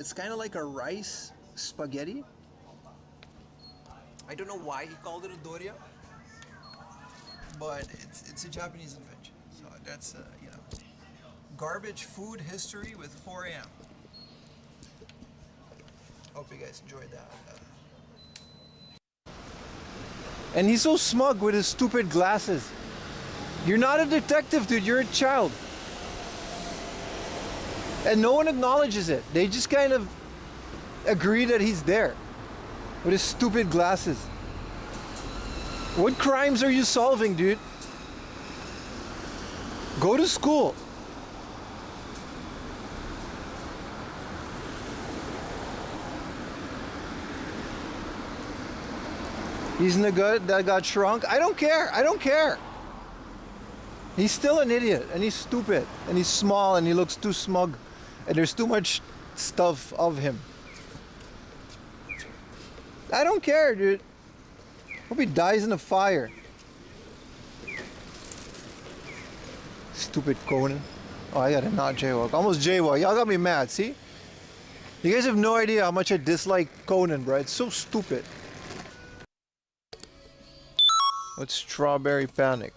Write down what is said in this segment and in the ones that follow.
It's kind of like a rice spaghetti. I don't know why he called it a doria, but it's a Japanese invention. So that's you know, garbage food history with 4 a.m. Hope you guys enjoyed that. And he's so smug with his stupid glasses. You're not a detective, dude. You're a child. And no one acknowledges it. They just kind of agree that he's there with his stupid glasses. What crimes are you solving, dude? Go to school. He's in the good that got shrunk. I don't care. I don't care. He's still an idiot, and he's stupid, and he's small, and he looks too smug, and there's too much stuff of him. I don't care, dude. Hope he dies in a fire. Stupid Conan. Oh, I gotta not jaywalk. Almost jaywalk. Y'all got me mad, see? You guys have no idea how much I dislike Conan, bro. It's so stupid. What's Strawberry Panic?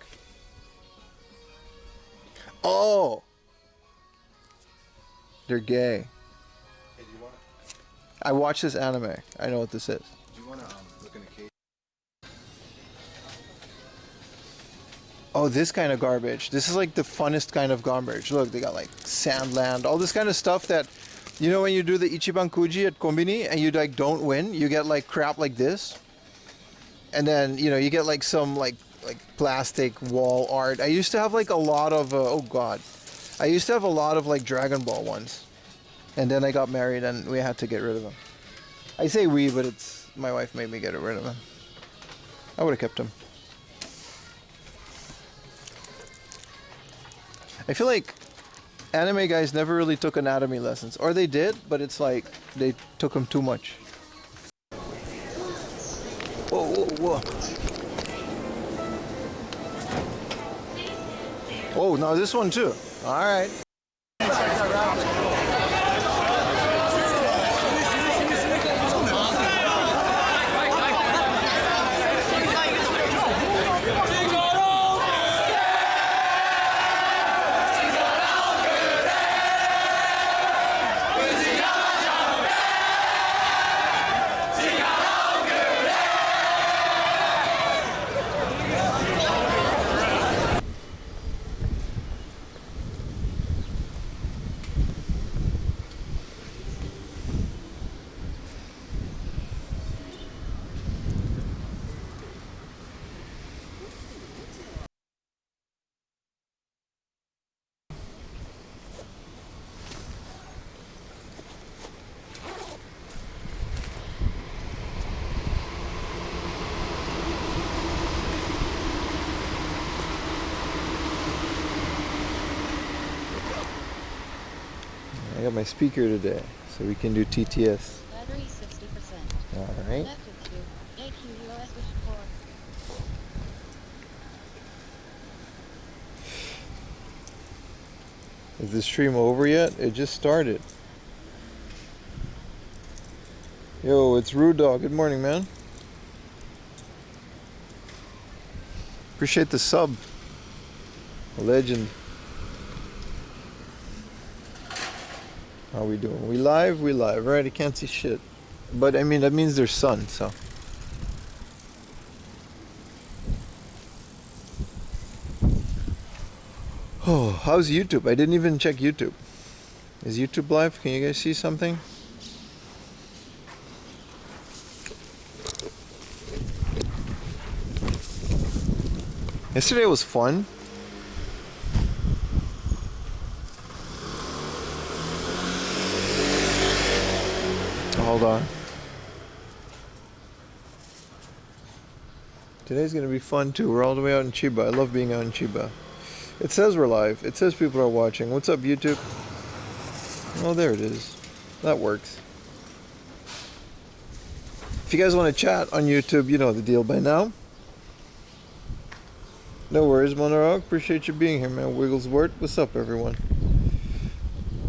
Oh! They're gay. Hey, do you want? I watched this anime. I know what this is. Do you want to look in a cage? Oh, this kind of garbage. This is like the funnest kind of garbage. Look, they got like Sandland, all this kind of stuff that, you know, when you do the Ichiban Kuji at Konbini and you like don't win, you get like crap like this. And then, you know, you get like some like plastic wall art. I used to have like a lot of, oh God. I used to have a lot of like Dragon Ball ones. And then I got married and we had to get rid of them. I say we, but it's, my wife made me get rid of them. I would have kept them. I feel like anime guys never really took anatomy lessons. Or they did, but it's like they took them too much. Whoa, whoa, whoa. Oh, now this one too. All right. I got my speaker today, so we can do TTS. Battery 60%. Alright. Connected to AQUOS Vision 4. Is the stream over yet? It just started. Yo, it's Rude Dog. Good morning, man. Appreciate the sub. A legend. How we doing? We live? We live, right? I can't see shit. But I mean, that means there's sun, so. Oh, how's YouTube? I didn't even check YouTube. Is YouTube live? Can you guys see something? Yesterday was fun. Hold on. Today's gonna be fun too. We're all the way out in Chiba. I love being out in Chiba. It says we're live. It says people are watching. What's up, YouTube? Oh, there it is. That works. If you guys want to chat on YouTube, you know the deal by now. No worries, Monarog. Appreciate you being here, man. Wigglesworth. What's up, everyone?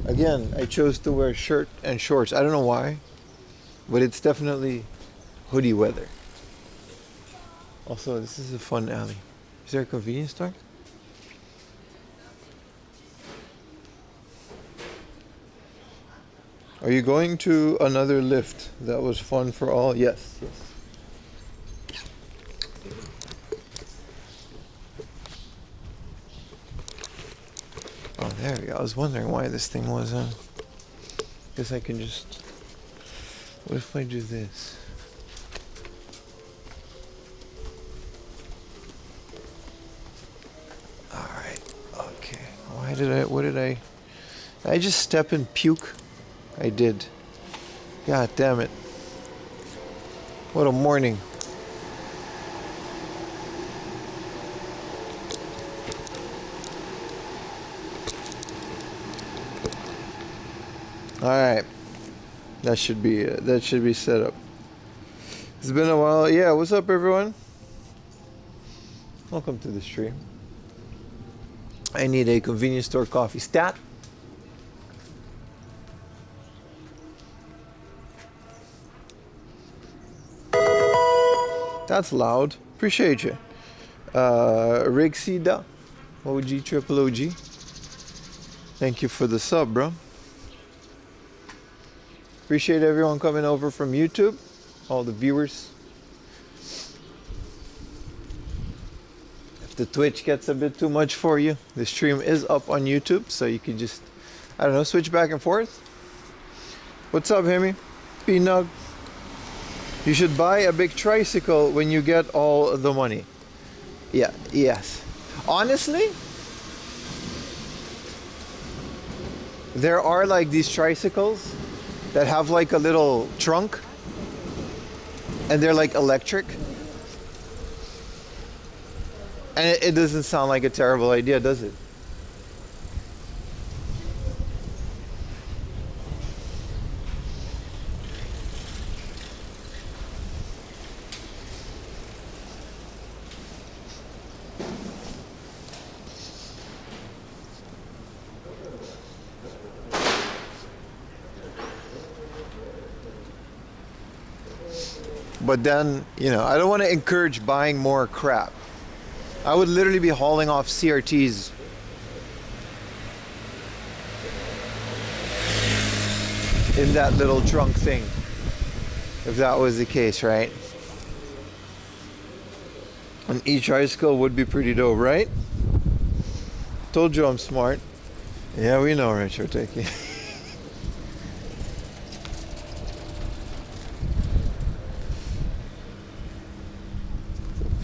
Again, I chose to wear a shirt and shorts. I don't know why, but it's definitely hoodie weather. Also, this is a fun alley. Is there a convenience store? Are you going to another lift? That was fun for all? Yes, yes. Oh, there we go. I was wondering why this thing was guess I can just... What if I do this? Alright, okay. What did I just step and puke? I did. God damn it. What a morning. Alright. That should be set up. It's been a while. Yeah, what's up everyone? Welcome to the stream. I need a convenience store coffee stat. That's loud. Appreciate you. Rixida, OG Triple OG. Thank you for the sub, bro. Appreciate everyone coming over from YouTube, all the viewers. If the Twitch gets a bit too much for you, the stream is up on YouTube, so you can just, I don't know, switch back and forth. What's up, Hemi? P-Nug. You should buy a big tricycle when you get all the money. Yeah, yes. Honestly, there are like these tricycles that have like a little trunk and they're like electric. And it doesn't sound like a terrible idea, does it? But then, you know, I don't want to encourage buying more crap. I would literally be hauling off CRTs. In that little trunk thing. If that was the case, right? An e-tricycle would be pretty dope, right? Told you I'm smart. Yeah, we know, Retro Techie.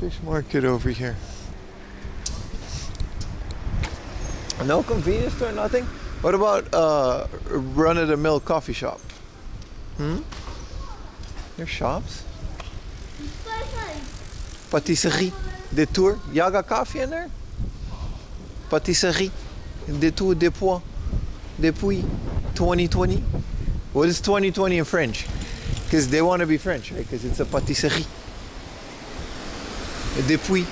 Fish market over here. No convenience store, nothing? What about run-of-the-mill coffee shop? There's shops? Patisserie. Detour. Yaga coffee in there? Patisserie. Detour des pois. Depuis 2020. What is 2020 in French? Because they want to be French, right? Because it's a patisserie. Depuis.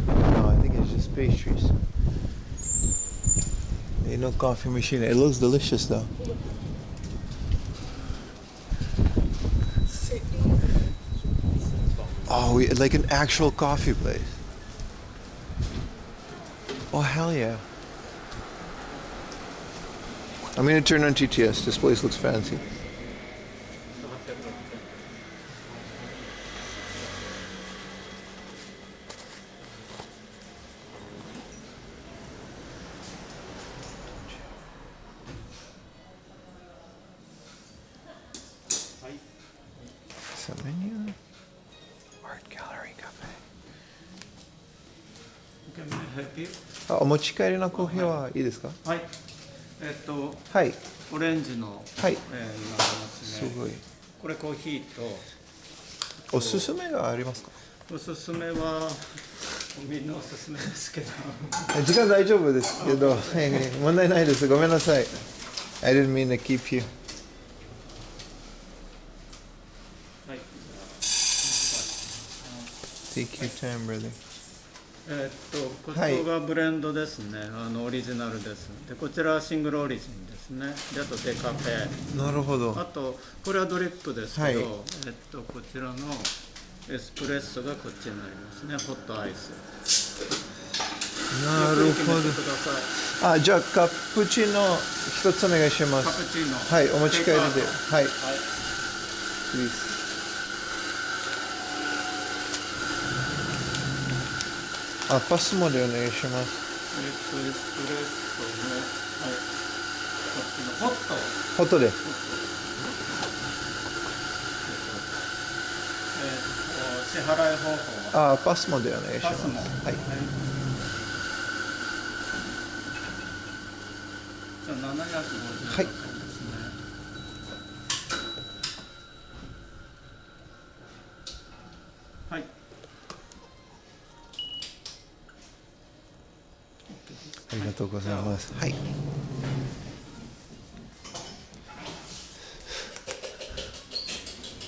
No, I think it's just pastries. Ain't no coffee machine. It looks delicious though. Oh, like an actual coffee place. Oh, hell yeah. I'm gonna turn on TTS. This place looks fancy. Menu, art gallery cafe. Can I help you? あ、お持ち帰りのコーヒーはいいですか？はい。はい。オレンジの、はい。今ありますね。すごい。これコーヒーと。おすすめがありますか？おすすめはみんなおすすめですけど。時間大丈夫ですけど、問題ないです。ごめんなさい。I didn't mean to keep you. はい。 Take your time, brother. こちらがブレンドですね。オリジナルです。で、こちらはシングルオリジンですね。で、あとデカフェ。なるほど。あと、これはドリップですけど、はいこちらのエスプレッソがこっちになりますね。ホットアイス。なるほゆっくり決めてください。ど。じゃあカプチーノ一つお願いしまカす。プチーノ。はい、お持ち帰りで。はい。はい。Please。パスもでお願いします。エスプレッソの、はい。こっちのホット。ホットで。支払い方法はパスもでお願いします。パスも。はい。じゃあ750はい。ですね。はい。ありがとうございます。はい。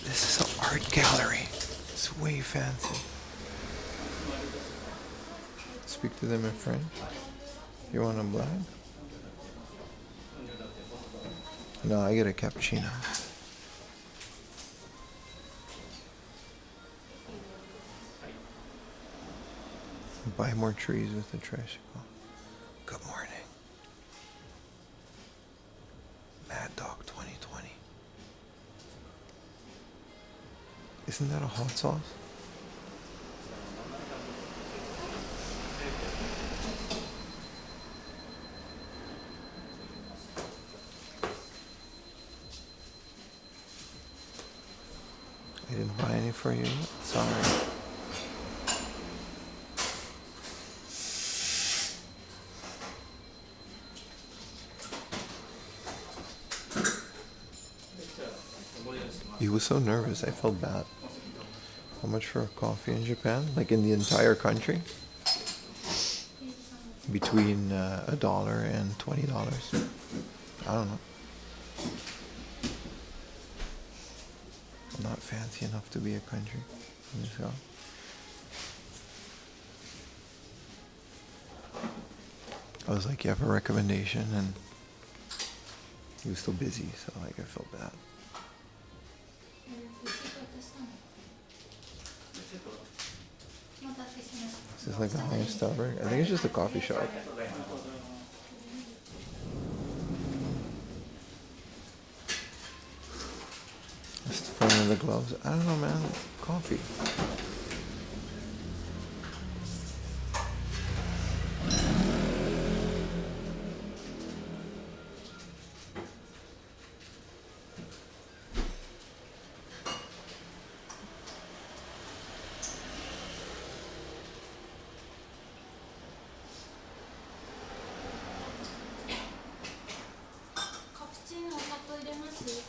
This is an art gallery. It's way fancy. Speak to them in French. You want a black? No, I get a cappuccino. Buy more trees with the tricycle. Good morning. Mad Dog 2020. Isn't that a hot sauce? I didn't buy any for you yet. Sorry. He was so nervous, I felt bad. How much for a coffee in Japan? Like in the entire country? Between $1 and $20. I don't know. I'm not fancy enough to be a country. So. I was like, you have a recommendation? And he was still busy, so like I felt bad. Is this like the highest Starbucks? I think it's just a coffee shop. Just the front of the gloves. I don't know, man. Coffee. I don't know.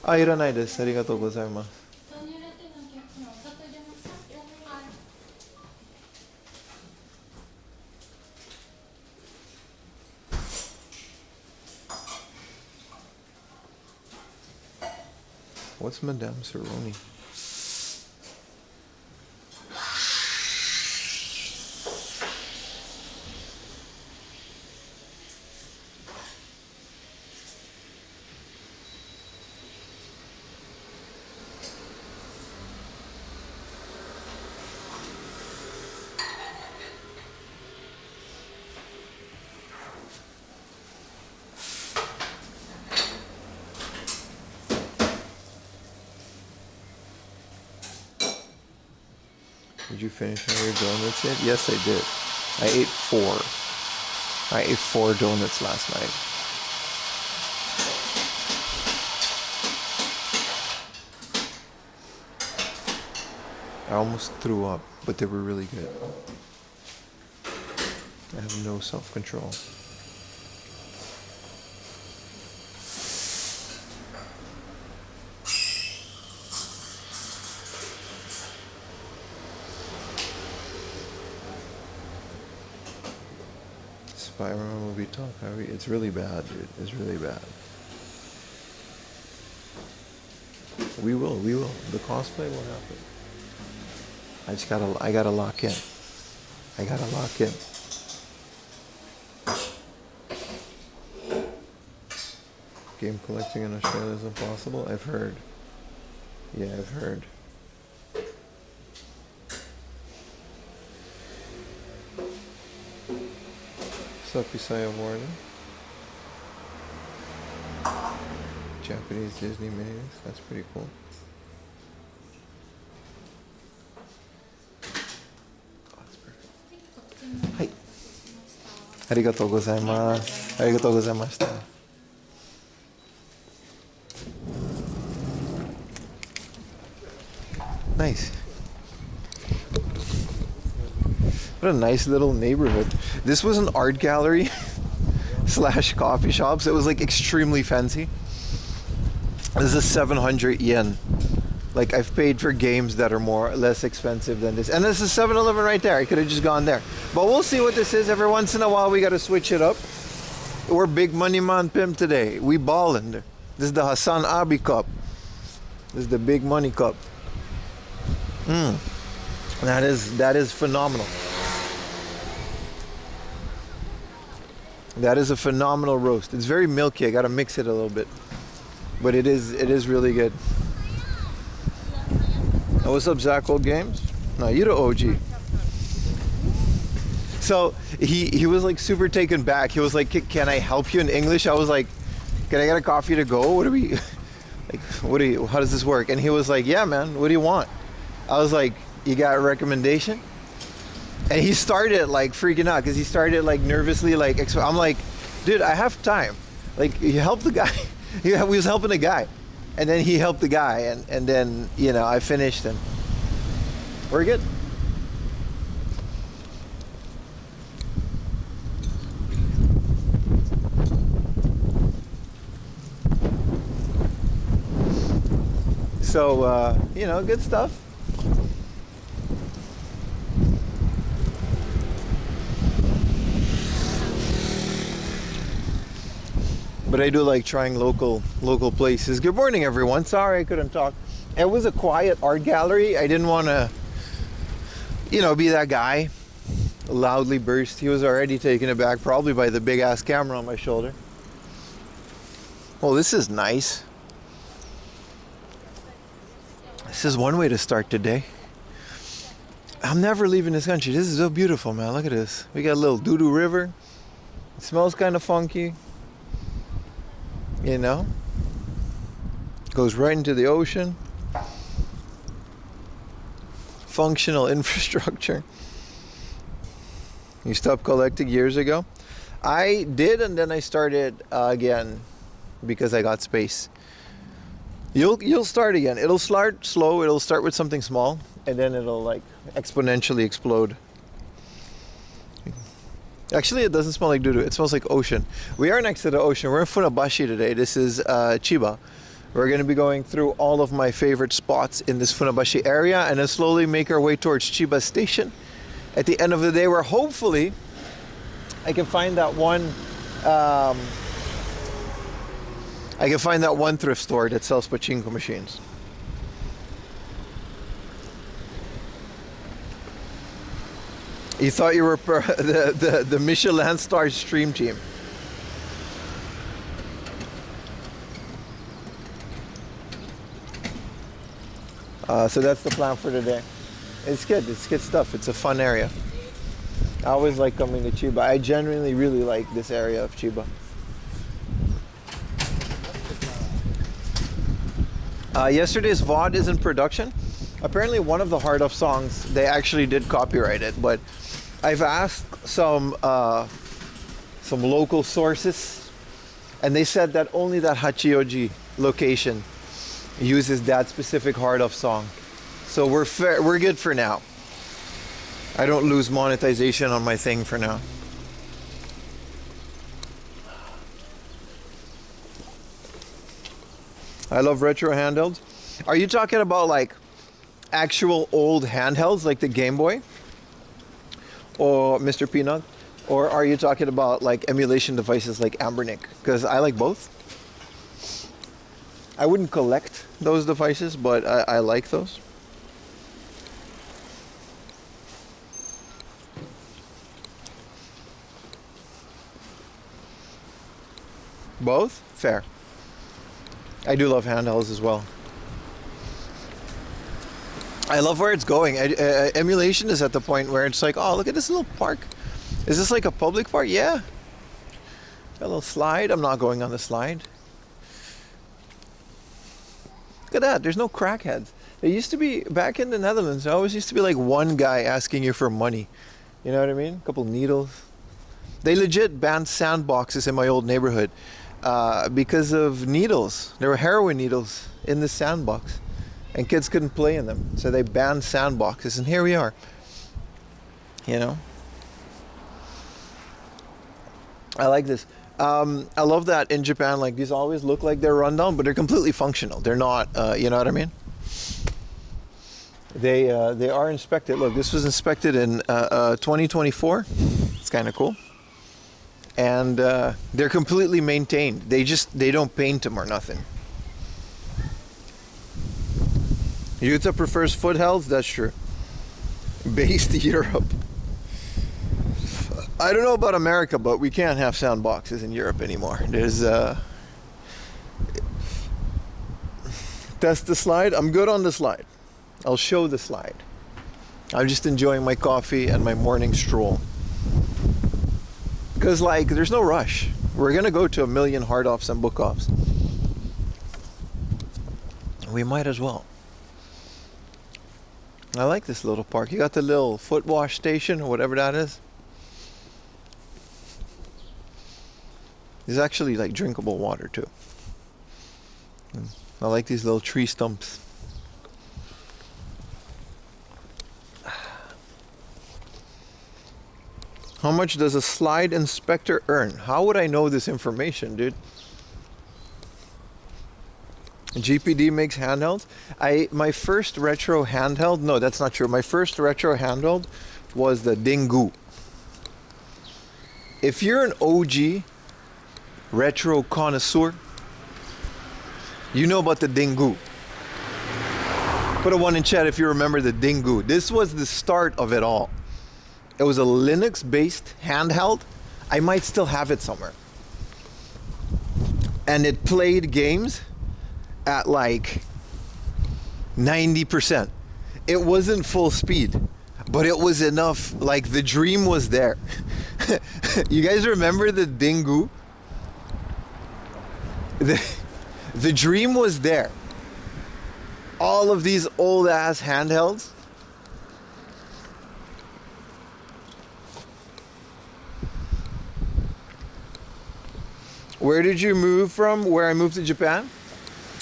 ありがとうございます。What's Madame Cerrone? Did you finish all your donuts yet? Yes, I did. I ate 4. I ate 4 donuts last night. I almost threw up, but they were really good. I have no self-control. Spider-Man movie talk. It's really bad, dude. It's really bad. We will. The cosplay will happen. I gotta lock in. I gotta lock in. Game collecting in Australia is impossible? I've heard. Yeah, I've heard. What's up, Isaiah Warden? Japanese Disney minis. That's pretty cool. Oh, that's perfect. Hi. Arigatou gozaimasu. Arigatou gozaimashita. Nice. What a nice little neighborhood. This was an art gallery slash coffee shop, so it was like extremely fancy. This is 700 yen. Like, I've paid for games that are more less expensive than this. And this is 7-Eleven right there. I could have just gone there. But we'll see what this is. Every once in a while we gotta switch it up. We're big money man pimp today. We ballin'. This is the Hassan Abi cup. This is the big money cup. That is phenomenal. That is a phenomenal roast. It's very milky. I gotta mix it a little bit, but it is really good. Oh, what's up, Zach? Old Games? No, you're the OG. So he was like super taken back. He was like, "Can I help you in English?" I was like, "Can I get a coffee to go? What do we like? How does this work?" And he was like, "Yeah, man. What do you want?" I was like, "You got a recommendation?" And he started like freaking out because he started like nervously like. I'm like, "Dude, I have time. Like, you help the guy." He was helping the guy, and then he helped the guy, and then I finished and we're good. So good stuff. But I do like trying local places. Good morning, everyone. Sorry I couldn't talk. It was a quiet art gallery. I didn't want to, be that guy, loudly burst. He was already taken aback, probably by the big ass camera on my shoulder. Well, this is nice. This is one way to start today. I'm never leaving this country. This is so beautiful, man. Look at this. We got a little doo-doo river. It smells kind of funky. Goes right into the ocean. Functional infrastructure. You stopped collecting years ago? I did, and then I started again because I got space. You'll start again. It'll start slow. It'll start with something small, and then it'll like exponentially explode. Actually, it doesn't smell like doo-doo. It smells like ocean. We are next to the ocean. We're in Funabashi today. This is Chiba. We're going to be going through all of my favorite spots in this Funabashi area and then slowly make our way towards Chiba Station. At the end of the day, where hopefully I can find that one thrift store that sells pachinko machines. You thought you were the Michelin star stream team. So that's the plan for today. It's good. It's good stuff. It's a fun area. I always like coming to Chiba. I genuinely really like this area of Chiba. Yesterday's VOD is in production. Apparently one of the Hard Off songs, they actually did copyright it, but I've asked some local sources, and they said that only that Hachioji location uses that specific Hard Off song. So we're good for now. I don't lose monetization on my thing for now. I love retro handhelds. Are you talking about like actual old handhelds like the Game Boy or Mr. Peanut, or are you talking about like emulation devices like Ambernick? Because I like both. I wouldn't collect those devices, but I like those. Both? Fair. I do love handhelds as well. I love where it's going. Emulation is at the point where it's like, oh, look at this little park. Is this like a public park? Yeah. A little slide. I'm not going on the slide. Look at that. There's no crackheads. There used to be, back in the Netherlands, there always used to be like one guy asking you for money. You know what I mean? A couple needles. They legit banned sandboxes in my old neighborhood because of needles. There were heroin needles in the sandbox. And kids couldn't play in them. So they banned sandboxes. And here we are. You know? I like this. I love that in Japan, like these always look like they're run down, but they're completely functional. They're not, you know what I mean? They are inspected. Look, this was inspected in 2024. It's kind of cool. And they're completely maintained. They don't paint them or nothing. Utah prefers foothills. That's true. Based Europe. I don't know about America, but we can't have sound boxes in Europe anymore. There's test the slide. I'm good on the slide. I'll show the slide. I'm just enjoying my coffee and my morning stroll. Because like there's no rush. We're gonna go to 1 million hard offs and book offs. We might as well. I like this little park. You got the little foot wash station or whatever that is. There's actually like drinkable water too. I like these little tree stumps. How much does a slide inspector earn? How would I know this information, dude? GPD makes handhelds. My first retro handheld, no, that's not true. My first retro handheld was the Dingu. If you're an OG retro connoisseur, you know about the Dingu. Put a 1 in chat if you remember the Dingu. This was the start of it all. It was a Linux-based handheld. I might still have it somewhere. And it played games at like 90%. It wasn't full speed, but it was enough. Like the dream was there. You guys remember the Dingu? The dream was there. All of these old ass handhelds. Where did you move from? Where I moved to Japan?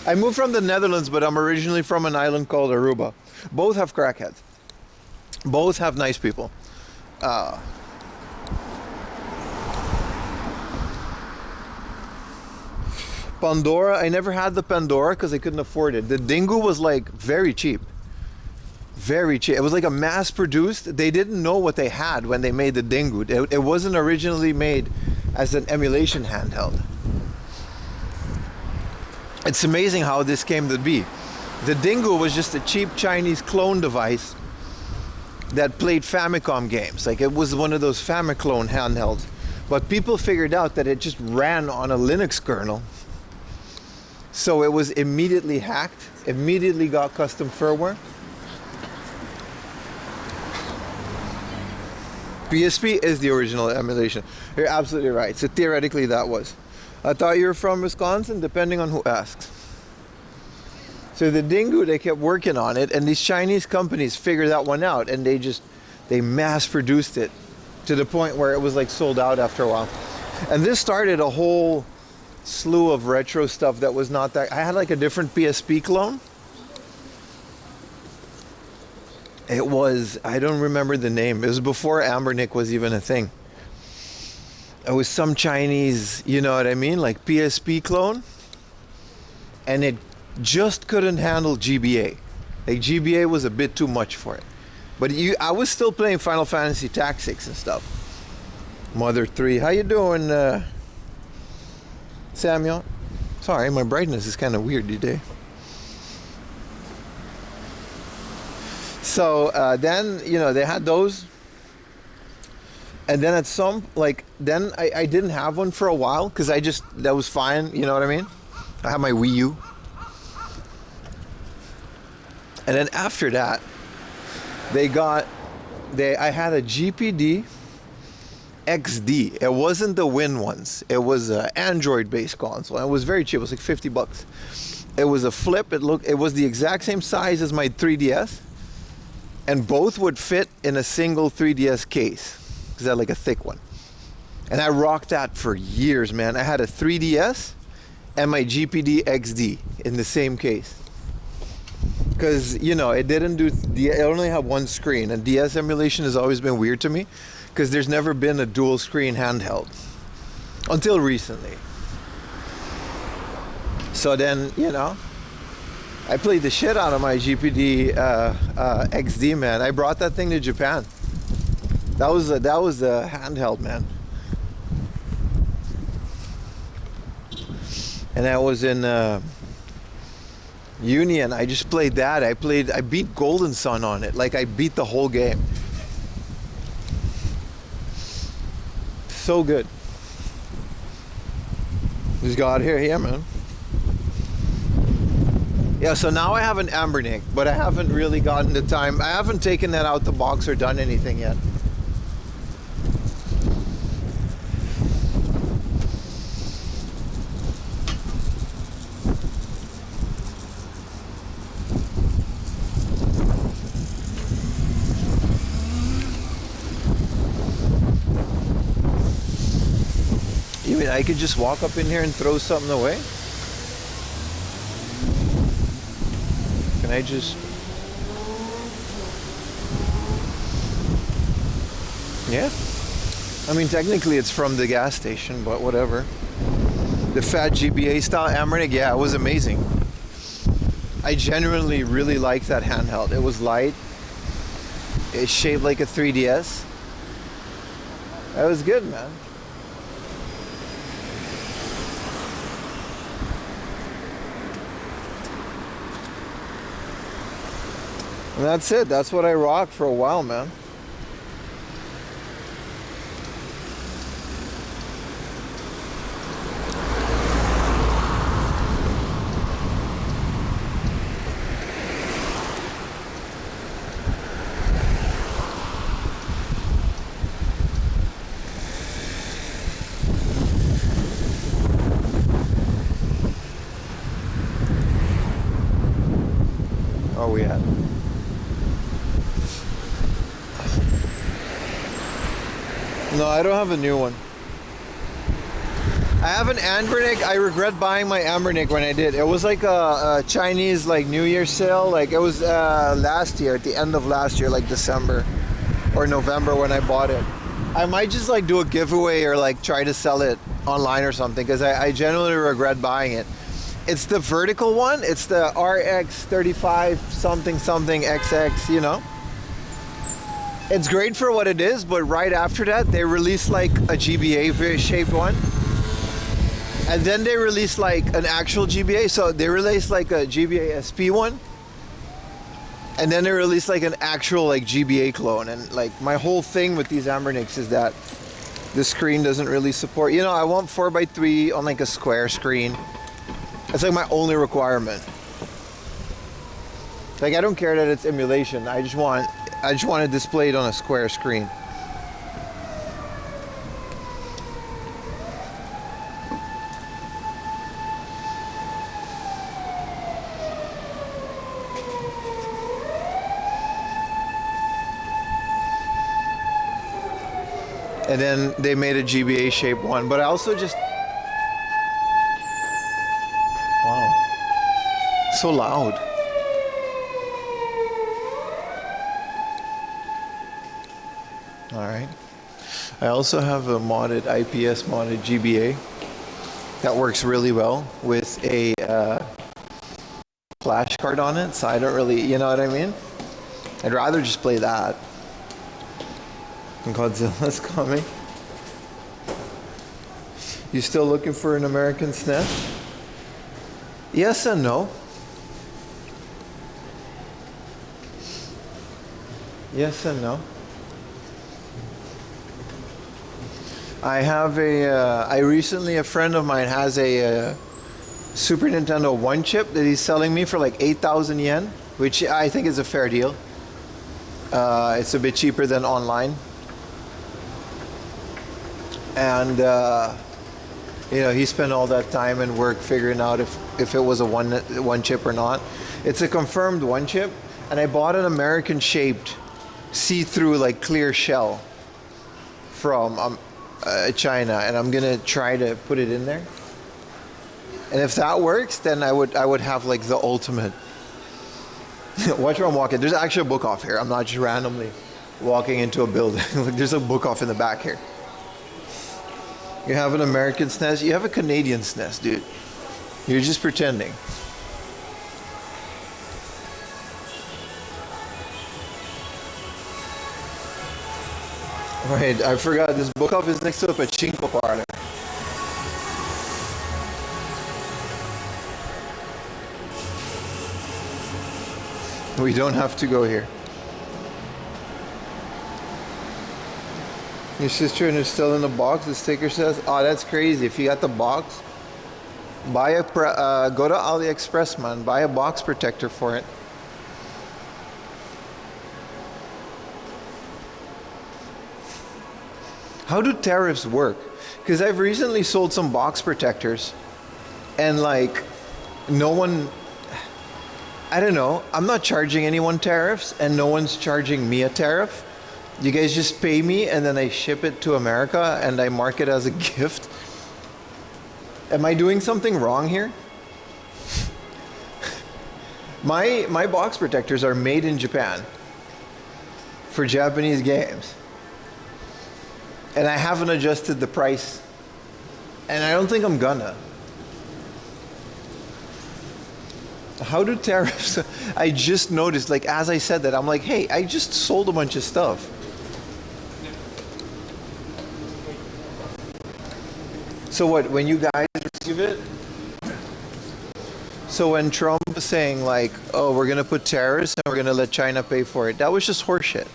I moved from the Netherlands, but I'm originally from an island called Aruba. Both have crackheads. Both have nice people. Pandora, I never had the Pandora because I couldn't afford it. The Dingu was like very cheap. Very cheap. It was like a mass produced. They didn't know what they had when they made the Dingu. It wasn't originally made as an emulation handheld. It's amazing how this came to be. The Dingu was just a cheap Chinese clone device that played Famicom games. Like it was one of those Famiclone handhelds. But people figured out that it just ran on a Linux kernel. So it was immediately hacked, immediately got custom firmware. PSP is the original emulation. You're absolutely right. So theoretically that was. I thought you were from Wisconsin, depending on who asks. So the Dingu, they kept working on it, and these Chinese companies figured that one out, and they mass produced it to the point where it was like sold out after a while. And this started a whole slew of retro stuff that was not that. I had like a different PSP clone. It was, I don't remember the name. It was before Ambernick was even a thing. It was some Chinese, you know what I mean? Like PSP clone. And it just couldn't handle GBA. Like GBA was a bit too much for it. But I was still playing Final Fantasy Tactics and stuff. Mother 3. How you doing, Samuel? Sorry, my brightness is kind of weird today. So then, you know, they had those. And then at some, like, then I didn't have one for a while because that was fine, you know what I mean? I had my Wii U. And then after that, I had a GPD XD. It wasn't the Win ones. It was an Android-based console. And it was very cheap. It was like $50. It was a flip. It was the exact same size as my 3DS. And both would fit in a single 3DS case. Because I had like a thick one. And I rocked that for years, man. I had a 3DS and my GPD XD in the same case. Because, you know, it only had one screen. And DS emulation has always been weird to me. Because there's never been a dual screen handheld. Until recently. So then, you know, I played the shit out of my GPD XD, man. I brought that thing to Japan. That was a handheld, man. And I was in Union. I just played that. I beat Golden Sun on it. Like, I beat the whole game. So good. Just got here, yeah, man. Yeah, so now I have an Ambernick, but I haven't really gotten the time. I haven't taken that out the box or done anything yet. You mean I could just walk up in here and throw something away? Can I just... Yeah. I mean, technically it's from the gas station, but whatever. The fat GBA style Ambernick, yeah, it was amazing. I genuinely really liked that handheld. It was light. It's shaped like a 3DS. That was good, man. And that's it. That's what I rocked for a while, man. Oh, we had. No, I don't have a new one. I have an Ambernick. I regret buying my Ambernick when I did. It was like a Chinese like New Year sale. Like it was last year, at the end of last year, like December or November when I bought it. I might just like do a giveaway or like try to sell it online or something because I genuinely regret buying it. It's the vertical one. It's the RX 35 something something XX, you know. It's great for what it is, but right after that, they released like a GBA shaped one. And then they released like an actual GBA. So they released like a GBA SP one. And then they released like an actual like GBA clone. And like my whole thing with these Ambernicks is that the screen doesn't really support, you know, I want 4x3 on like a square screen. That's like my only requirement. Like I don't care that it's emulation. I just want to display it on a square screen. And then they made a GBA shaped one, but I also just... Wow. So loud. Alright. I also have a modded IPS modded GBA that works really well with a flash card on it, so I don't really, you know what I mean? I'd rather just play that. And Godzilla's coming. You still looking for an American SNES? Yes and no. Yes and no. I have I recently, a friend of mine has a Super Nintendo 1 chip that he's selling me for like 8,000 yen, which I think is a fair deal. It's a bit cheaper than online. And, he spent all that time and work figuring out if it was a one chip or not. It's a confirmed 1 chip, and I bought an American shaped see-through like clear shell from China, and I'm gonna try to put it in there. And if that works, then I would have like the ultimate. Watch where I'm walking. There's actually a BookOff here. I'm not just randomly walking into a building. Like there's a BookOff in the back here. You have an American SNES. You have a Canadian SNES, dude. You're just pretending. Right, I forgot this BookOff is next to a pachinko parlor. We don't have to go here. Your sister and it's still in the box. The sticker says, "Oh, that's crazy." If you got the box, buy a go to AliExpress, man. Buy a box protector for it. How do tariffs work? Because I've recently sold some box protectors, and like, no one. I don't know. I'm not charging anyone tariffs, and no one's charging me a tariff. You guys just pay me, and then I ship it to America, and I mark it as a gift. Am I doing something wrong here? My box protectors are made in Japan for Japanese games, and I haven't adjusted the price, and I don't think I'm gonna. How do tariffs? I just noticed, like, as I said that, I'm like, hey, I just sold a bunch of stuff. So what, when you guys receive it? So when Trump was saying like, oh, we're gonna put tariffs and we're gonna let China pay for it, that was just horseshit.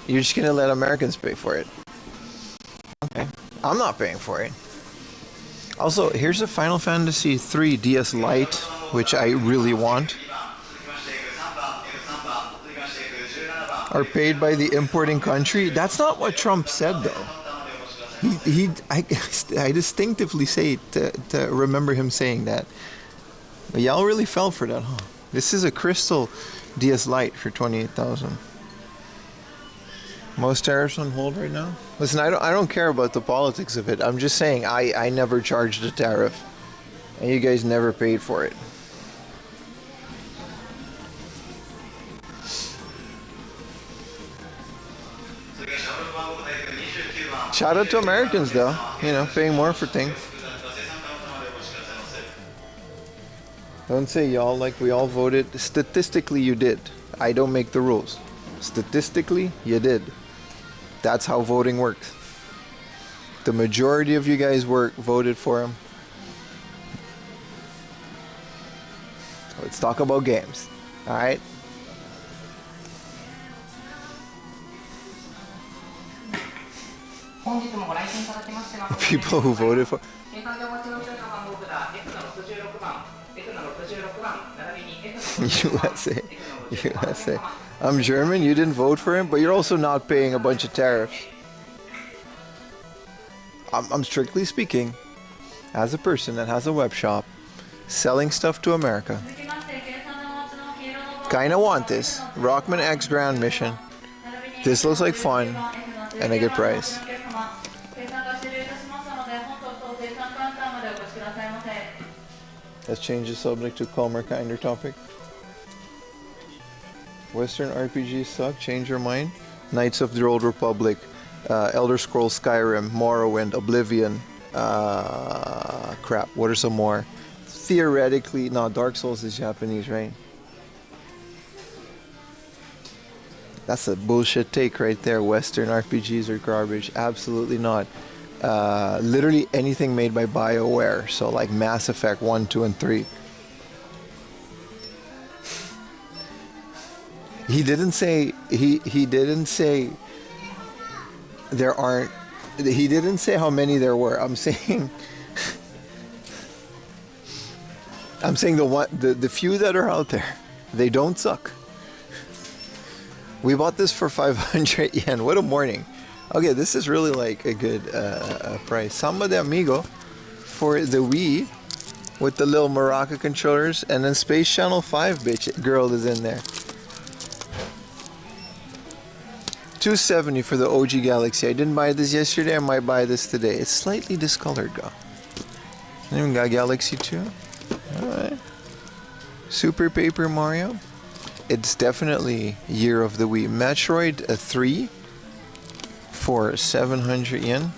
You're just gonna let Americans pay for it. Okay, I'm not paying for it. Also, here's a Final Fantasy III DS Lite, which I really want. Are paid by the importing country? That's not what Trump said, though. I distinctively say to remember him saying that. But y'all really fell for that, huh? This is a crystal DS Lite for 28,000. Most tariffs on hold right now? Listen, I don't care about the politics of it. I'm just saying I never charged a tariff, and you guys never paid for it. Shout out to Americans, though. You know, paying more for things. Don't say y'all like we all voted. Statistically, you did. I don't make the rules. Statistically, you did. That's how voting works. The majority of you guys voted for him. Let's talk about games. All right? People who voted for. USA. USA. I'm German, you didn't vote for him, but you're also not paying a bunch of tariffs. I'm strictly speaking, as a person that has a web shop, selling stuff to America. Kinda want this. Rockman X Grand Mission. This looks like fun, and a good price. Let's change the subject to a calmer, kinder topic. Western RPGs suck. Change your mind. Knights of the Old Republic, Elder Scrolls Skyrim, Morrowind, Oblivion. Crap. What are some more? Theoretically, no. Dark Souls is Japanese, right? That's a bullshit take right there. Western RPGs are garbage. Absolutely not. Literally anything made by BioWare. So like Mass Effect 1, 2, and 3. He didn't say there aren't He didn't say how many there were. I'm saying the few that are out there, they don't suck. We bought this for 500 yen. What a morning. Okay, this is really like a good price. Samba de Amigo for the Wii with the little Maraca controllers, and then Space Channel 5 bitch girl is in there. $270 for the OG Galaxy. I didn't buy this yesterday. I might buy this today. It's slightly discolored, go. And then we got Galaxy 2. Alright. Super Paper Mario. It's definitely Year of the Wii. Metroid 3 for 700 yen.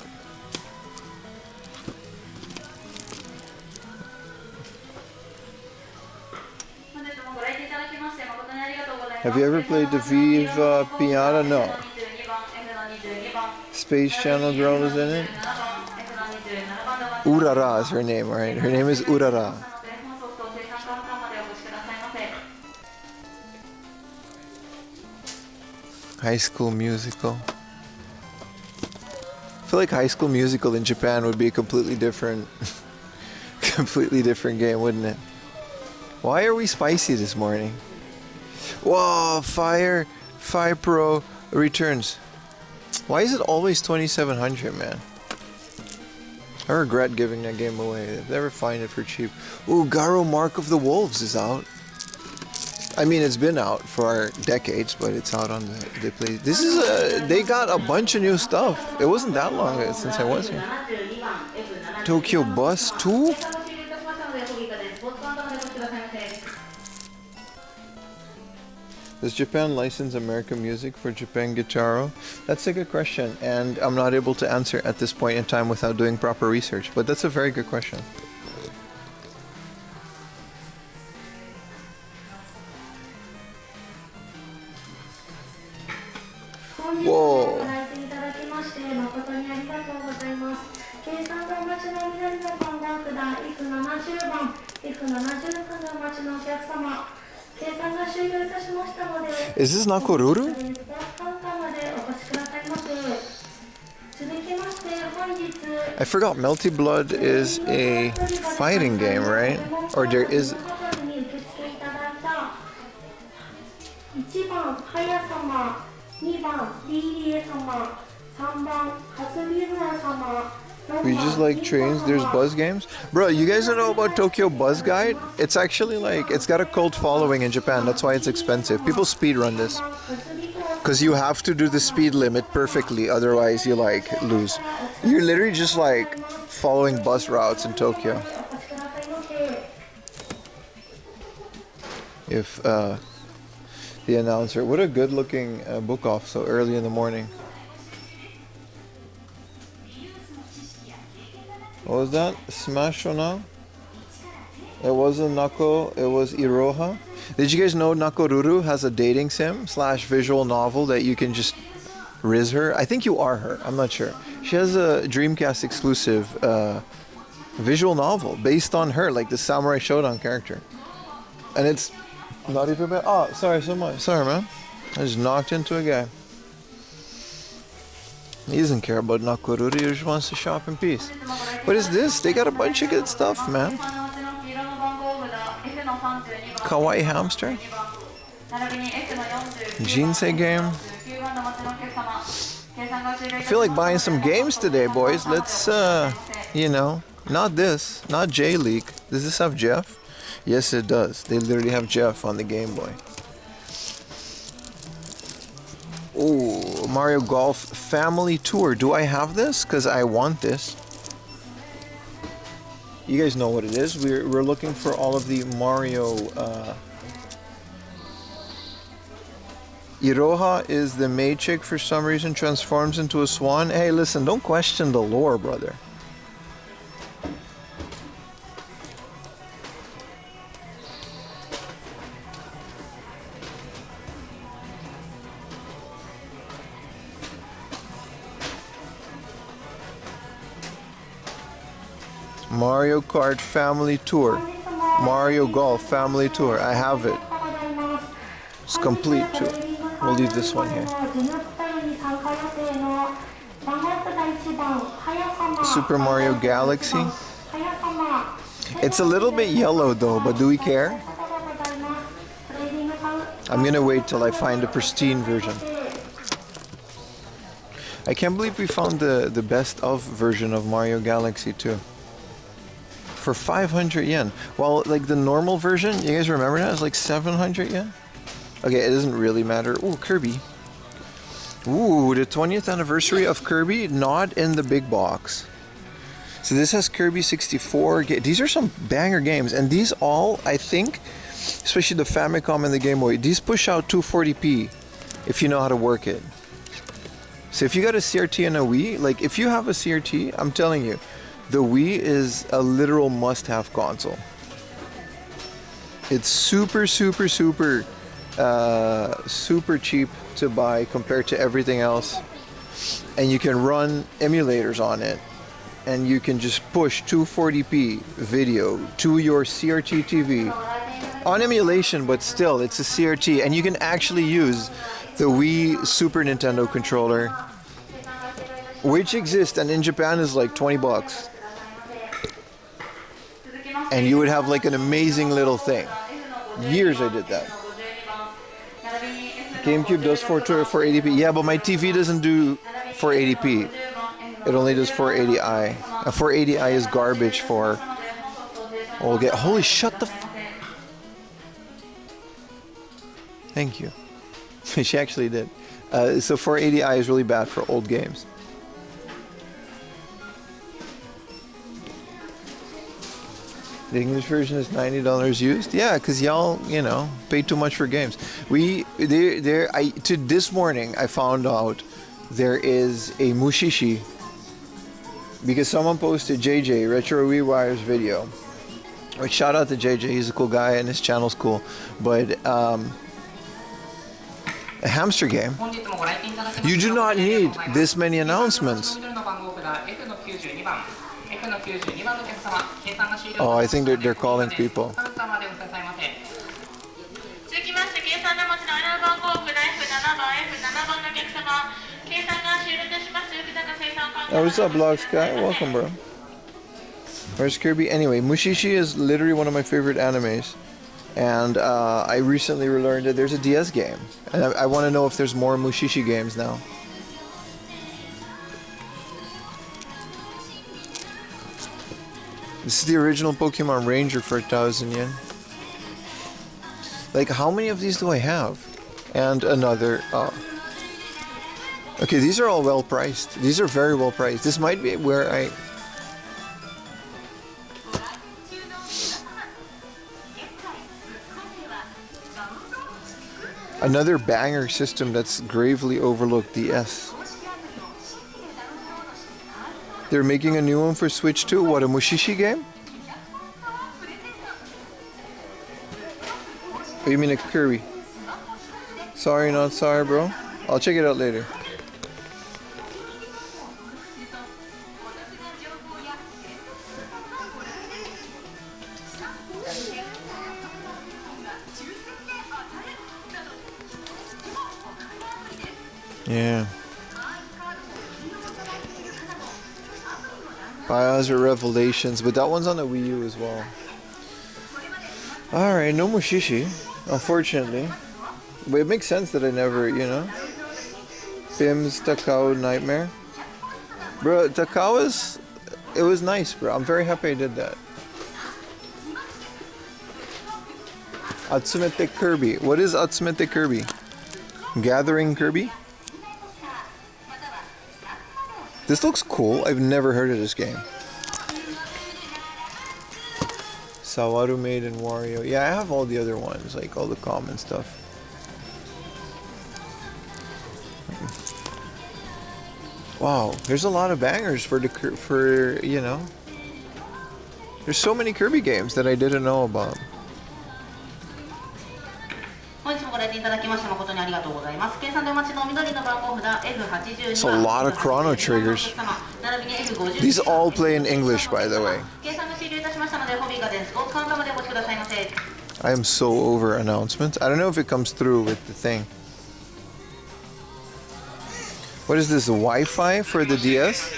Have you ever played the Viva Piana? No. Space Channel girl is in it. Urara is her name, right? Her name is Urara. High School Musical. I feel like High School Musical in Japan would be a completely different game, wouldn't it? Why are we spicy this morning? Whoa, Fire Pro returns. Why is it always 2,700, man? I regret giving that game away. I'd never find it for cheap. Ooh, Garo Mark of the Wolves is out. I mean, it's been out for decades, but it's out on the play. This is they got a bunch of new stuff. It wasn't that long since I was here. Tokyo Bus 2? Does Japan license American music for Japan Guitaro? That's a good question, and I'm not able to answer at this point in time without doing proper research, but that's a very good question. Whoa. Is this Nakoruru? I forgot Melty Blood is a fighting game, right? Or there is... We just like trains. There's buzz games. Bro, you guys don't know about Tokyo Buzz Guide? It's actually like, it's got a cult following in Japan. That's why it's expensive. People speedrun this. Because you have to do the speed limit perfectly. Otherwise you like lose. You're literally just like following bus routes in Tokyo. If the announcer, what a good looking BookOff so early in the morning. What was that? Smash Shona? It wasn't Nako, it was Iroha. Did you guys know Nakoruru has a dating sim / visual novel that you can just riz her? I think you are her, I'm not sure. She has a Dreamcast exclusive visual novel based on her, like the Samurai Shodown character. And it's not even bad. Oh, sorry so much. Sorry, man. I just knocked into a guy. He doesn't care about Nakoruru, he just wants to shop in peace. What is this? They got a bunch of good stuff, man. Kawaii Hamster? Jinsei game? I feel like buying some games today, boys. Let's, you know, not this. Not J-League. Does this have Jeff? Yes, it does. They literally have Jeff on the Game Boy. Oh, Mario Golf Family Tour. Do I have this? Because I want this. You guys know what it is. We're looking for all of the Mario... Iroha is the maid chick for some reason, transforms into a swan. Hey, listen, don't question the lore, brother. Mario Kart Family Tour. Mario Golf Family Tour. I have it. It's complete too. We'll leave this one here. Super Mario Galaxy. It's a little bit yellow though, but do we care? I'm gonna wait till I find a pristine version. I can't believe we found the best of version of Mario Galaxy too. For 500 yen. Well, like the normal version, you guys remember that? It's like 700 yen? Okay, it doesn't really matter. Ooh, Kirby. Ooh, the 20th anniversary of Kirby, not in the big box. So this has Kirby 64. These are some banger games, and these all, I think, especially the Famicom and the Game Boy, these push out 240p if you know how to work it. So if you got a CRT and a Wii, like if you have a CRT, I'm telling you, the Wii is a literal must-have console. It's super, super, super, super cheap to buy compared to everything else, and you can run emulators on it, and you can just push 240p video to your CRT TV on emulation, but still it's a CRT, and you can actually use the Wii Super Nintendo controller, which exists and in Japan is like 20 bucks, and you would have like an amazing little thing. Years I did that. GameCube does 480p. Yeah, but my TV doesn't do 480p. It only does 480i. And 480i is garbage for... We'll get... Holy, shut the... Thank you. She actually did. So 480i is really bad for old games. The English version is $90 used. Yeah, because y'all, you know, pay too much for games. This morning I found out there is a Mushishi because someone posted JJ Retro Rewire's video. Which, shout out to JJ, he's a cool guy and his channel's cool. But a hamster game. You do not need this many announcements. Oh, I think they're calling people. Oh, what's up, Blog Sky? Welcome, bro. Where's Kirby? Anyway, Mushishi is literally one of my favorite animes. And I recently learned that there's a DS game. And I want to know if there's more Mushishi games now. This is the original Pokemon Ranger for 1,000 yen. Like, how many of these do I have? And another... Okay, these are all well priced. These are very well priced. This might be where I... Another banger system that's gravely overlooked, DS. They're making a new one for Switch too. What, a Mushishi game? Oh, you mean a Kirby? Sorry, not sorry, bro. I'll check it out later. Yeah. Biohazard Revelations, but that one's on the Wii U as well. Alright, no Mushishi, unfortunately. But it makes sense that I never, you know. Bim's Takao Nightmare. Bro, Takao is... It was nice, bro. I'm very happy I did that. Atsumete Kirby. What is Atsumete Kirby? Gathering Kirby? This looks cool. I've never heard of this game. Sawaru Maiden Wario. Yeah, I have all the other ones, like all the common stuff. Wow, there's a lot of bangers for you know. There's so many Kirby games that I didn't know about. It's a lot of Chrono Triggers. These all play in English, by the way. I am so over announcements. I don't know if it comes through with the thing. What is this, Wi-Fi for the DS?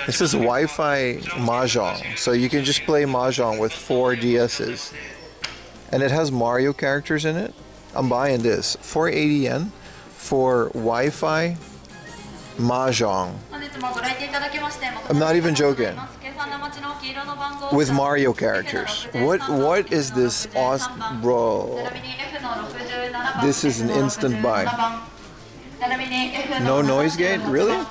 This is Wi-Fi Mahjong. So you can just play Mahjong with 4 DSs. And it has Mario characters in it. I'm buying this. 480 yen for Wi-Fi Mahjong. I'm not even joking. With Mario characters. What is this awesome, bro? This is an instant buy. No noise gate? Really?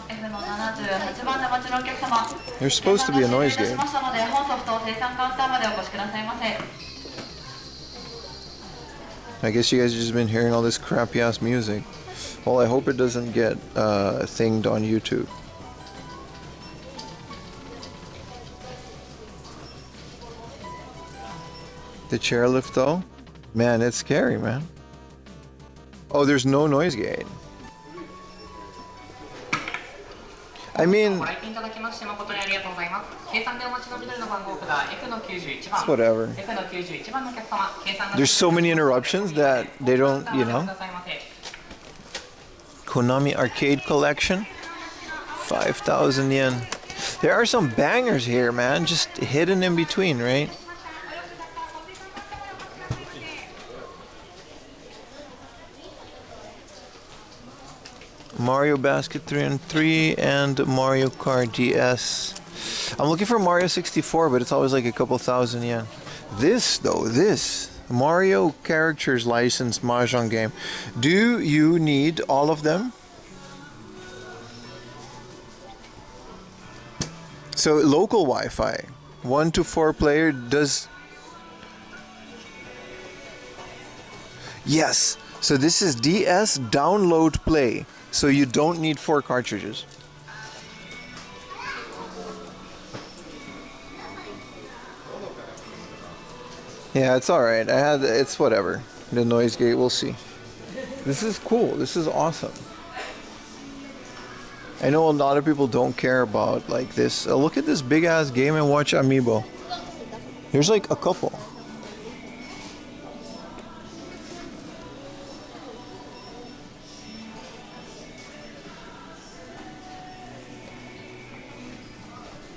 There's supposed to be a noise gate. I guess you guys have just been hearing all this crappy ass music. Well, I hope it doesn't get thinged on YouTube. The chairlift though? Man, it's scary, man. Oh, there's no noise gate. I mean, it's whatever. There's so many interruptions that they don't, you know. Konami Arcade Collection, 5,000 yen. There are some bangers here, man, just hidden in between, right? Mario Basket 3 and 3 and Mario Kart DS. I'm looking for Mario 64, but it's always like a couple thousand yen. This though, this Mario characters licensed Mahjong game. Do you need all of them? So local Wi-Fi, 1 to 4 player does. Yes. So this is DS download play. So you don't need 4 cartridges. Yeah, it's alright. It's whatever. The noise gate, we'll see. This is cool. This is awesome. I know a lot of people don't care about like this. Look at this big ass Game & Watch amiibo. There's like a couple.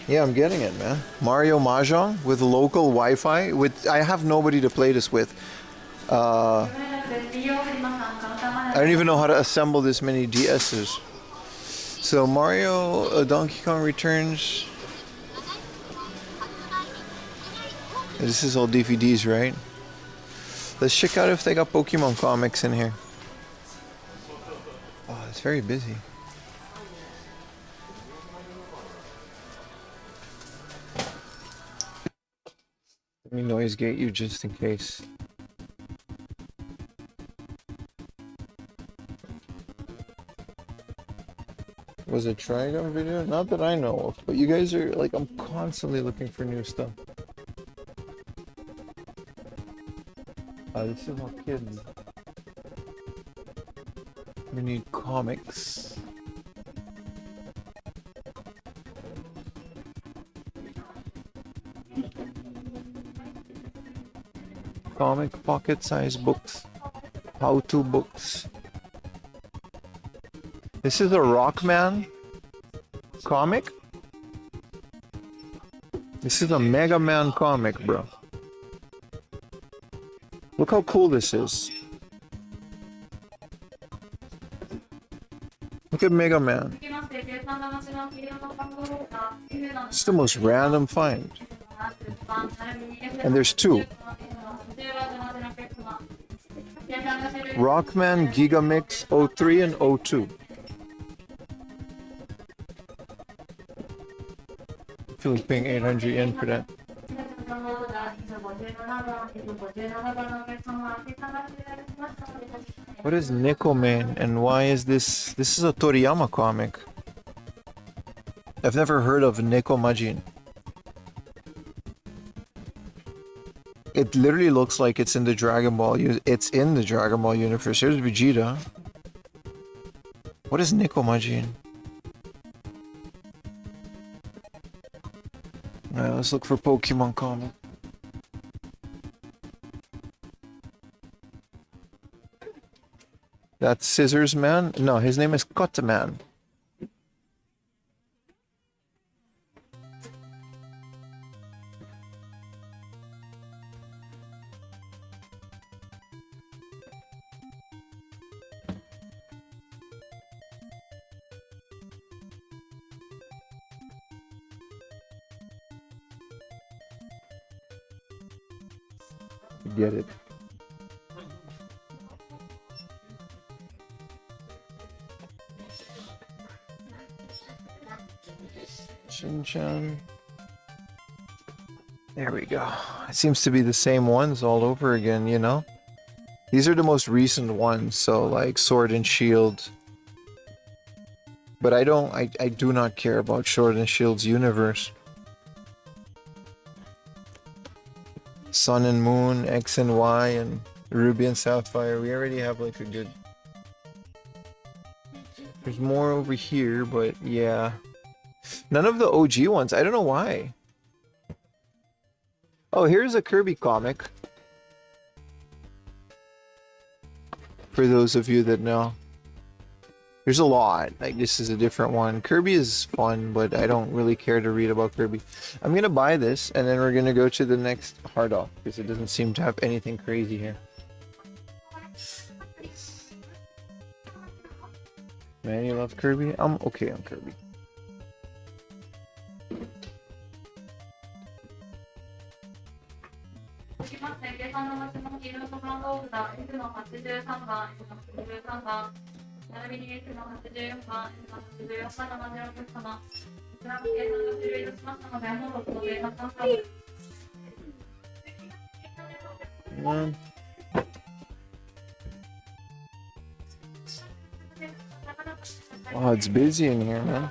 Yeah, I'm getting it, man. Mario Mahjong with local Wi-Fi. I have nobody to play this with. I don't even know how to assemble this many DSs. So Mario, Donkey Kong Returns. This is all DVDs, right? Let's check out if they got Pokemon comics in here. Oh, it's very busy. Let me noise gate you just in case. Was it Trigon video? Not that I know of, but you guys are like, I'm constantly looking for new stuff. This is all kids. We need comics. Comic pocket size books. How-to books. This is a Rockman comic. This is a Mega Man comic, bro. Look how cool this is. Look at Mega Man. It's the most random find. And there's 2. Rockman Gigamix 03 and 02. I feel like paying 800 yen for that. What is Nicoman and why is this? This is a Toriyama comic. I've never heard of Nico Majin. It literally looks like it's in the Dragon Ball. It's in the Dragon Ball universe. Here's Vegeta. What is Nico Majin? Alright, let's look for Pokemon comic. That's Scissors Man? No, his name is Cut Man. Get it. Shin-chan. There we go. It seems to be the same ones all over again, you know? These are the most recent ones, so like Sword and Shield. But I do not care about Sword and Shield's universe. Sun and Moon, X and Y, and Ruby and Sapphire. We already have like a good... There's more over here, but yeah. None of the OG ones. I don't know why. Oh, here's a Kirby comic. For those of you that know. There's a lot. Like, this is a different one. Kirby is fun, but I don't really care to read about Kirby. I'm gonna buy this, and then we're gonna go to the next hard off, because it doesn't seem to have anything crazy here. Man, you love Kirby? I'm okay on Kirby. Oh, it's busy in here, man.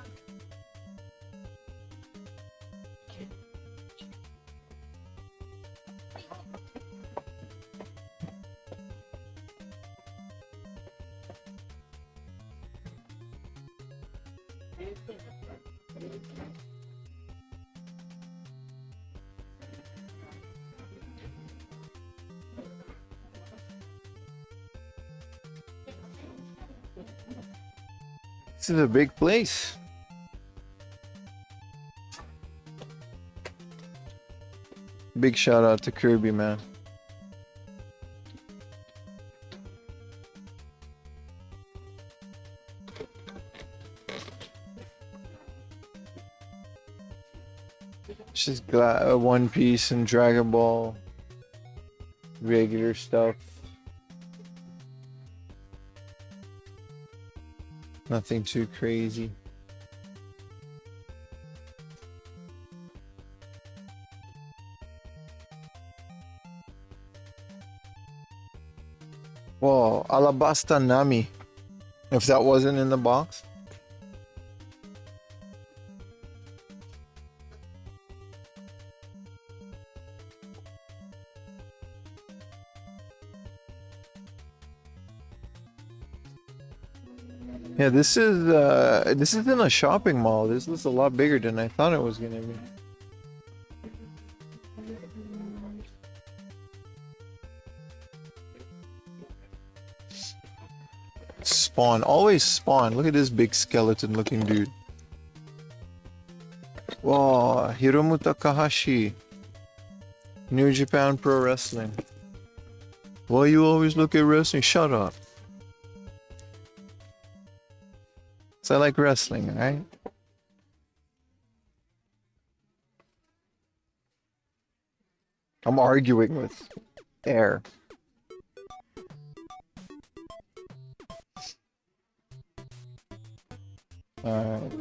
This is a big place. Big shout out to Kirby, man. It's just One Piece and Dragon Ball. Regular stuff. Nothing too crazy. Whoa, Alabasta Nami. If that wasn't in the box. Yeah, this is in a shopping mall. This is a lot bigger than I thought it was gonna be. Spawn, always Spawn. Look at this big skeleton looking dude. Whoa, Hiromu Takahashi. New Japan Pro Wrestling. Why you always look at wrestling? Shut up. I like wrestling, right? I'm arguing with air. Alright.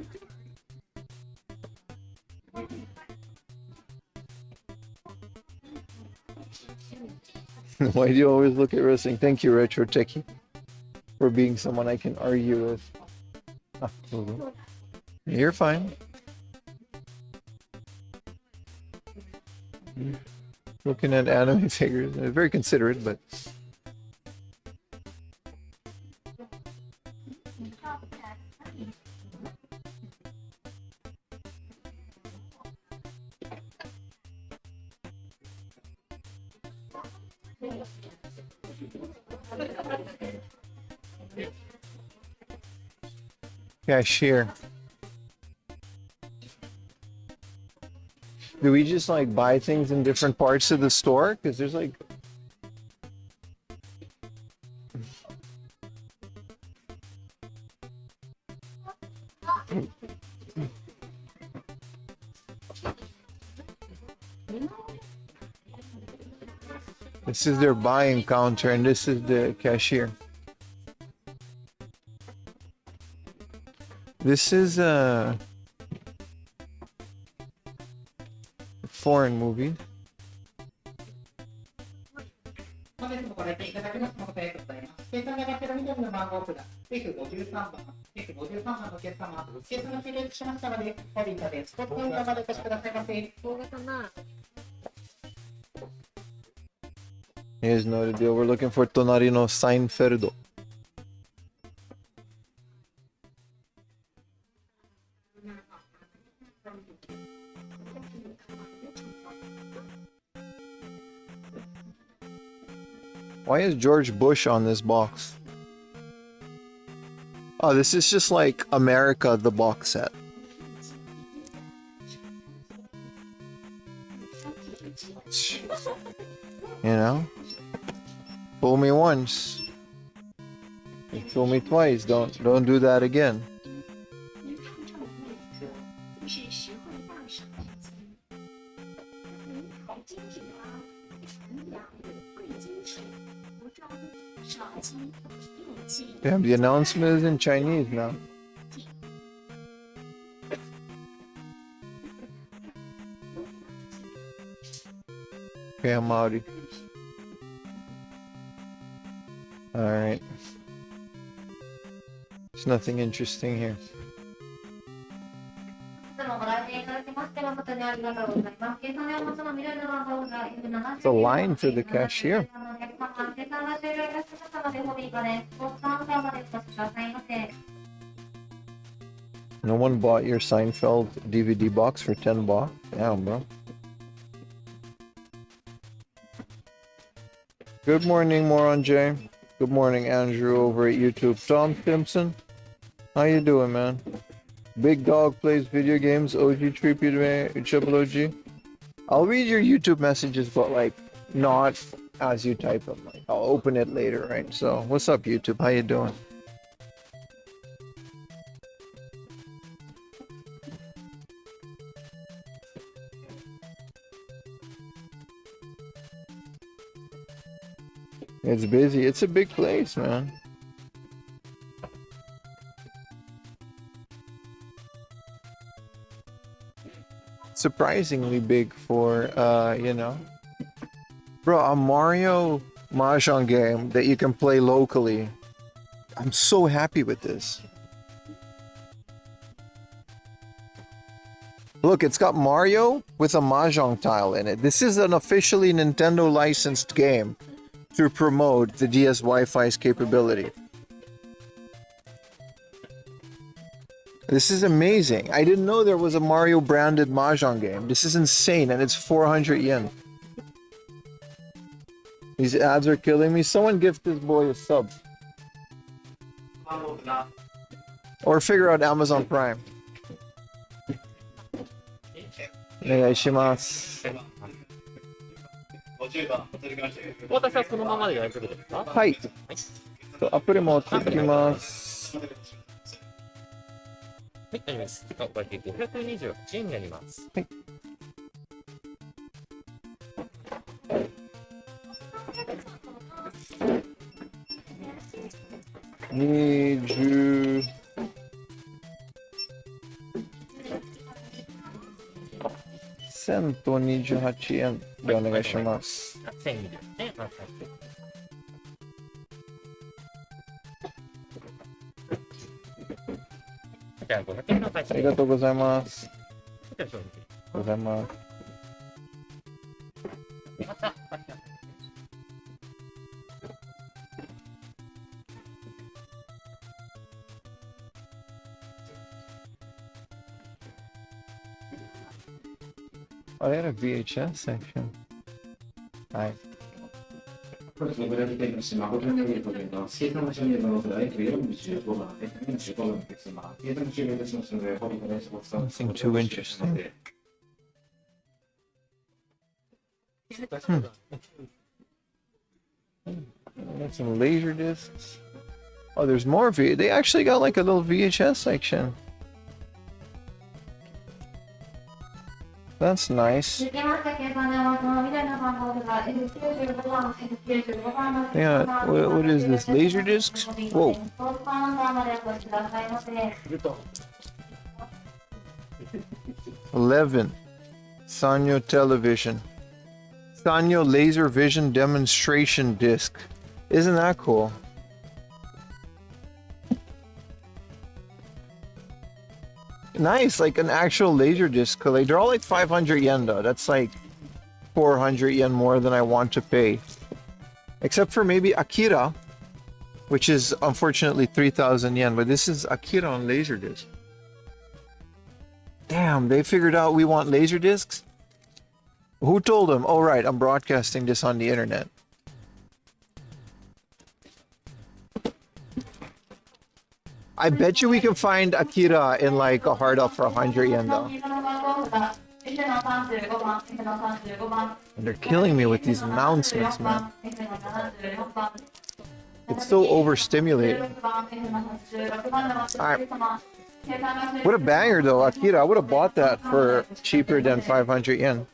Why do you always look at wrestling? Thank you, Retro Techie, for being someone I can argue with. Ah, you're fine. Looking at anime figures. Very considerate, but... Cashier. Do we just like buy things in different parts of the store? Because there's like. This is their buying counter and this is the cashier. This is a foreign movie. Here's no deal. We're looking for Tonarino Seinferdo. Why is George Bush on this box? Oh, this is just like America, the box set. You know? Fool me once. You fool me twice. Don't do that again. Damn, the announcement is in Chinese now. Okay, I'm outie. Alright. There's nothing interesting here. It's a line for the cashier. No one bought your Seinfeld DVD box for 10 baht? Damn, bro. Good morning, Moron J. Good morning, Andrew over at YouTube. Tom Simpson, how you doing, man? Big Dog plays video games. OG Triple OG. I'll read your YouTube messages, but like not as you type them. Like I'll open it later, right? So, what's up, YouTube? How you doing? It's busy. It's a big place, man. Surprisingly big for, you know. Bro, a Mario Mahjong game that you can play locally. I'm so happy with this. Look, it's got Mario with a Mahjong tile in it. This is an officially Nintendo licensed game to promote the DS Wi-Fi's capability. This is amazing. I didn't know there was a Mario branded Mahjong game. This is insane, and it's 400 yen. These ads are killing me. Someone gift this boy a sub. Or figure out Amazon Prime. お願いします。私はそのままで大丈夫ですか？はい。アプリ持ってきます。はい、大丈夫です。お会計528円になります。はい。20。1028円でお願いします。1020円ね。じゃあ500円の会社ありがとうございます。ありがとうございます。Oh, they had a VHS section. Hi. そうですね、ブラジルの島、ご覧のように、シートの種類のライフ45番で、45番ですが、シートの種類ですので、ホリーの練習を使う。 Nothing too interesting. Got some laser discs. Oh, there's more They actually got like a little VHS section. That's nice. Yeah, what is this? Laser discs? Whoa. $11. Sanyo television. Sanyo laser vision demonstration disc. Isn't that cool? Nice, like an actual laser disc. Like, they're all like 500 yen though. That's like 400 yen more than I want to pay. Except for maybe Akira, which is unfortunately 3,000 yen. But this is Akira on laser disc. Damn, they figured out we want laser discs? Who told them? Oh, right, I'm broadcasting this on the internet. I bet you we can find Akira in like a hard up for 100 yen though. And they're killing me with these announcements, man. It's so overstimulating. Alright. What a banger though, Akira. I would have bought that for cheaper than 500 yen.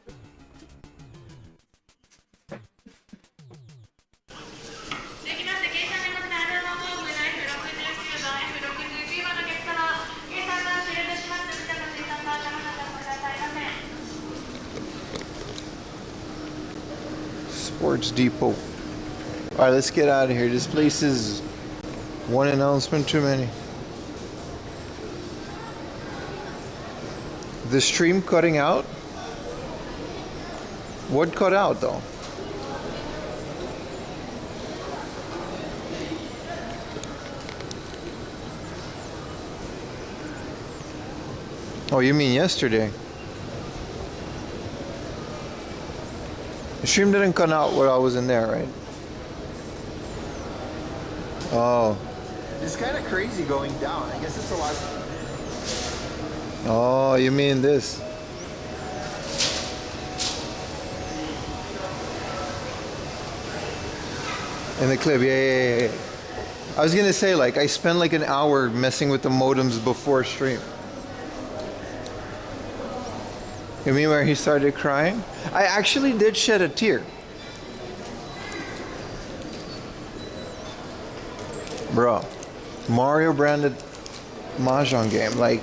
Sports Depot. Alright, let's get out of here. This place is one announcement too many. The stream cutting out? What cut out though? Oh, you mean yesterday? The stream didn't cut out while I was in there, right? Oh. It's kind of crazy going down. I guess it's a lot. Oh, you mean this? In the clip, yeah. I was gonna say, like, I spent like an hour messing with the modems before stream. You mean where he started crying? I actually did shed a tear. Bro, Mario branded Mahjong game, like,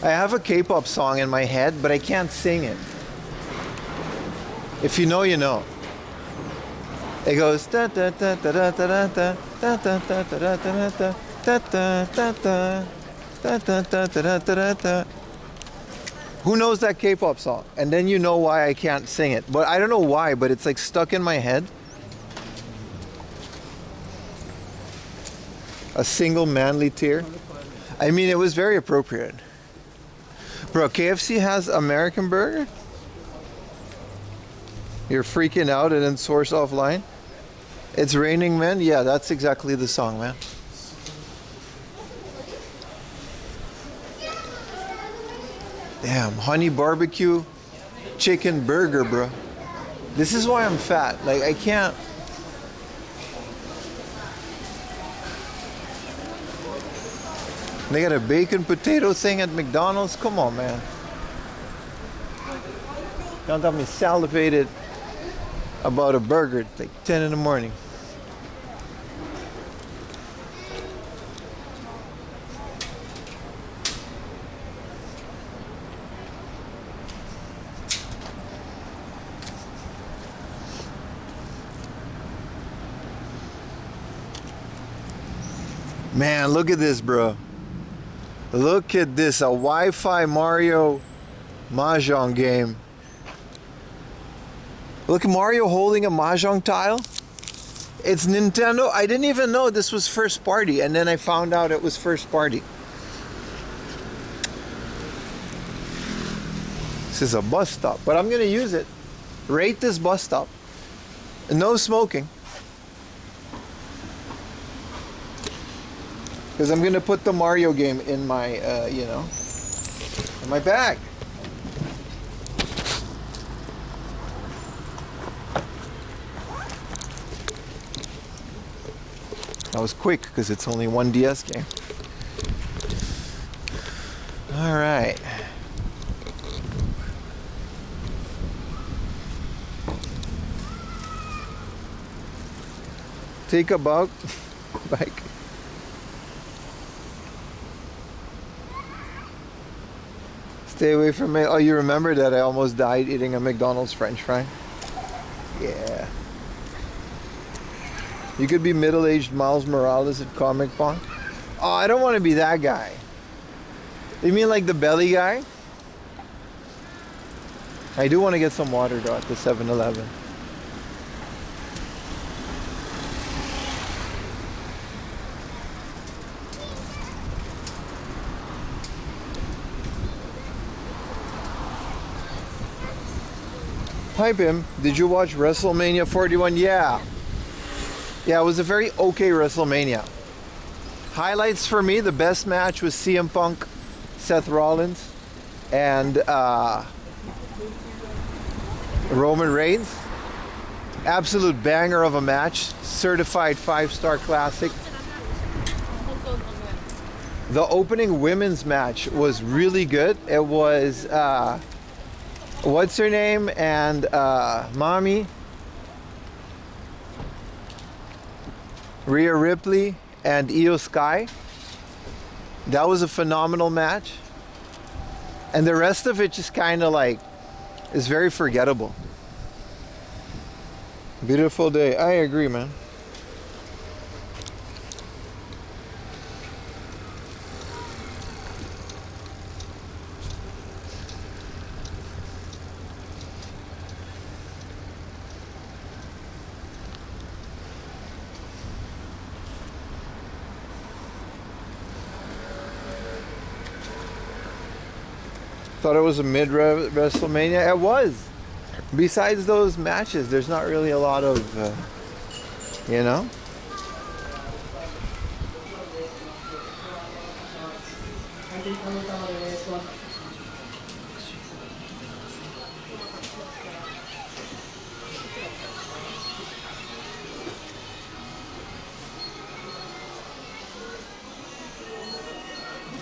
I have a K-pop song in my head, but I can't sing it. If you know, you know. It goes da da da da da da da da da da da da da da da da da da da. Who knows that K-pop song? And then you know why I can't sing it. But I don't know why, but it's like stuck in my head. A single manly tear. I mean, it was very appropriate. Bro, KFC has American burger? You're freaking out and then source offline? It's raining men? Yeah, that's exactly the song, man. Damn, honey barbecue chicken burger, bro. This is why I'm fat. Like, I can't. They got a bacon potato thing at McDonald's? Come on, man. Don't have me salivated about a burger at like 10 in the morning. Man, look at this, bro. Look at this, a Wi-Fi Mario Mahjong game. Look at Mario holding a Mahjong tile. It's Nintendo. I didn't even know this was first party, and then I found out it was first party. This is a bus stop, but I'm gonna use it. Rate this bus stop. No smoking. Because I'm gonna put the Mario game in my, in my bag. That was quick because it's only one DS game. All right. Take a bike. Stay away from me. Oh, you remember that I almost died eating a McDonald's French fry? Yeah. You could be middle-aged Miles Morales at Comic Con. Oh, I don't want to be that guy. You mean like the belly guy? I do want to get some water though at the 7-Eleven. Hi Pim, did you watch WrestleMania 41? Yeah. Yeah, it was a very okay WrestleMania. Highlights for me, the best match was CM Punk, Seth Rollins, and Roman Reigns. Absolute banger of a match. Certified 5-star classic. The opening women's match was really good. It was what's her name and Mommy, Rhea Ripley and Io Sky. That was a phenomenal match. And the rest of it just kind of like is very forgettable. Beautiful day. I agree, man. Thought it was a mid WrestleMania. It was. Besides those matches, there's not really a lot of, you know.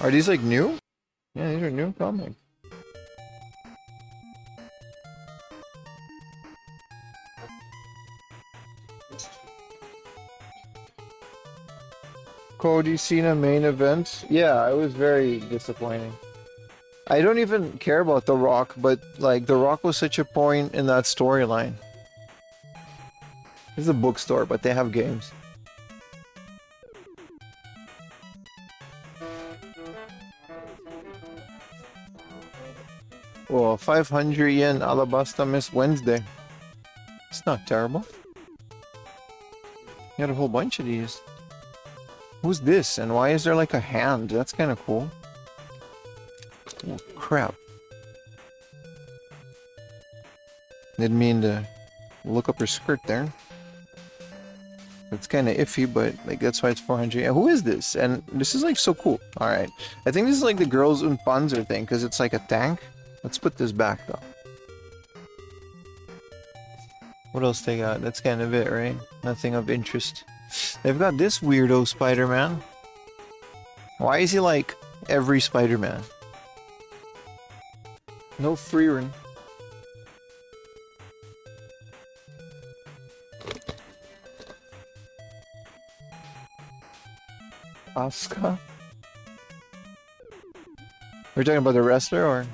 Are these like new? Yeah, these are new comics. Cody Cena main event. Yeah, it was very disappointing. I don't even care about The Rock, but like The Rock was such a point in that storyline. It's a bookstore, but they have games. Well, 500 yen Alabasta Miss Wednesday. It's not terrible. You got a whole bunch of these. Who's this? And why is there like a hand? That's kind of cool. Oh, crap. Didn't mean to look up her skirt there. It's kind of iffy, but like that's why it's 400. Yeah, who is this? And this is like so cool. All right. I think this is like the Girls und Panzer thing because it's like a tank. Let's put this back though. What else they got? That's kind of it, right? Nothing of interest. They've got this weirdo Spider-Man. Why is he like every Spider-Man? No free run. Asuka? We're talking about the wrestler or?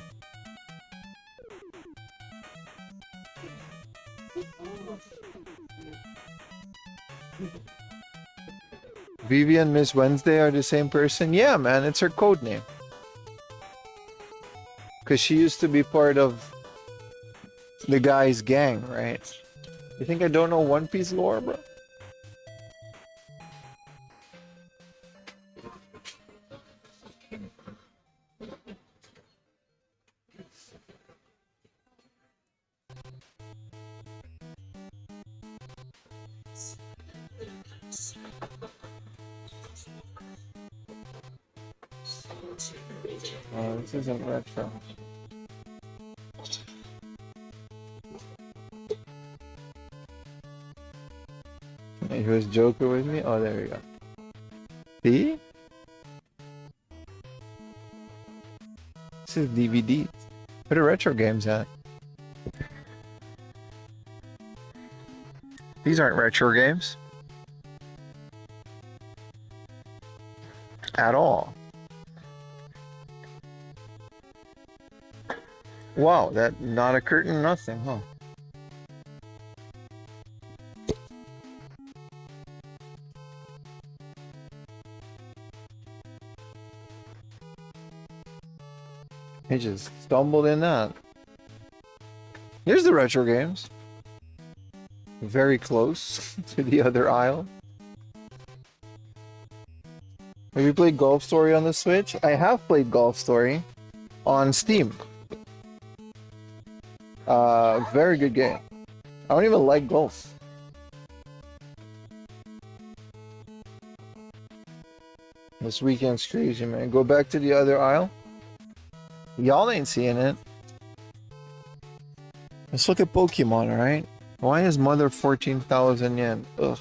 Vivian Miss Wednesday are the same person? Yeah, man, it's her code name. Because she used to be part of the guy's gang, right? You think I don't know One Piece lore, bro? Oh, this isn't retro. He was joking with me? Oh, there we go. See? This is DVD. Where are retro games at? These aren't retro games. At all. Wow, that not a curtain, nothing, huh? He just stumbled in that. Here's the retro games. Very close to the other aisle. Have you played Golf Story on the Switch? I have played Golf Story on Steam. Very good game. I don't even like golf. This weekend's crazy, man. Go back to the other aisle. Y'all ain't seeing it. Let's look at Pokemon, alright? Why is Mother 14,000 yen? Ugh.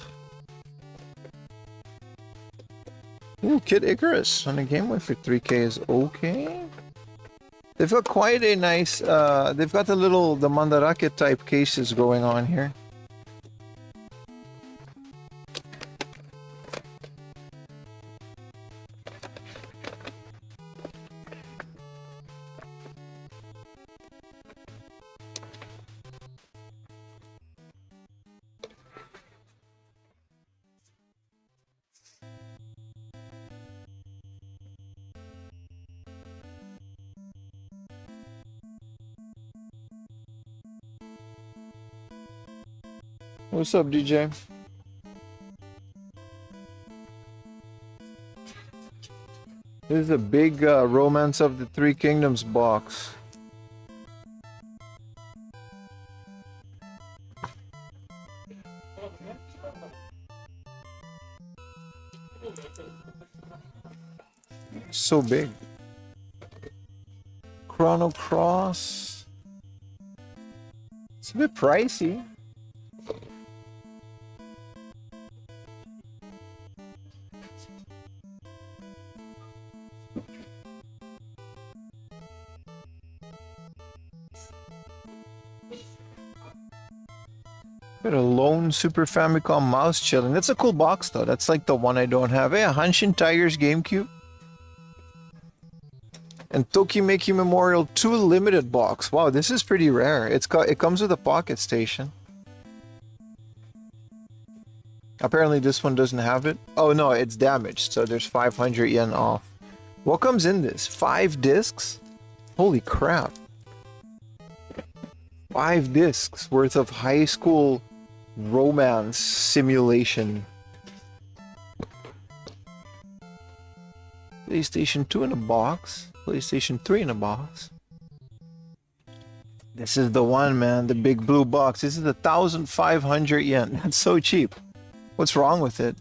Ooh, Kid Icarus on a Game Boy for 3K is okay. They've got quite a nice, they've got the Mandarake type cases going on here. What's up, DJ? This is a big Romance of the Three Kingdoms box. So big. Chrono Cross. It's a bit pricey. Got a lone Super Famicom mouse chilling. That's a cool box though. That's like the one I don't have. Hey, a Hanshin Tigers GameCube. And Tokimeki Memorial 2 limited box. Wow, this is pretty rare. It comes with a pocket station. Apparently this one doesn't have it. Oh no, it's damaged, so there's 500 yen off. What comes in this? 5 discs? Holy crap. 5 discs worth of high school romance simulation. PlayStation 2 in a box. PlayStation 3 in a box. This is the one, man. The big blue box. This is 1,500 yen. That's so cheap. What's wrong with it?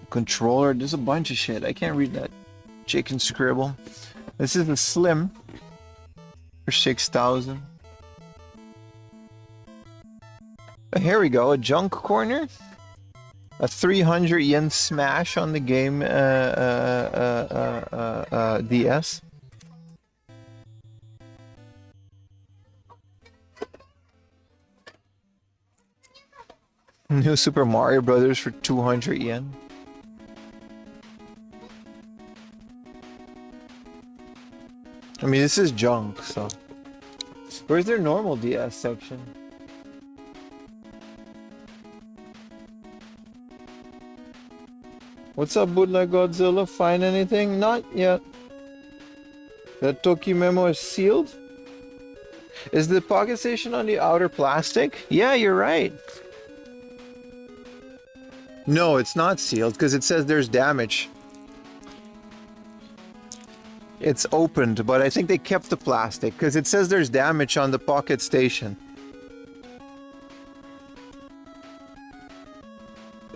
Controller. There's a bunch of shit. I can't read that chicken scribble. This is the Slim for 6,000. Here we go, a junk corner. A 300 yen smash on the game DS. New Super Mario Brothers for 200 yen. I mean, this is junk, so. Where's their normal DS section? What's up, Bootleg Godzilla? Find anything? Not yet. That Toki memo is sealed? Is the pocket station on the outer plastic? Yeah, you're right. No, it's not sealed because it says there's damage. It's opened, but I think they kept the plastic because it says there's damage on the pocket station.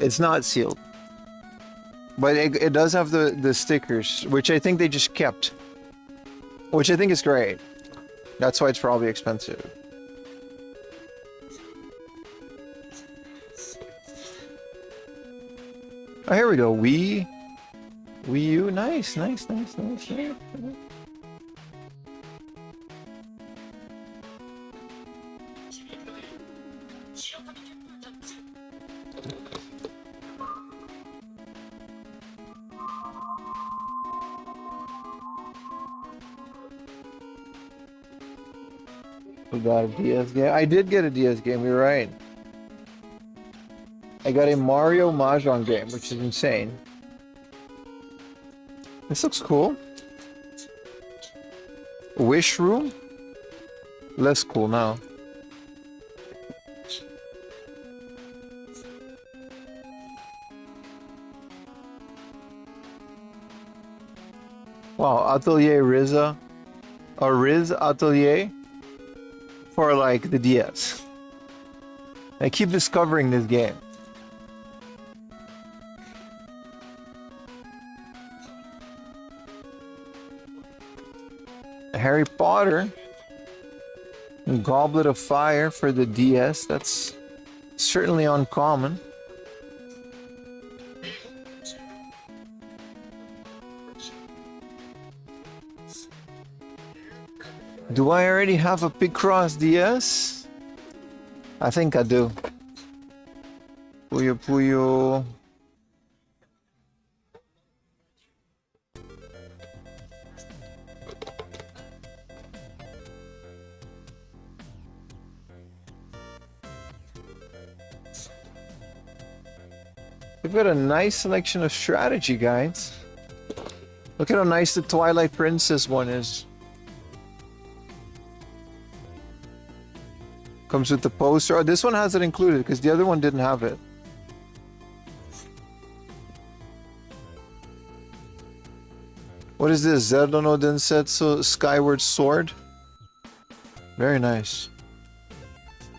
It's not sealed. But it does have the stickers, which I think they just kept. Which I think is great. That's why it's probably expensive. Oh, here we go. Wii U. Nice. We got a DS game. I did get a DS game, you're right. I got a Mario Mahjong game, which is insane. This looks cool. Wish Room? Less cool now. Wow, Atelier Riza. Or Riz Atelier for like the DS. I keep discovering this game. Harry Potter. Goblet of Fire for the DS. That's certainly uncommon. Do I already have a Picross DS? I think I do. Puyo Puyo. We've got a nice selection of strategy guides. Look at how nice the Twilight Princess one is. Comes with the poster. Oh, this one has it included because the other one didn't have it. What is this? Zelda no Densetsu Skyward Sword? Very nice.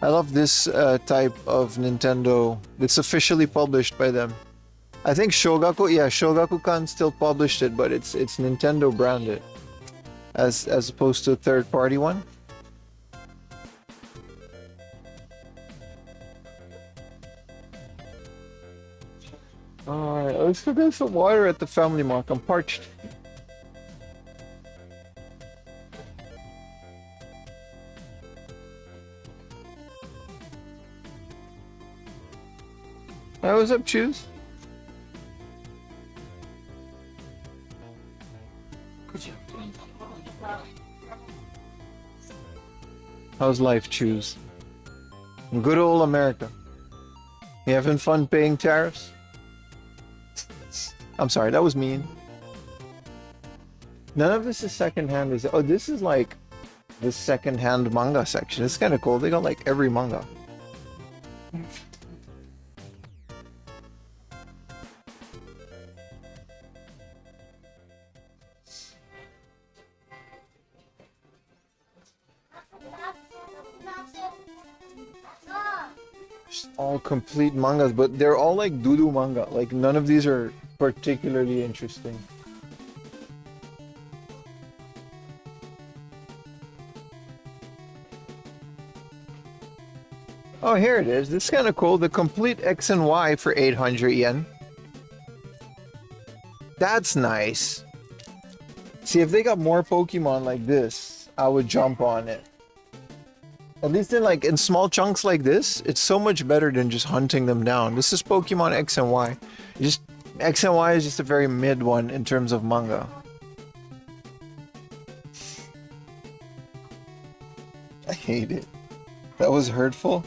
I love this type of Nintendo. It's officially published by them. I think Shogaku, yeah, Shogakukan still published it, but it's Nintendo branded as opposed to a third-party one. Alright, let's go get some water at the Family Mart. I'm parched. Hey, what's up, Choose? How's life, Choose? Good old America. You having fun paying tariffs? I'm sorry, that was mean. None of this is secondhand. Oh, this is like the secondhand manga section. It's kind of cool. They got like every manga. All complete mangas, but they're all like doo-doo manga. Like none of these are particularly interesting. Oh, here it is. This is kind of cool. The complete X and Y for 800 yen. That's nice. See, if they got more Pokemon like this, I would jump on it. At least in small chunks like this, it's so much better than just hunting them down. This is Pokemon X and Y. X and Y is just a very mid one in terms of manga. I hate it. That was hurtful.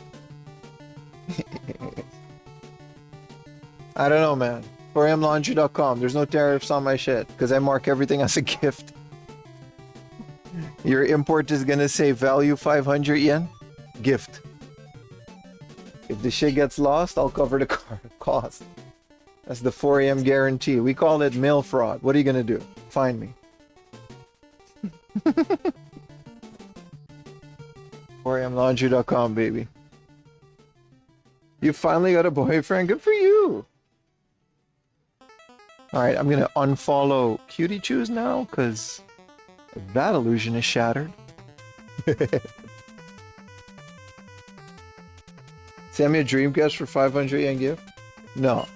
I don't know, man. 4amlaundry.com. There's no tariffs on my shit because I mark everything as a gift. Your import is gonna say value 500 yen. Gift. If the shit gets lost, I'll cover the cost. That's the 4am guarantee. We call it mail fraud. What are you gonna do? Find me. 4amlaundry.com, baby. You finally got a boyfriend. Good for you. All right, I'm gonna unfollow Cutie Chews now because that illusion is shattered. Send me a Dreamcast for 500 yen gift. No.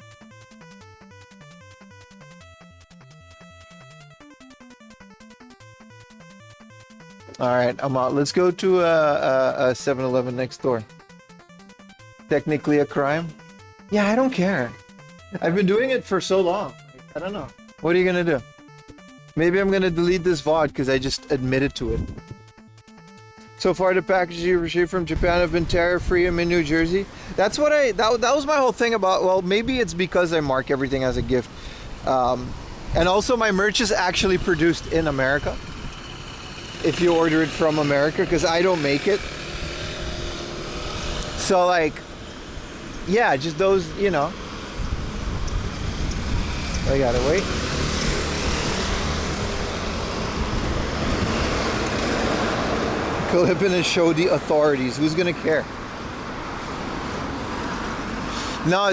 All right, I'm out. Let's go to a 7-Eleven next door. Technically a crime? Yeah, I don't care. I've been doing it for so long. I don't know. What are you gonna do? Maybe I'm gonna delete this VOD because I just admitted to it. So far, the packages you received from Japan have been tariff-free. I'm in New Jersey. That's what that was my whole thing about. Well, maybe it's because I mark everything as a gift, and also my merch is actually produced in America. If you order it from America, because I don't make it. So like, yeah, just those, you know. I gotta wait. Clip in and show the authorities. Who's gonna care? No,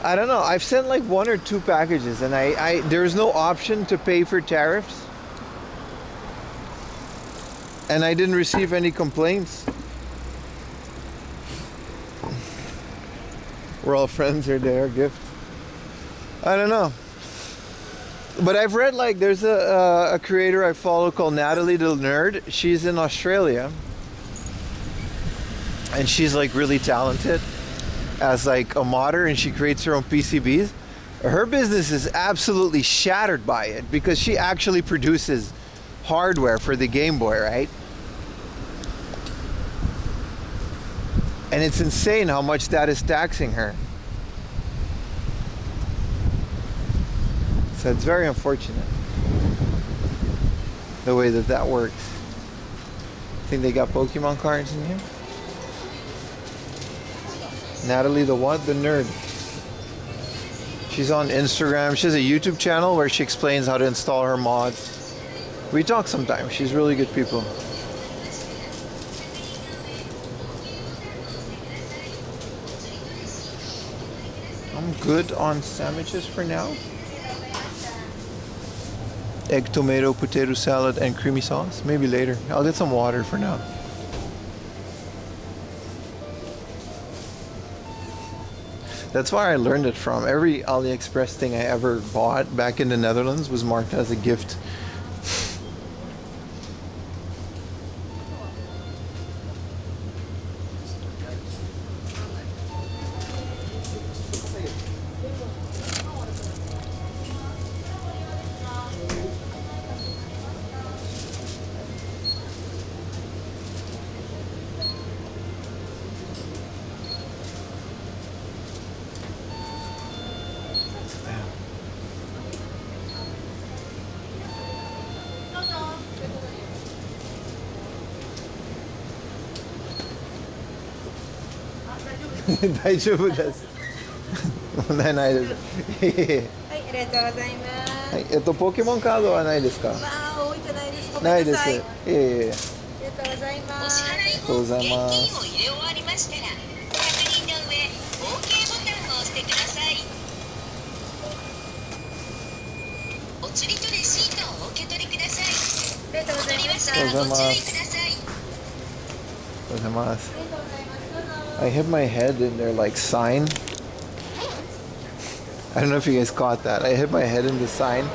I don't know. I've sent like 1 or 2 packages, and there's no option to pay for tariffs, and I didn't receive any complaints. We're all friends or they're a gift. I don't know. But I've read like there's a creator I follow called Natalie the Nerd. She's in Australia, and she's like really talented as like a modder, and she creates her own PCBs. Her business is absolutely shattered by it because she actually produces hardware for the Game Boy, right? And it's insane how much that is taxing her. So it's very unfortunate the way that works. I think they got Pokemon cards in here. Natalie the what? The Nerd. She's on Instagram. She has a YouTube channel where she explains how to install her mods. We talk sometimes. She's really good people. I'm good on sandwiches for now. Egg, tomato, potato salad, and creamy sauce. Maybe later. I'll get some water for now. That's where I learned it from. Every AliExpress thing I ever bought back in the Netherlands was marked as a gift.大丈夫です。問題ないです。はい、ありがとうございます。はい、ポケモンカードはないですか？わあ、多いじゃないですか。ないです。ごめんなさい。いえいえ。ありがとうございまお支す。払い後、現金を入れ終わりましたら、確認の上、OK ボタンを押してください。お釣りとレシートをお受け取りください。ありがとうございました。お取り忘れはご注意ください。おはようございます。I hit my head in their like sign. I don't know if you guys caught that. I hit my head in the sign,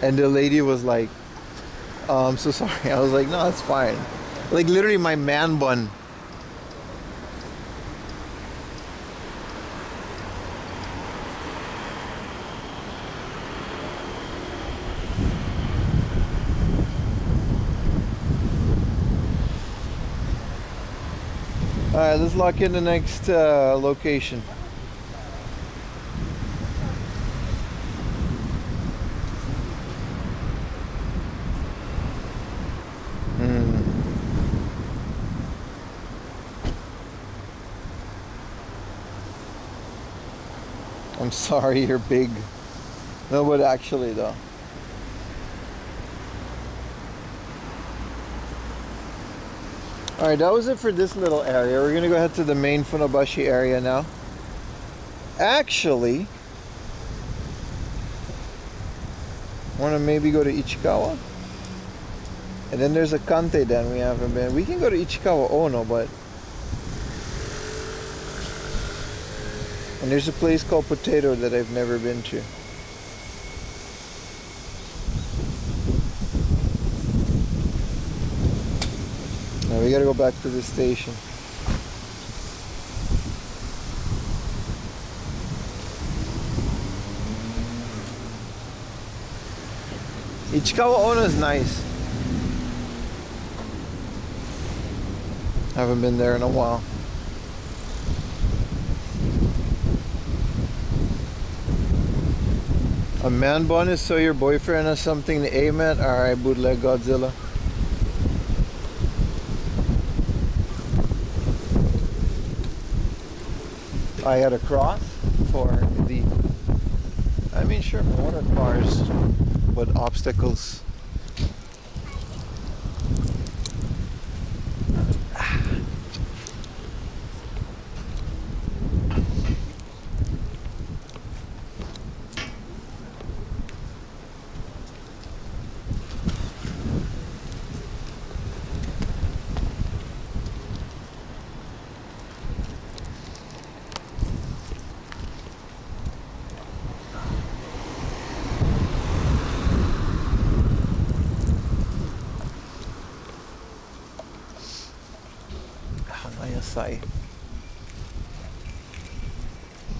and the lady was like, "Oh, I'm so sorry." I was like, "No, it's fine." Like literally, my man bun. All right, let's lock in the next location. I'm sorry, you're big. No, but actually though. Alright, that was it for this little area. We're gonna go ahead to the main Funabashi area now. Actually, wanna maybe go to Ichikawa? And then there's a Kante Den we haven't been. We can go to Ichikawa Ono, but... And there's a place called Potato that I've never been to. Now we gotta go back to the station. Ichikawa Ono is nice. Haven't been there in a while. A man bun is so your boyfriend has something to aim at? Alright, bootleg Godzilla. I had a cross for the... I mean, sure, motor cars, but obstacles.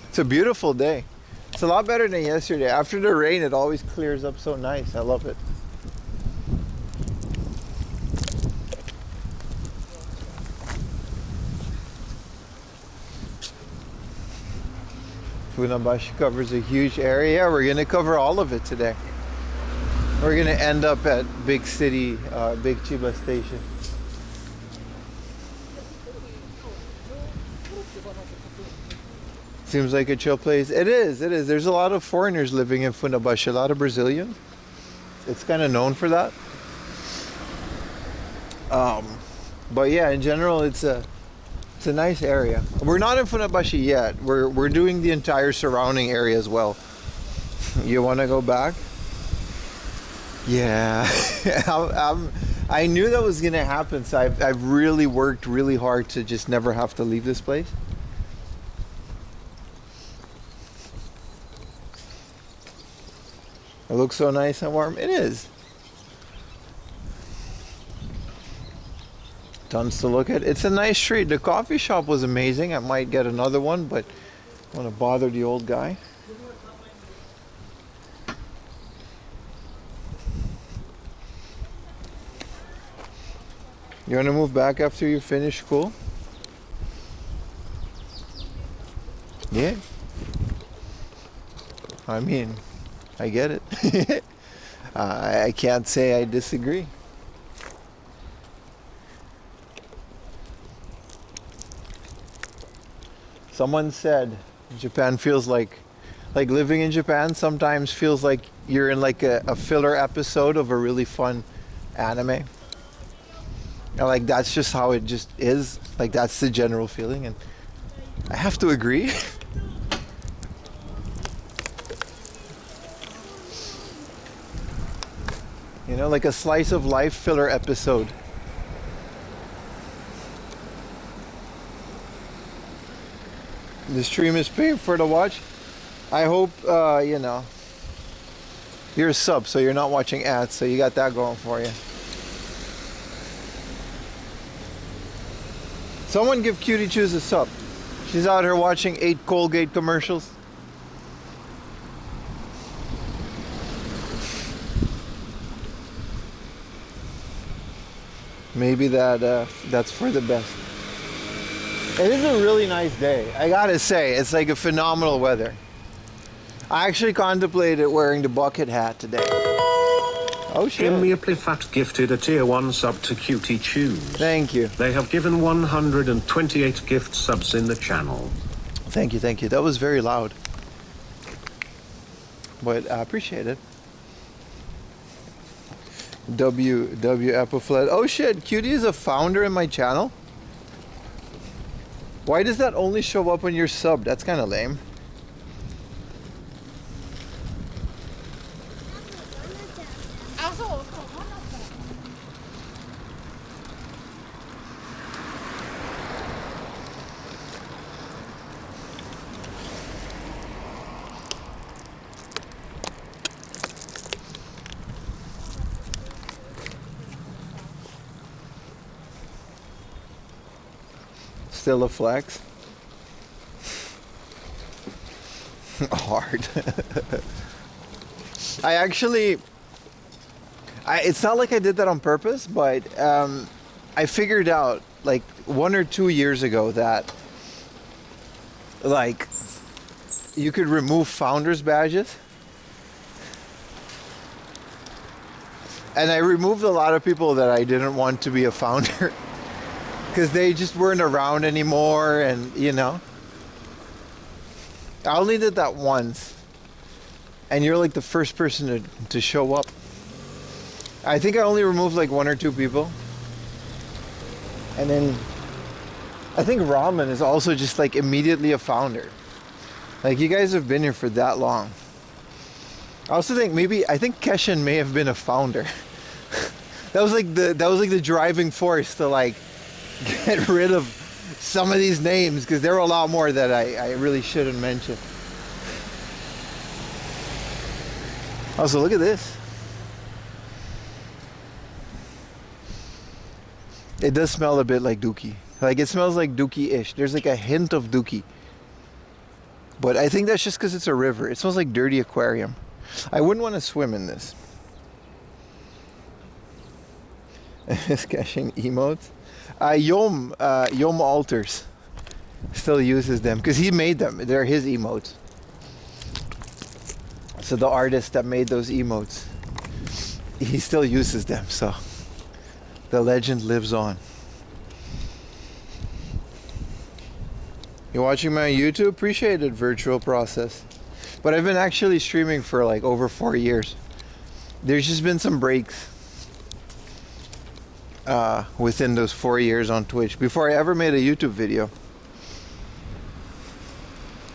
It's a beautiful day. It's a lot better than yesterday. After the rain, it always clears up so nice. I love it. Funabashi covers a huge area. Yeah, we're going to cover all of it today. We're going to end up at Big City, Big Chiba Station. Seems like a chill place. It is, it is. There's a lot of foreigners living in Funabashi, a lot of Brazilians. It's kind of known for that. But yeah, in general, it's a nice area. We're not in Funabashi yet. We're doing the entire surrounding area as well. You want to go back? Yeah. I knew that was going to happen, so I've really worked really hard to just never have to leave this place. It looks so nice and warm. It is. Tons to look at. It's a nice street. The coffee shop was amazing. I might get another one, but I want to bother the old guy. You want to move back after you finish school? Yeah. I mean, I get it. I can't say I disagree. Someone said Japan feels like living in Japan sometimes feels like you're in like a filler episode of a really fun anime. And like that's just how it just is. Like that's the general feeling, and I have to agree. You know, like a slice of life filler episode. The stream is paid for to watch. I hope, you know, you're a sub, so you're not watching ads, so you got that going for you. Someone give Cutie Choose a sub. She's out here watching 8 Colgate commercials. Maybe that's for the best. It is a really nice day. I gotta say, it's like a phenomenal weather. I actually contemplated wearing the bucket hat today. Oh shit. Kim Fat gifted a tier 1 sub to Cutie Choose. Thank you. They have given 128 gift subs in the channel. Thank you, thank you. That was very loud. But I appreciate it. W Applefled. Oh shit, Cutie is a founder in my channel? Why does that only show up when you're subbed? That's kind of lame. Still a flex. Hard. I actually, it's not like I did that on purpose, but I figured out like 1 or 2 years ago that like you could remove founders badges. And I removed a lot of people that I didn't want to be a founder. Because they just weren't around anymore, and you know. I only did that once. And you're like the first person to show up. I think I only removed like 1 or 2 people. And then I think Ramen is also just like immediately a founder. Like you guys have been here for that long. I also think I think Keshin may have been a founder. that was like the driving force to like get rid of some of these names, because there were a lot more that I really shouldn't mention. Also, look at this. It does smell a bit like Dookie. Like it smells like Dookie-ish. There's like a hint of Dookie. But I think that's just because it's a river. It smells like dirty aquarium. I wouldn't want to swim in this. Is caching emotes. Yom Alters still uses them because he made them. They're his emotes. So the artist that made those emotes, he still uses them. So the legend lives on. You watching my YouTube? Appreciate it, Virtual Process. But I've been actually streaming for like over 4 years. There's just been some breaks within those 4 years on Twitch before I ever made a YouTube video.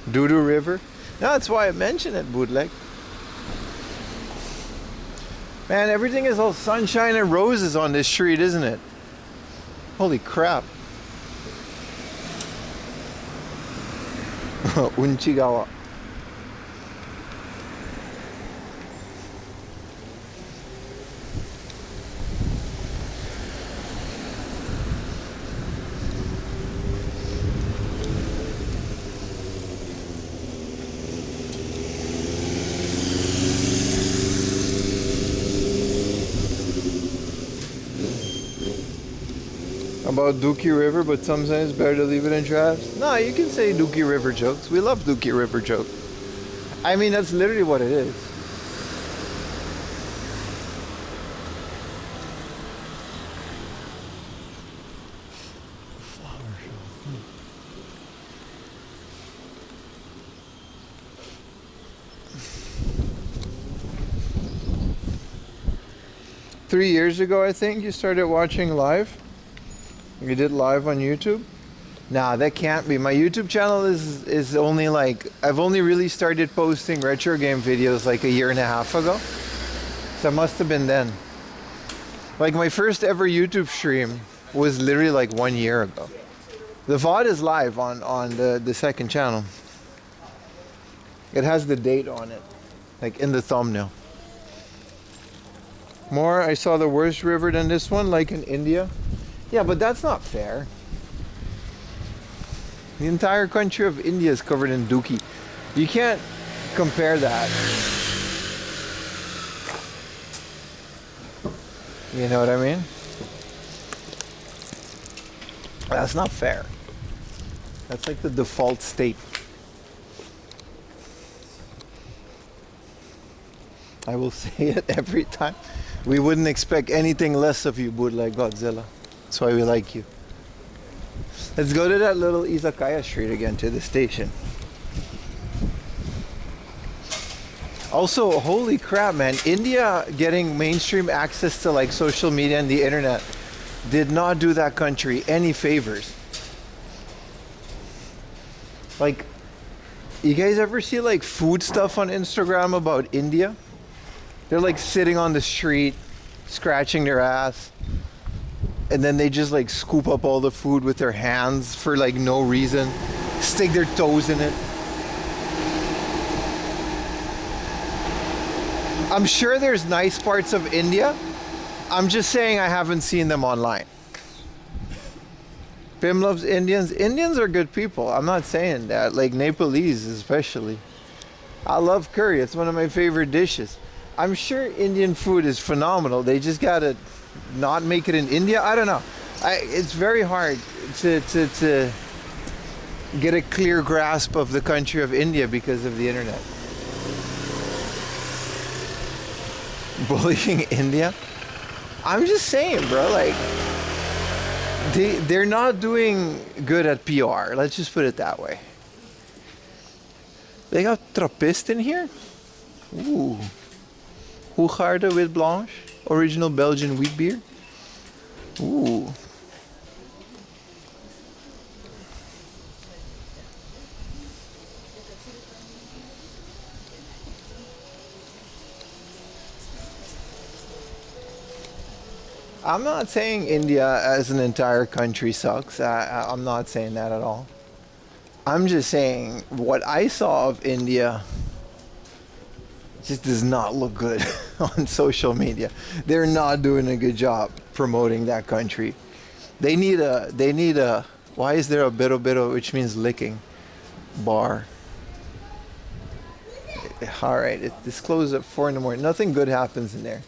Doodoo River? No, that's why I mentioned it, bootleg. Man, everything is all sunshine and roses on this street, isn't it? Holy crap. Unchigawa. About Dookie River, but sometimes it's better to leave it in drafts. No, you can say Dookie River jokes. We love Dookie River jokes. I mean, that's literally what it is. Flower shop. 3 years ago, I think, you started watching live. You did live on YouTube? Nah, that can't be. My YouTube channel is only like, I've only really started posting retro game videos like 1.5 years ago. So it must have been then. Like my first ever YouTube stream was literally like 1 year ago. The VOD is live on the second channel. It has the date on it, like in the thumbnail. More, I saw the worst river than this one, like in India. Yeah, but that's not fair. The entire country of India is covered in dookie. You can't compare that. You know what I mean? That's not fair. That's like the default state. I will say it every time. We wouldn't expect anything less of you, bootleg Godzilla. That's why we like you. Let's go to that little izakaya street again, to the station. Also, holy crap, man. India getting mainstream access to like social media and the internet did not do that country any favors. Like, you guys ever see like food stuff on Instagram about India? They're like sitting on the street, scratching their ass, and then they just like scoop up all the food with their hands for like no reason, stick their toes in it. I'm sure there's nice parts of India. I'm just saying I haven't seen them online. Pim loves Indians. Indians are good people. I'm not saying that. Like Nepalese especially. I love curry. It's one of my favorite dishes. I'm sure Indian food is phenomenal. They just gotta not make it in India. I don't know. It's very hard to get a clear grasp of the country of India because of the internet. Bullying India? I'm just saying, bro, like they're not doing good at PR. Let's just put it that way. They got Trappist in here? Ooh. Hoegaarden with Blanche, original Belgian wheat beer. Ooh. I'm not saying India as an entire country sucks. I'm not saying that at all. I'm just saying what I saw of India just does not look good on social media. They're not doing a good job promoting that country. They need a why is there a biro, which means licking, bar? All right, this closes at 4 in the morning. Nothing good happens in there.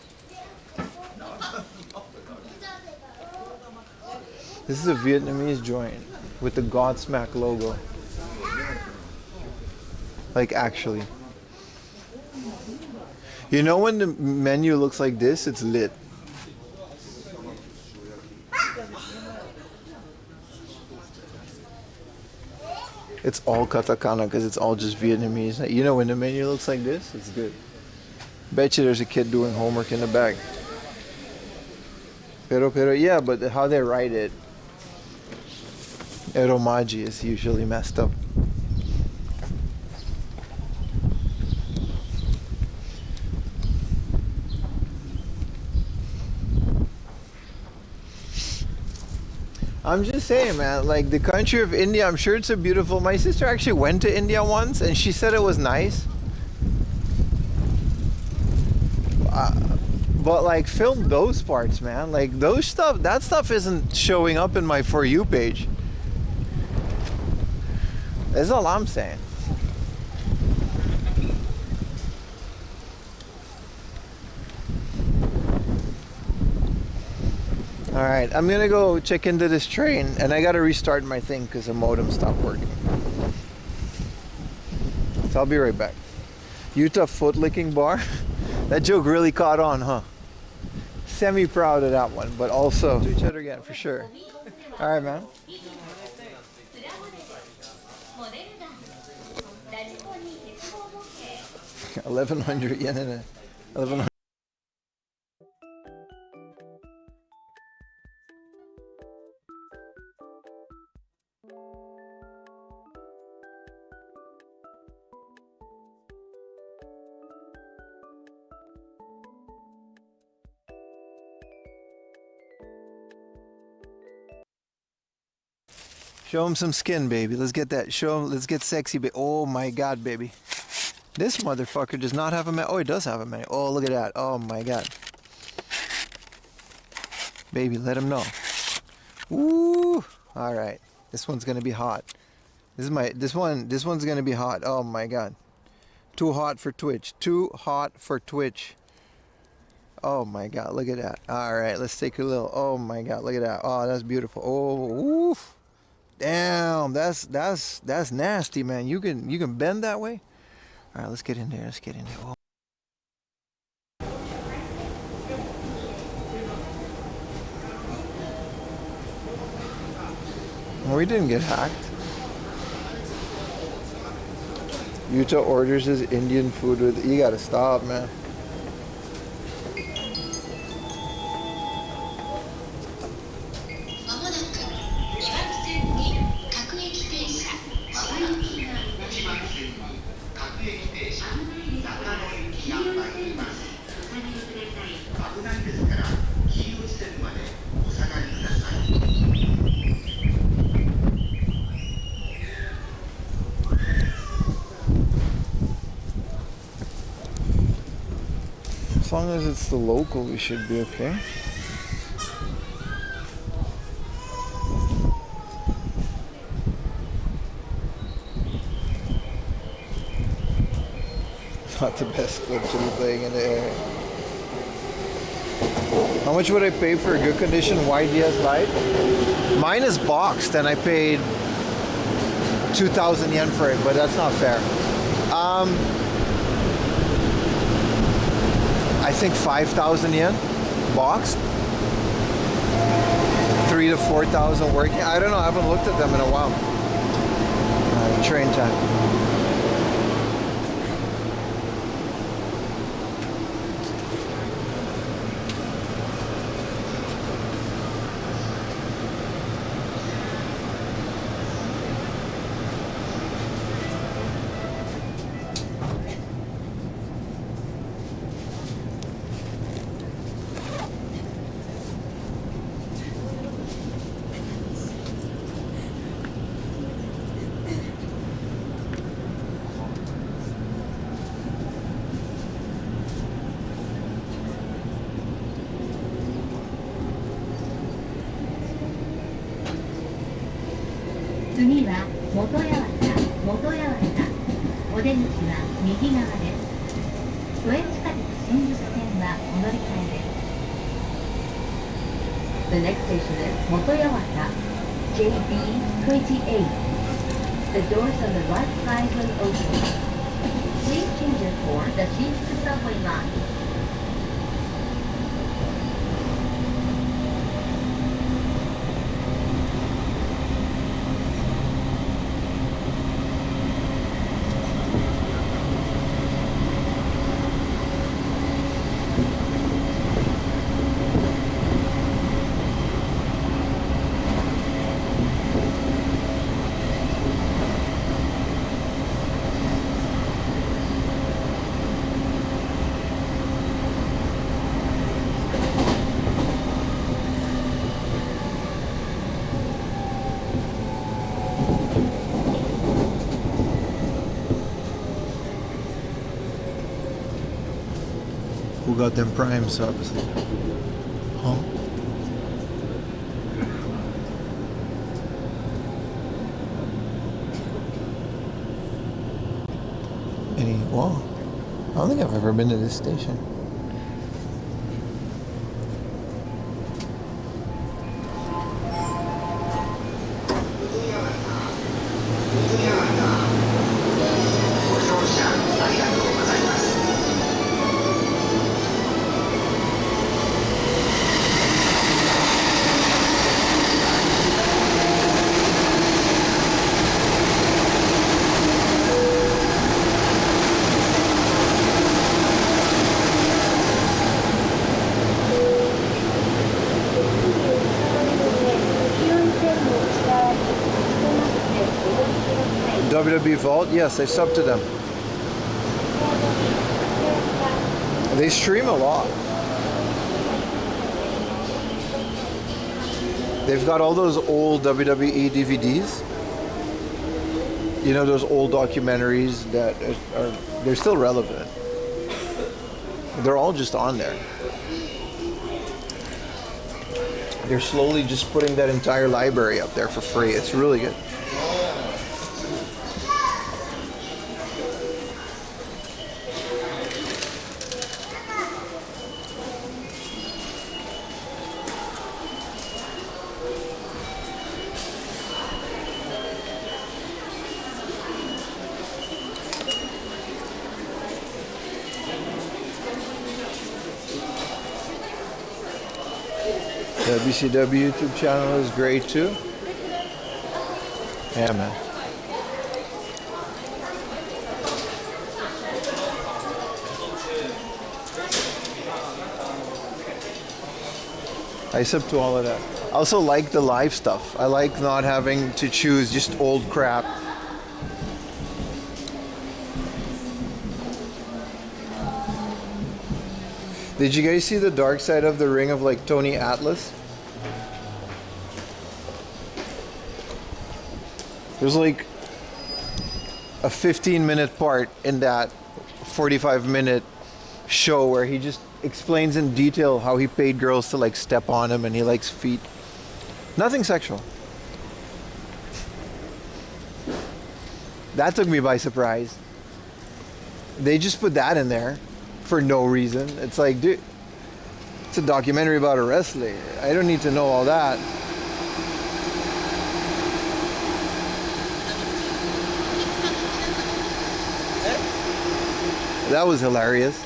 This is a Vietnamese joint with the Godsmack logo. Like actually. You know when the menu looks like this, it's lit. It's all katakana because it's all just Vietnamese. You know when the menu looks like this, it's good. Bet you there's a kid doing homework in the back. Pero, yeah, but how they write it, Eromaji is usually messed up. I'm just saying, man, like the country of India, I'm sure it's a beautiful... My sister actually went to India once and she said it was nice. But like film those parts, man. Like that stuff isn't showing up in my For You page. That's all I'm saying. All right, I'm gonna go check into this train, and I gotta restart my thing because the modem stopped working. So I'll be right back. Utah foot licking bar. That joke really caught on, huh? Semi-proud of that one, but also to each other again for sure. All right, man. 1,100 yen in it. 1,100. Show him some skin, baby. Let's get that. Show him. Let's get sexy, baby. Oh my God, baby. This motherfucker does not have a menu. Oh, he does have a menu. Oh, look at that. Oh my God. Baby, let him know. Ooh. All right. This one's gonna be hot. This one's gonna be hot. Oh my God. Too hot for Twitch. Too hot for Twitch. Oh my God. Look at that. All right. Let's take a little. Oh my God. Look at that. Oh, that's beautiful. Oh, oof. Damn. That's nasty, man. You can bend that way. All right, let's get in there. Oh. Well, we didn't get hacked. Yuta orders his Indian food with. You gotta stop, man. As long as it's the local, we should be okay. Not the best clip to be playing in the area. How much would I pay for a good condition YDS Lite? Mine is boxed and I paid 2,000 yen for it, but that's not fair. I think 5,000 yen boxed. 3 to 4,000 working. I don't know, I haven't looked at them in a while. Train time. The next station is Motoyawata, JB28. The doors on the right side will open. Please change it for the Shinjuku subway line. Who got them Prime subs? Huh? Wow. I don't think I've ever been to this station. WWE Vault, yes, I sub to them. They stream a lot. They've got all those old WWE DVDs. You know, those old documentaries that they're still relevant. They're all just on there. They're slowly just putting that entire library up there for free. It's really good. The BCW YouTube channel is great too. Yeah, man. I sip to all of that. I also like the live stuff. I like not having to choose just old crap. Did you guys see the dark side of the ring of like Tony Atlas? There's like a 15-minute part in that 45-minute show where he just explains in detail how he paid girls to like step on him and he likes feet. Nothing sexual. That took me by surprise. They just put that in there for no reason. It's like, dude, it's a documentary about a wrestler. I don't need to know all that. That was hilarious.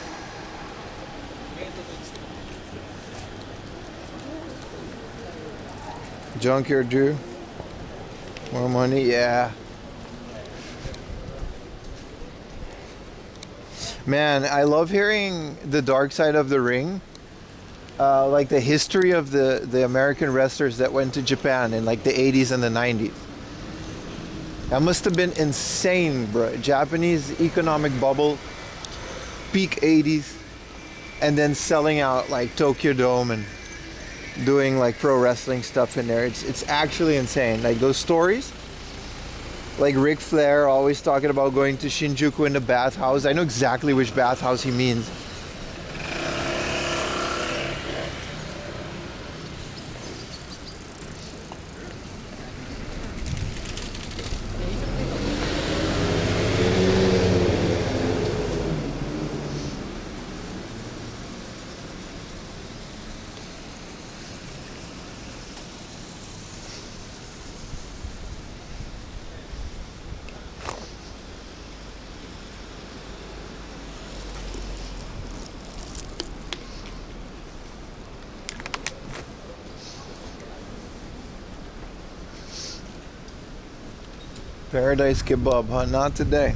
Junkyard Drew. More money, yeah. Man, I love hearing the dark side of the ring. Like the history of the American wrestlers that went to Japan in like the 80s and the 90s. That must have been insane, bro. Japanese economic bubble, peak 80s, and then selling out like Tokyo Dome and doing like pro wrestling stuff in there. It's actually insane. Like those stories, like Ric Flair always talking about going to Shinjuku in the bathhouse. I know exactly which bathhouse he means. Paradise Kebab, huh? Not today.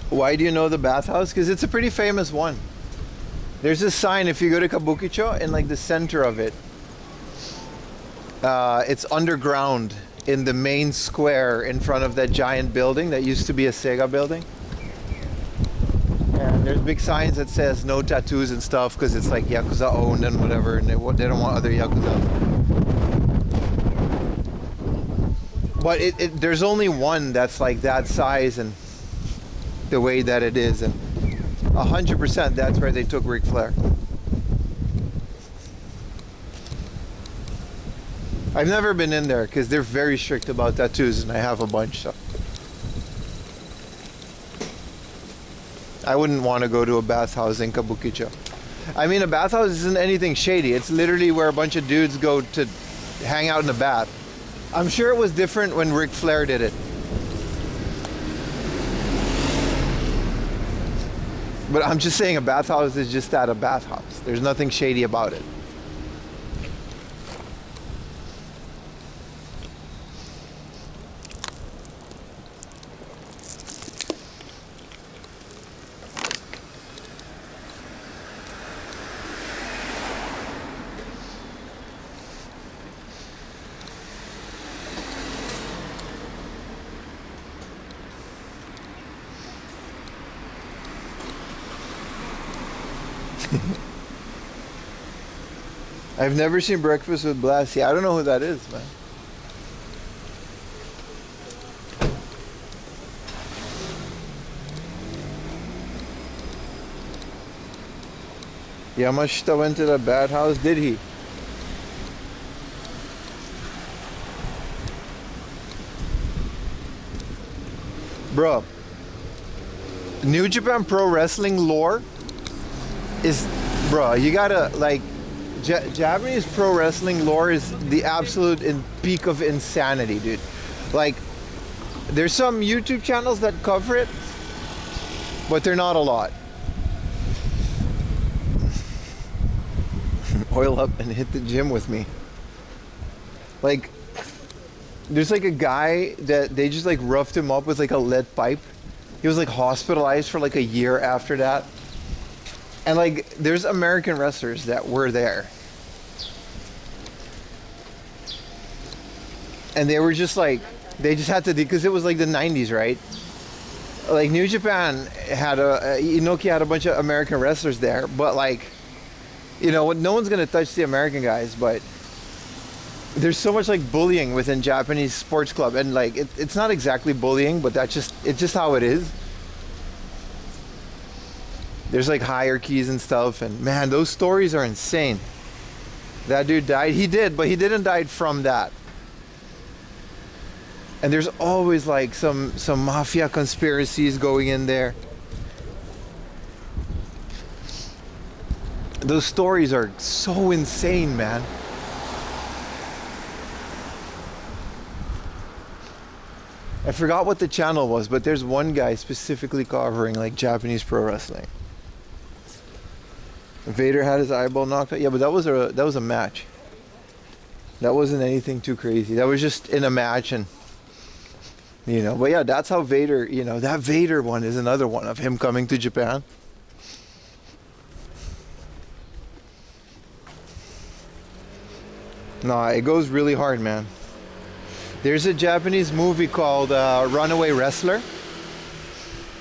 Why do you know the bathhouse? Because it's a pretty famous one. There's a sign if you go to Kabukicho in like the center of it. It's underground in the main square in front of that giant building that used to be a Sega building. And there's big signs that says no tattoos and stuff because it's like Yakuza owned and whatever, and they don't want other Yakuza. But there's only one that's like that size and the way that it is, and 100% that's where they took Ric Flair. I've never been in there because they're very strict about tattoos, and I have a bunch. So I wouldn't want to go to a bathhouse in Kabukicho. I mean, a bathhouse isn't anything shady. It's literally where a bunch of dudes go to hang out in the bath. I'm sure it was different when Ric Flair did it. But I'm just saying a bathhouse is just that, a bathhouse. There's nothing shady about it. I've never seen Breakfast with Blassie. I don't know who that is, man. Yamashita went to the bad house, did he? Bro, New Japan Pro Wrestling lore is, bro, you gotta, like, Japanese pro wrestling lore is the absolute peak of insanity, dude. Like, there's some YouTube channels that cover it, but they're not a lot. Oil up and hit the gym with me. Like, there's like a guy that they just like roughed him up with like a lead pipe. He was like hospitalized for like a year after that. And like, there's American wrestlers that were there and they were just like, they just had to, because it was like the 90s, right? Like New Japan had Inoki had a bunch of American wrestlers there, but like, you know, no one's gonna touch the American guys, but there's so much like bullying within Japanese sports club, and like it's not exactly bullying, but it's just how it is. There's like hierarchies and stuff, and man, those stories are insane. That dude died. He did, but he didn't die from that. And there's always like some mafia conspiracies going in there. Those stories are so insane, man. I forgot what the channel was, but there's one guy specifically covering like Japanese pro wrestling. Vader had his eyeball knocked out. Yeah, but that was a match. That wasn't anything too crazy. That was just in a match, and you know. But yeah, that's how Vader. You know, that Vader one is another one of him coming to Japan. No, it goes really hard, man. There's a Japanese movie called Runaway Wrestler.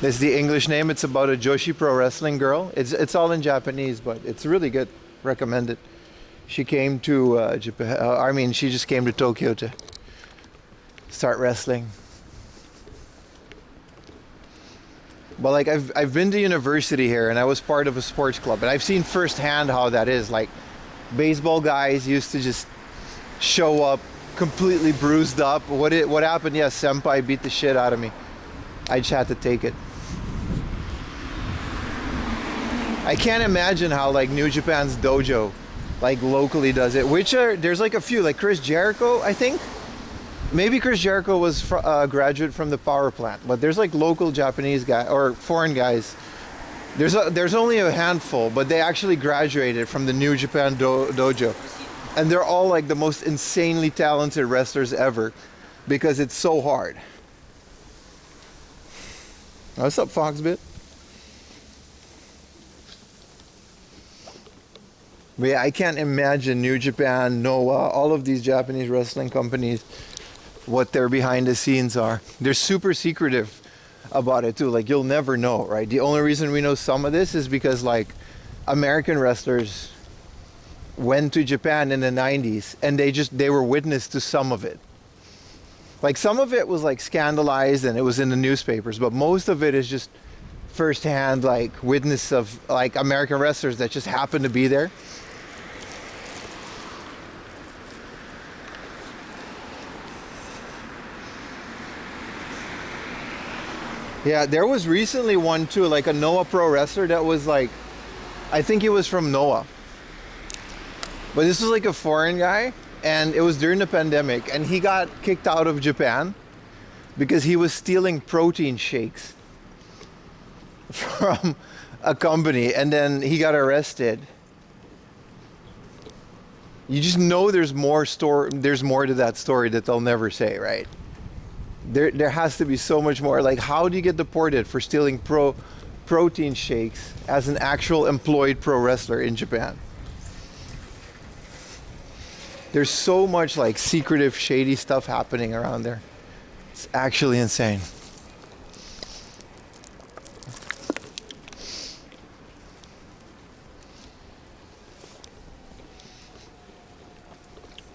That's the English name. It's about a Joshi pro wrestling girl. It's all in Japanese, but it's really good. Recommend it. She came to Japan. She just came to Tokyo to start wrestling. But like I've been to university here, and I was part of a sports club, and I've seen firsthand how that is. Like baseball guys used to just show up completely bruised up. What happened? Yeah, senpai beat the shit out of me. I just had to take it. I can't imagine how like New Japan's dojo like locally does it. There's like a few, like Chris Jericho, I think. Maybe Chris Jericho was a graduate from the power plant, but there's like local Japanese guy or foreign guys. There's only a handful, but they actually graduated from the New Japan dojo. And they're all like the most insanely talented wrestlers ever because it's so hard. What's up, Foxbit? But yeah, I can't imagine New Japan, Noah, all of these Japanese wrestling companies, what their behind the scenes are. They're super secretive about it too. Like you'll never know, right? The only reason we know some of this is because like American wrestlers went to Japan in the 90s and they were witness to some of it. Like some of it was like scandalized and it was in the newspapers, but most of it is just firsthand like witness of like American wrestlers that just happened to be there. Yeah, there was recently one too, like a Noah pro wrestler that was like, I think he was from Noah. But this was like a foreign guy, and it was during the pandemic, and he got kicked out of Japan because he was stealing protein shakes from a company, and then he got arrested. You just know there's more to that story that they'll never say, right? There has to be so much more. Like, how do you get deported for stealing protein shakes as an actual employed pro wrestler in Japan? There's so much like secretive, shady stuff happening around there. It's actually insane.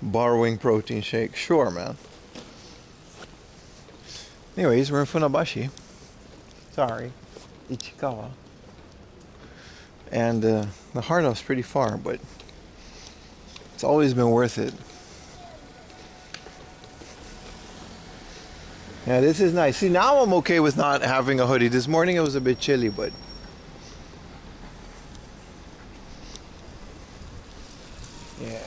Borrowing protein shake, sure, man. Anyways, we're in Funabashi. Sorry, Ichikawa. And the hard off's pretty far, but it's always been worth it. Yeah, this is nice. See, now I'm okay with not having a hoodie. This morning it was a bit chilly, but yeah.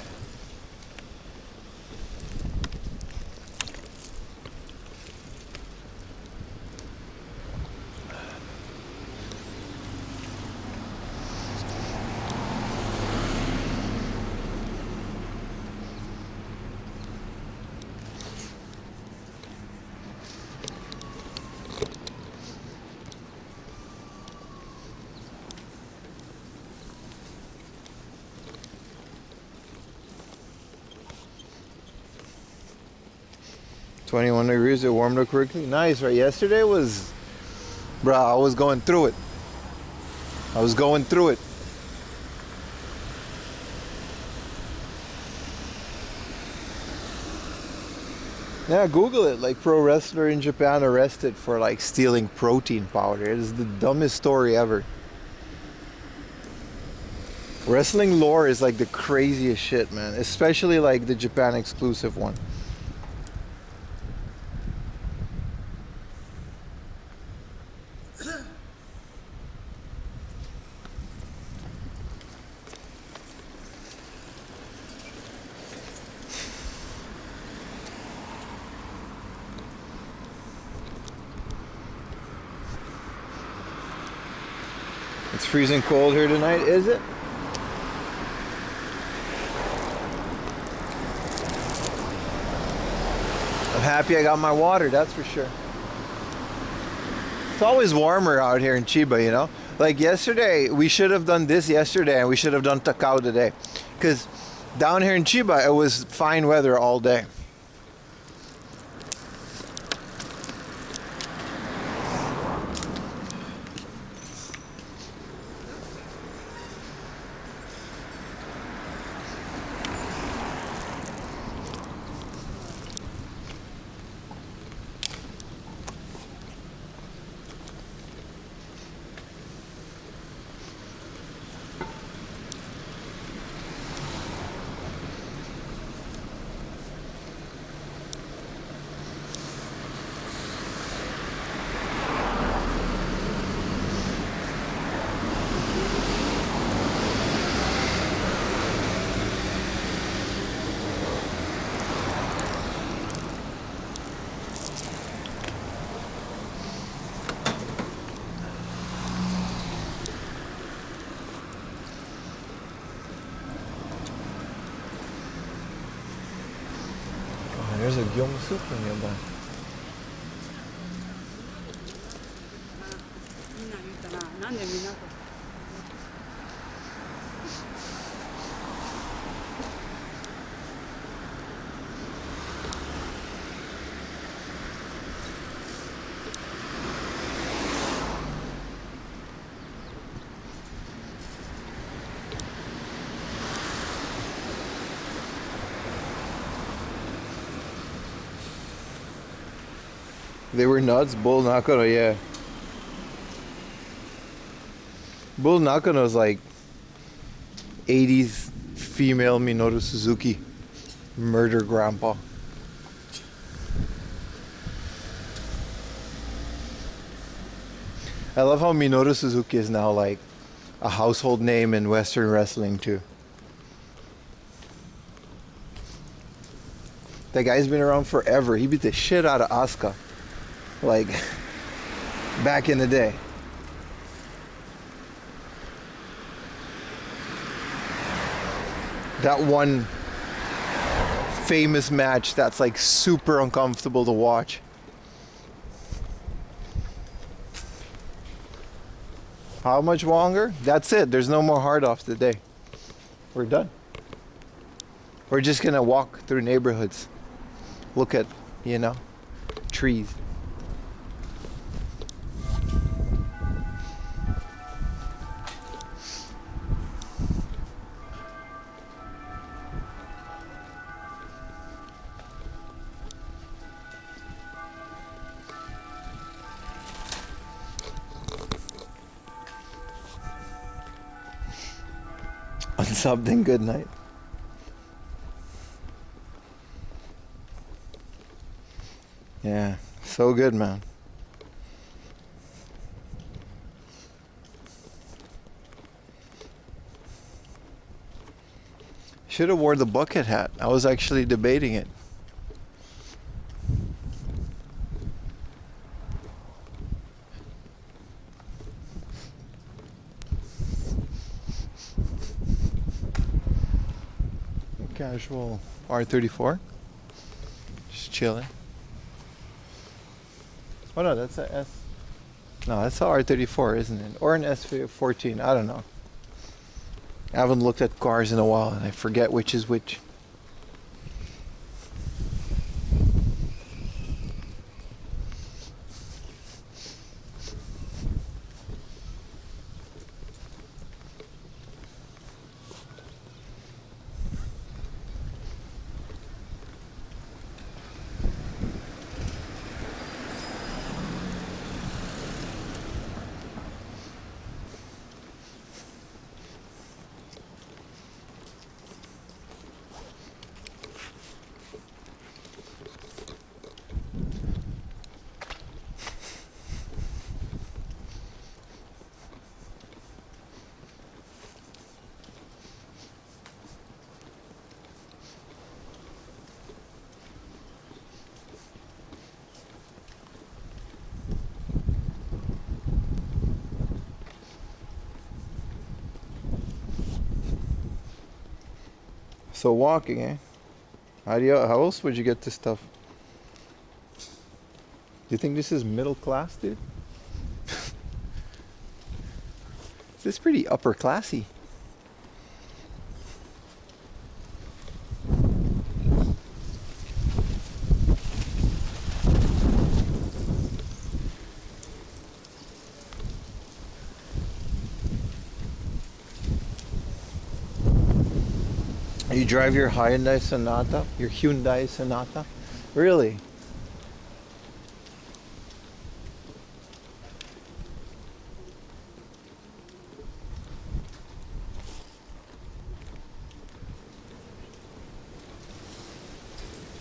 21 degrees, it warmed up quickly. Nice, right? Yesterday was, bro, I was going through it. I was going through it. Yeah, Google it. Like, pro wrestler in Japan arrested for like stealing protein powder. It is the dumbest story ever. Wrestling lore is like the craziest shit, man. Especially like the Japan exclusive one. It's freezing cold here tonight, is it? I'm happy I got my water, that's for sure. It's always warmer out here in Chiba, you know? Like yesterday, we should have done this yesterday and we should have done Takao today. Because down here in Chiba, it was fine weather all day. There's a Gyeongsu nearby. They were nuts. Bull Nakano, yeah. Bull Nakano is like 80s female Minoru Suzuki. Murder grandpa. I love how Minoru Suzuki is now like a household name in Western wrestling too. That guy's been around forever. He beat the shit out of Asuka. Like, back in the day. That one famous match that's like super uncomfortable to watch. How much longer? That's it. There's no more hard offs today. We're done. We're just gonna walk through neighborhoods. Look at, you know, trees. Something good night. Yeah, so good, man. Should have wore the bucket hat. I was actually debating it. Casual R34. Just chilling. Oh no, that's a S. No, that's a R34, isn't it? Or an S14. I don't know. I haven't looked at cars in a while and I forget which is which. So walking, eh? How else would you get this stuff? Do you think this is middle class, dude? This is pretty upper classy. You drive your Hyundai Sonata? Your Hyundai Sonata? Really?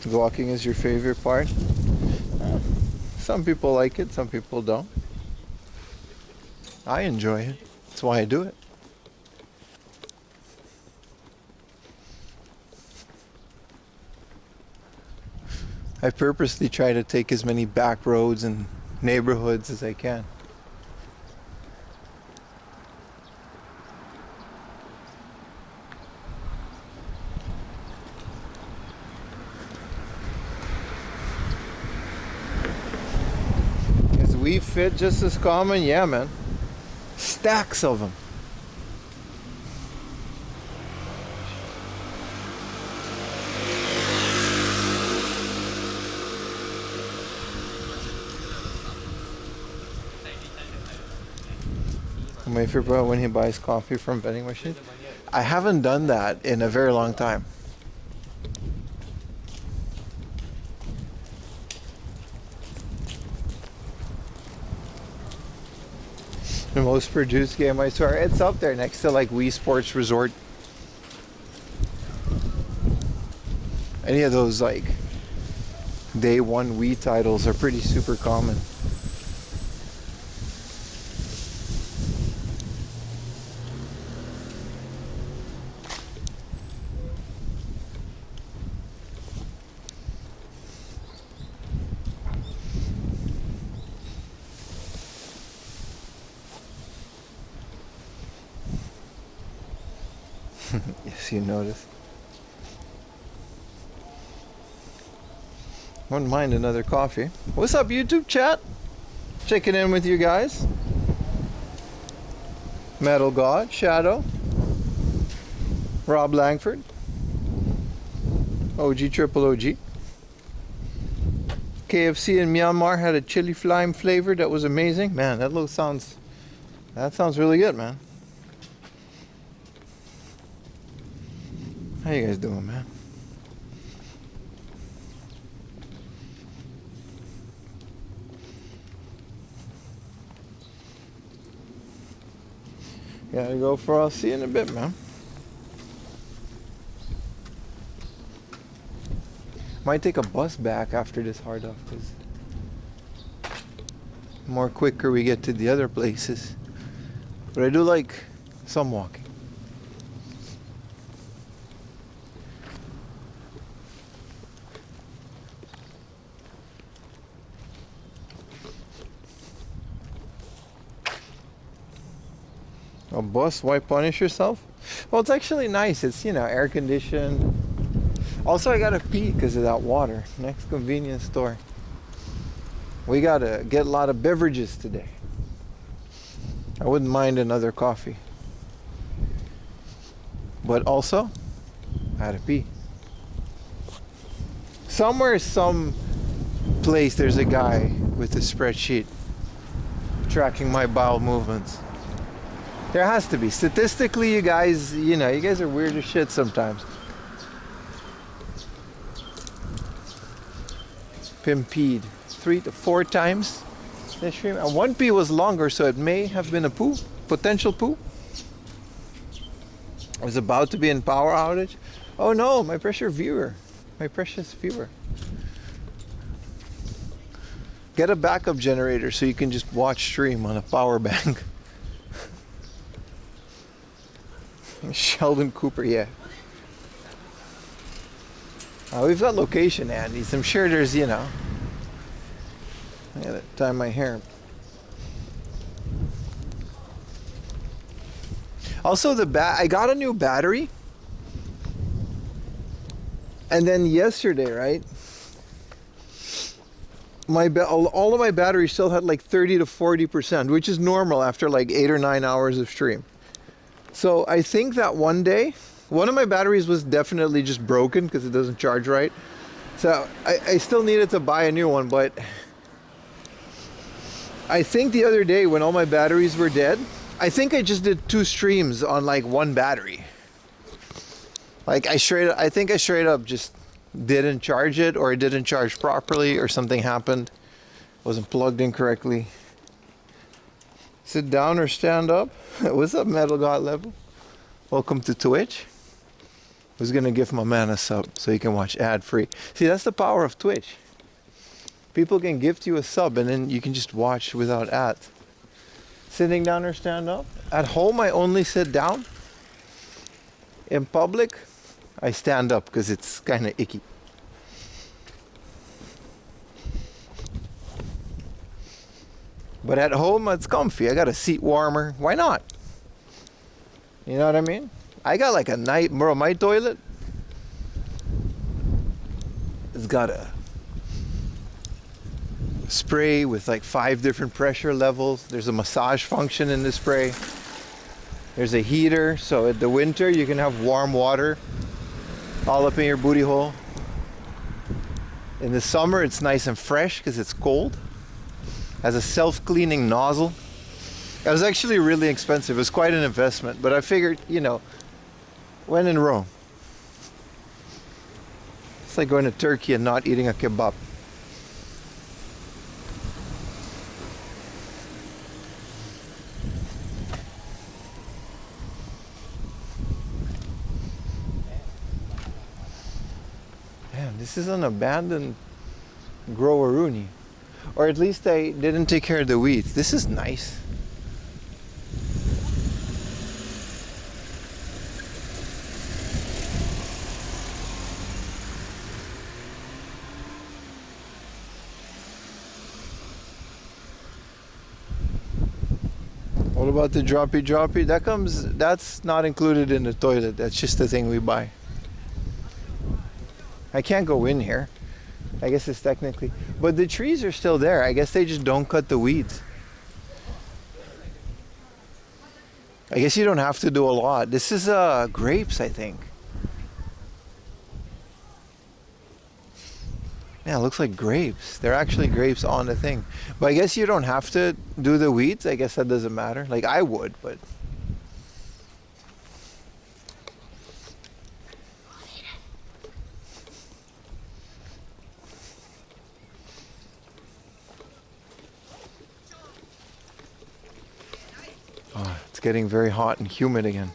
Walking is your favorite part? Some people like it, some people don't. I enjoy it. That's why I do it. I purposely try to take as many back roads and neighborhoods as I can. Is Wii Fit just as common? Yeah, man. Stacks of them. My favorite when he buys coffee from vending machine. I haven't done that in a very long time. The most produced game, I swear. It's up there next to like Wii Sports Resort. Any of those like day one Wii titles are pretty super common. Yes, you noticed. Wouldn't mind another coffee. What's up, YouTube chat? Checking in with you guys. Metal God, Shadow, Rob Langford, OG Triple OG. KFC in Myanmar had a chili lime flavor that was amazing. Man, that sounds really good, man. How you guys doing, man? Gotta go for I'll see you in a bit, man. Might take a bus back after this hard off, because more quicker we get to the other places. But I do like some walking. A bus? Why punish yourself? Well, it's actually nice. It's, you know, air conditioned. Also, I gotta pee because of that water. Next convenience store. We gotta get a lot of beverages today. I wouldn't mind another coffee. But also, I had to pee. Somewhere, some place, there's a guy with a spreadsheet tracking my bowel movements. There has to be. Statistically, you guys are weird as shit sometimes. Pimpeed 3 to 4 times this stream. And one pee was longer, so it may have been a poo. Potential poo. I was about to be in power outage. Oh no, my precious viewer. Get a backup generator so you can just watch stream on a power bank. Sheldon Cooper, yeah. We've got location Andes. I'm sure there's, I gotta tie my hair. Also, I got a new battery. And then yesterday, right? All of my batteries still had like 30 to 40%, which is normal after like 8 or 9 hours of stream. So I think that one day, one of my batteries was definitely just broken because it doesn't charge right. So I still needed to buy a new one, but I think the other day when all my batteries were dead, I think I just did 2 streams on like one battery. Like I think I straight up just didn't charge it, or it didn't charge properly, or something happened. Wasn't plugged in correctly. Sit down or stand up. What's up, Metal God Level? Welcome to Twitch. Who's gonna give my man a sub so he can watch ad free? See, that's the power of Twitch. People can gift you a sub and then you can just watch without ads. Sitting down or stand up? At home, I only sit down. In public, I stand up because it's kind of icky. But at home, it's comfy. I got a seat warmer. Why not? You know what I mean? I got like a night, bro, my toilet, it's got a spray with like 5 different pressure levels. There's a massage function in the spray. There's a heater, so in the winter you can have warm water all up in your booty hole. In the summer it's nice and fresh because it's cold. Has a self-cleaning nozzle. It was actually really expensive. It was quite an investment, but I figured, you know, when in Rome. It's like going to Turkey and not eating a kebab. Damn, this is an abandoned groweroonie. Or at least they didn't take care of the weeds. This is nice. What about the droppy? That's not included in the toilet. That's just the thing we buy. I can't go in here. I guess it's technically, but the trees are still there. I guess they just don't cut the weeds. I guess you don't have to do a lot. This is grapes, I think. Yeah, it looks like grapes. They're actually grapes on the thing. But I guess you don't have to do the weeds. I guess that doesn't matter. Like I would, but it's getting very hot and humid again.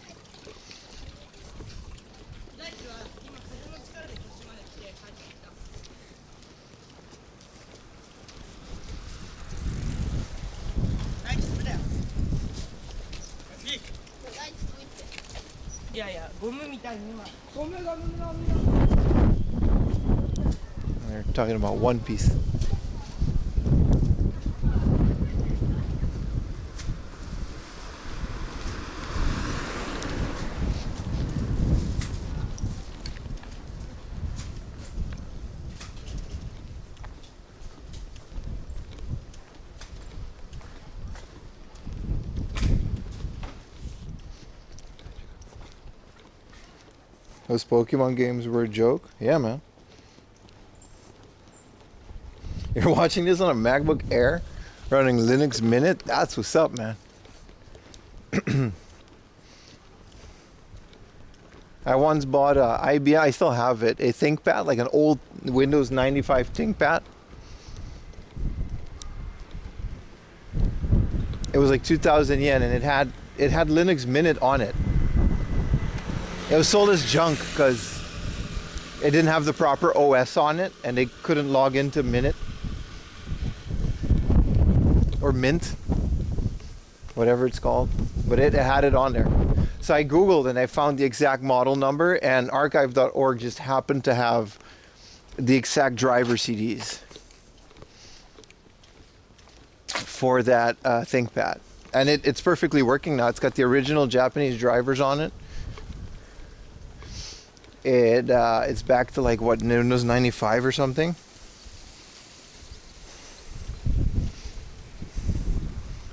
They're talking about One Piece. Those Pokemon games were a joke? Yeah, man. You're watching this on a MacBook Air running Linux Mint? That's what's up, man. I once bought a IBM, I still have it, a ThinkPad, like an old Windows 95 ThinkPad. It was like 2,000 yen and it had Linux Mint on it. It was sold as junk because it didn't have the proper OS on it and they couldn't log into Mint or Mint, whatever it's called, but it had it on there. So I Googled and I found the exact model number, and archive.org just happened to have the exact driver CDs for that ThinkPad. And it's perfectly working now. It's got the original Japanese drivers on it. It's back to like what, Windows 95 or something.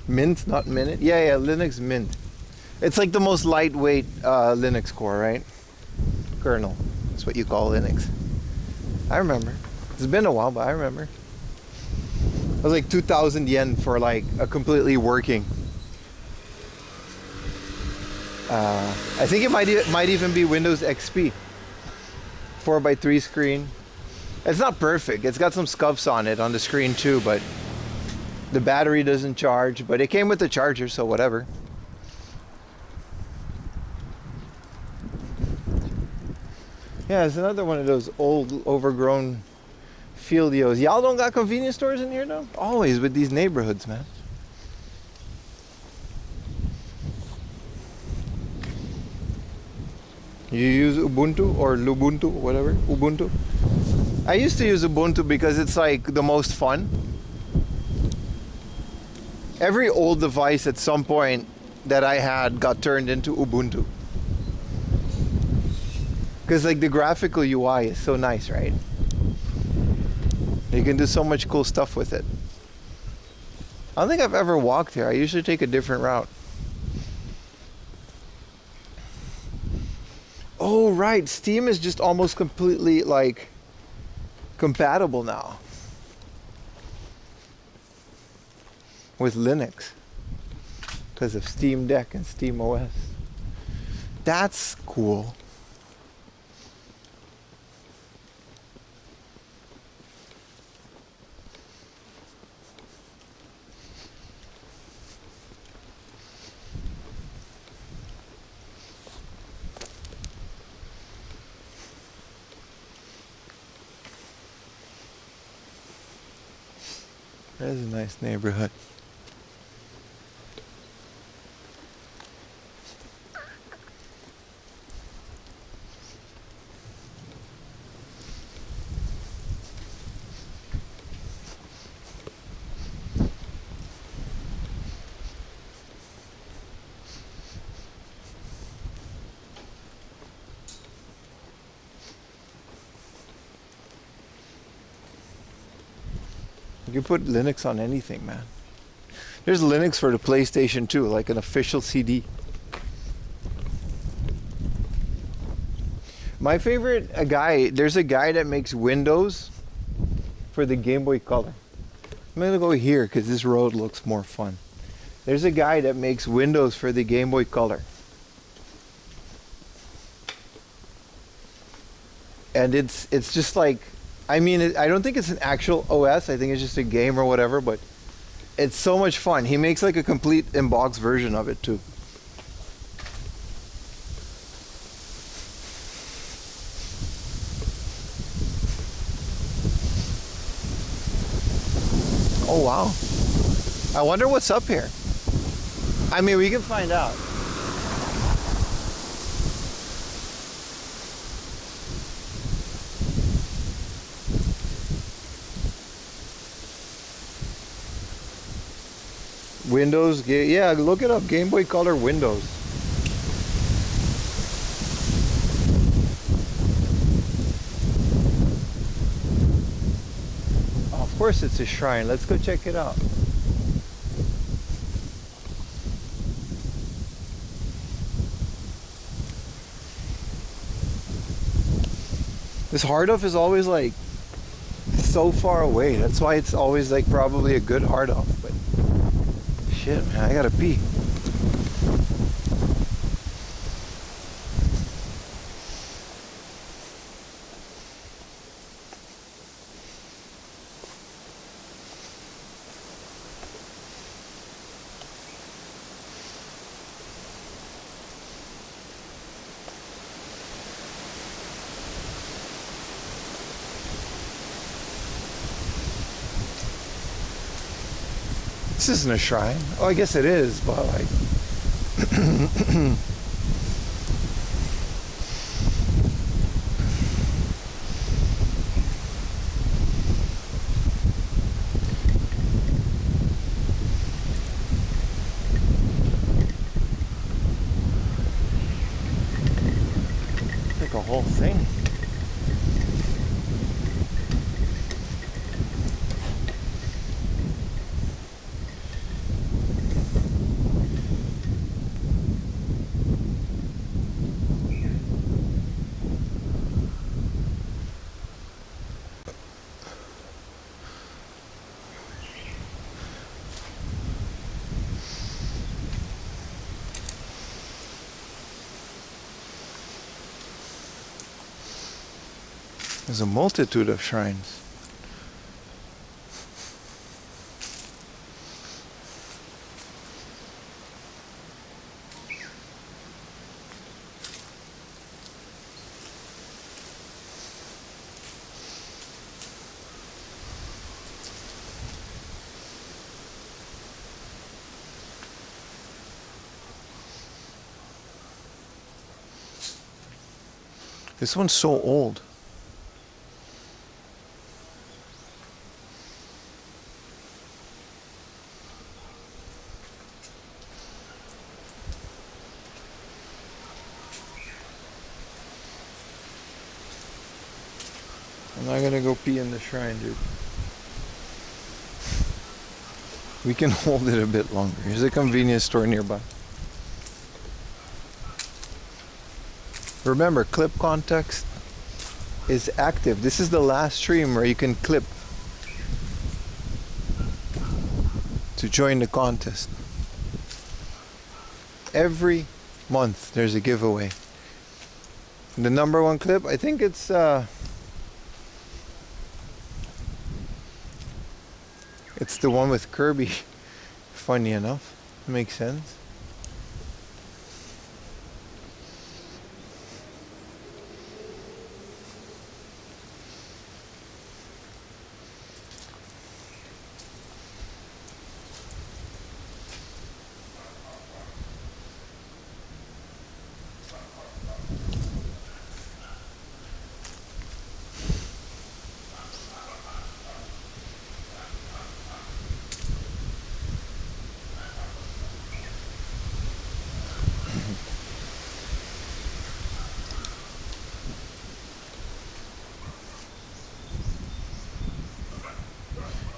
Mint, not Minute. Yeah, Linux Mint. It's like the most lightweight Linux core, right? Kernel. That's what you call Linux. I remember. It's been a while, but I remember. It was like 2,000 yen for like a completely working. I think it might even be Windows XP. 4x3 screen. It's not perfect. It's got some scuffs on it on the screen too, but the battery doesn't charge. But it came with the charger, so whatever. Yeah, it's another one of those old, overgrown fieldios. Y'all don't got convenience stores in here though? Always with these neighborhoods, man. You use Ubuntu or Lubuntu, whatever, Ubuntu? I used to use Ubuntu because it's like the most fun. Every old device at some point that I had got turned into Ubuntu. Because like the graphical UI is so nice, right? You can do so much cool stuff with it. I don't think I've ever walked here. I usually take a different route. Oh, right. Steam is just almost completely like compatible now with Linux because of Steam Deck and Steam OS. That's cool. That is a nice neighborhood. You can put Linux on anything, man. There's Linux for the PlayStation too, like an official CD. My favorite there's a guy that makes Windows for the Game Boy Color. I'm gonna go here because this road looks more fun. There's a guy that makes Windows for the Game Boy Color. And it's just like, I mean, I don't think it's an actual OS. I think it's just a game or whatever, but it's so much fun. He makes like a complete in-box version of it too. Oh, wow. I wonder what's up here. I mean, we can find out. Windows, yeah, look it up. Game Boy Color Windows. Oh, of course it's a shrine. Let's go check it out. This hard off is always like so far away. That's why it's always like probably a good hard off. But shit, man, I gotta pee. This isn't a shrine. Oh, I guess it is, but like... like a whole thing. There's a multitude of shrines. This one's so old. I'm not gonna go pee in the shrine, dude. We can hold it a bit longer. Here's a convenience store nearby. Remember, clip context is active. This is the last stream where you can clip to join the contest. Every month there's a giveaway. The number one clip, I think it's the one with Kirby. Funny enough, makes sense.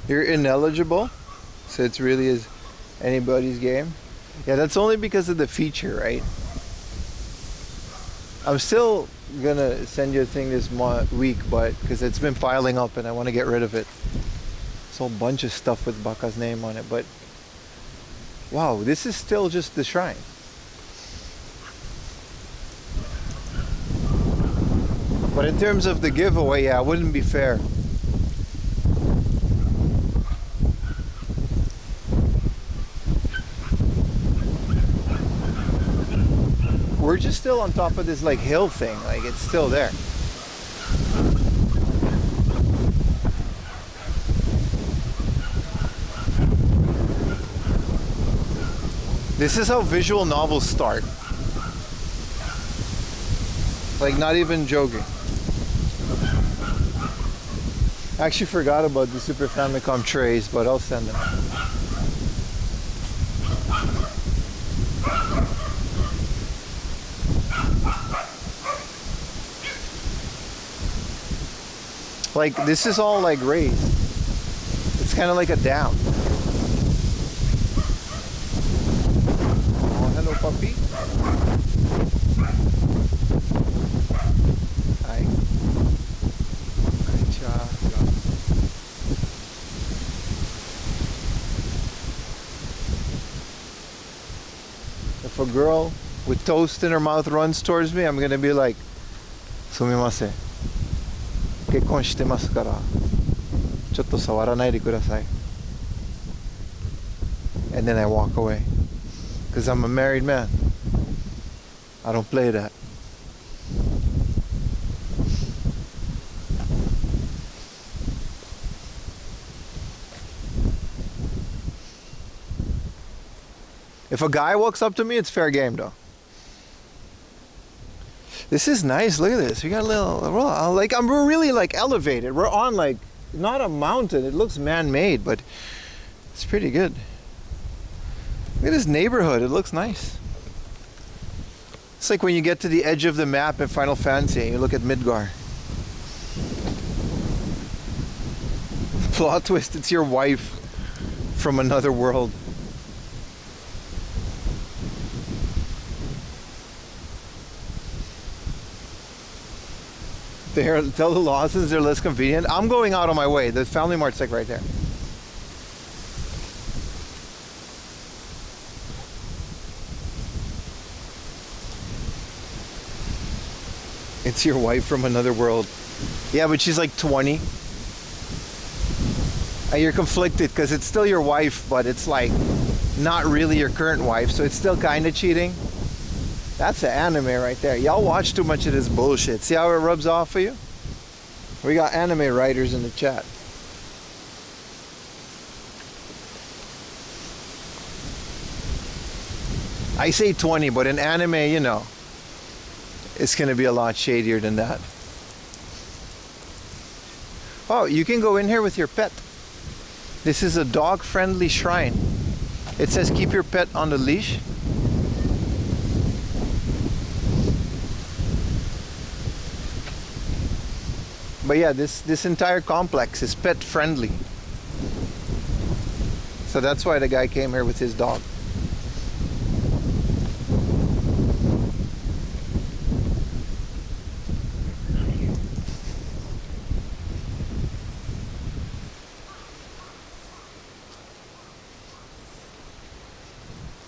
You're ineligible, so it's really is anybody's game. Yeah, that's only because of the feature, right? I'm still gonna send you a thing this week, but because it's been piling up and I want to get rid of it. It's a whole bunch of stuff with Baka's name on it, but wow, this is still just the shrine. But in terms of the giveaway, yeah, it wouldn't be fair. We're just still on top of this like hill thing, like it's still there. This is how visual novels start. Like, not even joking. I actually forgot about the Super Famicom trays, but I'll send them. Like, this is all like raised. It's kind of like a dam. Oh, hello, puppy. Hi. Hi, if a girl with toast in her mouth runs towards me, I'm gonna be like, "Sumimasen. 結婚してますから、ちょっと触らないでください." And then I walk away. Because I'm a married man. I don't play that. If a guy walks up to me, it's fair game though. This is nice. Look at this. We got a little, like, we're really like elevated. We're on like, not a mountain. It looks man-made, but it's pretty good. Look at this neighborhood. It looks nice. It's like when you get to the edge of the map in Final Fantasy and you look at Midgar. Plot twist, it's your wife from another world. Tell the Lawsons they're less convenient. I'm going out on my way. The Family Mart's like right there. It's your wife from another world. Yeah, but she's like 20. And you're conflicted because it's still your wife, but it's like not really your current wife, so it's still kind of cheating. That's an anime right there. Y'all watch too much of this bullshit. See how it rubs off for you? We got anime writers in the chat. I say 20, but in anime, you know, it's going to be a lot shadier than that. Oh, you can go in here with your pet. This is a dog-friendly shrine. It says keep your pet on the leash. But yeah, this entire complex is pet-friendly. So that's why the guy came here with his dog.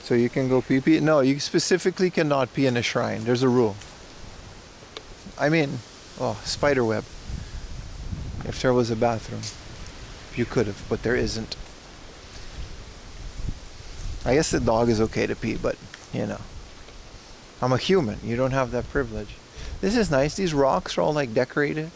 So you can go pee-pee? No, you specifically cannot pee in a shrine. There's a rule. I mean, oh, spider web. If there was a bathroom, you could have, but there isn't. I guess the dog is okay to pee, but, you know. I'm a human. You don't have that privilege. This is nice. These rocks are all like decorated.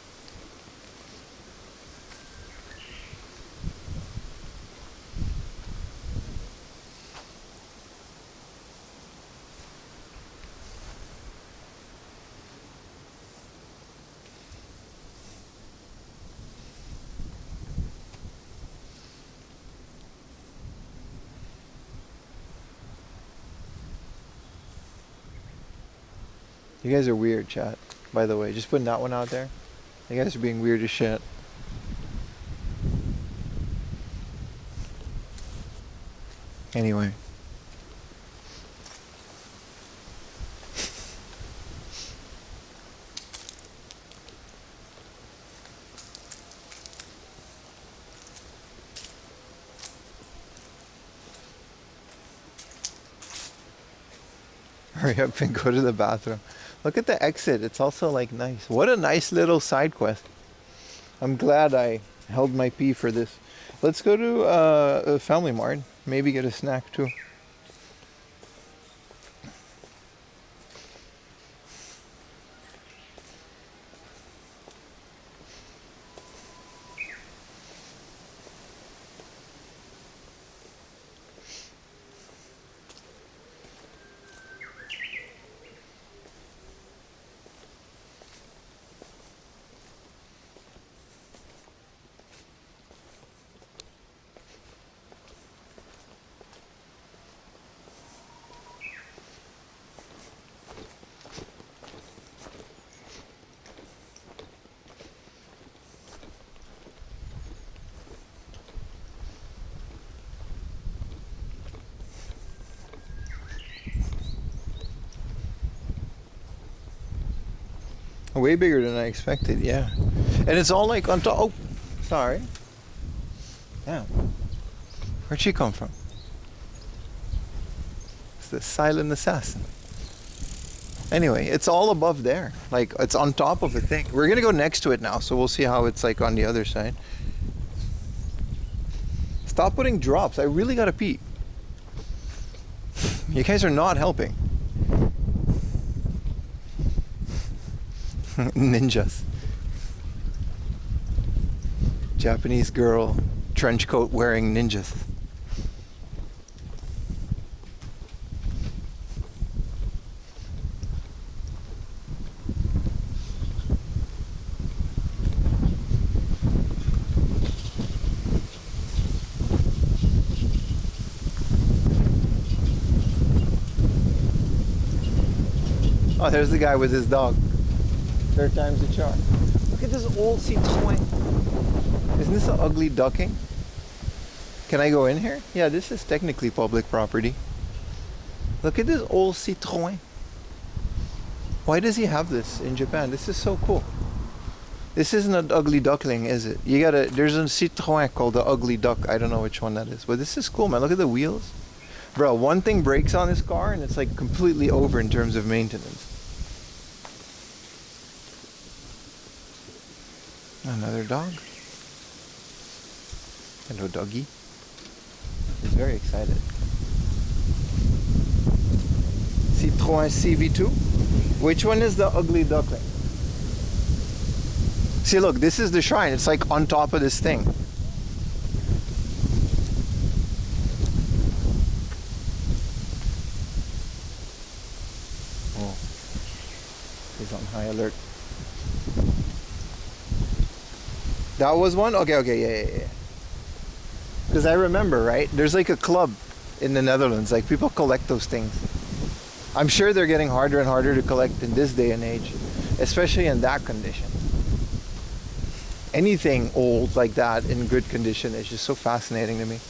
You guys are weird, chat. By the way, just putting that one out there. You guys are being weird as shit. Anyway. Hurry up and go to the bathroom. Look at the exit. It's also like nice. What a nice little side quest. I'm glad I held my pee for this. Let's go to a Family Mart. Maybe get a snack too. Way bigger than I expected, yeah. And it's all like on top. Oh, sorry. Damn. Where'd she come from? It's the silent assassin. Anyway, it's all above there. Like, it's on top of the thing. We're gonna go next to it now, so we'll see how it's like on the other side. Stop putting drops. I really gotta pee. You guys are not helping. Ninjas. Japanese girl, trench coat wearing ninjas. Oh, there's the guy with his dog. Third time's the charm. Look at this old Citroën. Isn't this an ugly ducking? Can I go in here? Yeah, this is technically public property. Look at this old Citroën. Why does he have this in Japan? This is so cool. This isn't an ugly duckling, is it? You gotta, there's a Citroën called the ugly duck. I don't know which one that is, but this is cool, man. Look at the wheels. Bro, one thing breaks on this car and it's like completely over in terms of maintenance. Another dog. Hello, doggy. He's very excited. Citroën CV2. Which one is the ugly duckling? See, look, this is the shrine. It's like on top of this thing. Oh, he's on high alert. That was one? Okay, yeah. Because I remember, right? There's like a club in the Netherlands. Like, people collect those things. I'm sure they're getting harder and harder to collect in this day and age, especially in that condition. Anything old like that in good condition is just so fascinating to me.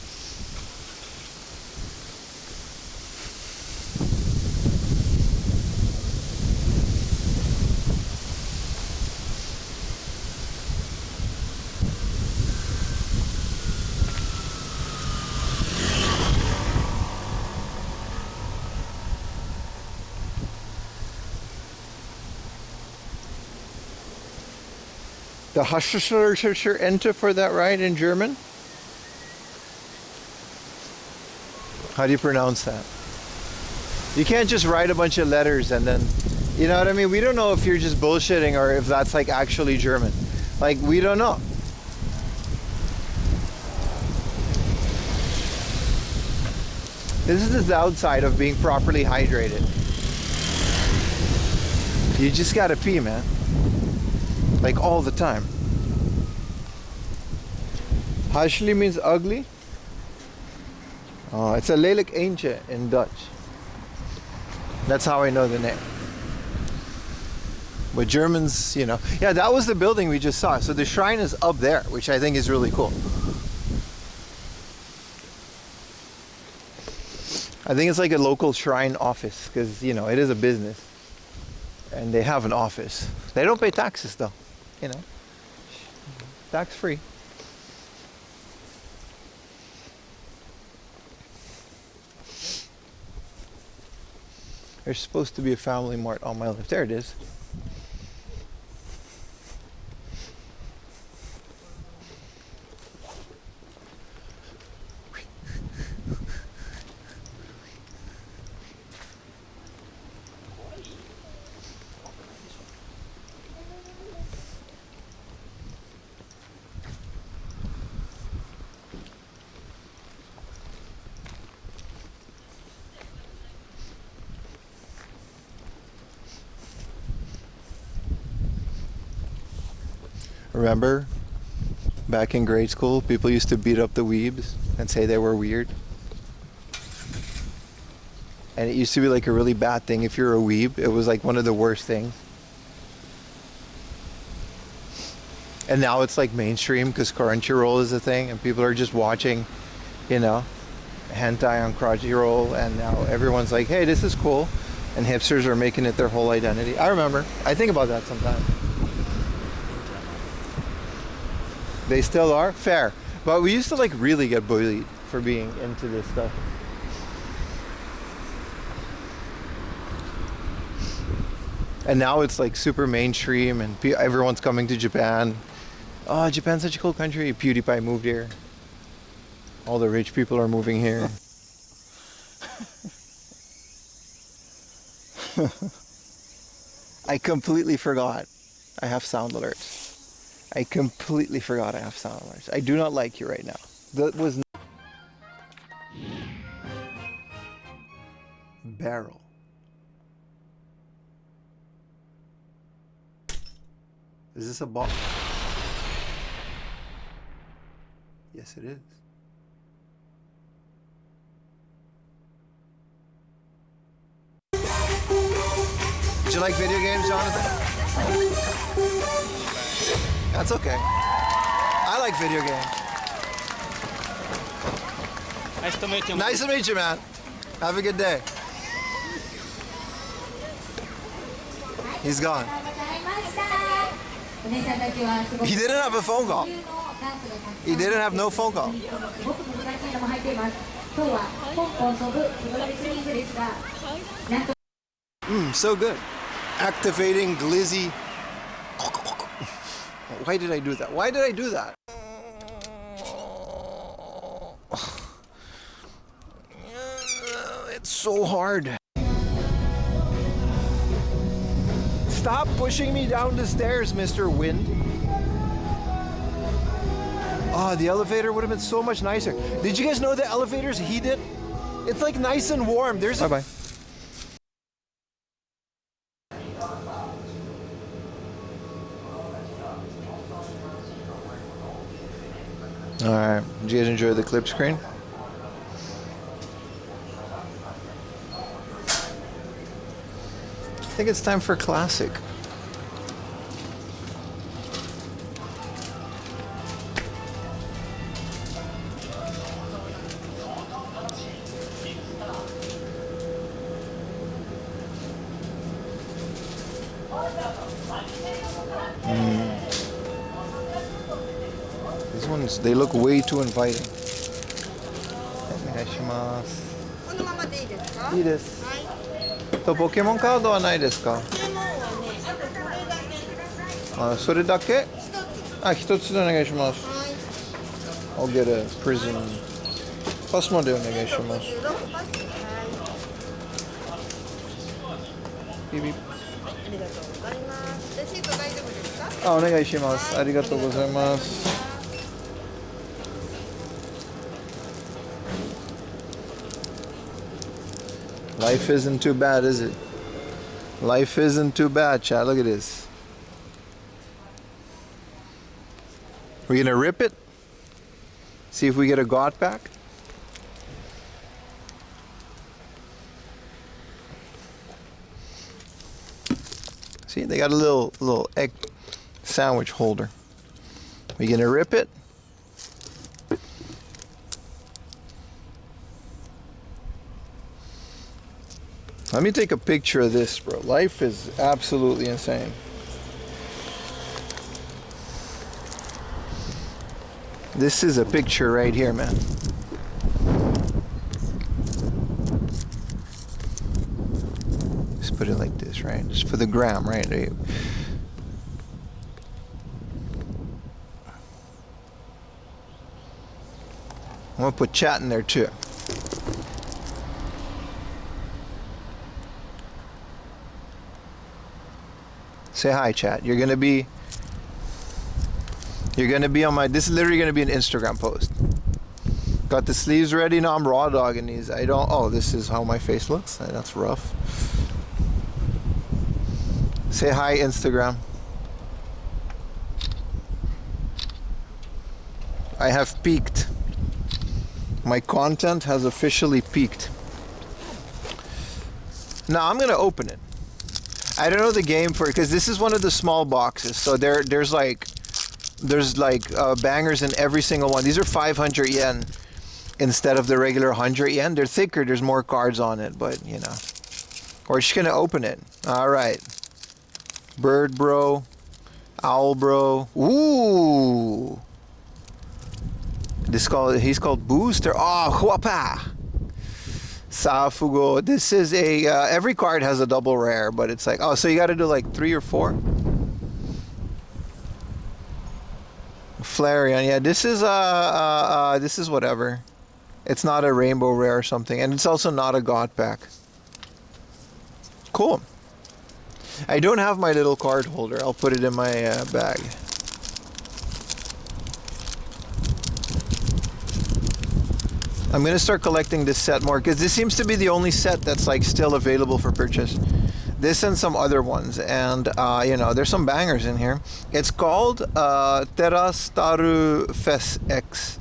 The Hascher enter for that ride in German? How do you pronounce that? You can't just write a bunch of letters and then, you know what I mean? We don't know if you're just bullshitting or if that's like actually German. Like, we don't know. This is the downside of being properly hydrated. You just gotta pee, man. Like all the time. Hässlich means ugly. Oh, it's a lelijk eentje in Dutch. That's how I know the name. But Germans, you know. Yeah, that was the building we just saw. So the shrine is up there, which I think is really cool. I think it's like a local shrine office because, you know, it is a business. And they have an office. They don't pay taxes though. You know, tax free. There's supposed to be a Family Mart on my left. There it is. Remember, back in grade school, people used to beat up the weebs and say they were weird. And it used to be like a really bad thing if you're a weeb. It was like one of the worst things. And now it's like mainstream because Crunchyroll is a thing and people are just watching, you know, hentai on Crunchyroll, and now everyone's like, hey, this is cool. And hipsters are making it their whole identity. I remember. I think about that sometimes. They still are? Fair. But we used to like really get bullied for being into this stuff. And now it's like super mainstream and everyone's coming to Japan. Oh, Japan's such a cool country. PewDiePie moved here. All the rich people are moving here. I completely forgot I have sound alerts. I completely forgot I have sound alerts. I do not like you right now. That was barrel. Is this a ball? Yes, it is. Did you like video games, Jonathan? That's okay. I like video games. Nice to meet you. Nice to meet you, man. Have a good day. He's gone. He didn't have a phone call. He didn't have no phone call. So good. Activating glizzy. Why did I do that? Why did I do that? It's so hard. Stop pushing me down the stairs, Mr. Wind. Oh, the elevator would have been so much nicer. Did you guys know the elevator's heated? It's like nice and warm. There's Bye-bye. Alright, did you guys enjoy the clip screen? I think it's time for classic. These ones, they look way too inviting. お願いします。このままでいいですか？いいです。はい。とポケモンカードはないですか？注文はね、あとこれだけ。あ、それだけ？あ、一つでお願いします。はい。I'll get a prison. パスまでお願いします。16パス。はい。ビビ。ありがとうございます。レシート大丈夫ですか？あ、お願いします。ありがとうございます。Life isn't too bad, is it? Life isn't too bad, chat. Look at this. We're gonna rip it. See if we get a got back. See, they got a little egg sandwich holder. We gonna rip it? Let me take a picture of this, bro. Life is absolutely insane. This is a picture right here, man. Just put it like this, right? Just for the gram, right? I'm gonna put chat in there too. Say hi, chat. You're gonna be on my, this is literally gonna be an Instagram post. Got the sleeves ready. No, I'm raw dogging these. Oh, this is how my face looks. That's rough. Say hi, Instagram. I have peaked. My content has officially peaked. Now I'm gonna open it. I don't know the game for it because this is one of the small boxes. So there's like bangers in every single one. These are 500 yen instead of the regular 100 yen. They're thicker. There's more cards on it, but you know. We're just gonna open it. All right. Bird bro, owl bro. Ooh. He's called Booster. Oh, Huapa. Safugo. This is a every card has a double rare, but it's like, oh, so you got to do like 3 or 4. Flareon. Yeah, this is whatever. It's not a rainbow rare or something, and it's also not a god pack. Cool. I don't have my little card holder. I'll put it in my bag. I'm gonna start collecting this set more because this seems to be the only set that's like still available for purchase. This and some other ones, and you know, there's some bangers in here. It's called Terastaru Fes X.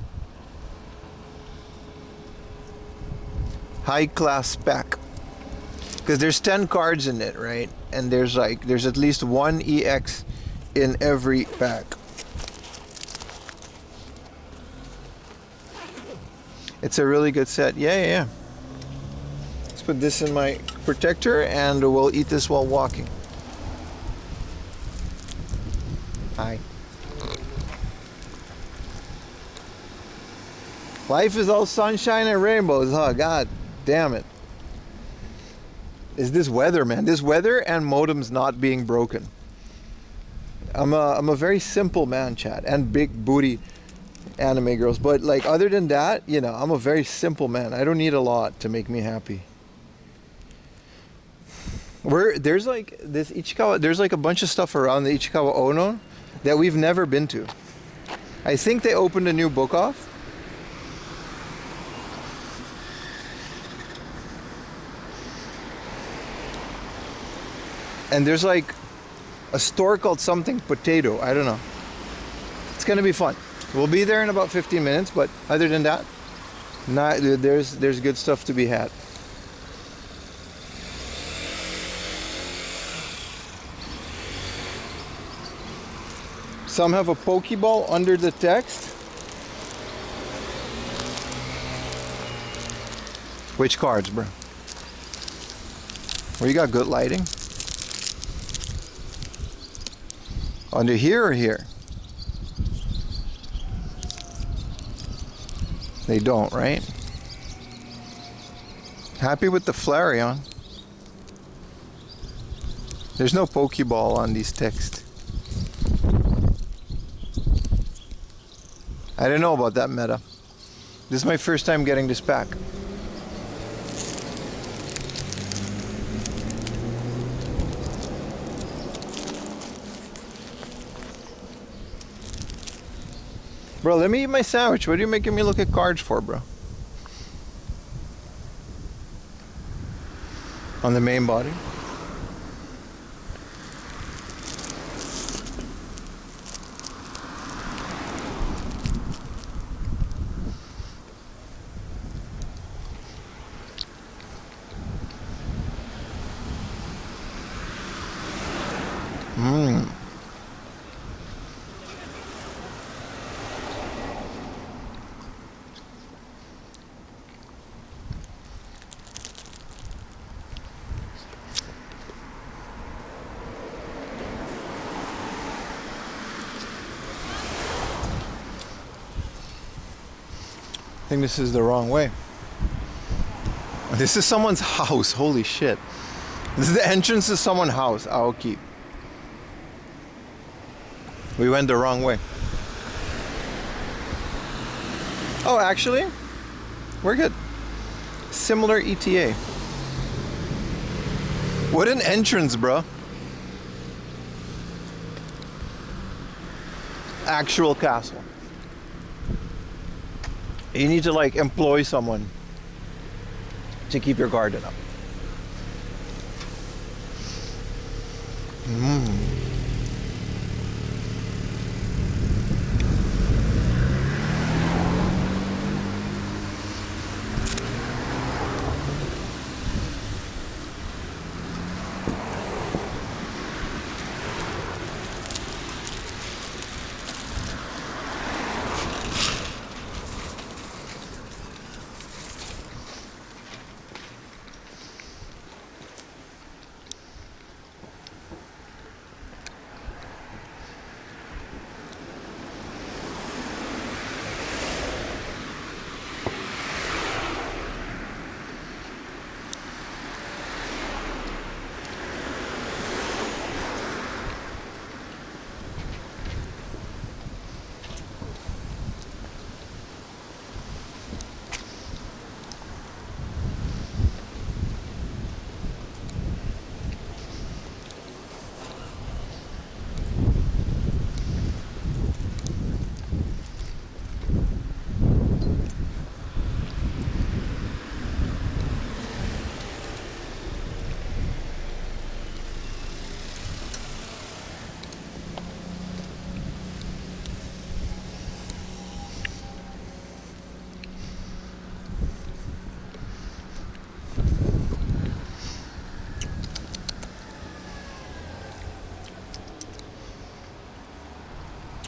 High class pack. Because there's 10 cards in it, right? And there's at least one EX in every pack. It's a really good set. Yeah. Let's put this in my protector and we'll eat this while walking. Hi. Life is all sunshine and rainbows, huh? God damn it. Is this weather, man? This weather and modems not being broken. I'm a very simple man, chat, and big booty anime girls. But like other than that, you know, I'm a very simple man. I don't need a lot to make me happy. There's like this Ichikawa, there's like a bunch of stuff around the Ichikawa Ono that we've never been to. I think they opened a new BookOff. And there's like a store called something Potato. I don't know. It's gonna be fun. We'll be there in about 15 minutes, but other than that, there's good stuff to be had. Some have a Pokeball under the text. Which cards, bro? Well, you got good lighting. Under here or here? They don't, right? Happy with the Flareon. There's no Pokeball on these texts. I don't know about that meta. This is my first time getting this pack. Bro, let me eat my sandwich. What are you making me look at cards for, bro? On the main body. I think this is the wrong way. This is someone's house. Holy shit. This is the entrance to someone's house. Aoki. We went the wrong way. Oh, actually, we're good. Similar ETA. What an entrance, bro. Actual castle. You need to like employ someone to keep your garden up.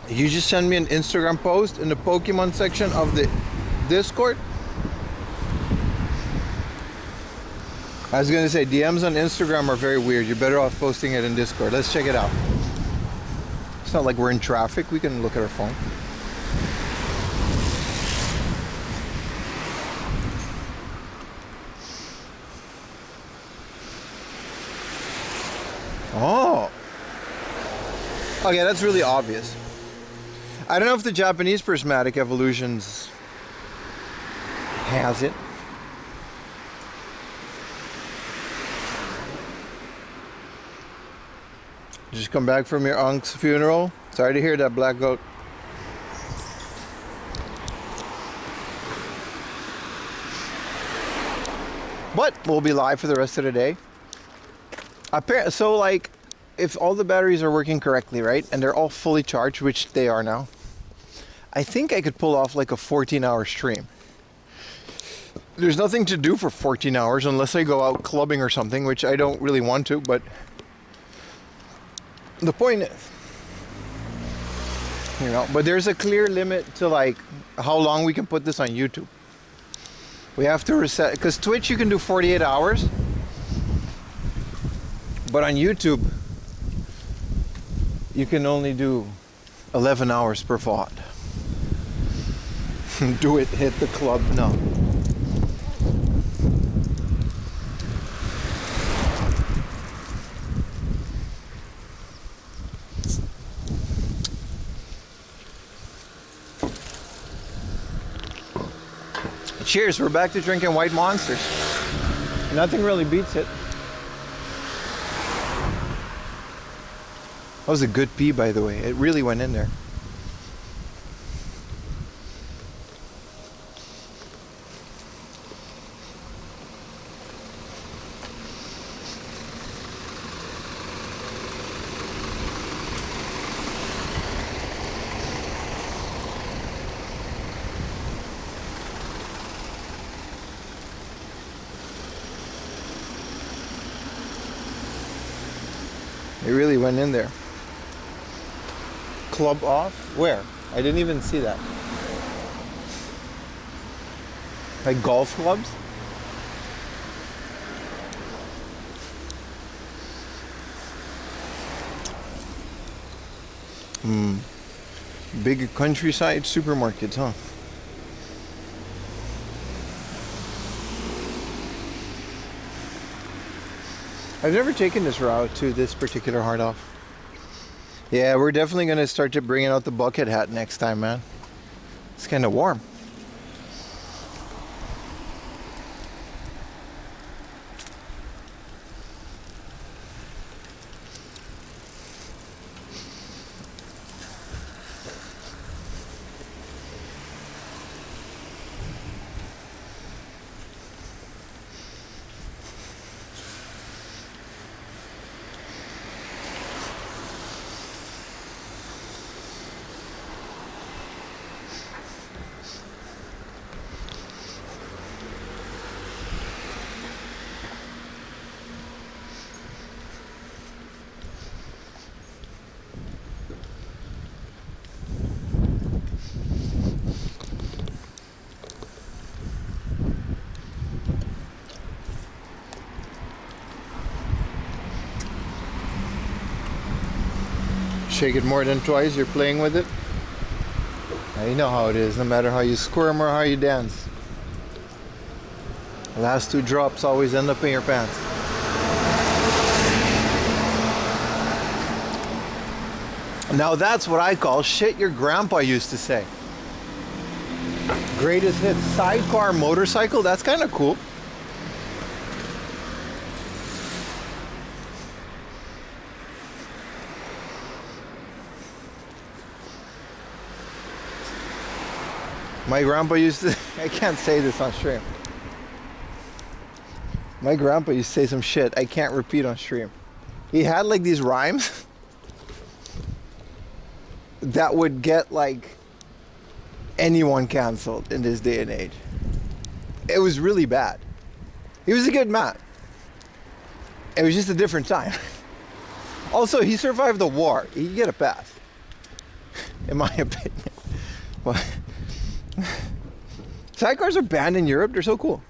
You just send me an Instagram post in the Pokemon section of the Discord. I was gonna say DMs on Instagram are very weird. You're better off posting it in Discord. Let's check it out. It's not like we're in traffic. We can look at our phone. Oh. Okay, that's really obvious. I don't know if the Japanese prismatic evolutions has it. Just come back from your unc's funeral. Sorry to hear that, Black Goat. But we'll be live for the rest of the day. So like, if all the batteries are working correctly, right, and they're all fully charged, which they are now, I think I could pull off like a 14-hour stream. There's nothing to do for 14 hours unless I go out clubbing or something, which I don't really want to, but the point is, you know, but there's a clear limit to like how long we can put this on YouTube. We have to reset, because Twitch you can do 48 hours, but on YouTube you can only do 11 hours per VOD. Do it, hit the club, no. Cheers, we're back to drinking white monsters. Nothing really beats it. That was a good pee, by the way. It really went in there. It really went in there. Club off? Where? I didn't even see that. Like golf clubs? Big countryside supermarkets, huh? I've never taken this route to this particular hard off. Yeah, we're definitely going to start to bring out the bucket hat next time, man. It's kind of warm. Shake it more than twice, you're playing with it. Now you know how it is, no matter how you squirm or how you dance. The last two drops always end up in your pants. Now that's what I call shit your grandpa used to say. Greatest hits, sidecar motorcycle, that's kind of cool. My grandpa used to, I can't say this on stream. My grandpa used to say some shit I can't repeat on stream. He had like these rhymes that would get like anyone canceled in this day and age. It was really bad. He was a good man. It was just a different time. Also, he survived the war. He could get a pass, in my opinion. But sidecars are banned in Europe. They're so cool.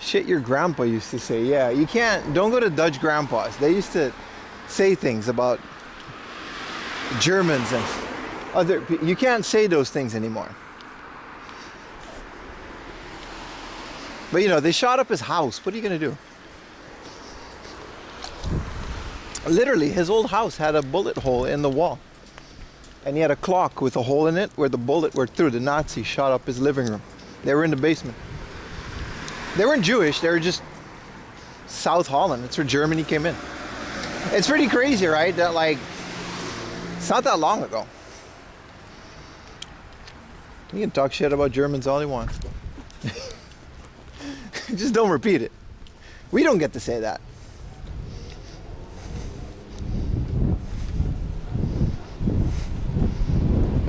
Shit your grandpa used to say. Yeah, you can't, don't go to Dutch grandpas. They used to say things about Germans and other people. You can't say those things anymore. But you know, they shot up his house. What are you gonna do? Literally, his old house had a bullet hole in the wall. And he had a clock with a hole in it where the bullet went through. The Nazis shot up his living room. They were in the basement. They weren't Jewish, they were just South Holland. That's where Germany came in. It's pretty crazy, right? That like, it's not that long ago. You can talk shit about Germans all you want. Just don't repeat it. We don't get to say that.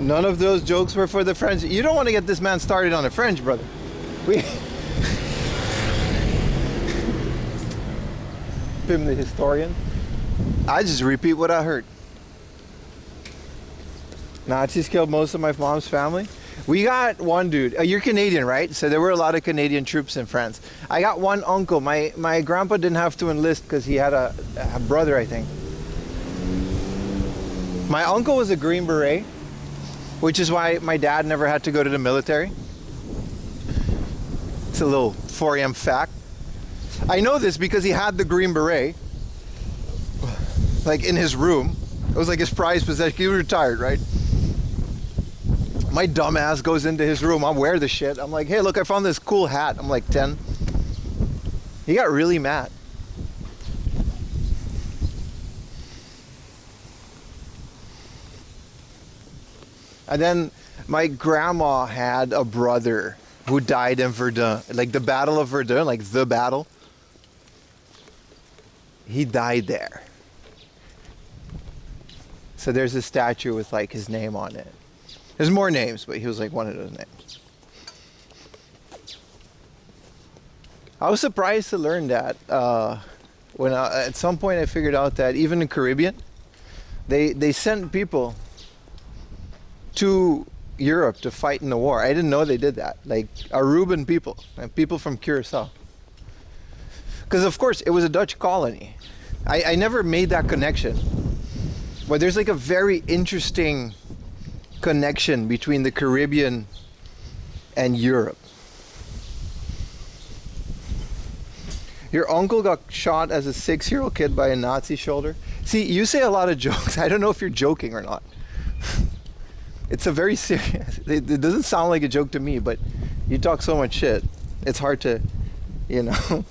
None of those jokes were for the French. You don't want to get this man started on the French, brother. Pim the historian. I just repeat what I heard. Nazis killed most of my mom's family. We got one dude. You're Canadian, right? So there were a lot of Canadian troops in France. I got one uncle. My grandpa didn't have to enlist because he had a brother, I think. My uncle was a Green Beret, which is why my dad never had to go to the military. It's a little 4am fact. I know this because he had the Green Beret, like in his room. It was like his prized possession. He was retired, right? My dumb ass goes into his room. I wear the shit. I'm like, hey, look, I found this cool hat. I'm like 10. He got really mad. And then my grandma had a brother who died in Verdun, like the Battle of Verdun, like the battle. He died there. So there's a statue with like his name on it. There's more names, but he was like one of those names. I was surprised to learn that when at some point I figured out that even in Caribbean, they sent people to Europe to fight in the war. I didn't know they did that. Like Aruban people and people from Curacao. Because of course it was a Dutch colony. I never made that connection. But there's like a very interesting connection between the Caribbean and Europe. Your uncle got shot as a 6-year-old kid by a Nazi soldier. See, you say a lot of jokes. I don't know if you're joking or not. It's a very serious, it doesn't sound like a joke to me, but you talk so much shit. It's hard to, you know.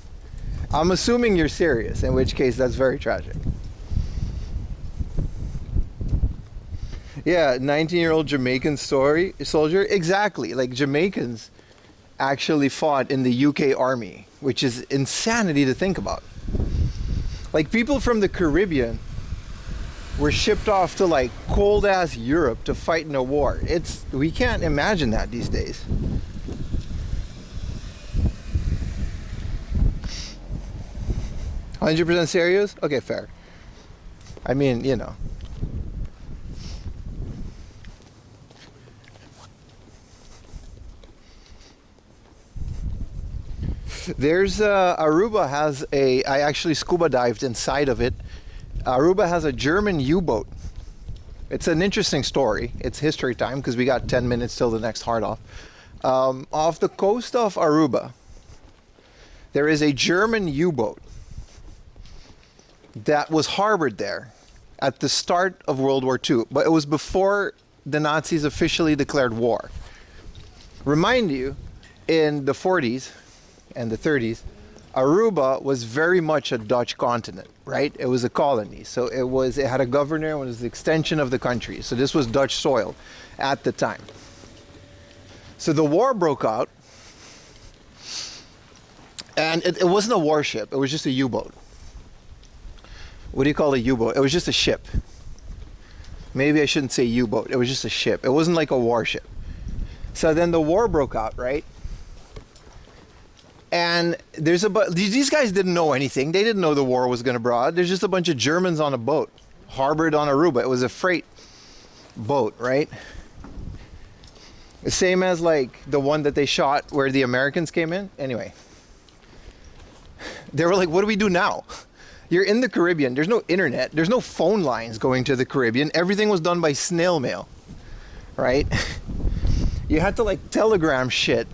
I'm assuming you're serious, in which case that's very tragic. Yeah, 19-year-old Jamaican soldier. Exactly, like Jamaicans actually fought in the UK army, which is insanity to think about. Like people from the Caribbean were shipped off to like cold ass Europe to fight in a war. We can't imagine that these days. $100% serious? Okay, fair. I mean, you know. There's Aruba has I actually scuba dived inside of it. Aruba has a German U-boat. It's an interesting story. It's history time because we got 10 minutes till the next hard off. Off the coast of Aruba, there is a German U-boat that was harbored there at the start of World War II, but it was before the Nazis officially declared war. Remind you, in the 40s and the 30s, Aruba was very much a Dutch continent, right? It was a colony, so it had a governor, it was the extension of the country. So this was Dutch soil at the time. So the war broke out, and it wasn't a warship, it was just a U-boat. What do you call a U-boat? It was just a ship. Maybe I shouldn't say U-boat, it was just a ship. It wasn't like a warship. So then the war broke out, right? And these guys didn't know anything. They didn't know the war was going to break. There's just a bunch of Germans on a boat, harbored on Aruba. It was a freight boat, right? The same as like the one that they shot where the Americans came in. Anyway, they were like, what do we do now? You're in the Caribbean. There's no internet. There's no phone lines going to the Caribbean. Everything was done by snail mail, right? You had to like telegram shit.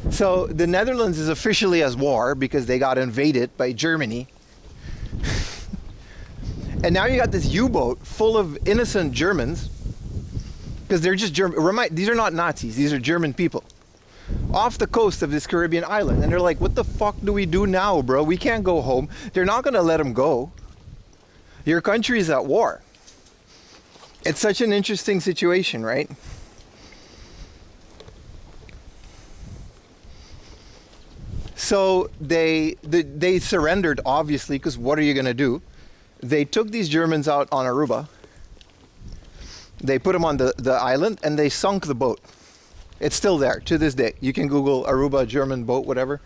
So the Netherlands is officially at war because they got invaded by Germany. And now you got this U-boat full of innocent Germans, because they're just German. These are not Nazis. These are German people off the coast of this Caribbean island. And they're like, what the fuck do we do now, bro? We can't go home. They're not going to let them go. Your country's at war. It's such an interesting situation, right? So they surrendered, obviously, because what are you going to do? They took these Germans out on Aruba. They put them on the island, and they sunk the boat. It's still there to this day. You can Google Aruba, German boat, whatever.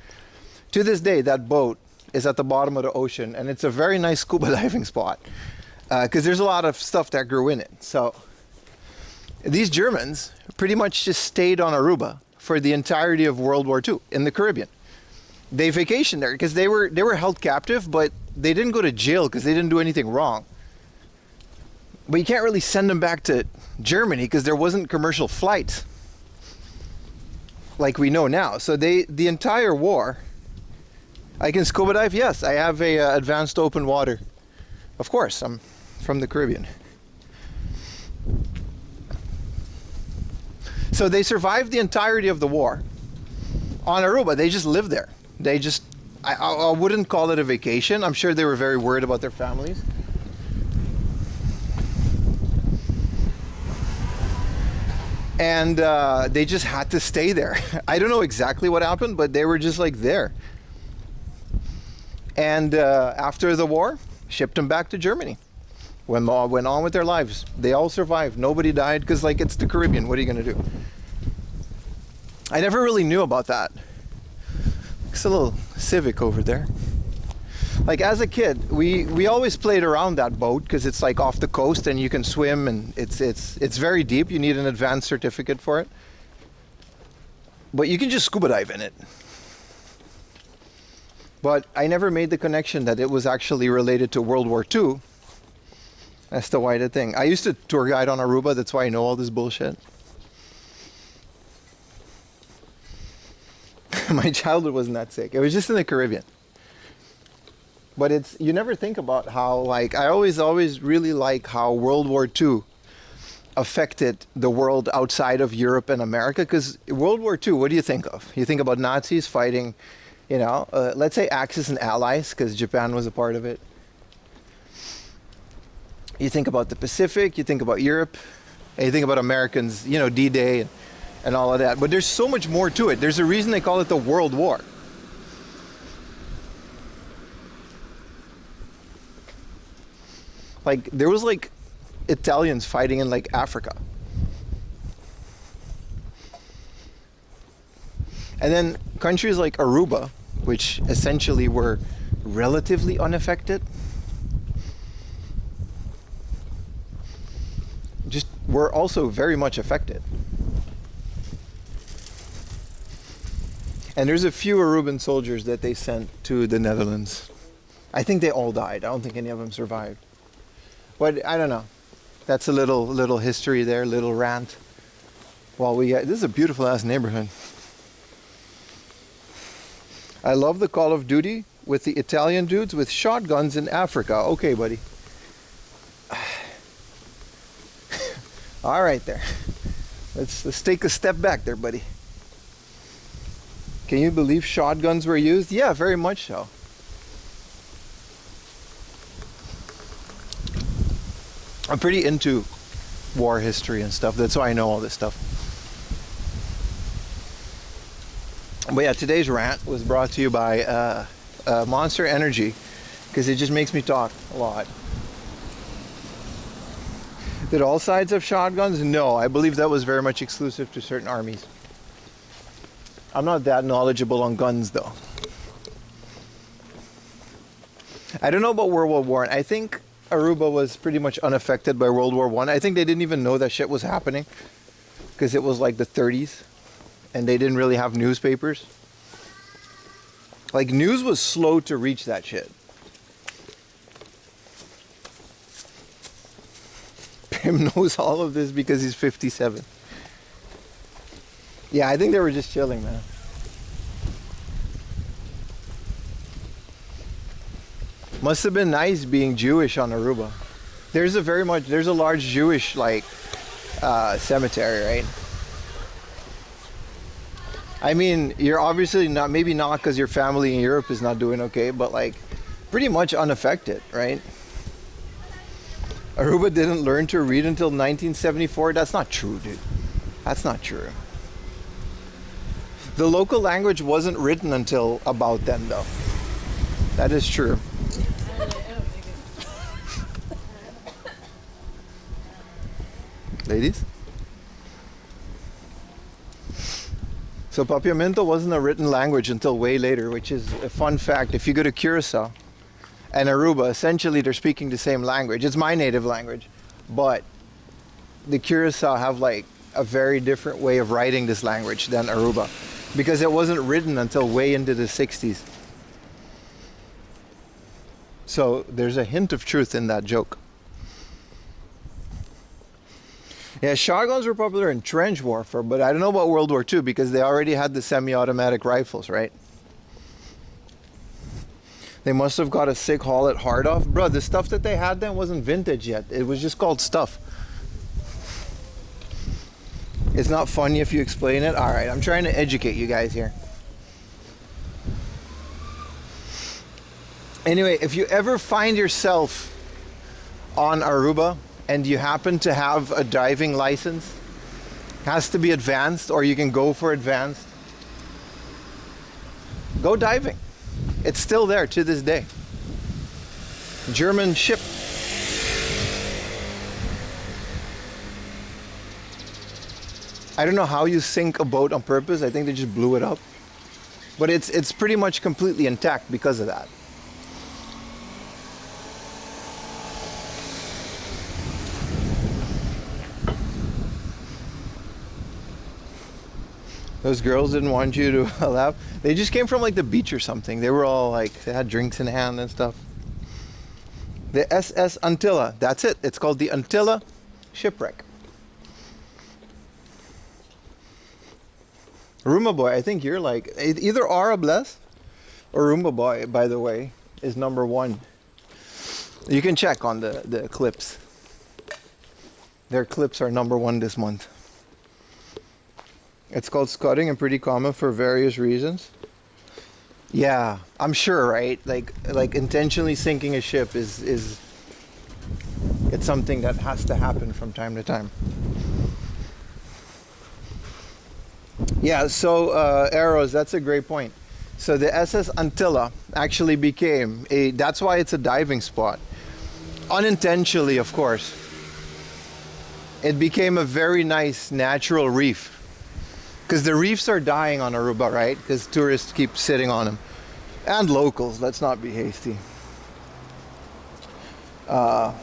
To this day, that boat is at the bottom of the ocean, and it's a very nice scuba diving spot because there's a lot of stuff that grew in it. So these Germans pretty much just stayed on Aruba for the entirety of World War II in the Caribbean. They vacationed there because they were held captive, but they didn't go to jail because they didn't do anything wrong. But you can't really send them back to Germany because there wasn't commercial flights like we know now. So the entire war, I can scuba dive. Yes, I have a advanced open water. Of course, I'm from the Caribbean. So they survived the entirety of the war on Aruba. They just lived there. They just, I wouldn't call it a vacation. I'm sure they were very worried about their families. And they just had to stay there. I don't know exactly what happened, but they were just like there. And after the war, shipped them back to Germany. Went on with their lives. They all survived. Nobody died because, like, it's the Caribbean. What are you going to do? I never really knew about that. It's a little Civic over there. Like, as a kid, we always played around that boat because it's like off the coast and you can swim, and it's very deep. You need an advanced certificate for it. But you can just scuba dive in it. But I never made the connection that it was actually related to World War II as to why the thing. I used to tour guide on Aruba, that's why I know all this bullshit. My childhood wasn't that sick. It was just in the Caribbean. But it's, you never think about how, like, I always really like how World War II affected the world outside of Europe and America. Because World War II, what do you think of? You think about Nazis fighting, you know, let's say Axis and Allies, because Japan was a part of it. You think about the Pacific, you think about Europe, and you think about Americans, you know, D-Day and all of that. But there's so much more to it. There's a reason they call it the World War. Like, there was like Italians fighting in like Africa. And then countries like Aruba, which essentially were relatively unaffected, just were also very much affected. And there's a few Aruban soldiers that they sent to the Netherlands. I think they all died. I don't think any of them survived. But I don't know. That's a little history there, little rant. While we get, this is a beautiful ass neighborhood. I love the Call of Duty with the Italian dudes with shotguns in Africa. Okay, buddy. All right there. Let's take a step back there, buddy. Can you believe shotguns were used? Yeah, very much so. I'm pretty into war history and stuff. That's why I know all this stuff. But yeah, today's rant was brought to you by Monster Energy, because it just makes me talk a lot. Did all sides have shotguns? No, I believe that was very much exclusive to certain armies. I'm not that knowledgeable on guns, though. I don't know about World War I. I think Aruba was pretty much unaffected by World War I. I think they didn't even know that shit was happening because it was like the 30s and they didn't really have newspapers. Like, news was slow to reach that shit. Pim knows all of this because he's 57. Yeah, I think they were just chilling, man. Must have been nice being Jewish on Aruba. There's a large Jewish like cemetery, right? I mean, you're obviously maybe not because your family in Europe is not doing okay, but like pretty much unaffected, right? Aruba didn't learn to read until 1974. That's not true, dude. That's not true. The local language wasn't written until about then, though. That is true. Ladies? So Papiamento wasn't a written language until way later, which is a fun fact. If you go to Curacao and Aruba, essentially they're speaking the same language. It's my native language, but the Curacao have like a very different way of writing this language than Aruba, because it wasn't written until way into the 60s. So there's a hint of truth in that joke. Yeah, shotguns were popular in trench warfare, but I don't know about World War II because they already had the semi-automatic rifles, right? They must have got a sick haul at hard off. Bro, the stuff that they had then wasn't vintage yet. It was just called stuff. It's not funny if you explain it. All right, I'm trying to educate you guys here. Anyway, if you ever find yourself on Aruba and you happen to have a driving license, has to be advanced or you can go for advanced, go diving. It's still there to this day. German ship. I don't know how you sink a boat on purpose. I think they just blew it up. But it's pretty much completely intact because of that. Those girls didn't want you to laugh. They just came from like the beach or something. They were all like, they had drinks in hand and stuff. The SS Antilla, that's it. It's called the Antilla Shipwreck. Roomba Boy, I think you're like, either Arables or Roomba Boy, by the way, is #1. You can check on the clips. Their clips are #1 this month. It's called scudding and pretty common for various reasons. Yeah, I'm sure, right? Like intentionally sinking a ship is it's something that has to happen from time to time. Yeah, so arrows, that's a great point. So the SS Antilla actually became that's why it's a diving spot. Unintentionally, of course. It became a very nice natural reef. Because the reefs are dying on Aruba, right? Because tourists keep sitting on them. And locals, let's not be hasty. So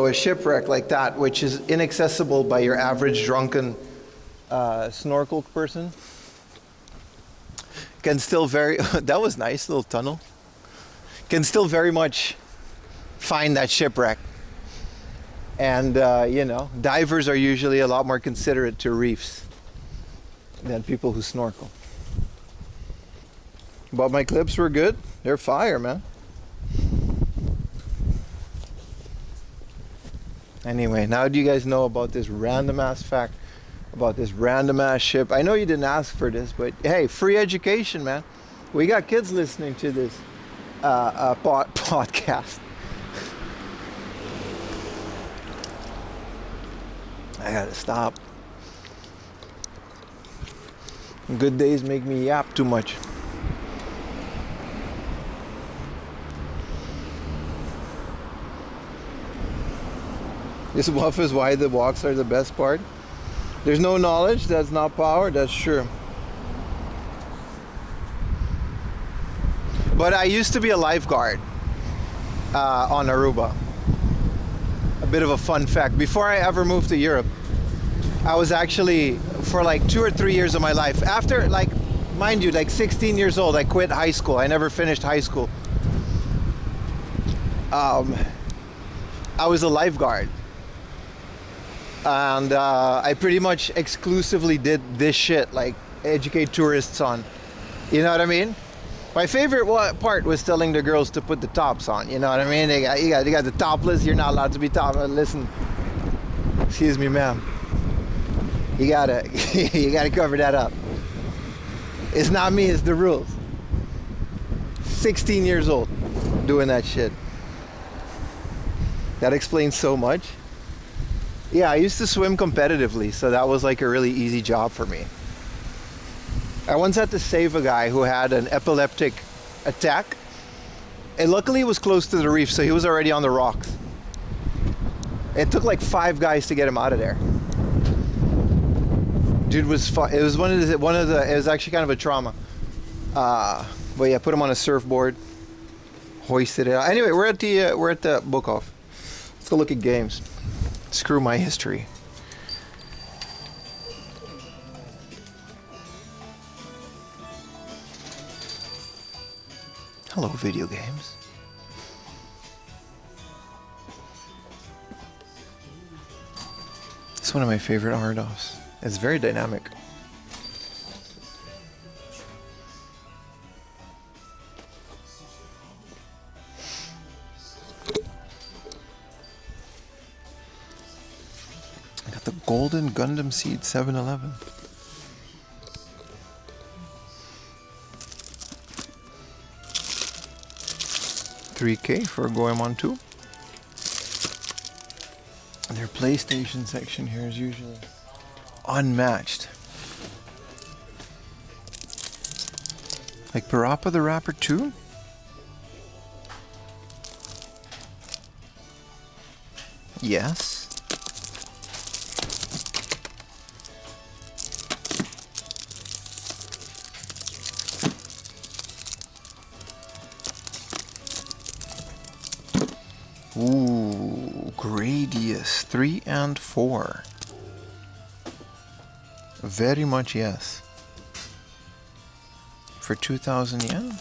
a shipwreck like that, which is inaccessible by your average drunken snorkel person, can still that was nice, little tunnel. Can still very much find that shipwreck. And, you know, divers are usually a lot more considerate to reefs than people who snorkel. But my clips were good. They're fire, man. Anyway, now do you guys know about this random ass fact about this random ass ship? I know you didn't ask for this, but hey, free education, man. We got kids listening to this podcast. I gotta stop. Good days make me yap too much. This buff is why the walks are the best part. There's no knowledge, that's not power, that's true. But I used to be a lifeguard on Aruba. A bit of a fun fact. Before I ever moved to Europe, I was actually, for like 2 or 3 years of my life, after like, mind you, like 16 years old, I quit high school. I never finished high school. I was a lifeguard. And I pretty much exclusively did this shit, like educate tourists on, you know what I mean? My favorite part was telling the girls to put the tops on. You know what I mean? They got the topless. You're not allowed to be topless. Listen, excuse me, ma'am. You gotta cover that up. It's not me. It's the rules. 16 years old, doing that shit. That explains so much. Yeah, I used to swim competitively, so that was like a really easy job for me. I once had to save a guy who had an epileptic attack, and luckily it was close to the reef, so he was already on the rocks. It took like 5 guys to get him out of there. Dude was fun. It was one of the. It was actually kind of a trauma. But yeah, put him on a surfboard, hoisted it out. Anyway, we're at the BookOff. Let's go look at games. Screw my history. Hello, video games. It's one of my favorite hard-offs. It's very dynamic. I got the Golden Gundam Seed 711. $3K for Goemon 2. And their PlayStation section here is usually unmatched. Like Parappa the Rapper 2? Yes. Ooh, Gradius 3 and 4. Very much yes. For 2,000 yen?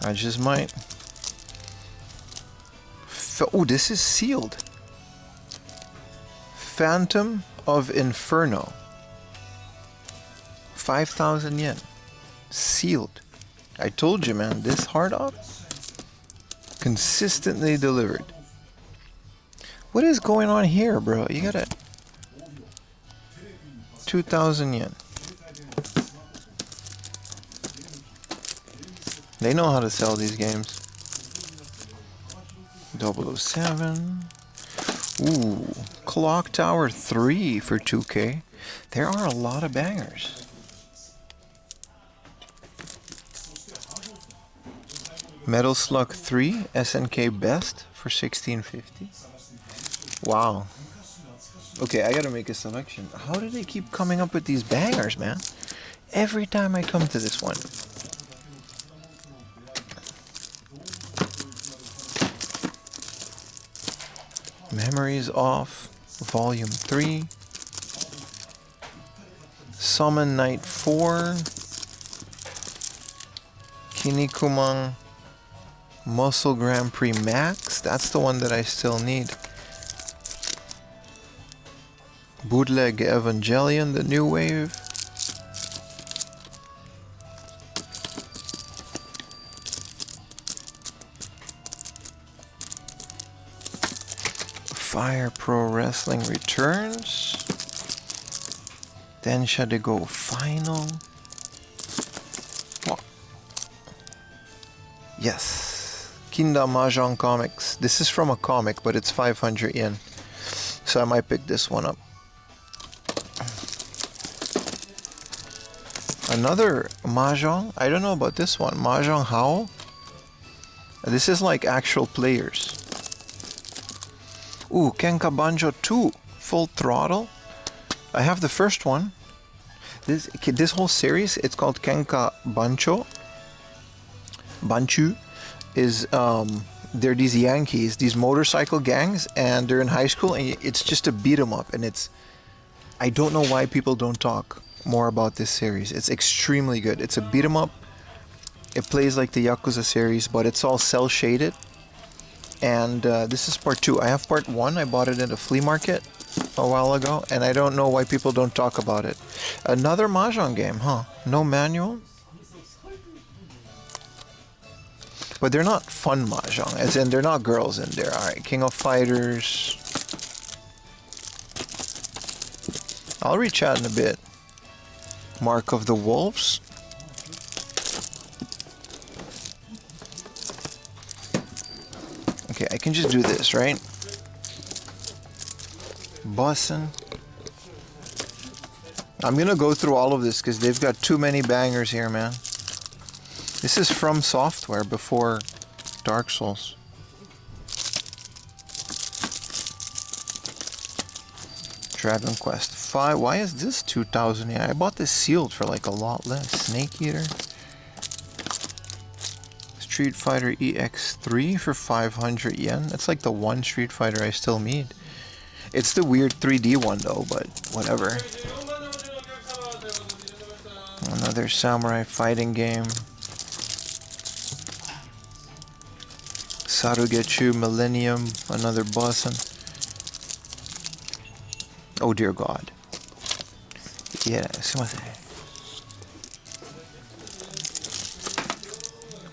I just might. Oh, this is sealed. Phantom of Inferno. 5,000 yen. Sealed. I told you, man, this hard off consistently delivered. What is going on here, bro? You gotta 2,000 yen. They know how to sell these games. 007. Ooh, Clock Tower 3 for 2K. There are a lot of bangers. Metal Slug 3 SNK Best for 1650. Wow. Okay, I gotta make a selection. How do they keep coming up with these bangers, man? Every time I come to this one. Memories Off, Volume 3. Summon Night 4. Kinnikuman Muscle Grand Prix Max. That's the one that I still need. Bootleg Evangelion, the new wave. Fire Pro Wrestling Returns. Densha de Go Final. Oh. Yes. Kinda Mahjong Comics. This is from a comic, but it's 500 yen. So I might pick this one up. Another Mahjong. I don't know about this one. Mahjong Howl. This is like actual players. Ooh, Kenka Banjo 2. Full Throttle. I have the first one. This whole series, it's called Kenka Bancho. Banchu is they're these Yankees, these motorcycle gangs, and they're in high school, and it's just a beat 'em up, and it's, I don't know why people don't talk more about this series. It's extremely good. It's a beat 'em up. It plays like the Yakuza series, but it's all cell shaded. And this is part 2. I have part 1. I bought it at a flea market a while ago, and I don't know why people don't talk about it. Another Mahjong game, huh? No manual? But they're not fun mahjong, as in they're not girls in there. Alright, King of Fighters. I'll reach out in a bit. Mark of the Wolves. Okay, I can just do this, right? Bussin'. I'm gonna go through all of this because they've got too many bangers here, man. This is from Software before Dark Souls. Dragon Quest 5. Why is this 2,000 yen? I bought this sealed for like a lot less. Snake Eater. Street Fighter EX3 for 500 yen. That's like the one Street Fighter I still need. It's the weird 3D one though, but whatever. Another samurai fighting game. Sarugetsu Millennium, another bussin'. Oh dear God. Yeah,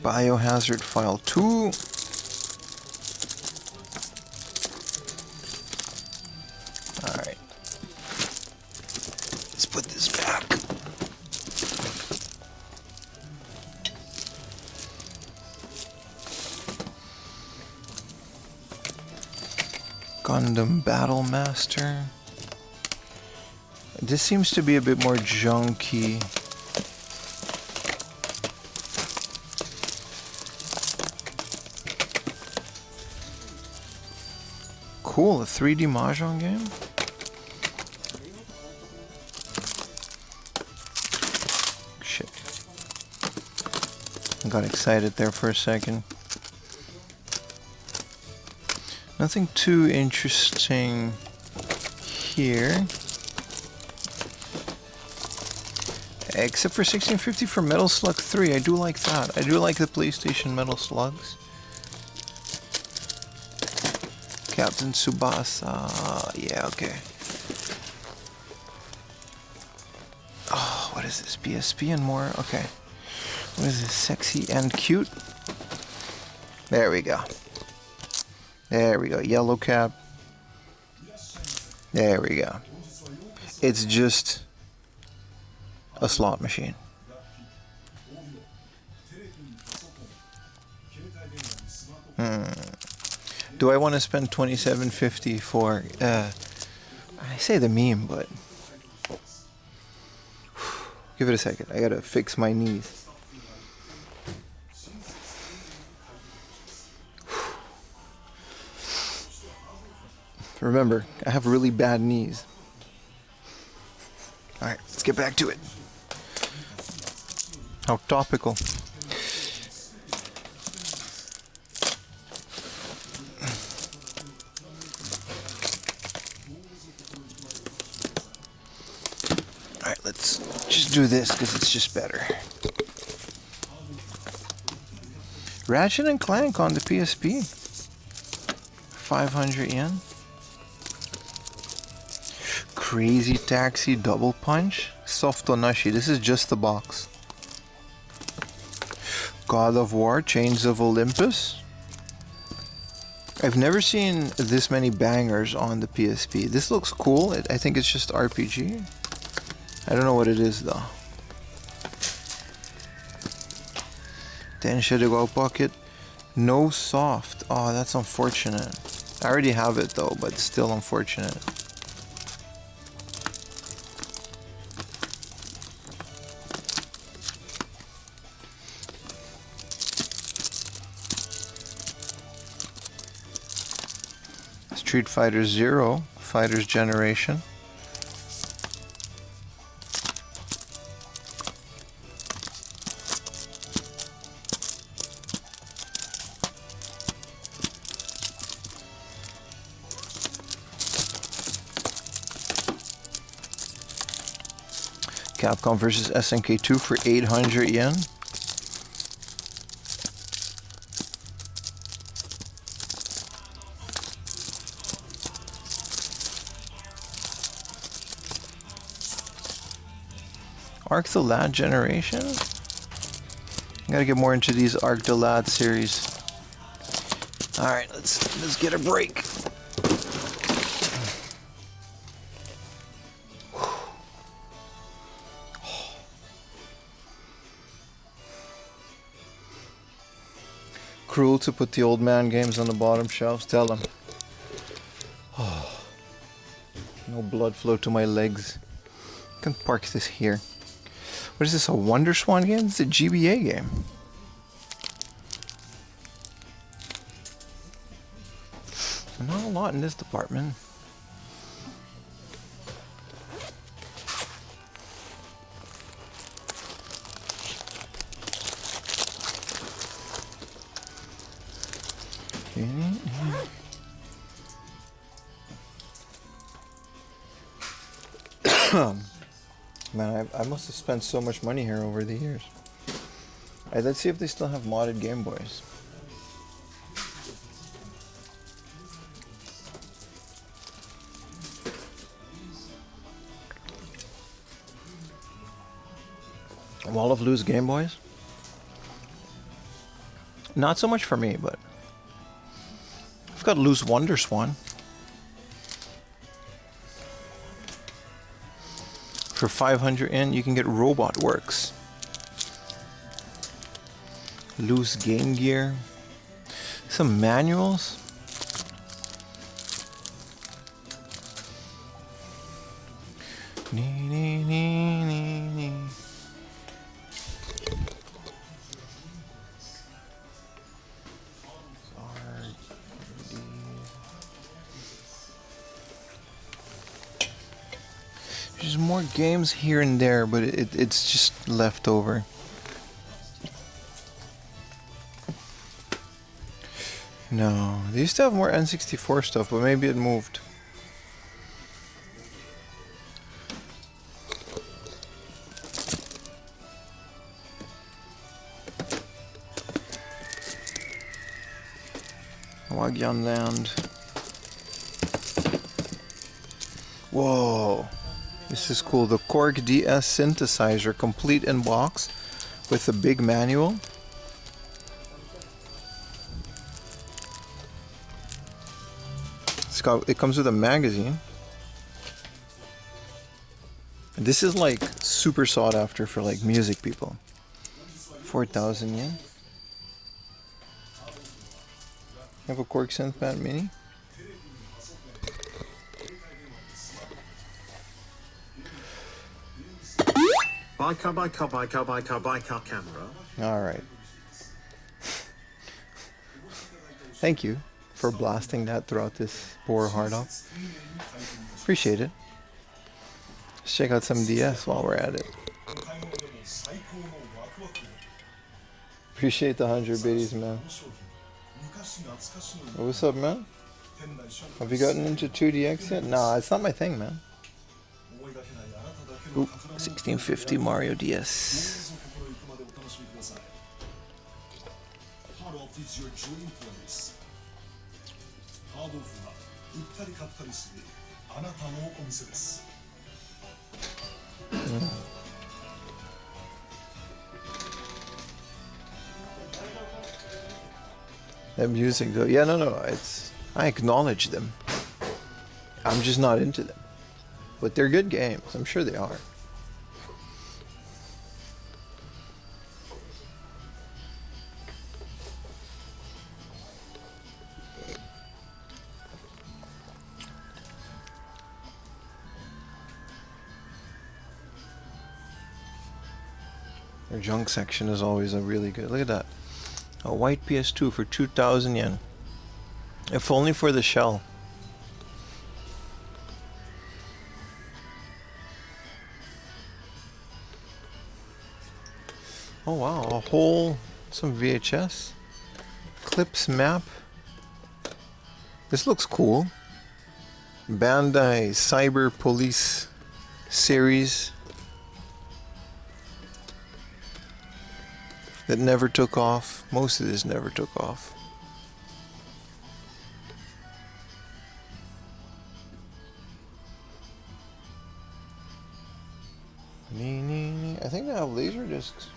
Biohazard File 2. Alright. Let's put this back. Gundam Battle Master. This seems to be a bit more junky. Cool, a 3D Mahjong game? Shit. I got excited there for a second. Nothing too interesting here. Except for 1650 for Metal Slug 3. I do like that. I do like the PlayStation Metal Slugs. Captain Tsubasa. Yeah, okay. Oh, what is this? PSP and more? Okay. What is this? Sexy and cute? There we go. There we go. Yellow cap. There we go. It's just a slot machine. Do I want to spend $27.50 for I say the meme, but give it a second. I gotta fix my knees. Remember, I have really bad knees. Alright, let's get back to it. How topical. Alright, let's just do this because it's just better. Ratchet and Clank on the PSP. 500 yen. Crazy Taxi Double Punch. Softonashi. This is just the box. God of War, Chains of Olympus. I've never seen this many bangers on the PSP. This looks cool. I think it's just RPG. I don't know what it is though. Tensha to Go Pocket. No soft. Oh, that's unfortunate. I already have it though, but still unfortunate. Street Fighter 0, Fighters Generation. Capcom vs SNK 2 for 800 yen. Arc the Lad Generation. Gotta get more into these Arc de Lad series. All right, let's get a break. Cruel to put the old man games on the bottom shelves. Tell them. Oh, no blood flow to my legs. I can park this here. What is this? A Wonder Swan game? It's a GBA game. Not a lot in this department. Man, I must have spent so much money here over the years. Alright, let's see if they still have modded Game Boys. Wall of Loose Game Boys? Not so much for me, but I've got Loose Wonder Swan. For 500 yen, you can get Robot Works. Loose Game Gear. Some manuals. There's more games here and there, but it's just left over. No, they used to have more N64 stuff, but maybe it moved. Wagyan Land. Whoa. This is cool. The Korg DS synthesizer, complete in box with a big manual. It comes with a magazine. This is like super sought after for like music people. 4,000 yen. Have a Korg Synthpad Mini. Biker camera. All right. Thank you for blasting that throughout this poor hard up. Appreciate it. Let's check out some DS while we're at it. Appreciate the 100 biddies, man. What's up, man? Have you gotten into 2DX yet? Nah, it's not my thing, man. Oop, 1650 Mario DS. That music though, yeah, no, I acknowledge them. I'm just not into them. But they're good games, I'm sure they are. Their junk section is always a really good. Look at that. A white PS2 for 2,000 yen. If only for the shell. Oh wow, some VHS. Clips map. This looks cool. Bandai Cyber Police series. That never took off. Most of this never took off. I think they have laser discs.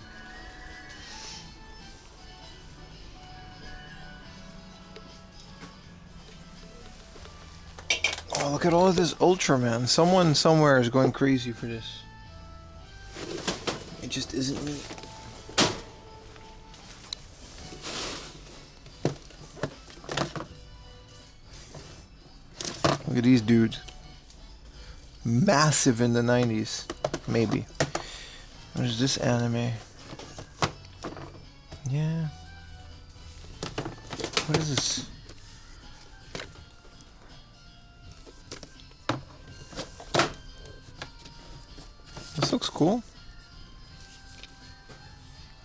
Oh, look at all of this Ultraman. Someone somewhere is going crazy for this. It just isn't me. Look at these dudes. Massive in the 90s. Maybe. What is this anime? Yeah. What is this? This looks cool.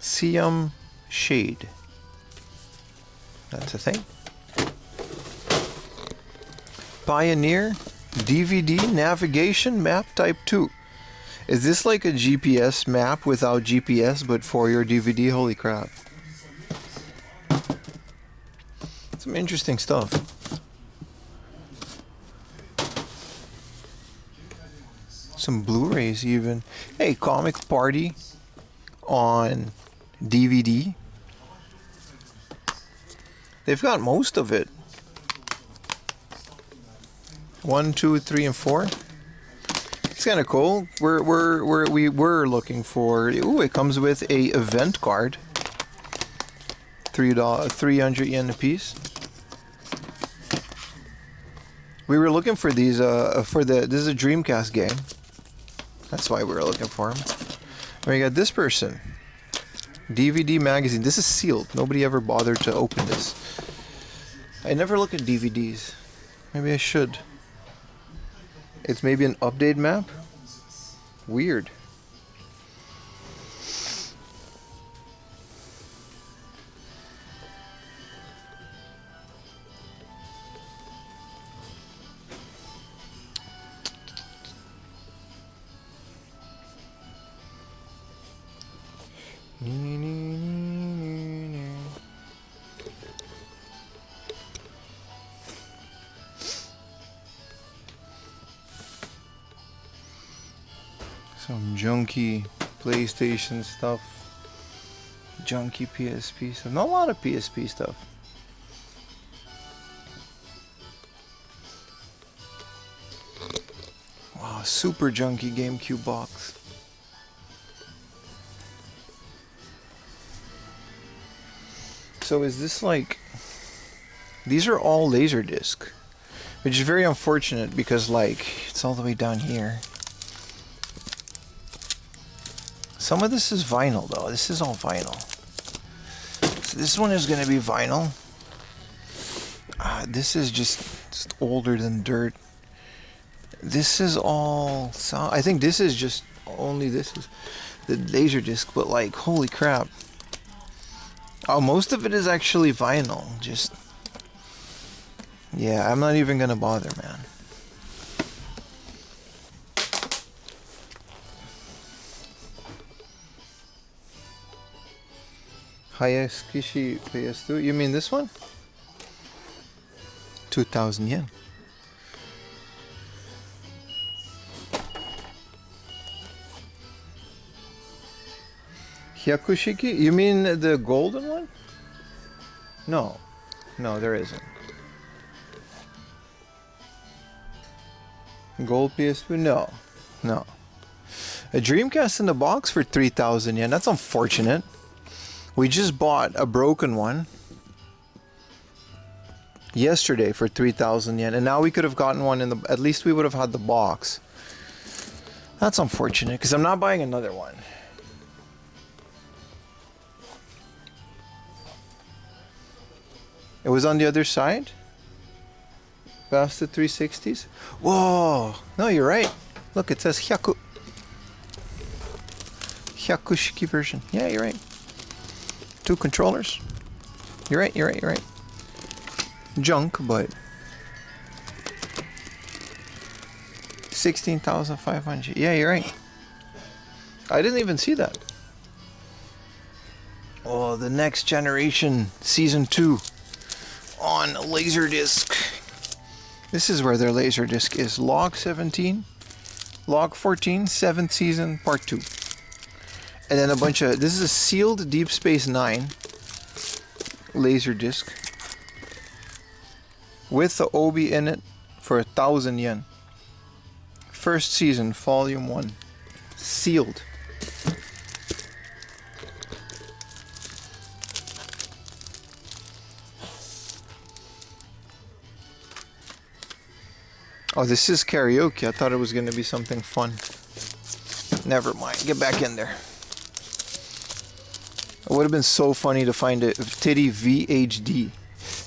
Siam Shade. That's a thing. Pioneer DVD navigation map type 2. Is this like a GPS map without GPS but for your DVD? Holy crap. Some interesting stuff. Some Blu-rays even. Hey, Comic Party on DVD. They've got most of it. 1, 2, 3, and 4. It's kind of cool. We were looking for. Ooh, it comes with a event card. $300 yen a piece. We were looking for these this is a Dreamcast game. That's why we were looking for them. We got this person. DVD magazine. This is sealed. Nobody ever bothered to open this. I never look at DVDs. Maybe I should. It's maybe an update map? Weird. Some junky PlayStation stuff. Junky PSP stuff. Not a lot of PSP stuff. Wow, super junky GameCube box. So is this like... These are all Laserdisc. Which is very unfortunate because like, it's all the way down here. Some of this is vinyl though. This is all vinyl. So this one is going to be vinyl. This is just older than dirt. This is all sound. I think this is just only this is the Laserdisc, but like holy crap. Oh, most of it is actually vinyl. Just yeah, I'm not even going to bother, man. Hayaskishi PS2. You mean this one? 2,000 yen. Hyakushiki? You mean the golden one? No. No, there isn't. Gold PS2? No. No. A Dreamcast in the box for 3,000 yen. That's unfortunate. We just bought a broken one yesterday for 3,000 yen, and now we could have gotten one in the. At least we would have had the box. That's unfortunate because I'm not buying another one. It was on the other side. Past the 360s. Whoa! No, you're right. Look, it says Hyaku. Hyakushiki version. Yeah, you're right. 2 controllers. You're right, you're right, you're right. Junk, but 16,500. Yeah, you're right. I didn't even see that. Oh, the Next Generation Season 2 on Laserdisc. This is where their Laserdisc is. Log 17, Log 14, 7th Season, Part 2. And then a bunch of... This is a sealed Deep Space Nine Laserdisc with the Obi in it for 1,000 yen. First season, volume 1. Sealed. Oh, this is karaoke. I thought it was going to be something fun. Never mind. Get back in there. It would have been so funny to find a Titty VHD.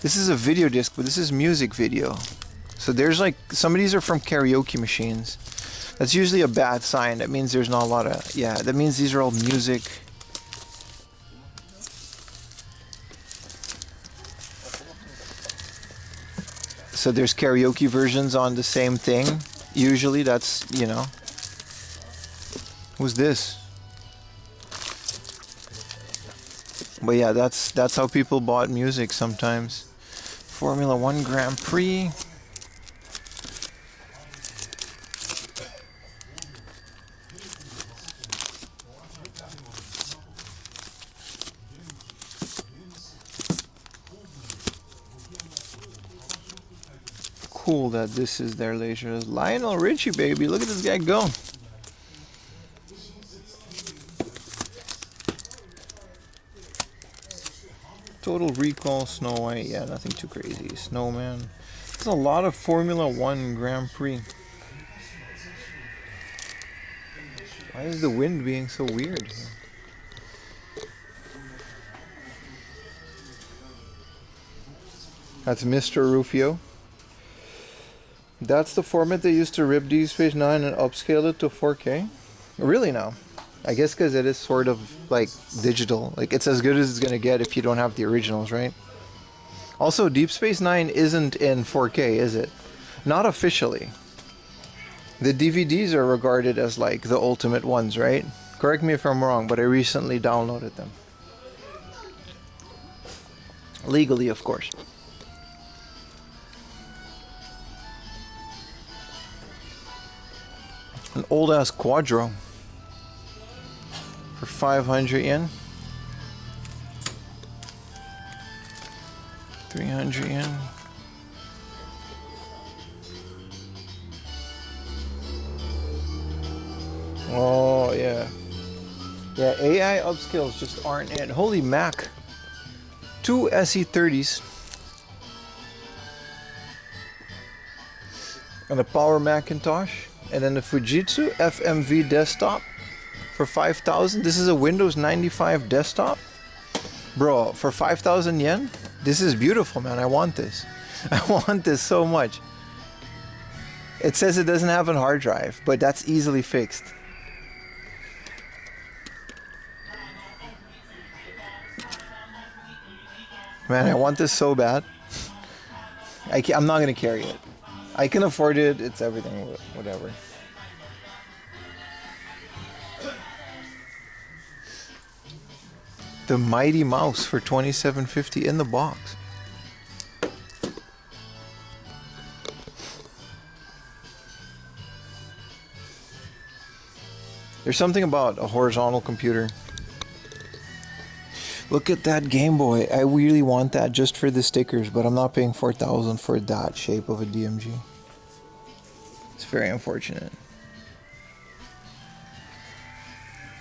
This is a video disc, but this is music video. So there's like, some of these are from karaoke machines. That's usually a bad sign. That means there's not a lot of, yeah, that means these are all music. So there's karaoke versions on the same thing. Usually that's, you know. Who's this? But yeah, that's how people bought music sometimes. Formula 1 Grand Prix. Cool that this is their leisure. Lionel Richie, baby. Look at this guy go. Total Recall, Snow White. Yeah, nothing too crazy. Snowman. There's a lot of Formula 1 Grand Prix. Why is the wind being so weird here? That's Mr. Rufio. That's the format they used to rip Deep Space Nine and upscale it to 4K? Really now? I guess because it is sort of like digital. Like it's as good as it's gonna get if you don't have the originals, right? Also, Deep Space Nine isn't in 4K, is it? Not officially. The DVDs are regarded as like the ultimate ones, right? Correct me if I'm wrong, but I recently downloaded them. Legally, of course. An old ass Quadro for 500 yen. 300 yen. Oh yeah. Yeah, AI upscales just aren't it. Holy Mac. 2 SE30s. And a Power Macintosh. And then the Fujitsu FMV desktop for 5,000. This is a Windows 95 desktop. Bro, for 5,000 yen? This is beautiful, man. I want this. I want this so much. It says it doesn't have a hard drive, but that's easily fixed. Man, I want this so bad. I'm not going to carry it. I can afford it. It's everything, whatever. The Mighty Mouse for $27.50 in the box. There's something about a horizontal computer. Look at that Game Boy. I really want that just for the stickers, but I'm not paying $4,000 for that shape of a DMG. It's very unfortunate.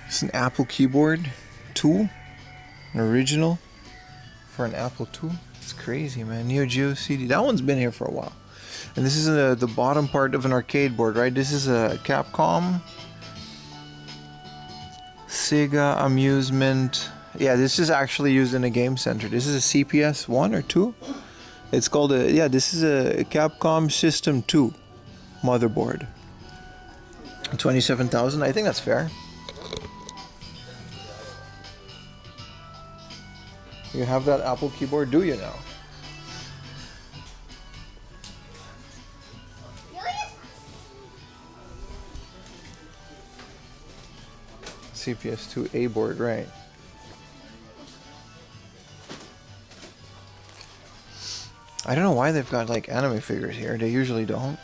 It's an Apple keyboard, tool, an original for an Apple II. It's crazy, man. Neo Geo CD. That one's been here for a while. And this is the bottom part of an arcade board, right? This is a Capcom, Sega Amusement. Yeah, this is actually used in a game center. This is a CPS 1 or 2. It's called a, yeah, this is a Capcom System 2 motherboard. 27,000. I think that's fair. You have that Apple keyboard, do you now? CPS 2A board, right? I don't know why they've got like anime figures here. They usually don't.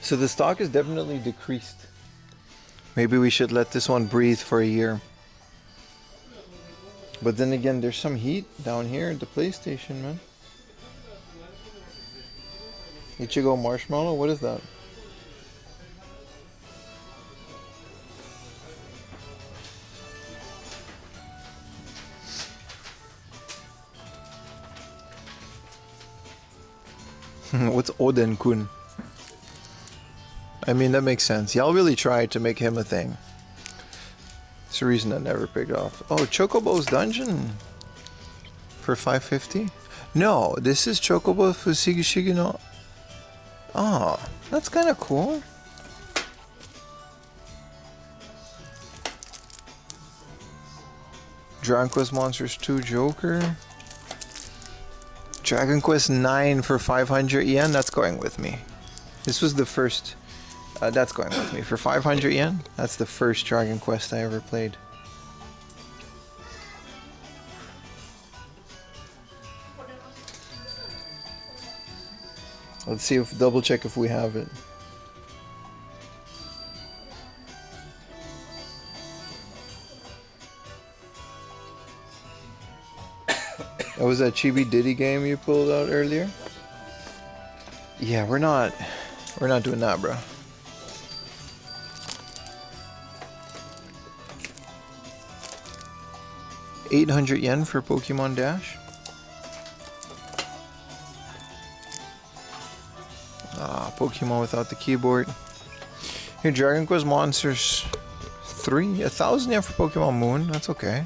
So the stock is definitely decreased. Maybe we should let this one breathe for a year. But then again, there's some heat down here at the PlayStation, man. Ichigo marshmallow? What is that? What's Oden-kun? I mean, that makes sense. Y'all really tried to make him a thing. It's the reason I never picked off. Oh, Chocobo's Dungeon for 550? No, this is Chocobo Fusigi no. Oh, that's kind of cool. Dragon Quest Monsters 2 Joker. Dragon Quest 9 for 500 yen. That's going with me. This was the first. That's going with me for 500 yen. That's the first Dragon Quest I ever played. Let's see if double check if we have it. That was that Chibi Diddy game you pulled out earlier? Yeah, we're not doing that, bro. $800 for Pokemon Dash. Ah, Pokemon without the keyboard. Here, Dragon Quest Monsters 3, 1,000 yen for Pokemon Moon. That's okay.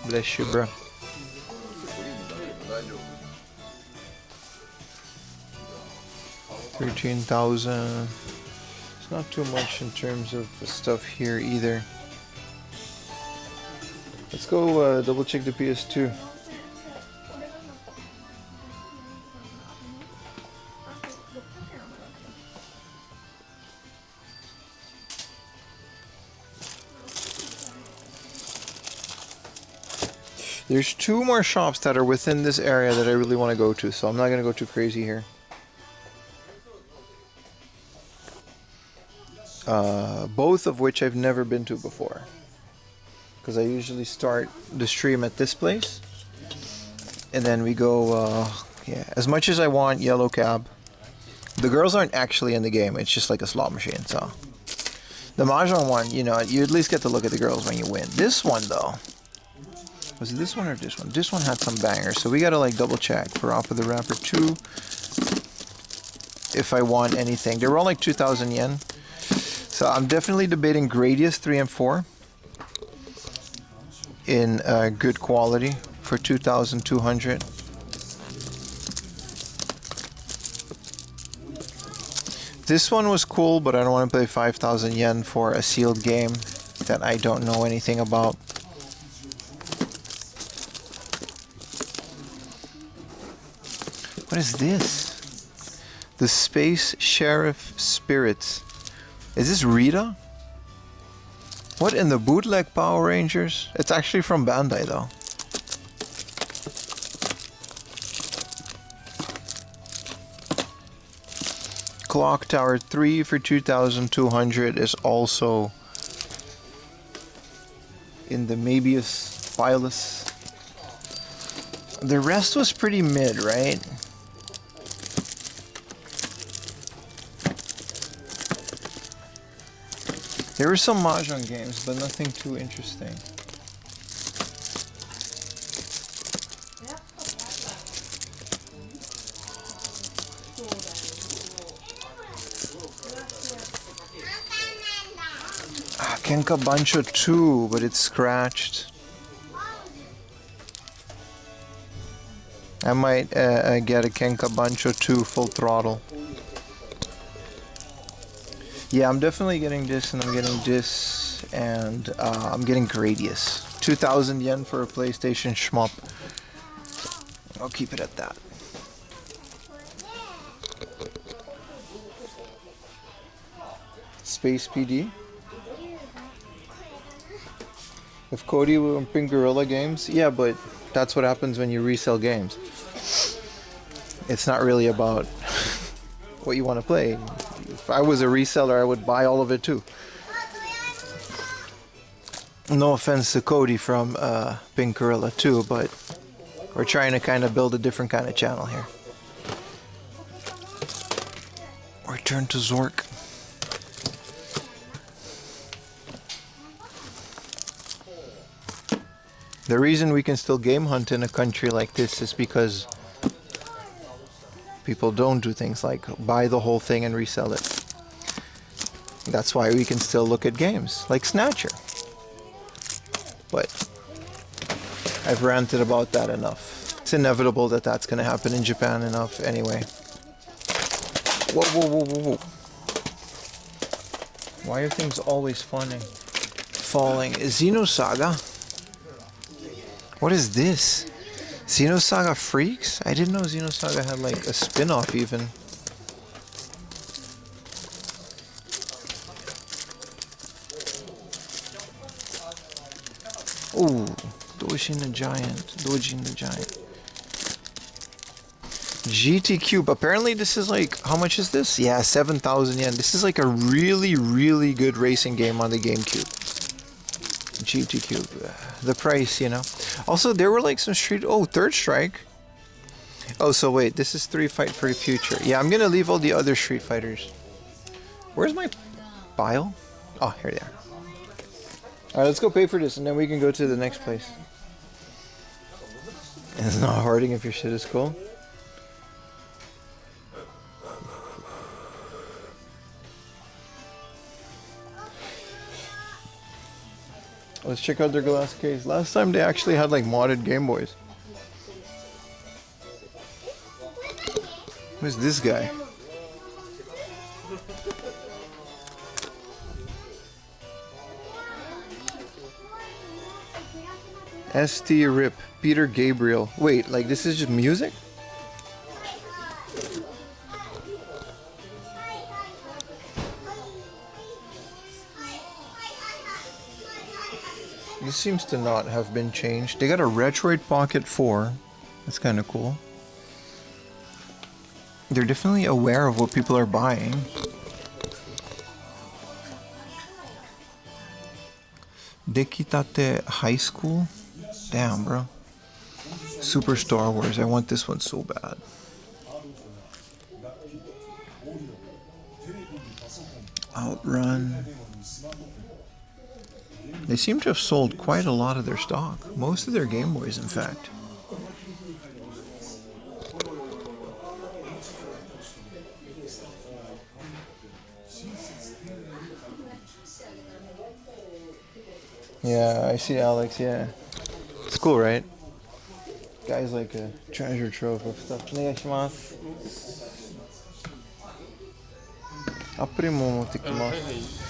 Bless you, bro. $13,000. It's not too much in terms of stuff here either. Let's go double check the PS2. There's two more shops that are within this area that I really want to go to, so I'm not going to go too crazy here. Both of which I've never been to before. Because I usually start the stream at this place. And then we go, yeah, as much as I want Yellow Cab. The girls aren't actually in the game, it's just like a slot machine, so. The Mahjong one, you know, you at least get to look at the girls when you win. This one, though. Was it this one or this one? This one had some bangers, so we gotta like double check. Parappa the Rapper 2. If I want anything. They were all like 2,000 yen. So I'm definitely debating Gradius 3 and 4 in good quality for 2,200. This one was cool, but I don't want to pay 5,000 yen for a sealed game that I don't know anything about. What is this? The Space Sheriff Spirits. Is this Rita? What in the bootleg Power Rangers? It's actually from Bandai though. Clock Tower 3 for 2,200 is also in the Mabius Phylus. The rest was pretty mid, right? There were some Mahjong games, but nothing too interesting. Kenka Bancho 2, but it's scratched. I might get a Kenka Bancho 2 full throttle. Yeah, I'm definitely getting this, and I'm getting this, and I'm getting Gradius. 2,000 yen for a PlayStation shmup. I'll keep it at that. Space PD. If Cody were in Pink Gorilla Games, yeah, but that's what happens when you resell games. It's not really about what you want to play. If I was a reseller, I would buy all of it too. No offense to Cody from Pink Gorilla too, but we're trying to kind of build a different kind of channel here. Return to Zork. The reason we can still game hunt in a country like this is because people don't do things like buy the whole thing and resell it. That's why we can still look at games like Snatcher. But I've ranted about that enough. It's inevitable that that's going to happen in Japan enough anyway. Whoa, whoa, whoa, whoa, whoa. Why are things always falling? Xenosaga? What is this? Xenosaga Freaks? I didn't know Xenosaga had like a spin-off even. Ooh, Dojin the Giant. GT Cube. Apparently this is like, how much is this? Yeah, 7,000 yen. This is like a really, really good racing game on the GameCube. GT Cube. The price, you know. Also, there were like some Third Strike. Oh, so wait, this is Street Fight for the Future. Yeah, I'm gonna leave all the other Street Fighters. Where's my pile? Oh, here they are. Alright, let's go pay for this and then we can go to the next place. It's not hoarding if your shit is cool. Let's check out their glass case. Last time they actually had like modded Game Boys. Who's this guy? ST Rip, Peter Gabriel. Wait, like this is just music? This seems to not have been changed. They got a Retroid Pocket 4. That's kind of cool. They're definitely aware of what people are buying. Dekitate High School? Damn, bro. Super Star Wars. I want this one so bad. Outrun. They seem to have sold quite a lot of their stock. Most of their Game Boys, in fact. Yeah, I see Alex, yeah. It's cool, right? Guy's like a treasure trove of stuff. お願いします。アプリも持ってきます。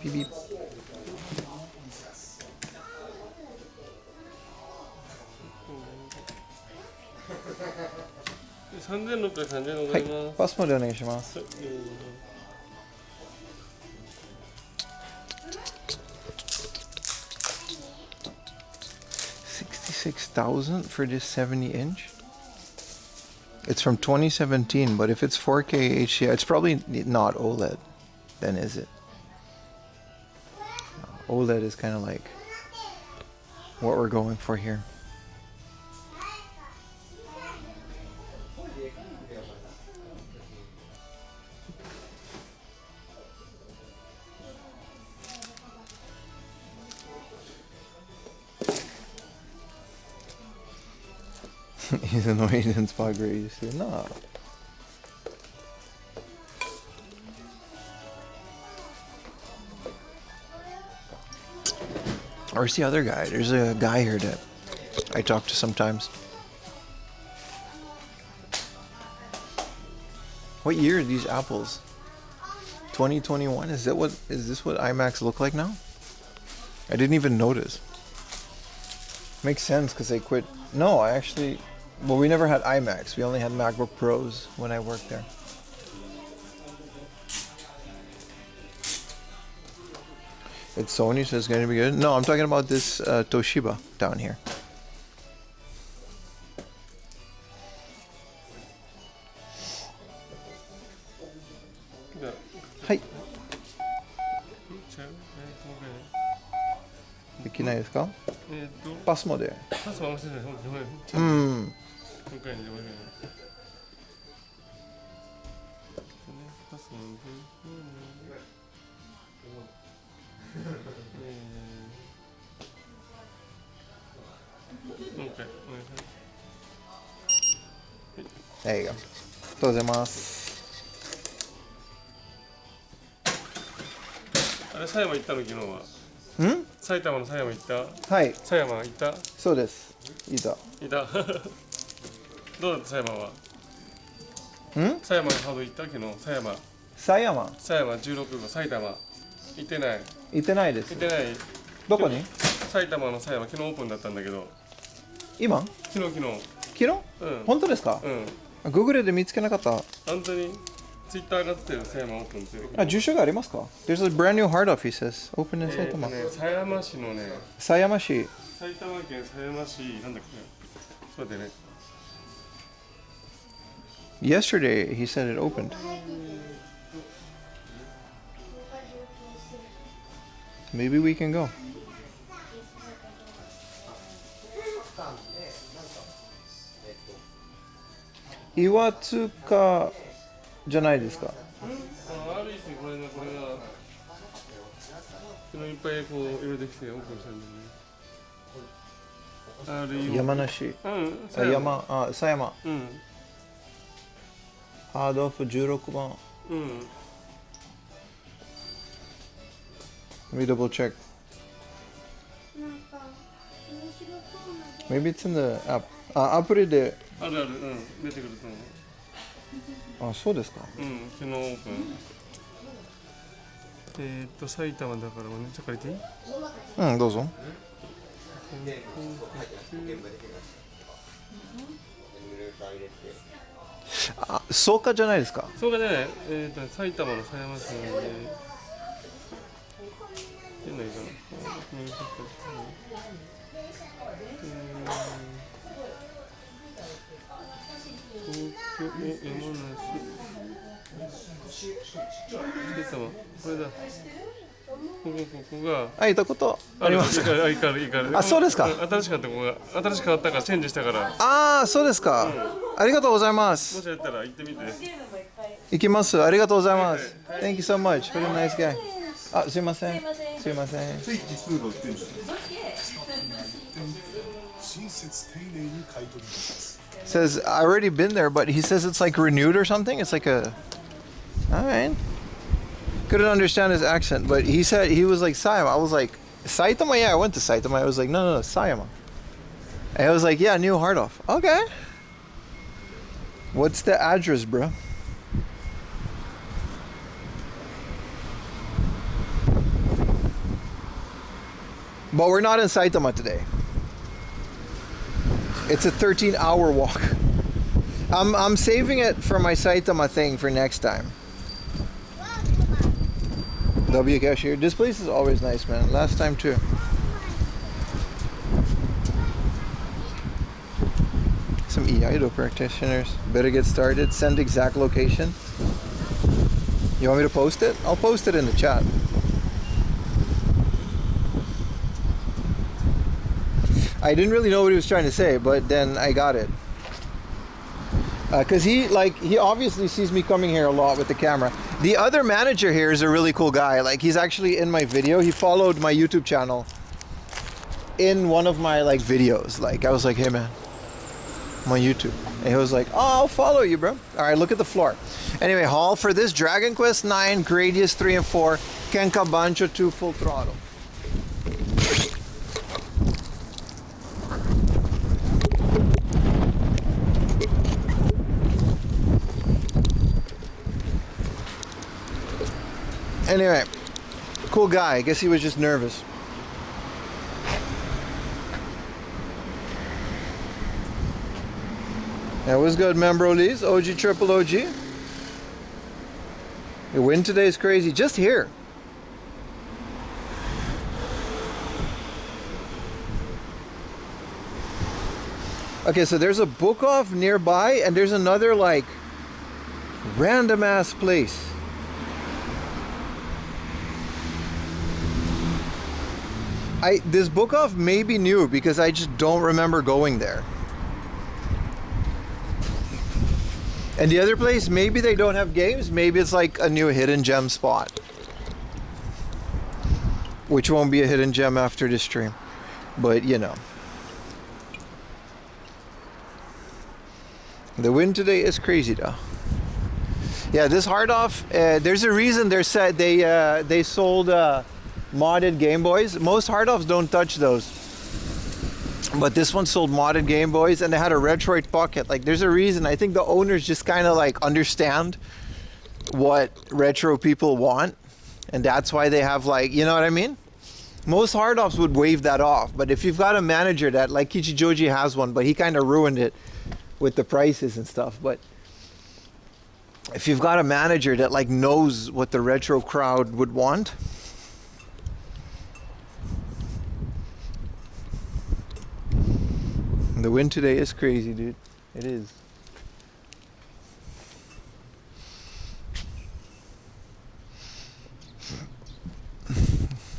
ビビ。はい、パスモでお願いします。$66,000 for this 70-inch? It's from 2017, but if it's 4K HDR, it's probably not OLED, then is it? OLED is kind of like what we're going for here. He's annoyed in spot grade. No. Where's the other guy? There's a guy here that I talk to sometimes. What year are these apples? 2021? Is this what IMAX look like now? I didn't even notice. Makes sense because they quit. No, I actually. Well, we never had iMacs. We only had MacBook Pros when I worked there. It's Sony, so it's going to be good. No, I'm talking about this Toshiba down here. Hi. できないですか？パスモで。パスもしてない。うん。今回にパスも。There you go. ありがとうございます。あれ、狭山行ったの昨日は。ん？埼玉の狭山行った？はい。狭山行った？そうです。いた。いた。どうだった狭山は？狭山のハード行った昨日狭山。狭山16号埼玉。行ってない。行ってないです。行ってない。どこに？埼玉の狭山昨日オープンだったんだけど。今？昨日。昨日？うん。本当ですか？うん。Google で見つけなかった。本当にツイッター上がってる狭山オープンって。あ、住所がありますか？ There's a brand new hard off, he says. Open in 埼玉。狭山市のね。狭山市。埼玉県狭山市なんだっけ？そうだね。Yesterday he said it opened. Maybe we can go. 岩塚じゃないですか。ある意味これが昨日いっぱいこういろいろできてオープンしたんだよね。山梨。うん。狭山。うん。ハードオフ16番。うん。Let me double check. Maybe it's in the app. アプリで。ある、出てくると思う。あ、そうですか。うん、昨日オープン。埼玉だからね、ちょっと借りていい？うん、どうぞ。あ、草加じゃないですか。草加じゃない。埼玉の狭山市なんで。出ないかな。山梨。これだ。ここが。あ、いたことありますか。あ、そうですか。新しかったここが新しく変わったからチェンジしたから。ああ、そうですか。ありがとうございます。もしやったら行ってみて。行きます。ありがとうございます。Thank you so much. What a nice guy. あ、すいません。すいません。つい実数が売ってるんですよ。親切丁寧に買い取ります。Says I already been there, but he says it's like renewed or something. It's like a. All right. Couldn't understand his accent, but he said he was like Sayama. I was like Saitama. Yeah, I went to Saitama. I was like no, Sayama. And I was like, yeah, new hard off. Okay. What's the address, bro? But we're not in Saitama today. It's a 13-hour walk. I'm saving it for my Saitama thing for next time. W cashier. This place is always nice, man. Last time too. Some EIDO practitioners. Better get started. Send exact location. You want me to post it? I'll post it in the chat. I didn't really know what he was trying to say, but then I got it. Cause he obviously sees me coming here a lot with the camera. The other manager here is a really cool guy. Like he's actually in my video. He followed my YouTube channel in one of my like videos. Like I was like, hey man, I'm on YouTube. And he was like, oh, I'll follow you, bro. All right, look at the floor. Anyway, haul for this Dragon Quest 9, Gradius 3 and 4, Kenka Bancho 2 full throttle. Anyway, cool guy. I guess he was just nervous. That was good, man, Broly's. OG triple OG. The wind today is crazy. Just here. Okay, so there's a BookOff nearby, and there's another like random ass place. This BookOff may be new because I just don't remember going there. And the other place, maybe they don't have games, maybe it's like a new hidden gem spot. Which won't be a hidden gem after this stream. But you know. The wind today is crazy though. Yeah, this hard off, there's a reason they sold modded Game Boys. Most hard offs don't touch those. But this one sold modded Game Boys and they had a Retroid Pocket. Like there's a reason. I think the owners just kind of like understand what retro people want. And that's why they have like, you know what I mean? Most hard offs would waive that off. But if you've got a manager that, like Kichijoji has one, but he kind of ruined it with the prices and stuff. But if you've got a manager that like knows what the retro crowd would want, the wind today is crazy, dude. It is.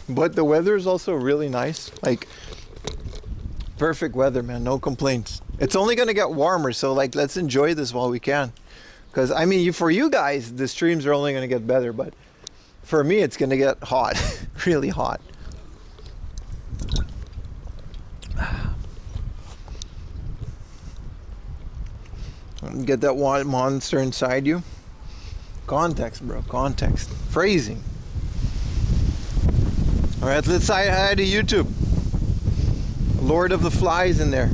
But the weather is also really nice. Like perfect weather, man. No complaints. It's only gonna get warmer, so like let's enjoy this while we can. Because I mean, for you guys, the streams are only gonna get better, but for me, it's gonna get hot, really hot. Get that monster inside you. Context, bro. Context. Phrasing. All right, let's say hi to YouTube. Lord of the Flies in there.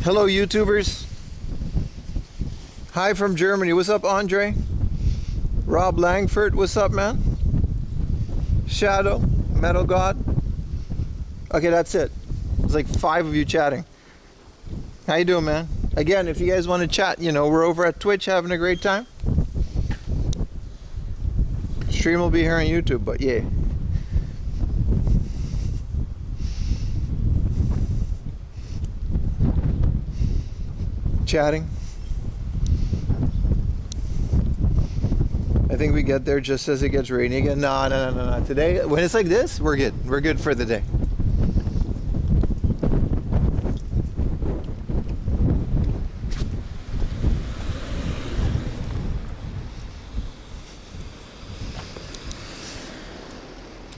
Hello, YouTubers. Hi from Germany. What's up, Andre? Rob Langford. What's up, man? Shadow. Metal God. Okay, that's it. There's like 5 of you chatting. How you doing, man? Again, if you guys want to chat, you know, we're over at Twitch having a great time. Stream will be here on YouTube, but yeah. Chatting. I think we get there just as it gets rainy again. No. Today, when it's like this, we're good. We're good for the day.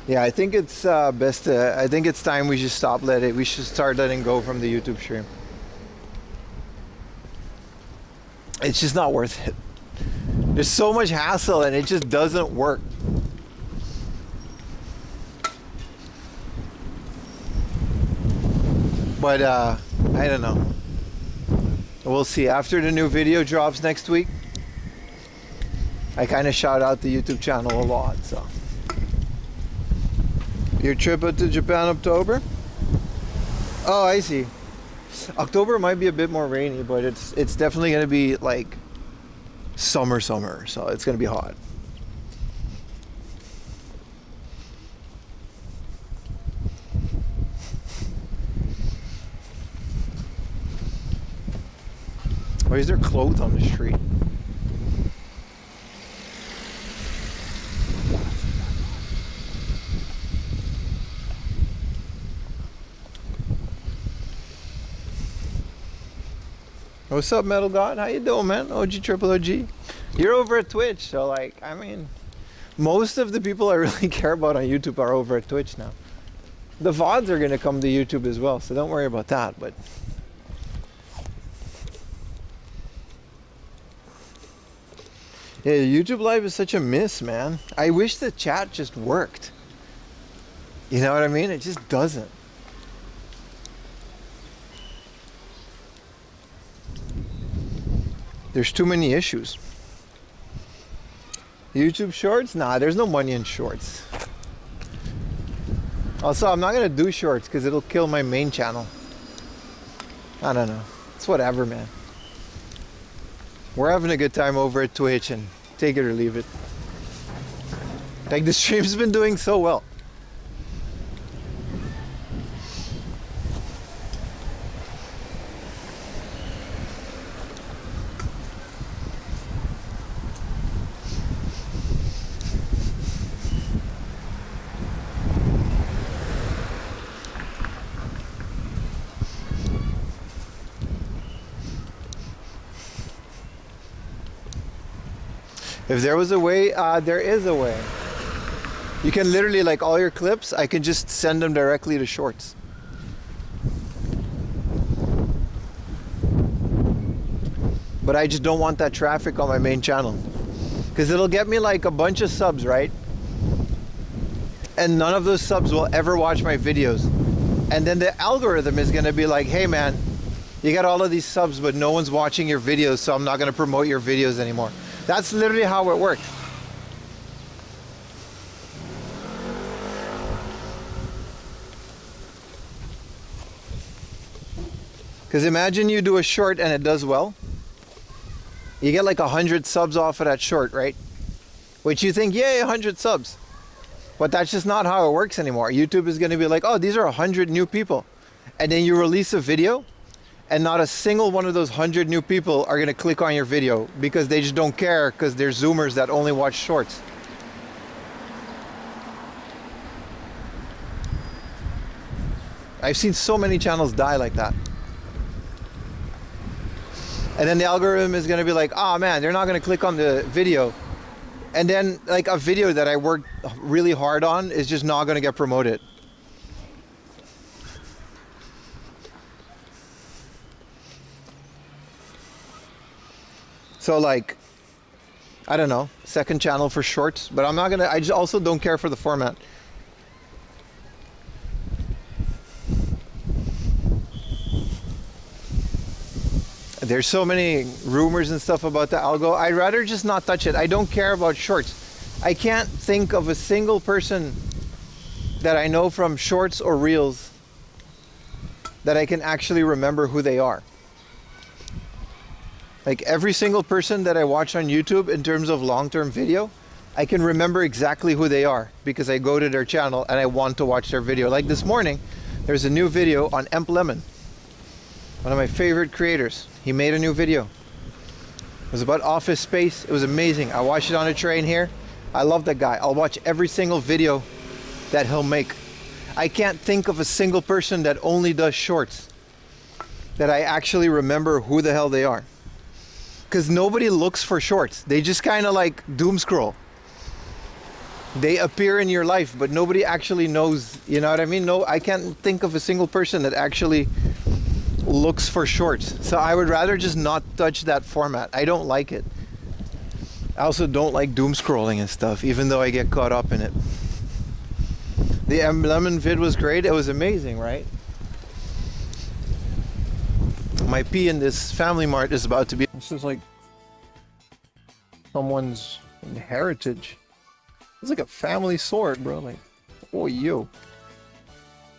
Yeah, I think it's best to, I think it's time we should we should start letting go from the YouTube stream. It's just not worth it. There's so much hassle and it just doesn't work. But I don't know. We'll see. After the new video drops next week, I kind of shout out the YouTube channel a lot, so. Your trip out to Japan, October? Oh, I see. October might be a bit more rainy, but it's definitely going to be like summer, so it's going to be hot. Why is there clothes on the street? What's up, Metal God? How you doing, man? OG triple OG. You're over at Twitch, so like, I mean, most of the people I really care about on YouTube are over at Twitch now. The VODs are gonna come to YouTube as well, so don't worry about that, but. Yeah, YouTube Live is such a miss, man. I wish the chat just worked. You know what I mean? It just doesn't. There's too many issues. YouTube Shorts? Nah, there's no money in Shorts. Also, I'm not gonna do Shorts because it'll kill my main channel. I don't know. It's whatever, man. We're having a good time over at Twitch, and take it or leave it. Like, the stream's been doing so well. If there was a way, there is a way. You can literally, like, all your clips, I can just send them directly to Shorts. But I just don't want that traffic on my main channel. Because it'll get me like a bunch of subs, right? And none of those subs will ever watch my videos. And then the algorithm is going to be like, hey man, you got all of these subs, but no one's watching your videos, so I'm not going to promote your videos anymore. That's literally how it works. Because imagine you do a short and it does well. You get like 100 subs off of that short, right? Which you think, yay, 100 subs. But that's just not how it works anymore. YouTube is going to be like, oh, these are 100 new people. And then you release a video, and not a single one of those 100 new people are going to click on your video because they just don't care, because they're Zoomers that only watch shorts. I've seen so many channels die like that. And then the algorithm is going to be like, oh man, they're not going to click on the video. And then like a video that I worked really hard on is just not going to get promoted. So like, I don't know, second channel for shorts, but I'm not gonna, I just also don't care for the format. There's so many rumors and stuff about the algo. I'd rather just not touch it. I don't care about shorts. I can't think of a single person that I know from shorts or reels that I can actually remember who they are. Like every single person that I watch on YouTube in terms of long-term video, I can remember exactly who they are because I go to their channel and I want to watch their video. Like this morning, there's a new video on Emp Lemon, one of my favorite creators. He made a new video. It was about office space. It was amazing. I watched it on a train here. I love that guy. I'll watch every single video that he'll make. I can't think of a single person that only does shorts that I actually remember who the hell they are. Because nobody looks for shorts. They just kind of like doom scroll. They appear in your life, but nobody actually knows, you know what I mean? No, I can't think of a single person that actually looks for shorts. So I would rather just not touch that format. I don't like it. I also don't like doom scrolling and stuff, even though I get caught up in it. The M Lemon vid was great. It was amazing, right? My pee in this Family Mart is about to be... This is like someone's heritage. It's like a family sword, bro. Like, oh, yo.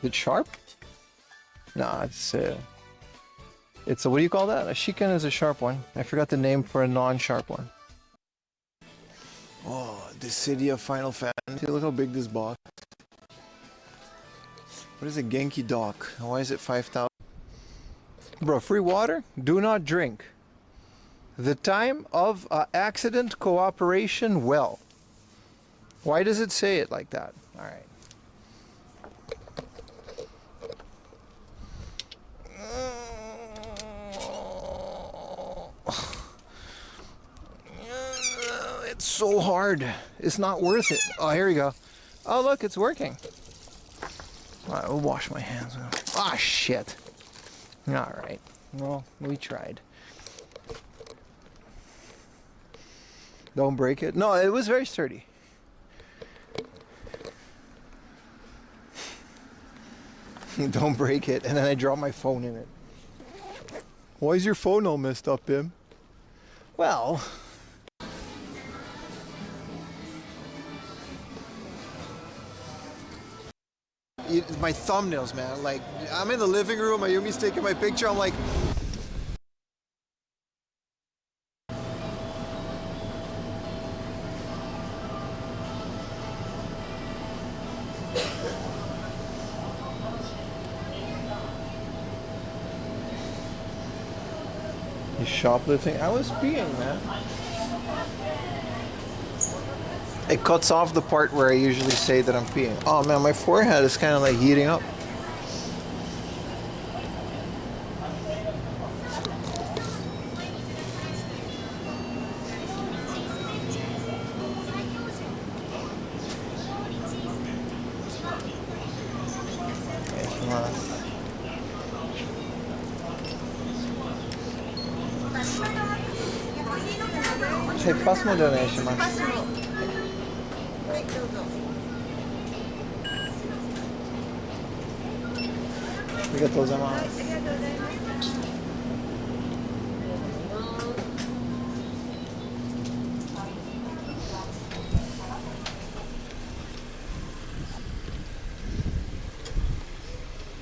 Is it sharp? Nah, it's a, what do you call that? A shiken is a sharp one. I forgot the name for a non-sharp one. Oh, the city of Final Fantasy. Look how big this box. What is a Genki Dock? Why is it 5,000? Bro, free water? Do not drink. The time of accident cooperation well. Why does it say it like that? All right. It's so hard. It's not worth it. Oh, here we go. Oh, look, it's working. All right, we'll wash my hands. Ah, shit. All right. Well, we tried. Don't break it. No, it was very sturdy. Don't break it. And then I dropped my phone in it. Why is your phone all messed up, Bim? Well... my thumbnails, man. Like, I'm in the living room, Mayumi's taking my picture, I'm like, You shoplifting? I was peeing, man. It cuts off the part where I usually say that I'm peeing. Oh man, my forehead is kind of like heating up. Hey, pass mo donation, man. パスもはいどうぞ。ありがとうございまはい、あす。りがとうございます。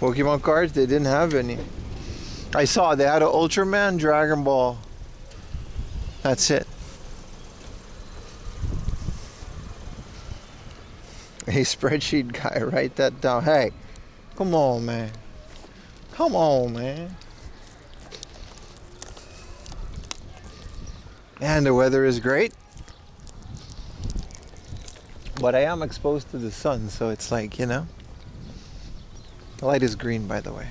Pokemon cards, they didn't have any. I saw they had an Ultraman, Dragon Ball. That's it. Hey, spreadsheet guy, write that down. Hey, come on, man. Come on, man. And the weather is great. But I am exposed to the sun, so it's like, you know. The light is green, by the way.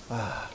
Ah.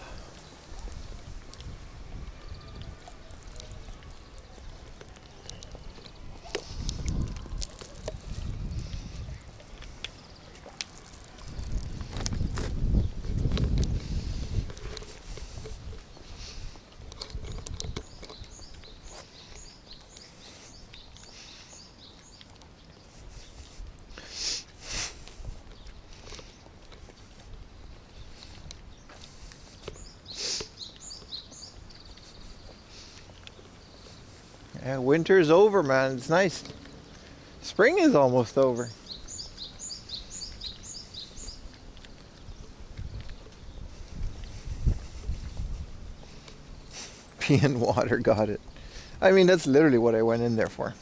Yeah, winter's over, man. It's nice. Spring is almost over. Pee and water, got it. I mean, that's literally what I went in there for.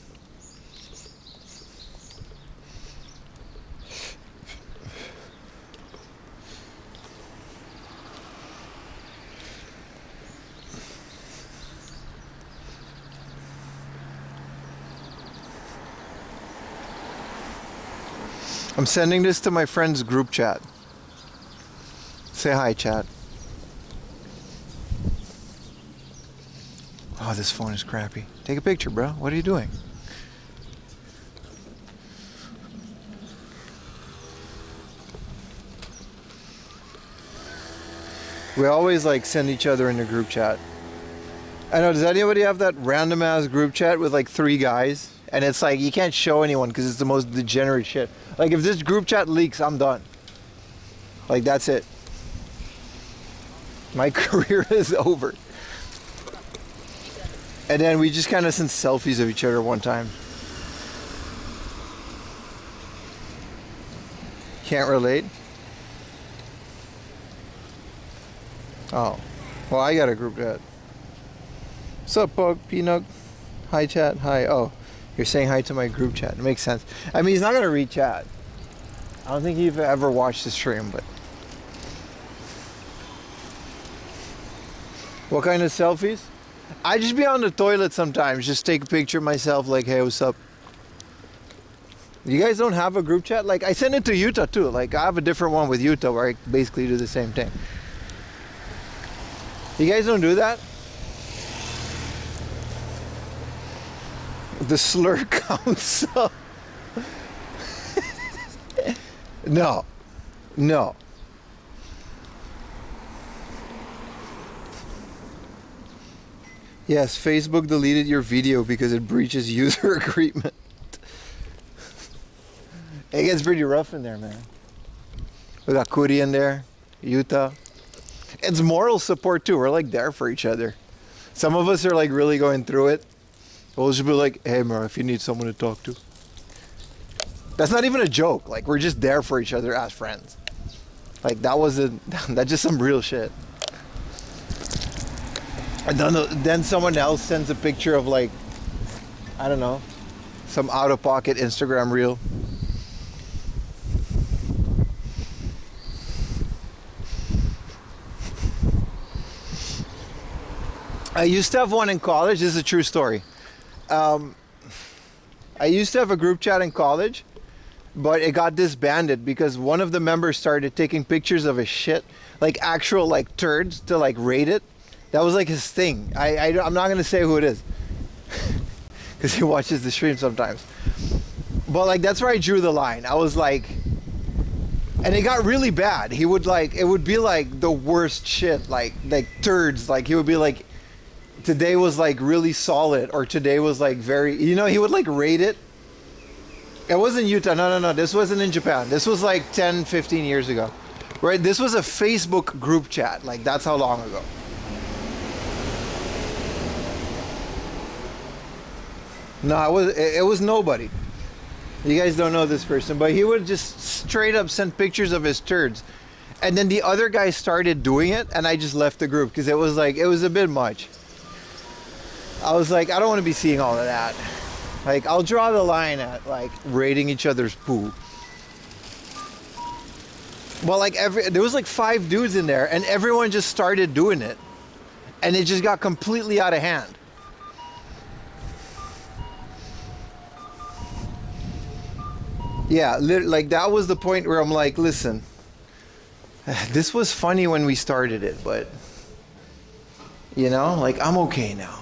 I'm sending this to my friend's group chat. Say hi, chat. Oh, this phone is crappy. Take a picture, bro. What are you doing? We always like send each other in the group chat. I know, does anybody have that random ass group chat with like 3 guys? And it's like, you can't show anyone because it's the most degenerate shit. Like, if this group chat leaks, I'm done. Like, that's it. My career is over. And then we just kind of sent selfies of each other one time. Can't relate? Oh. Well, I got a group chat. What's up, Pug? Peanut? Hi, chat. Hi. Oh. You're saying hi to my group chat. It makes sense. I mean, he's not going to read chat. I don't think you've ever watched the stream, but... What kind of selfies? I just be on the toilet sometimes. Just take a picture of myself like, hey, what's up? You guys don't have a group chat? Like, I send it to Yuta too. Like, I have a different one with Yuta where I basically do the same thing. You guys don't do that? The slur counts up. No. No. Yes, Facebook deleted your video because it breaches user agreement. It gets pretty rough in there, man. We got Kuri in there, Yuta. It's moral support too. We're like there for each other. Some of us are like really going through it. We'll just be like, hey, bro, if you need someone to talk to. That's not even a joke. Like, we're just there for each other as friends. Like, that's just some real shit. And then someone else sends a picture of, like, I don't know, some out-of-pocket Instagram reel. I used to have one in college. This is a true story. I used to have a group chat in college, but it got disbanded because one of the members started taking pictures of his shit, like actual like turds, to like rate it. That was like his thing. I'm not gonna say who it is because he watches the stream sometimes. But like that's where I drew the line. I was like, and it got really bad. He would like, it would be like the worst shit, like turds. Like he would be like, today was like really solid, or today was like very, you know, he would like rate it. It wasn't Utah, no, this wasn't in Japan. This was like 10, 15 years ago, right? This was a Facebook group chat, like that's how long ago. No, it was nobody. You guys don't know this person, but he would just straight up send pictures of his turds. And then the other guy started doing it, and I just left the group because it was like, it was a bit much. I was like, I don't want to be seeing all of that. Like, I'll draw the line at like rating each other's poo. Well, like there was like 5 dudes in there, and everyone just started doing it, and it just got completely out of hand. Yeah, like that was the point where I'm like, listen, this was funny when we started it, but you know, like I'm okay now.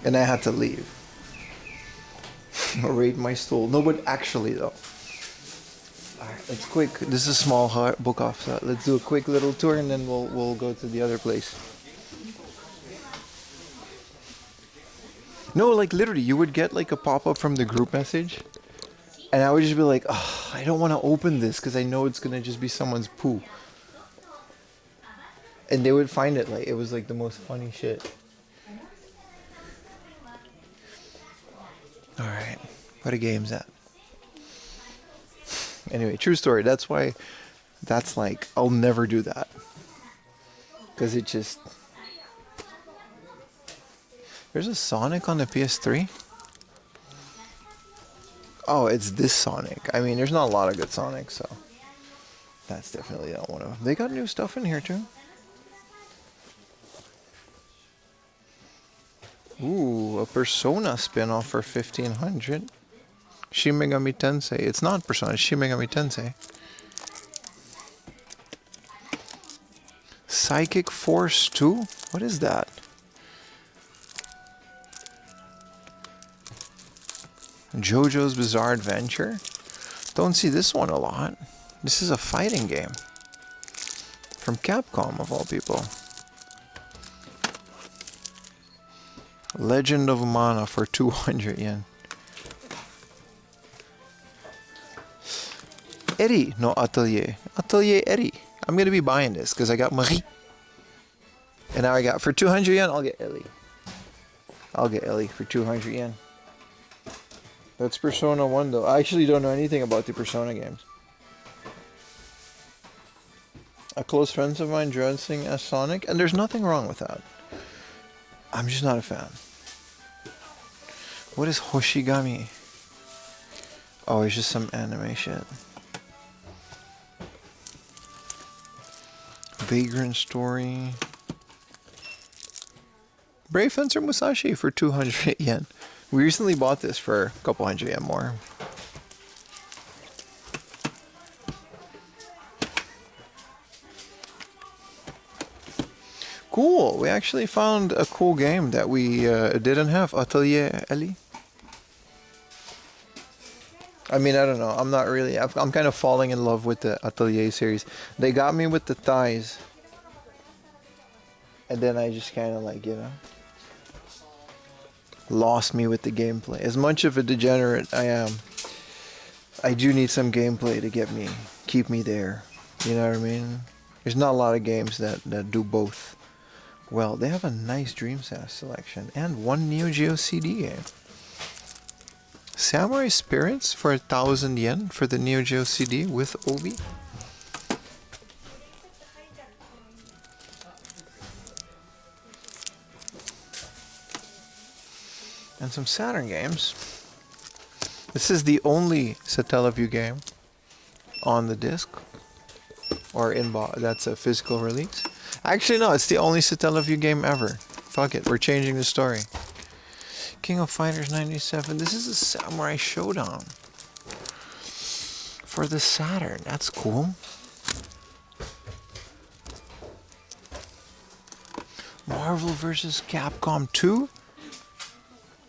And I had to leave. Rate my stool. No, but actually though. Alright, it's quick. This is a small BookOff, so let's do a quick little tour and then we'll go to the other place. No, like literally, you would get like a pop-up from the group message, and I would just be like, oh, I don't want to open this because I know it's gonna just be someone's poo. And they would find it, like it was like the most funny shit. Alright, what a game's that? Anyway, true story. That's why, that's like, I'll never do that. Because it just... There's a Sonic on the PS3? Oh, it's this Sonic. I mean, there's not a lot of good Sonic, so... That's definitely not one of them. They got new stuff in here, too. Ooh, a Persona spin-off for 1500. Shin Megami Tensei. It's not Persona, it's Shin Megami Tensei. Psychic Force 2? What is that? JoJo's Bizarre Adventure? Don't see this one a lot. This is a fighting game. From Capcom, of all people. Legend of Mana for 200 yen. Eri no Atelier. Atelier Eri. I'm gonna be buying this because I got Marie. And now I got, for 200 yen, I'll get Ellie. I'll get Ellie for 200 yen. That's Persona 1 though. I actually don't know anything about the Persona games. A close friend of mine dressing as Sonic, and there's nothing wrong with that. I'm just not a fan. What is Hoshigami? Oh, it's just some anime shit. Vagrant Story. Brave Fencer Musashi for 200 yen. We recently bought this for a couple hundred yen more. Cool. We actually found a cool game that we didn't have. Atelier Ellie. I mean, I don't know. I'm not really... I'm kind of falling in love with the Atelier series. They got me with the thighs. And then I just kind of like, you know... lost me with the gameplay. As much of a degenerate I am, I do need some gameplay to keep me there. You know what I mean? There's not a lot of games that do both. Well, they have a nice Dreamcast selection and one Neo Geo CD game. Samurai Spirits for 1,000 yen for the Neo Geo CD with Obi. And some Saturn games. This is the only Satellaview game on the disc, or that's a physical release. Actually, no, it's the only Satellaview game ever. Fuck it, we're changing the story. King of Fighters 97. This is a Samurai Showdown for the Saturn. That's cool. Marvel vs. Capcom 2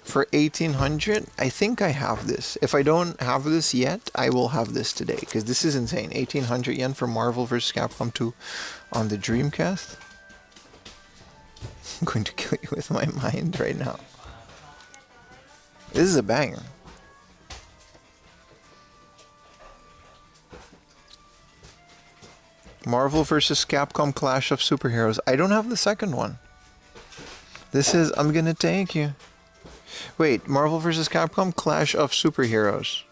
for 1,800. I think I have this. If I don't have this yet, I will have this today, because this is insane. 1,800 yen for Marvel vs. Capcom 2 on the Dreamcast. I'm going to kill you with my mind right now. This is a banger. Marvel vs. Capcom Clash of Superheroes. I don't have the second one. This is I'm Gonna Take You. Wait, Marvel vs. Capcom Clash of Superheroes.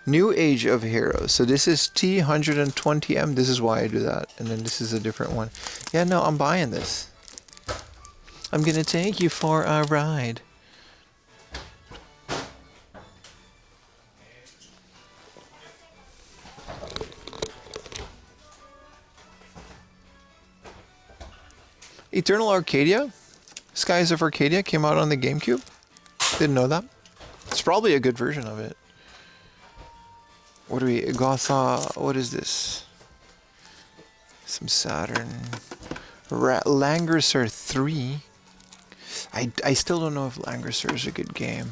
New Age of Heroes. So this is T120M. This is why I do that. And then this is a different one. Yeah, no, I'm buying this. I'm gonna take you for a ride. Eternal Arcadia? Skies of Arcadia came out on the GameCube? Didn't know that. It's probably a good version of it. What do we... Gotha... What is this? Some Saturn... Langrisser 3? I still don't know if Langrisser is a good game.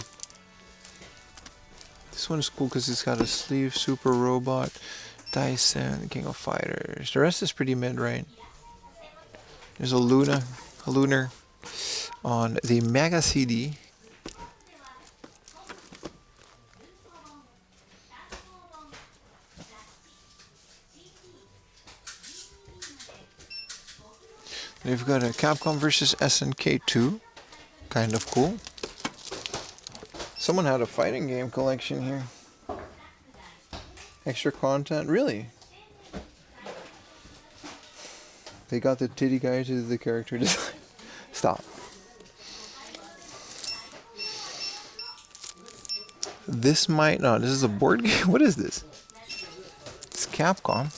This one is cool because it's got a sleeve, Super Robot, Dyson, King of Fighters. The rest is pretty mid, right? There's a Lunar on the Mega CD. They've got a Capcom vs. SNK 2. Kind of cool. Someone had a fighting game collection here. Extra content? Really? They got the titty guy to the character design. Stop. This might... No, this is a board game? What is this? It's Capcom.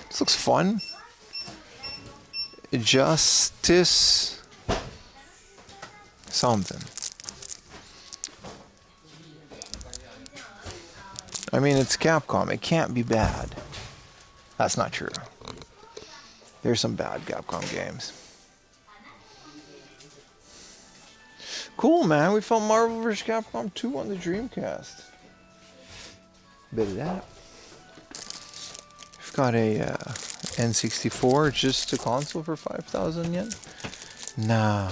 This looks fun. Justice... something. I mean, it's Capcom. It can't be bad. That's not true. There's some bad Capcom games. Cool, man. We found Marvel vs. Capcom 2 on the Dreamcast. Bit of that. We've got a N64, just a console for 5,000 yen. Nah.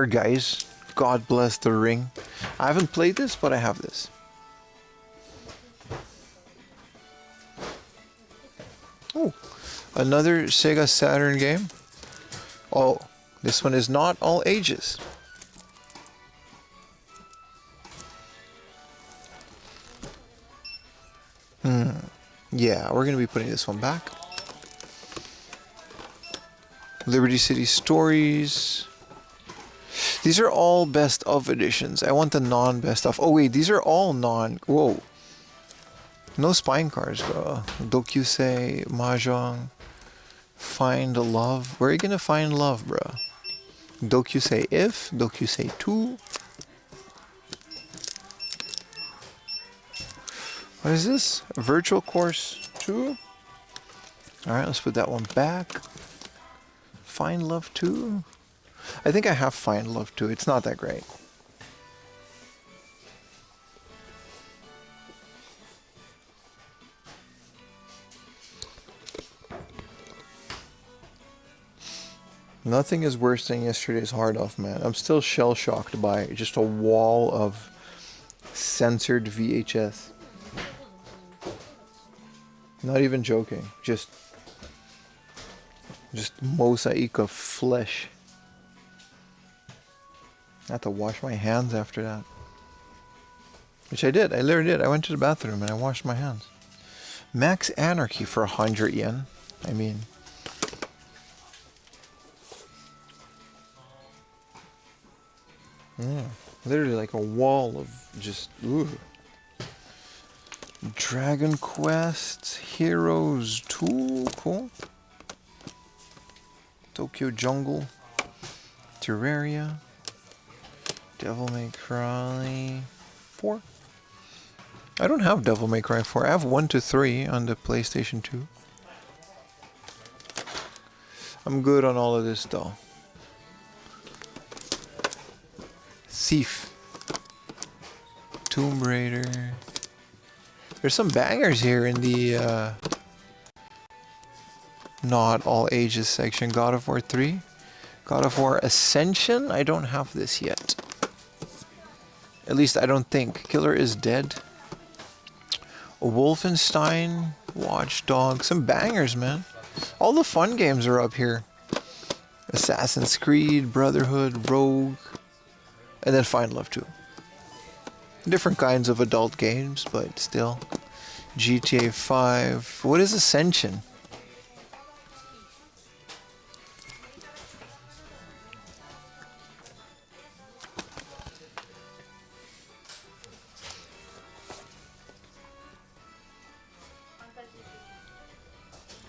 Guys, God bless the ring. I haven't played this, but I have this. Oh, another Sega Saturn game. Oh, this one is not all ages. Yeah, we're going to be putting this one back. Liberty City Stories. These are all best of editions. I want the non-best of. Oh wait, these are all non. Whoa. No spine cards, bro. Dokusei, Mahjong, Find Love. Where are you gonna find love, bro? Dokusei If, Dokusei 2. What is this? Virtual Course 2. Alright, let's put that one back. Find Love 2. I think I have Find Love 2. It's not that great. Nothing is worse than yesterday's hard off, man. I'm still shell-shocked by just a wall of censored VHS. Not even joking. Just mosaic of flesh. I had to wash my hands after that. Which I did. I literally did. I went to the bathroom and I washed my hands. Max Anarchy for 100 yen. I mean... yeah. Literally like a wall of just... ooh. Dragon Quest Heroes 2. Cool. Tokyo Jungle. Terraria. Devil May Cry 4. I don't have Devil May Cry 4. I have 1 to 3 on the PlayStation 2. I'm good on all of this though. Thief. Tomb Raider. There's some bangers here in the not all ages section. God of War 3. God of War Ascension. I don't have this yet. At least I don't think. Killer is Dead. Wolfenstein. Watch Dogs. Some bangers, man. All the fun games are up here. Assassin's Creed, Brotherhood, Rogue, and then Final Love 2. Different kinds of adult games, but still. GTA 5. What is Ascension?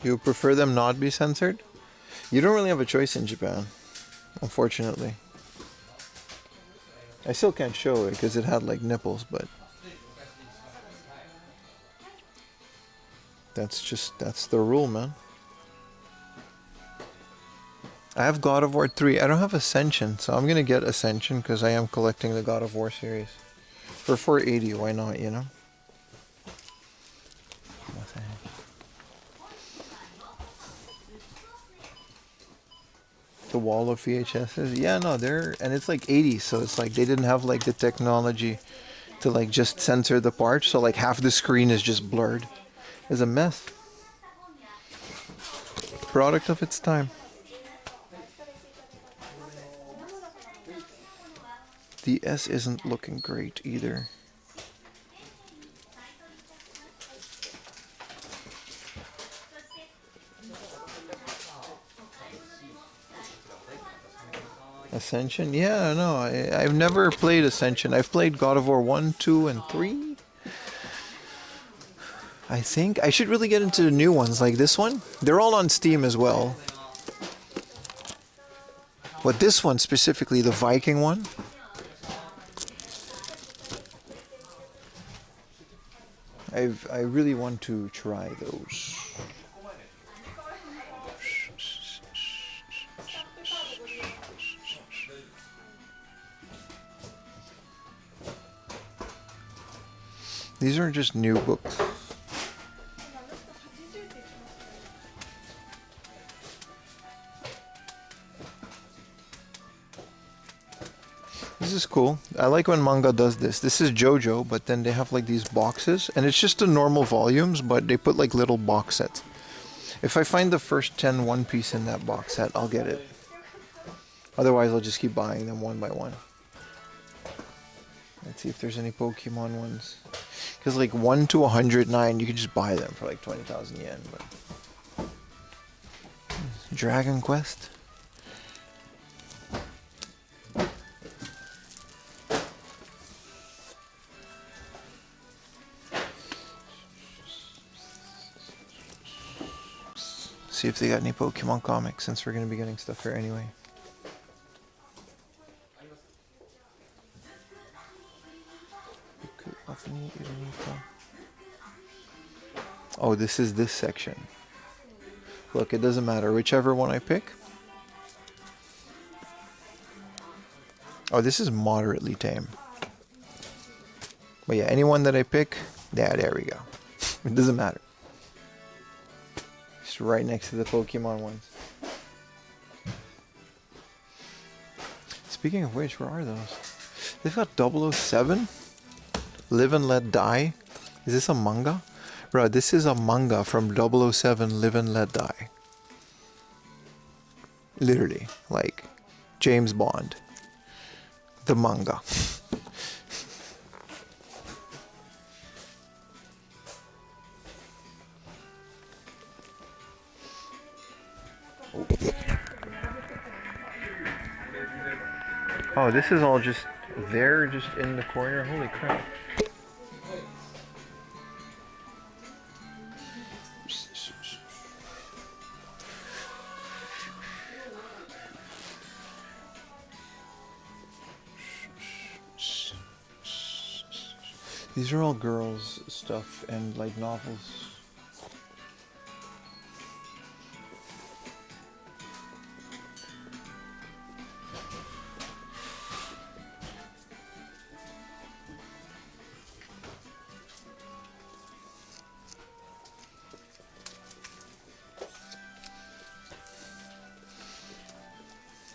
You prefer them not be censored? You don't really have a choice in Japan, unfortunately. I still can't show it because it had like nipples, but that's the rule, man. I have God of War 3. I don't have Ascension, so I'm gonna get Ascension because I am collecting the God of War series. For 480, why not, you know? The wall of VHSs. Yeah, no, and it's like 80s, so it's like they didn't have like the technology to like just censor the parts, so like half the screen is just blurred. It's a mess. Product of its time. The S isn't looking great either. Ascension? Yeah, no, I've never played Ascension. I've played God of War 1, 2, and 3. I think I should really get into the new ones like this one. They're all on Steam as well. But this one specifically, the Viking one. I really want to try those. These are just new books. This is cool. I like when manga does this. This is JoJo, but then they have like these boxes, and it's just the normal volumes, but they put like little box sets. If I find the first 10 One Piece in that box set, I'll get it. Otherwise, I'll just keep buying them one by one. Let's see if there's any Pokemon ones. Because like 1 to 109, you can just buy them for like 20,000 yen. But Dragon Quest. See if they got any Pokemon comics, since we're going to be getting stuff here anyway. Oh, this is this section. Look, it doesn't matter. Whichever one I pick. Oh, this is moderately tame. But yeah, anyone that I pick, yeah, there we go. It doesn't matter. It's right next to the Pokemon ones. Speaking of which, where are those? They've got 007? Live and Let Die. Is this a manga? Bro, this is a manga from 007 Live and Let Die. Literally, like James Bond. The manga. Oh, this is all just there, just in the corner. Holy crap. These are all girls' stuff and like novels.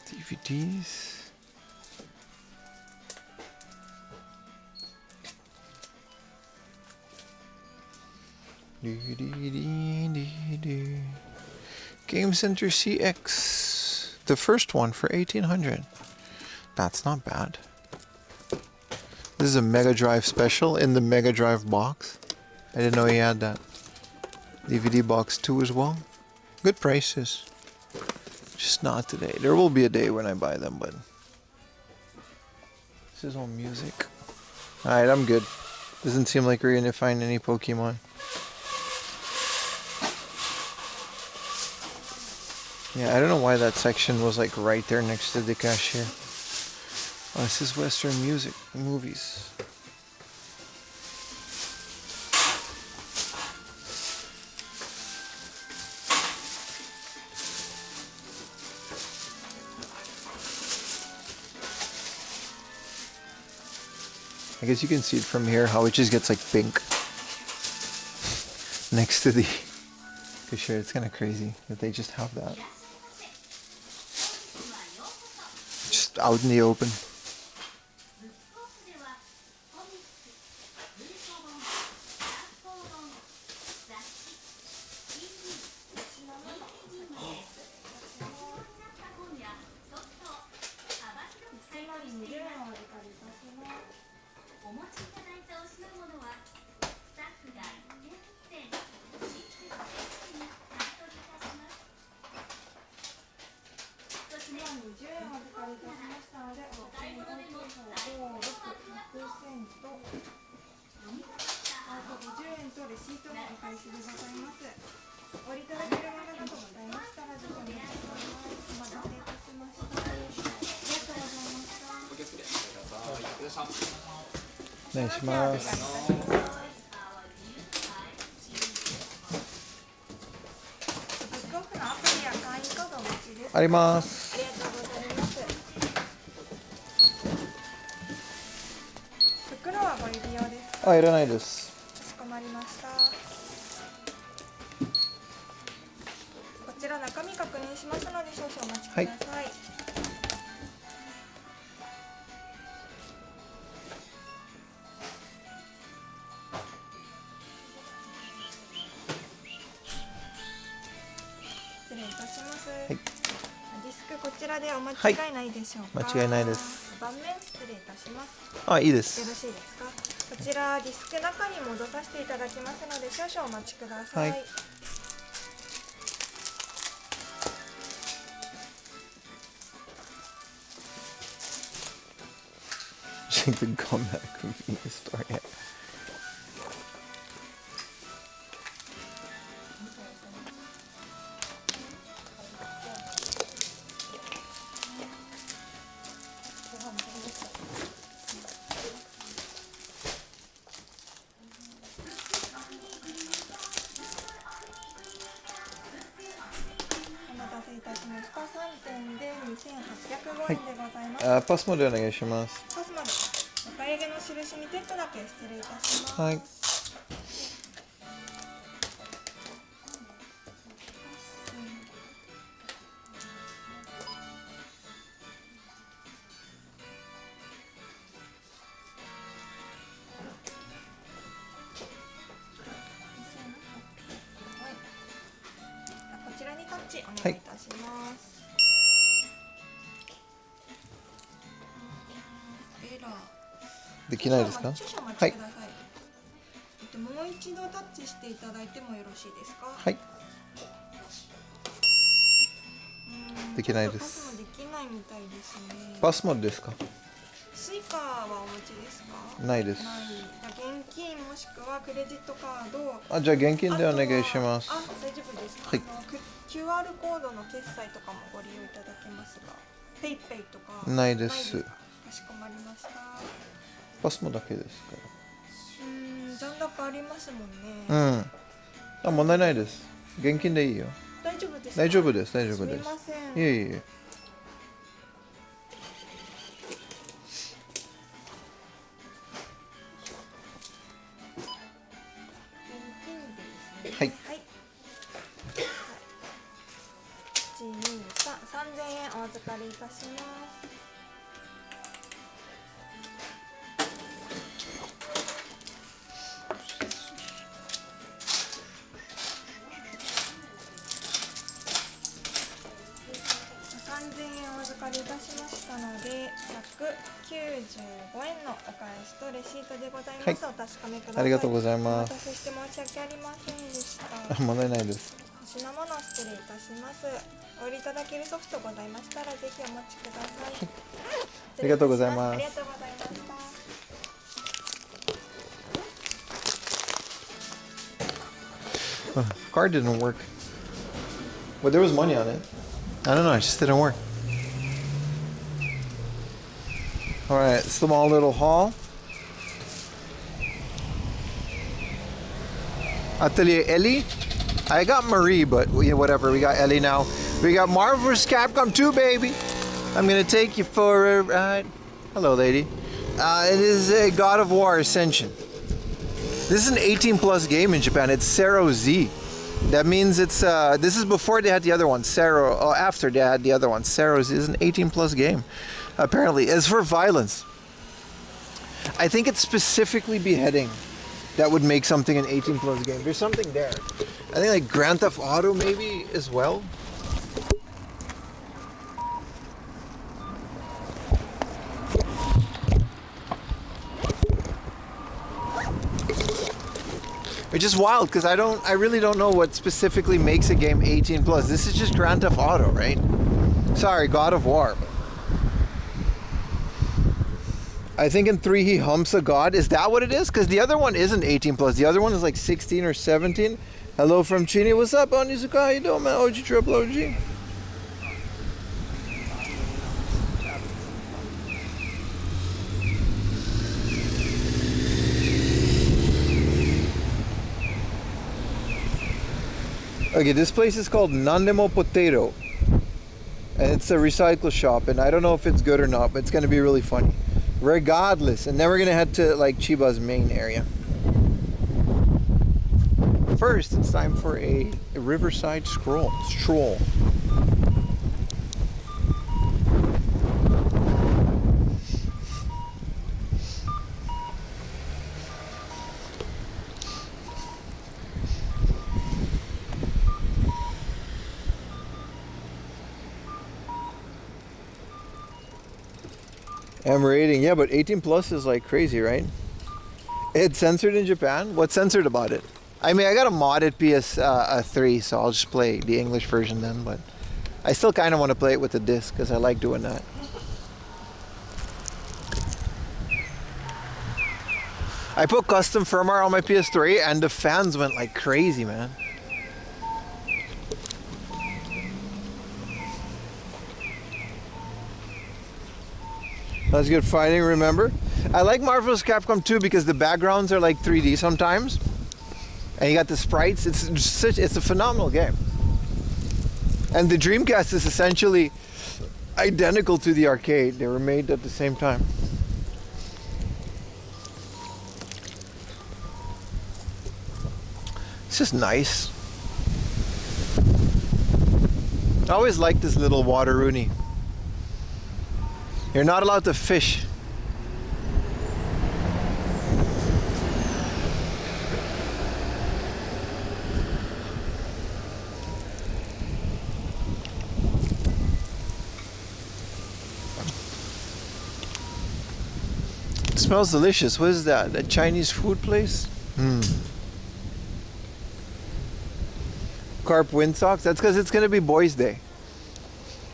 DVDs. Game Center CX, the first one for 1800. That's not bad. This is a Mega Drive special in the Mega Drive box. I didn't know he had that. DVD box 2 as well. Good prices. Just not today. There will be a day when I buy them, but this is all music. Alright, I'm good. Doesn't seem like we're gonna find any Pokemon. Yeah, I don't know why that section was like right there next to the cashier. Oh, this is Western music, movies. I guess you can see it from here, how it just gets like pink next to the cashier. It's kind of crazy that they just have that. Just out in the open. Ah, いらないです。かしこまりました。こちら中身確認しますので少々お待ちください。はい。失礼いたします。はい。ディスクこちらでお間違いないでしょうか。間違いないです。盤面失礼いたします。あ、いいです。よろしいですか。こちらディスク中に戻させていただきますので少々お待ちください。はい。Been gone that convenience store yet. Pass までお願いします。パスまでお買い上げの印にテップだけ失礼いたします。はい。できないですか？少々お待ちください。もう一度タッチしていただいてもよろしいですか？はい。できないです。パスもできないみたいですね。パスもですか？スイカはお持ちですか？ないです。ない。現金もしくはクレジットカード。あ、じゃあ現金でお願いします。あ、大丈夫です。はい。QR コードの決済とかもご利用いただけますが、ペイペイとかないです。かしこまりました。パスモだけですか？残高ありますもんね。うん。あ、問題ないです。現金でいいよ。大丈夫ですか？大丈夫です。大丈夫です。すみません。いえいえ。はい。1、2、3、3000円お預かりいたします。3000円お預かりいたしましたので、195円のお返しとレシートでございます。はい、お確かめください。ありがとうございます。お待たせして申し訳ありませんでした。問題ないです。お品物失礼いたします。お売りいただけるソフトございましたらぜひお待ちください。はい、ありがとうございます。ありがとうございました。Card didn't work. But there was money on it. I don't know, it just didn't work. Alright, small little haul. Atelier Ellie. I got Marie, but whatever, we got Ellie now. We got Marvel vs. Capcom 2, baby. I'm gonna take you for a ride. Hello, lady. It is a God of War Ascension. This is an 18 plus game in Japan. It's Sero Z. That means it's this is before they had the other one, Sero, or after they had the other one. Sero Z is an 18 plus game, apparently. As for violence, I think it's specifically beheading that would make something an 18 plus game. There's something there. I think like Grand Theft Auto maybe as well. Which is wild because I really don't know what specifically makes a game 18 plus. This is just Grand Theft Auto, right? Sorry, God of War. I think in 3 he humps a god. Is that what it is? Because the other one isn't 18 plus. The other one is like 16 or 17. Hello from Chini. What's up, Onizuka? How you doing, man? OG Triple OG. Okay, this place is called Nandemo Potato. And it's a recycle shop, and I don't know if it's good or not, but it's gonna be really funny. Regardless, and then we're gonna head to like Chiba's main area. First, it's time for a riverside stroll. M rating, yeah, but 18 plus is like crazy, right? It's censored in Japan? What's censored about it? I mean, I got a modded PS3, so I'll just play the English version then, but I still kind of want to play it with the disc because I like doing that. I put custom firmware on my PS3 and the fans went like crazy, man. That's good fighting, remember? I like Marvel vs. Capcom 2 because the backgrounds are like 3D sometimes. And you got the sprites. It's a phenomenal game. And the Dreamcast is essentially identical to the arcade. They were made at the same time. It's just nice. I always like this little water rooney. You're not allowed to fish. smells delicious. What is that? A Chinese food place? Carp Windsocks. That's because it's gonna be Boys' Day.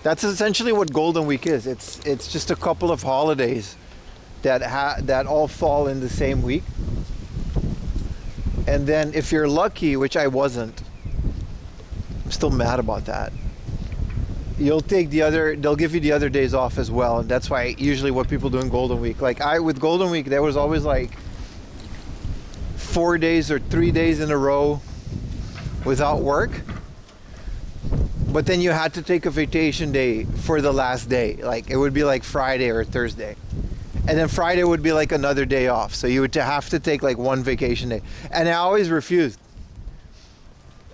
That's essentially what Golden Week is. It's just a couple of holidays that all fall in the same week. And then if you're lucky, which I wasn't, I'm still mad about that. You'll take they'll give you the other days off as well. And that's why usually what people do in Golden Week. Like with Golden Week, there was always like 4 days or 3 days in a row without work. But then you had to take a vacation day for the last day. Like it would be like Friday or Thursday. And then Friday would be like another day off. So you would have to take like one vacation day. And I always refused.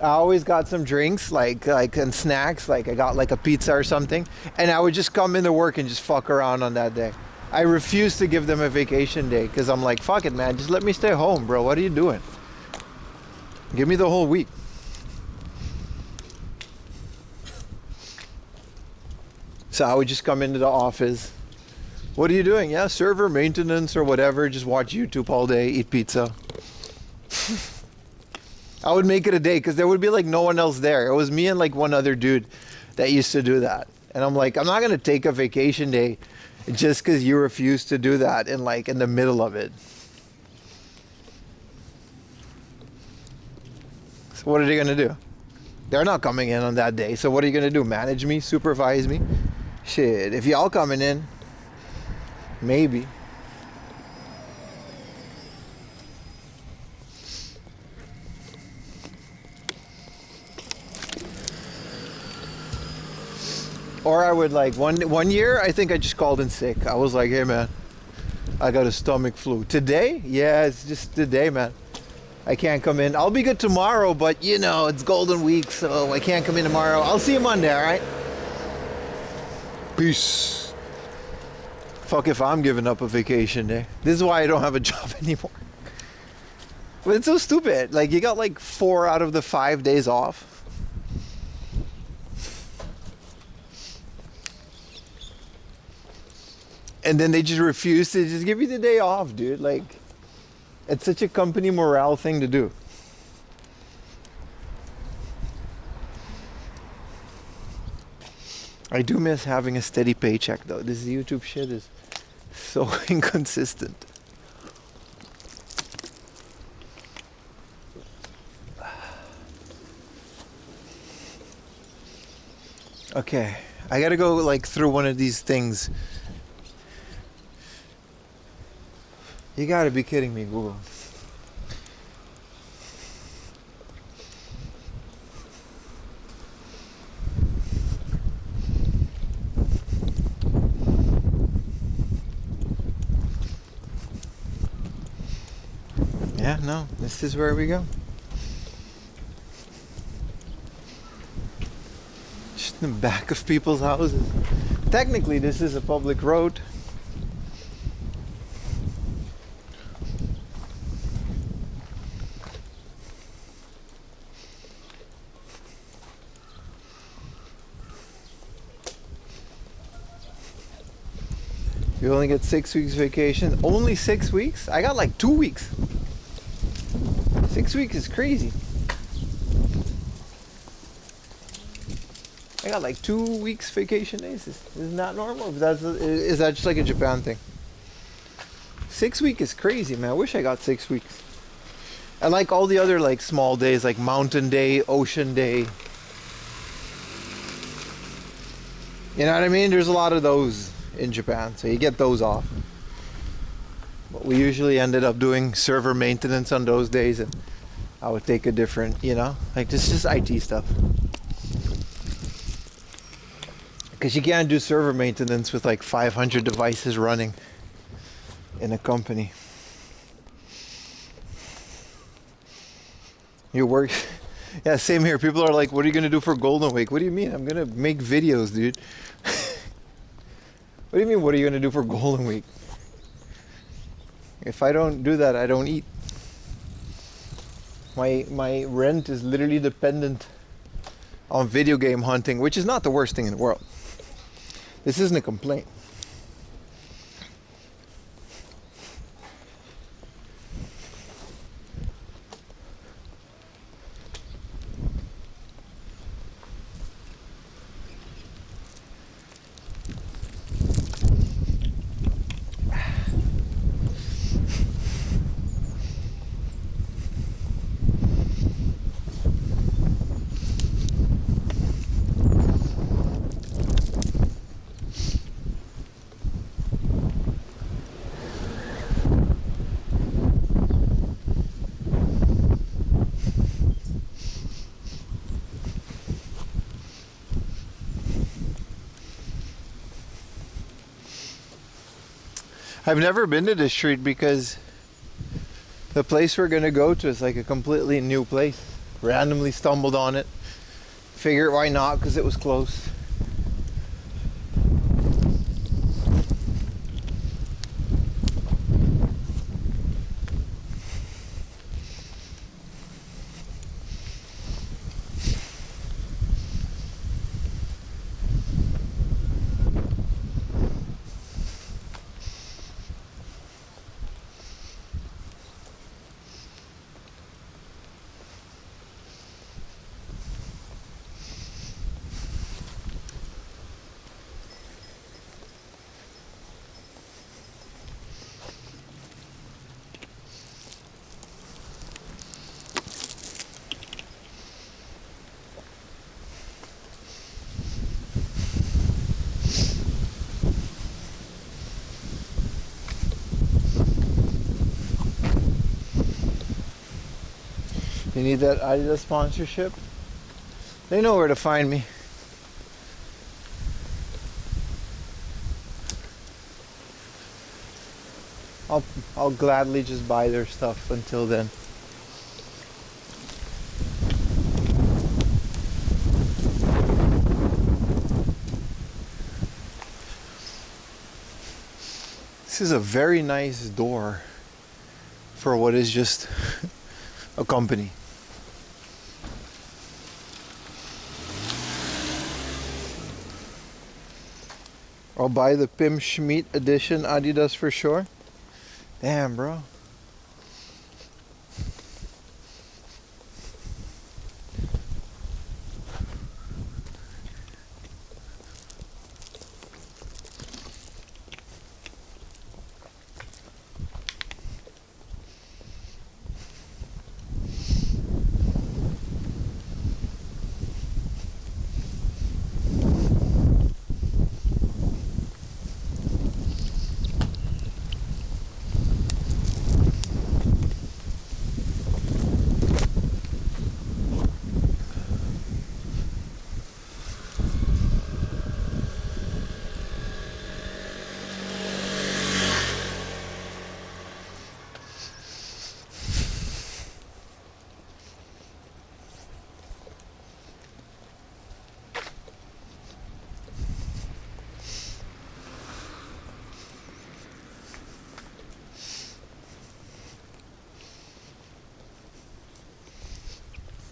I always got some drinks and snacks. Like I got like a pizza or something. And I would just come into work and just fuck around on that day. I refused to give them a vacation day because I'm like, fuck it, man. Just let me stay home, bro. What are you doing? Give me the whole week. So I would just come into the office. What are you doing? Yeah, server maintenance or whatever. Just watch YouTube all day, eat pizza. I would make it a day because there would be like no one else there. It was me and like one other dude that used to do that. And I'm like, I'm not going to take a vacation day just because you refuse to do that in the middle of it. So what are they going to do? They're not coming in on that day. So what are you going to do? Manage me? Supervise me? Shit, if y'all coming in, maybe. Or I would like one year I think I just called in sick. I was like, hey man, I got a stomach flu. Today? Yeah, it's just today, man. I can't come in. I'll be good tomorrow, but you know, it's Golden Week, so I can't come in tomorrow. I'll see you Monday, alright? Peace. Fuck if I'm giving up a vacation day. This is why I don't have a job anymore. But it's so stupid. Like you got like 4 out of the 5 days off. And then they just refuse to just give you the day off, dude. Like it's such a company morale thing to do. I do miss having a steady paycheck though. This YouTube shit is so inconsistent. Okay, I gotta go like through one of these things. You gotta be kidding me, Google. Yeah, no, this is where we go. Just in the back of people's houses. Technically, this is a public road. You only get 6 weeks vacation. Only 6 weeks? I got like 2 weeks. 6 weeks is crazy. I got like 2 weeks vacation days. Isn't that normal? Is that just like a Japan thing? 6 weeks is crazy, man. I wish I got 6 weeks. I like all the other like small days, like Mountain Day, Ocean Day. You know what I mean? There's a lot of those in Japan, so you get those off. But we usually ended up doing server maintenance on those days, and I would take a different, you know, like this is just IT stuff. Because you can't do server maintenance with like 500 devices running in a company. You work, yeah, same here. People are like, what are you going to do for Golden Week? What do you mean? I'm going to make videos, dude. What do you mean, what are you going to do for Golden Week? If I don't do that, I don't eat. My rent is literally dependent on video game hunting, which is not the worst thing in the world. This isn't a complaint. I've never been to this street because the place we're gonna go to is like a completely new place. Randomly stumbled on it. Figured why not, because it was close. You need that Adidas sponsorship? They know where to find me. I'll gladly just buy their stuff until then. This is a very nice door for what is just a company. I'll buy the Pim Schmid edition Adidas for sure. Damn, bro.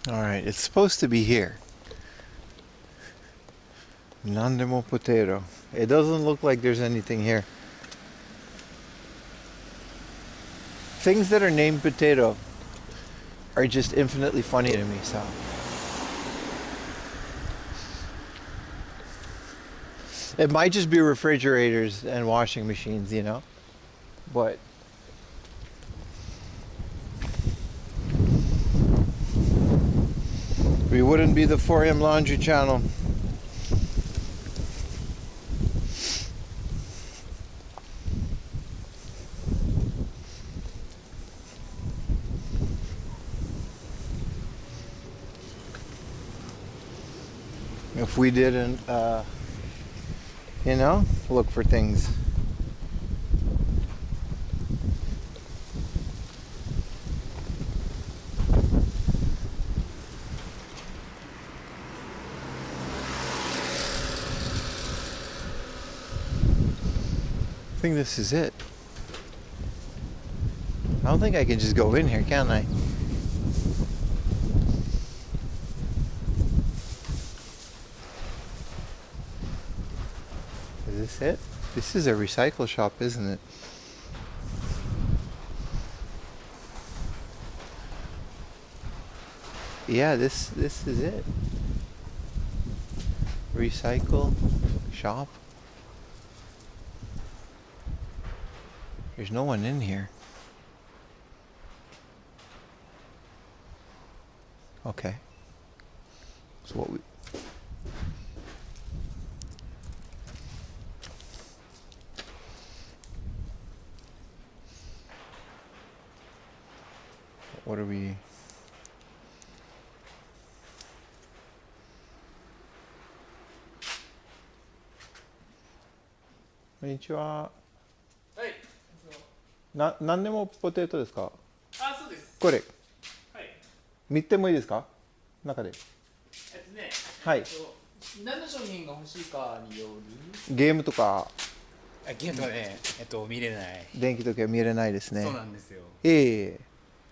Alright, it's supposed to be here. Nandemo potato. It doesn't look like there's anything here. Things that are named potato are just infinitely funny to me, so. It might just be refrigerators and washing machines, you know? But we wouldn't be the 4M Laundry channel. If we didn't, you know, look for things. I think this is it. I don't think I can just go in here, can I? Is this it? This is a recycle shop, isn't it? Yeah, this is it. Recycle shop. There's no one in here. Okay. So what we... What are we... Konnichiwa. Hey. 何でもポテトですか？あ、そうです。これはい。見てもいいですか？中で。はい。何の商品が欲しいかによる。ゲームとかゲームはね、見れない。電気時計は見れないですね。そうなんですよ。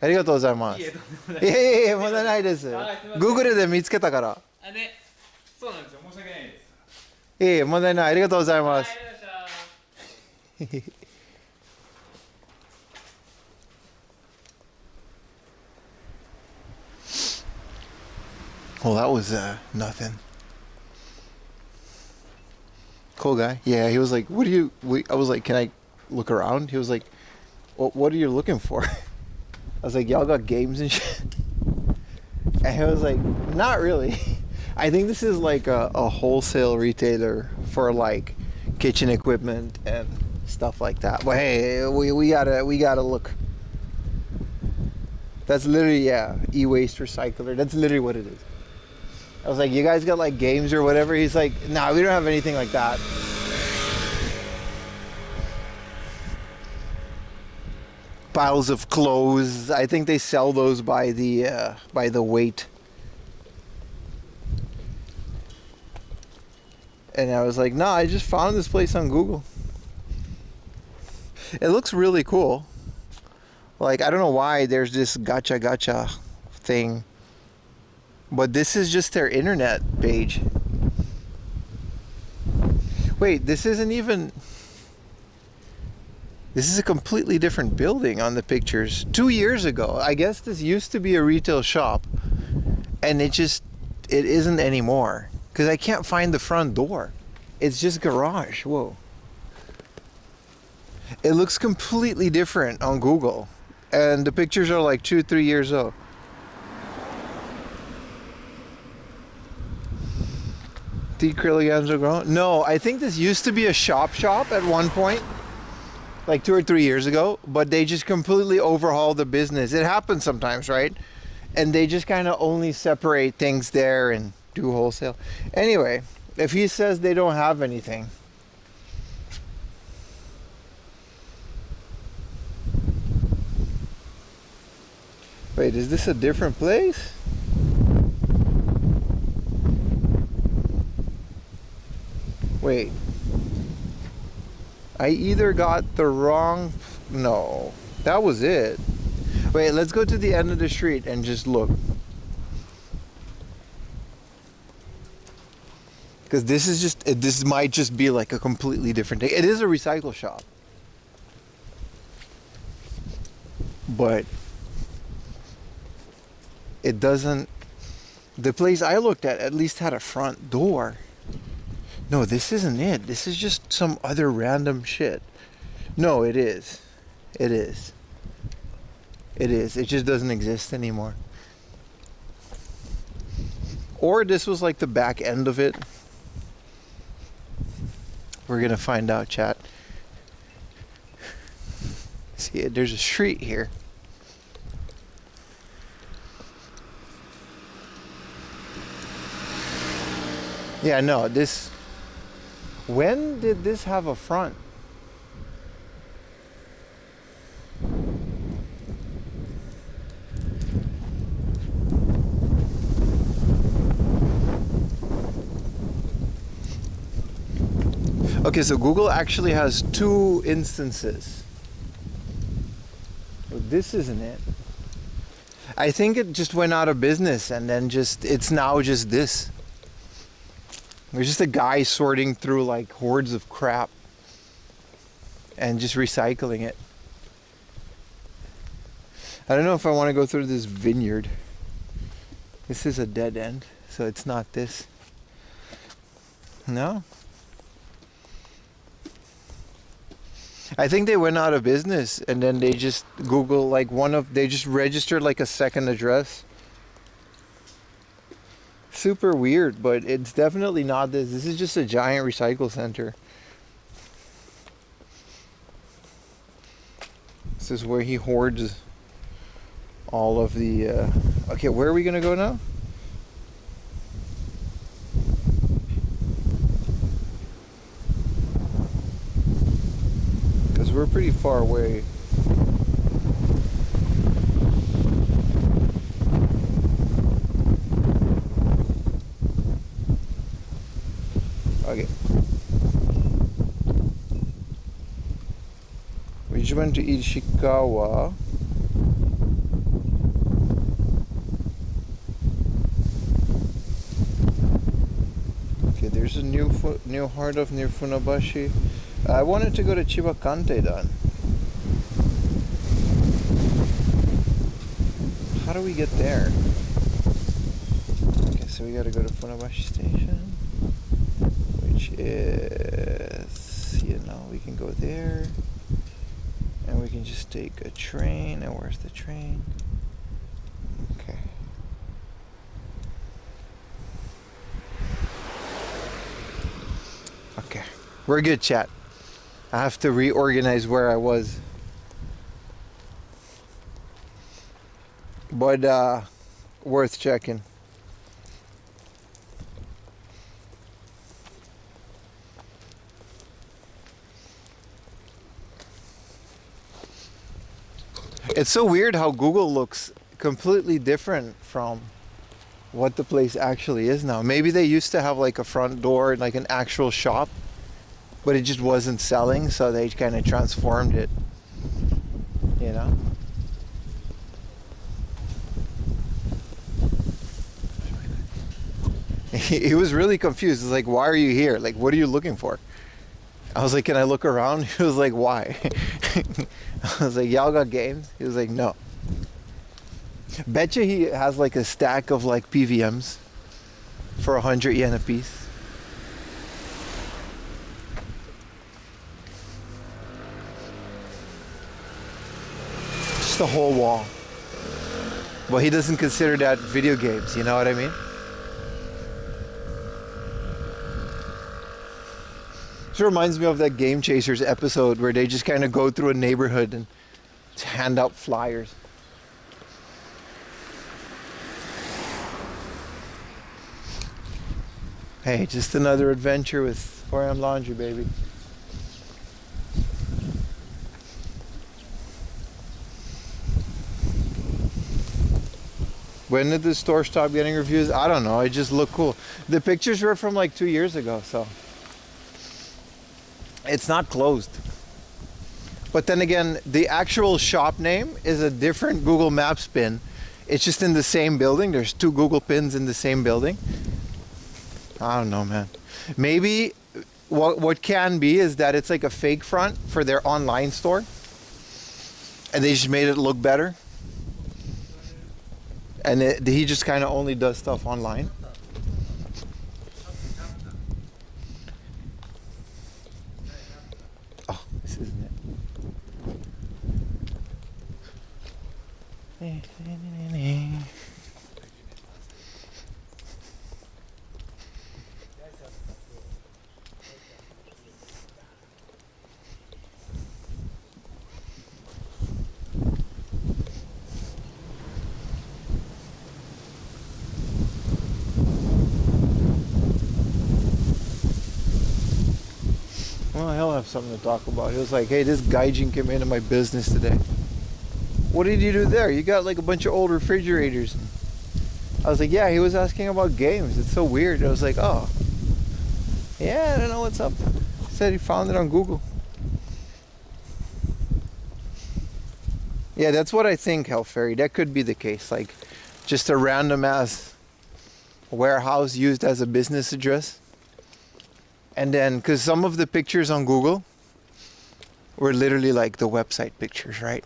ありがとうございます。問題ないです。Google で見つけたから。そうなんですよ。申し訳ないです。問題ない。ありがとうございます。Well, that was nothing. Cool guy. Yeah, he was like, "What do you?" I was like, "Can I look around?" He was like, "Well, what are you looking for?" I was like, "Y'all got games and shit." And he was like, "Not really. I think this is like a wholesale retailer for like kitchen equipment and stuff like that. But hey, we gotta look." That's literally e-waste recycler. That's literally what it is. I was like, "You guys got like games or whatever?" He's like, "Nah, we don't have anything like that." Piles of clothes. I think they sell those by the weight. And I was like, "No, I just found this place on Google. It looks really cool. Like, I don't know why there's this gacha thing. But this is just their internet page. Wait, this isn't even... This is a completely different building on the pictures. 2 years ago, I guess this used to be a retail shop. And it isn't anymore. Because I can't find the front door. It's just garage. Whoa. It looks completely different on Google. And the pictures are like 2-3 years old. The acrylic are grown? No, I think this used to be a shop at one point, like 2 or 3 years ago, but they just completely overhauled the business. It happens sometimes, right? And they just kind of only separate things there and do wholesale. Anyway, if he says they don't have anything. Wait, is this a different place? Wait, I either got the wrong... No, that was it. Wait, let's go to the end of the street and just look. Because this might just be like a completely different thing. It is a recycle shop. But it doesn't... The place I looked at least had a front door. No, this isn't it. This is just some other random shit. No, it is. It is. It is. It just doesn't exist anymore. Or this was like the back end of it. We're gonna find out, chat. See, there's a street here. Yeah, no, this... When did this have a front? Okay, so Google actually has 2 instances. But this isn't it. I think it just went out of business and then it's now just this. There's just a guy sorting through like hordes of crap and just recycling it. I don't know if I want to go through this vineyard. This is a dead end, so it's not this. No? I think they went out of business and then they just Google like they just registered like a second address. Super weird, but it's definitely not this. This is just a giant recycle center. This is where he hoards all of the... Okay, where are we gonna go now? Because we're pretty far away. just went to Ishikawa. Okay, there's a new heart of near Funabashi. I wanted to go to Chiba Kanteidan. How do we get there? Okay, so we gotta go to Funabashi Station, which is, you know, we can go there, and we can just take a train. And where's the train? Okay. Okay, we're good, chat. I have to reorganize where I was. But worth checking. It's so weird how Google looks completely different from what the place actually is now. Maybe they used to have like a front door and like an actual shop, but it just wasn't selling, so they kind of transformed it, you know? He was really confused. He's like, why are you here? Like, what are you looking for? I was like, can I look around? He was like, why? I was like, y'all got games? He was like, no. Betcha he has like a stack of like PVMs for 100 yen a piece. Just a whole wall. But he doesn't consider that video games, you know what I mean? It reminds me of that Game Chasers episode where they just kind of go through a neighborhood and hand out flyers. Hey, just another adventure with 4am Laundry, baby. When did the store stop getting reviews? I don't know. It just looked cool. The pictures were from like 2 years ago, so it's not closed. But then again, the actual shop name is a different Google Maps pin. It's just in the same building. There's 2 Google pins in the same building. I don't know, man. Maybe what can be is that it's like a fake front for their online store, and they just made it look better. And he just kind of only does stuff online. Oh, this isn't it. Well, he'll have something to talk about. He was like, hey, this gaijin came into my business today. What did you do there? You got like a bunch of old refrigerators. I was like, yeah, he was asking about games. It's so weird. I was like, oh, yeah, I don't know what's up. He said he found it on Google. Yeah, that's what I think, Hellfairy. That could be the case. Like, just a random ass warehouse used as a business address. And then, because some of the pictures on Google were literally like the website pictures, right?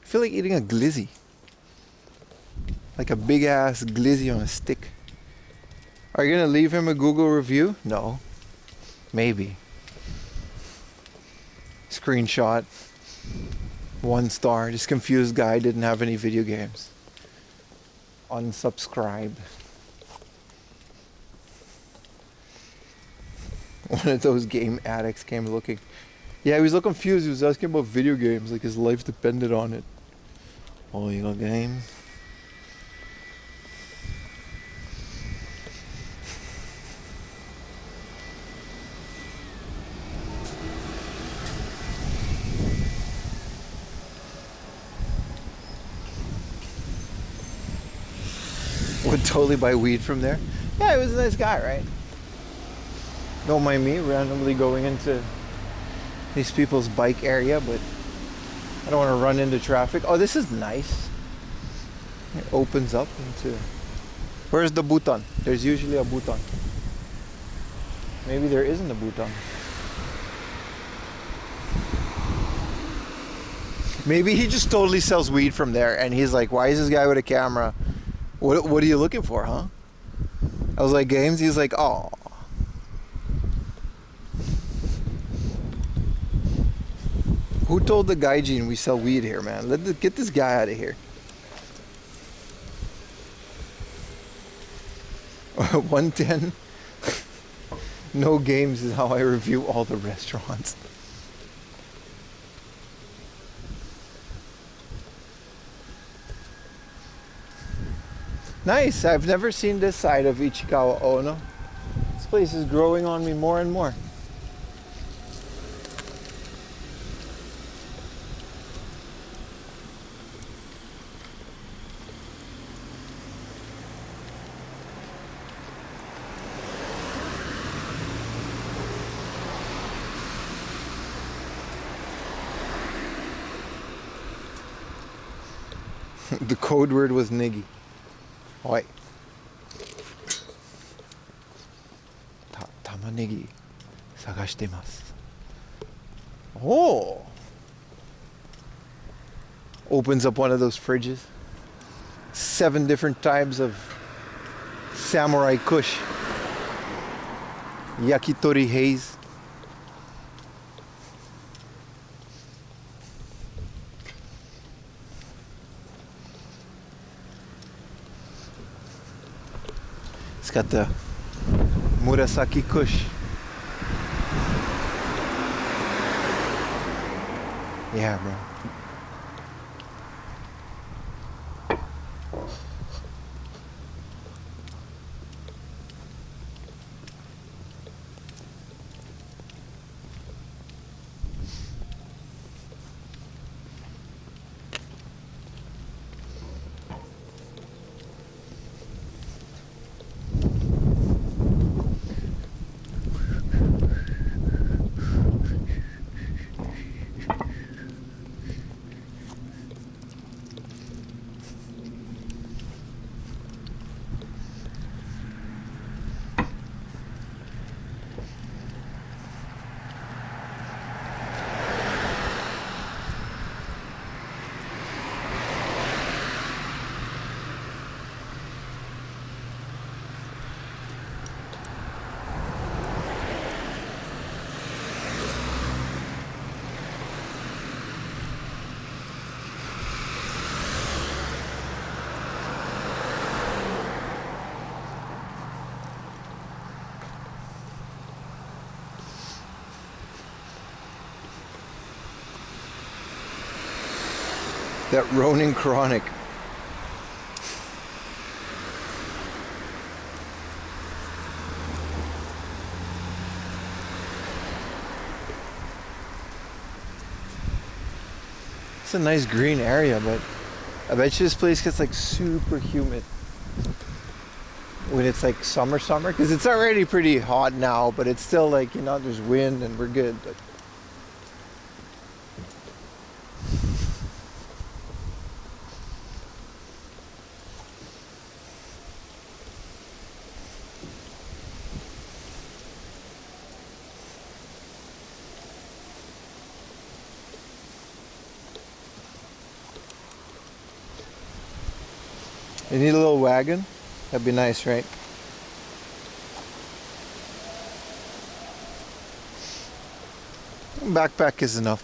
I feel like eating a glizzy. Like a big ass glizzy on a stick. Are you gonna leave him a Google review? No. Maybe. Screenshot. 1 star. This confused guy didn't have any video games. Unsubscribe. One of those game addicts came looking. Yeah, he was so confused. He was asking about video games, like his life depended on it. Oh, you got games? would totally buy weed from there. Yeah, he was a nice guy, right? Don't mind me randomly going into these people's bike area, but I don't want to run into traffic. Oh, this is nice. It opens up into... Where's the button? There's usually a button. Maybe there isn't a button. Maybe he just totally sells weed from there, and he's like, why is this guy with a camera? What are you looking for, huh? I was like, games? He's like, oh. Who told the gaijin we sell weed here, man? Get this guy out of here. 110. No games is how I review all the restaurants. Nice. I've never seen this side of Ichikawa Ono. This place is growing on me more and more. The code word was niggy. Oi. Tamanegi sagashitemasu. Oh. Opens up one of those fridges. 7 different types of samurai kush. Yakitori haze. It's got the Murasaki Kush. Yeah, bro. That Ronin Chronic. It's a nice green area, but I bet you this place gets like super humid when it's like summer, because it's already pretty hot now, but it's still like, you know, there's wind and we're good. But you need a little wagon? That'd be nice, right? Backpack is enough.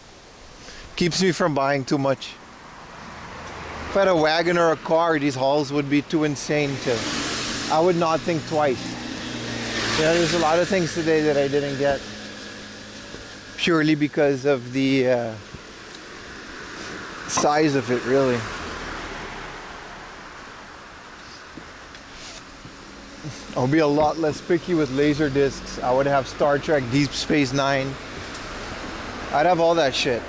Keeps me from buying too much. If I had a wagon or a car, these hauls would be too insane to... I would not think twice. Yeah, there's a lot of things today that I didn't get. Purely because of the size of it, really. I'll be a lot less picky with laser discs. I would have Star Trek Deep Space Nine. I'd have all that shit.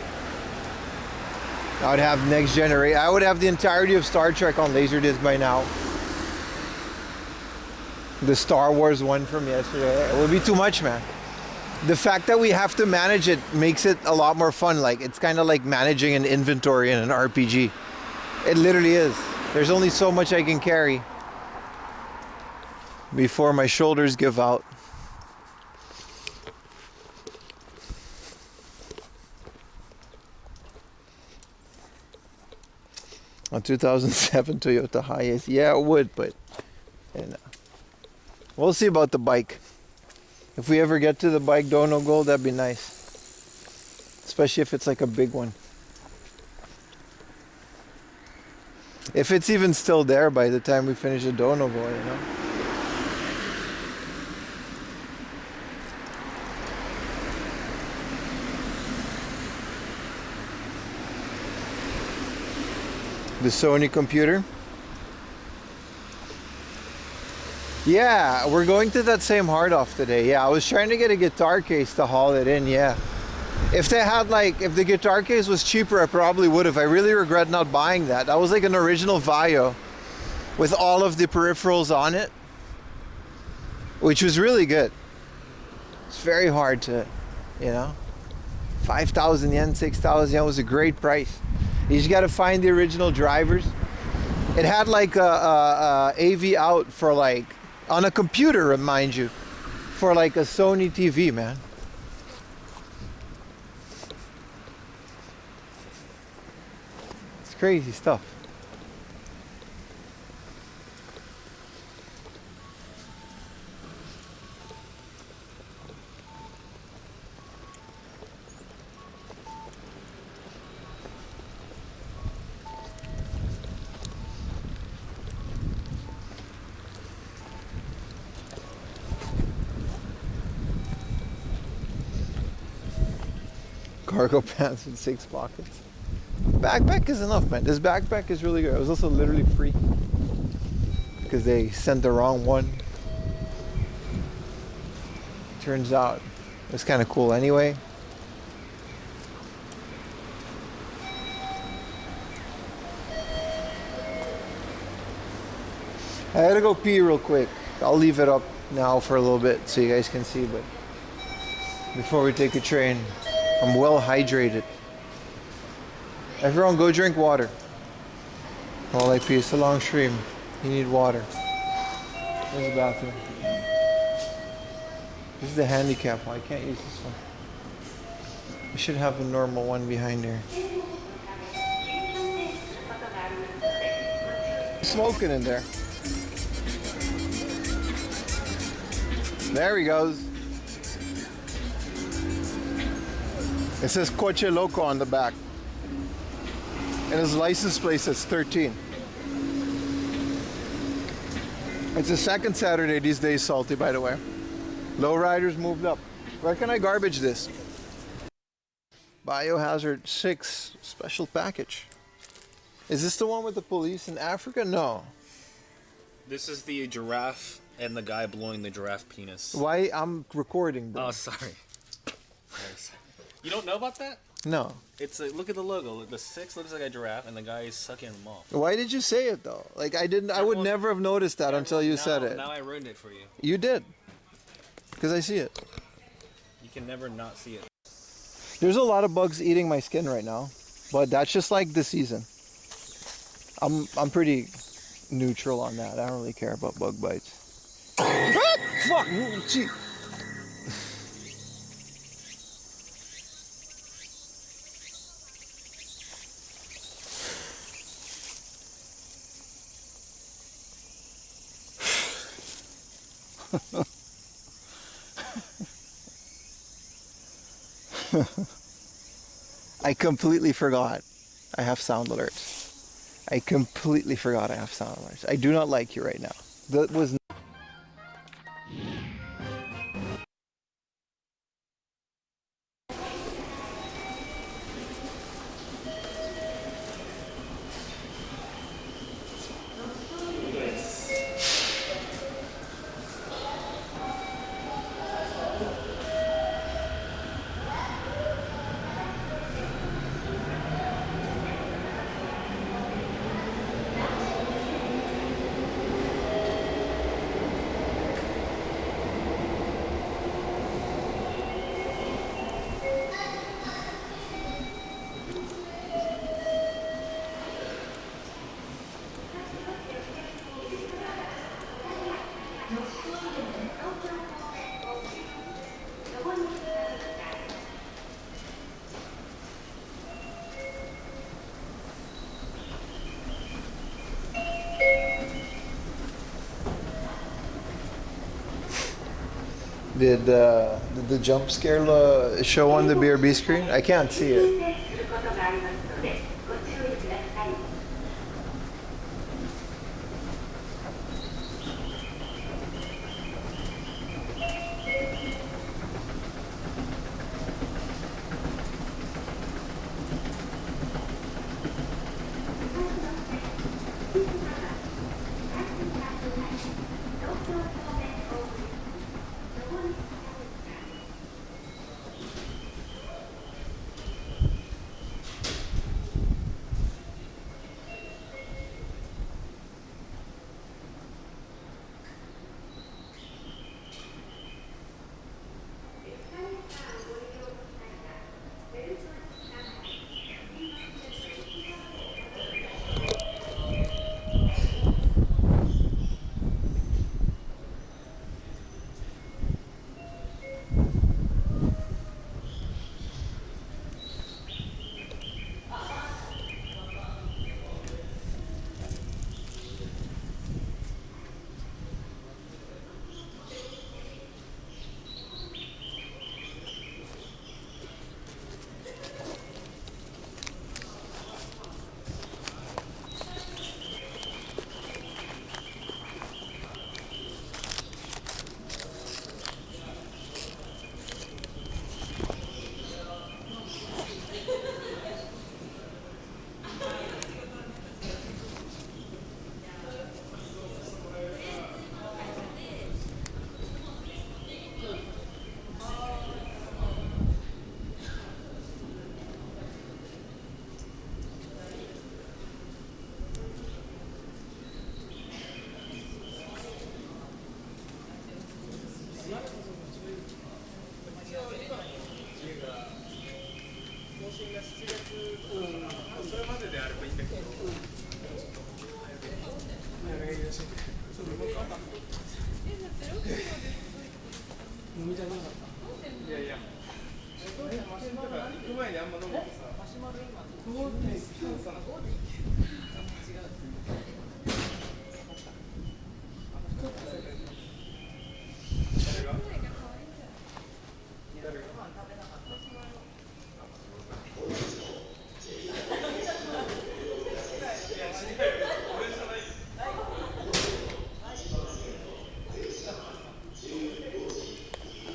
I would have Next Generation. I would have the entirety of Star Trek on Laserdisc by now. the Star Wars one from yesterday. It would be too much, man. The fact that we have to manage it makes it a lot more fun. Like, it's kind of like managing an inventory in an RPG. It literally is. There's only so much I can carry before my shoulders give out. A 2007 Toyota Hiace. Yeah, it would, but we'll see about the bike. If we ever get to the bike Dono Gold, that'd be nice. Especially if it's like a big one. If it's even still there by the time we finish the Dono Gold, you know? The Sony computer. Yeah, we're going to that same hard off today. Yeah, I was trying to get a guitar case to haul it in, yeah. If they had like, if the guitar case was cheaper, I probably would have. I really regret not buying that. That was like an original Vaio with all of the peripherals on it, which was really good. It's very hard to, you know, 5,000 yen, 6,000 yen was a great price. You just got to find the original drivers. It had like a AV out for like, on a computer, mind you, for like a Sony TV, man. It's crazy stuff. Cargo pants with 6 pockets. Backpack is enough, man. This backpack is really good. It was also literally free because they sent the wrong one. Turns out it's kind of cool anyway. I had to go pee real quick. I'll leave it up now for a little bit so you guys can see, but before we take a train, I'm well hydrated. Everyone go drink water. While I pee, it's a long stream. You need water. There's the bathroom. This is the handicap one. I can't use this one. I should have the normal one behind there. Smoking in there. There he goes. It says Coche Loco on the back. And his license plate says 13. It's the second Saturday these days, Salty, by the way. Lowriders moved up. Where can I garbage this? Biohazard 6 special package. Is this the one with the police in Africa? No. This is the giraffe and the guy blowing the giraffe penis. Why? I'm recording, bro. Oh, sorry. You don't know about that? No. It's look at the logo. The 6 looks like a giraffe, and the guy is sucking them off. Why did you say it though? Like I would never have noticed that until you said it. Now I ruined it for you. You did. Because I see it. You can never not see it. There's a lot of bugs eating my skin right now, but that's just like the season. I'm pretty neutral on that. I don't really care about bug bites. Fuck! Gee. I completely forgot I have sound alerts. I completely forgot I have sound alerts. I do not like you right now. That was Did the jump scare show on the BRB screen? I can't see it.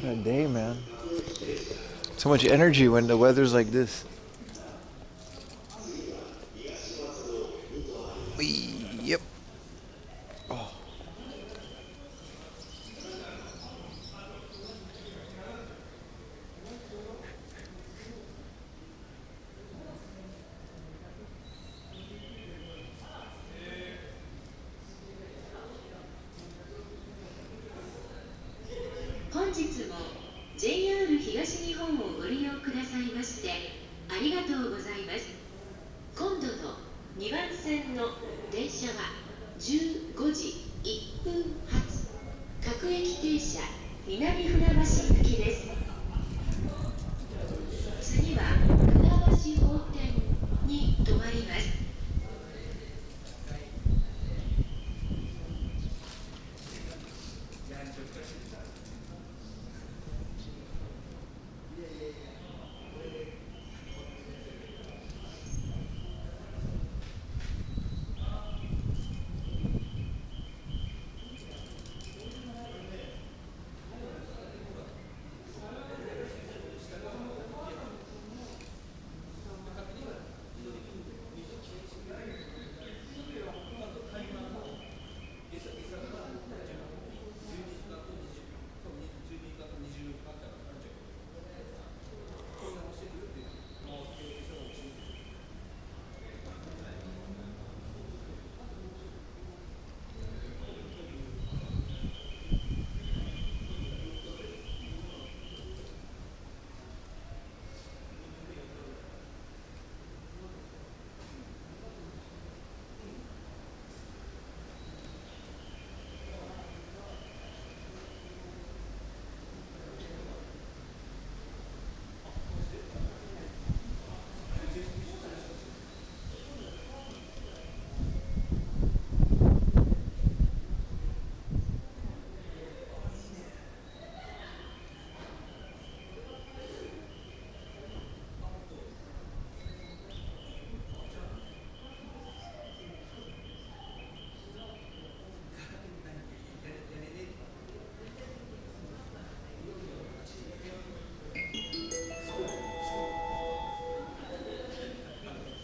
What a day, man. So much energy when the weather's like this. Yep. Oh. JR 東日本をご利用くださいましてありがとうございます。今度の2番線の電車は15時1分発各駅停車南船橋行きです。次は船橋本店に停まります。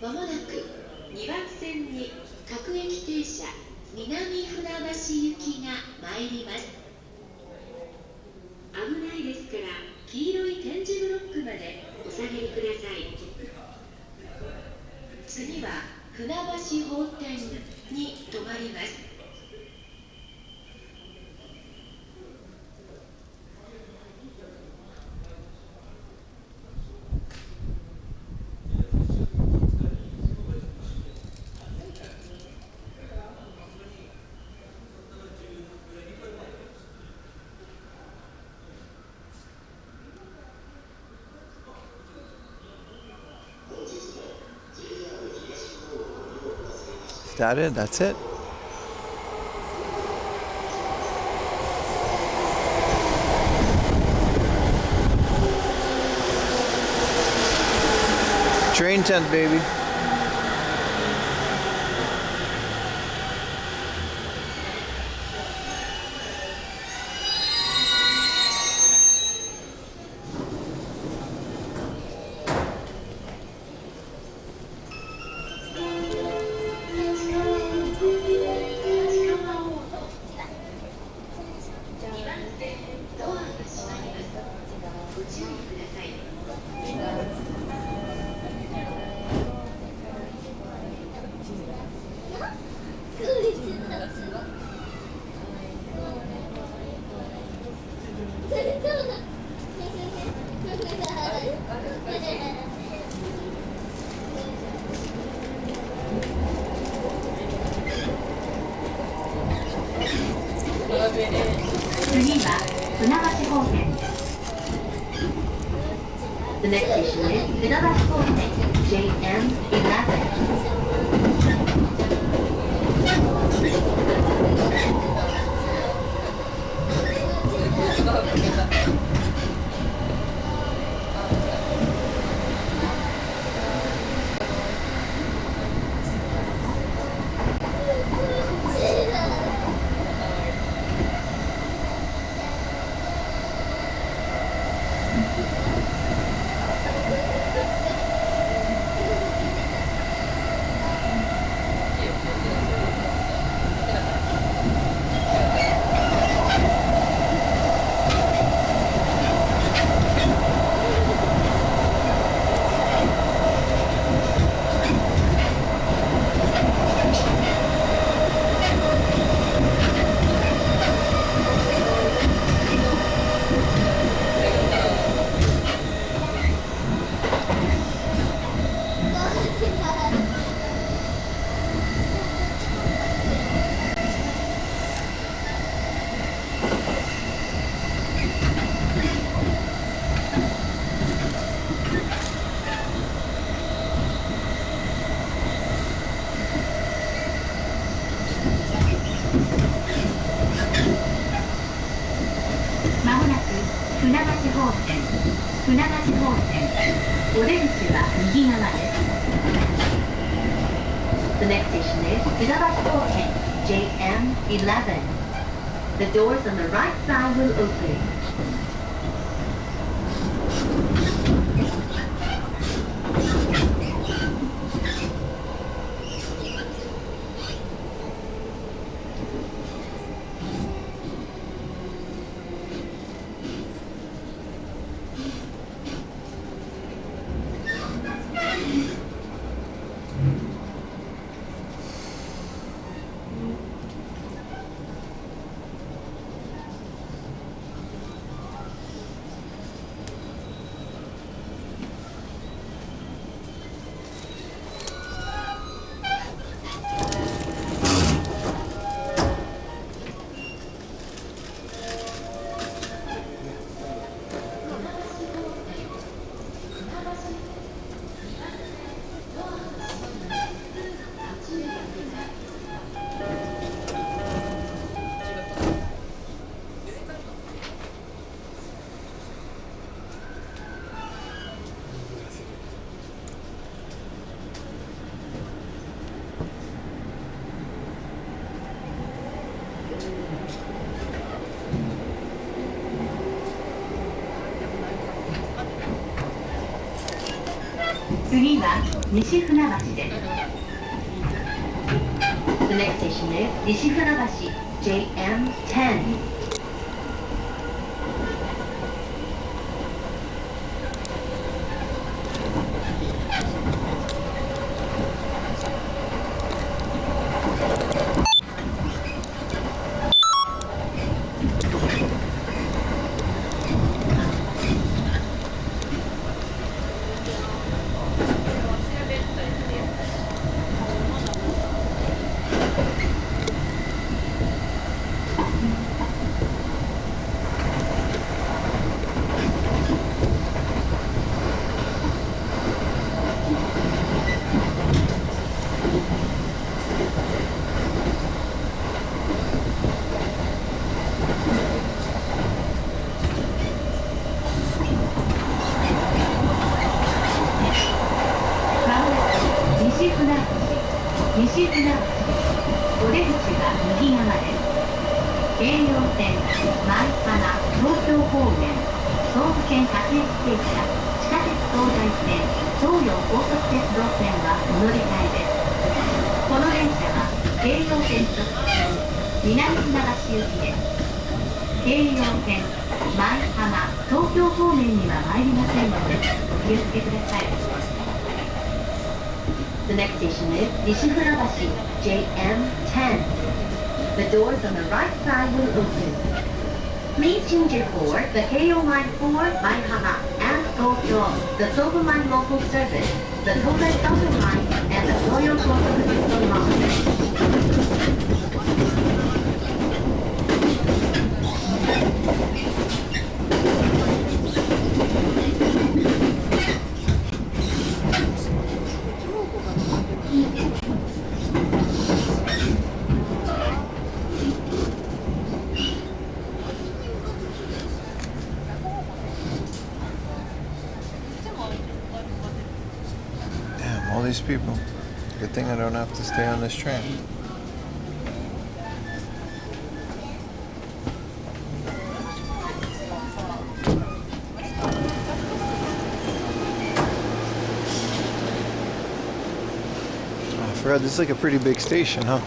まもなく2番線に各駅停車南船橋行きが参ります。危ないですから黄色い点字ブロックまでお下がりください。次は船橋本店に停まります。Is that it? That's it? Train tent, baby. The next station is Funabashi Koten, JM11. お出口は右側です。The next station is Funabashi Koten, JM11. The doors on the right side will open. 次は西船橋です。The next station is 西船橋 JM10. The next station is 西船橋 JM10. The doors on the right side will open. Please change it for the Keio Line 4 Maihama and Tokyo, the Sobu Line local service, the Tokyo Southern Line, and the Toyo Tokyo System Line. Damn, all these people. Good thing I don't have to stay on this train. I forgot this is like a pretty big station, huh?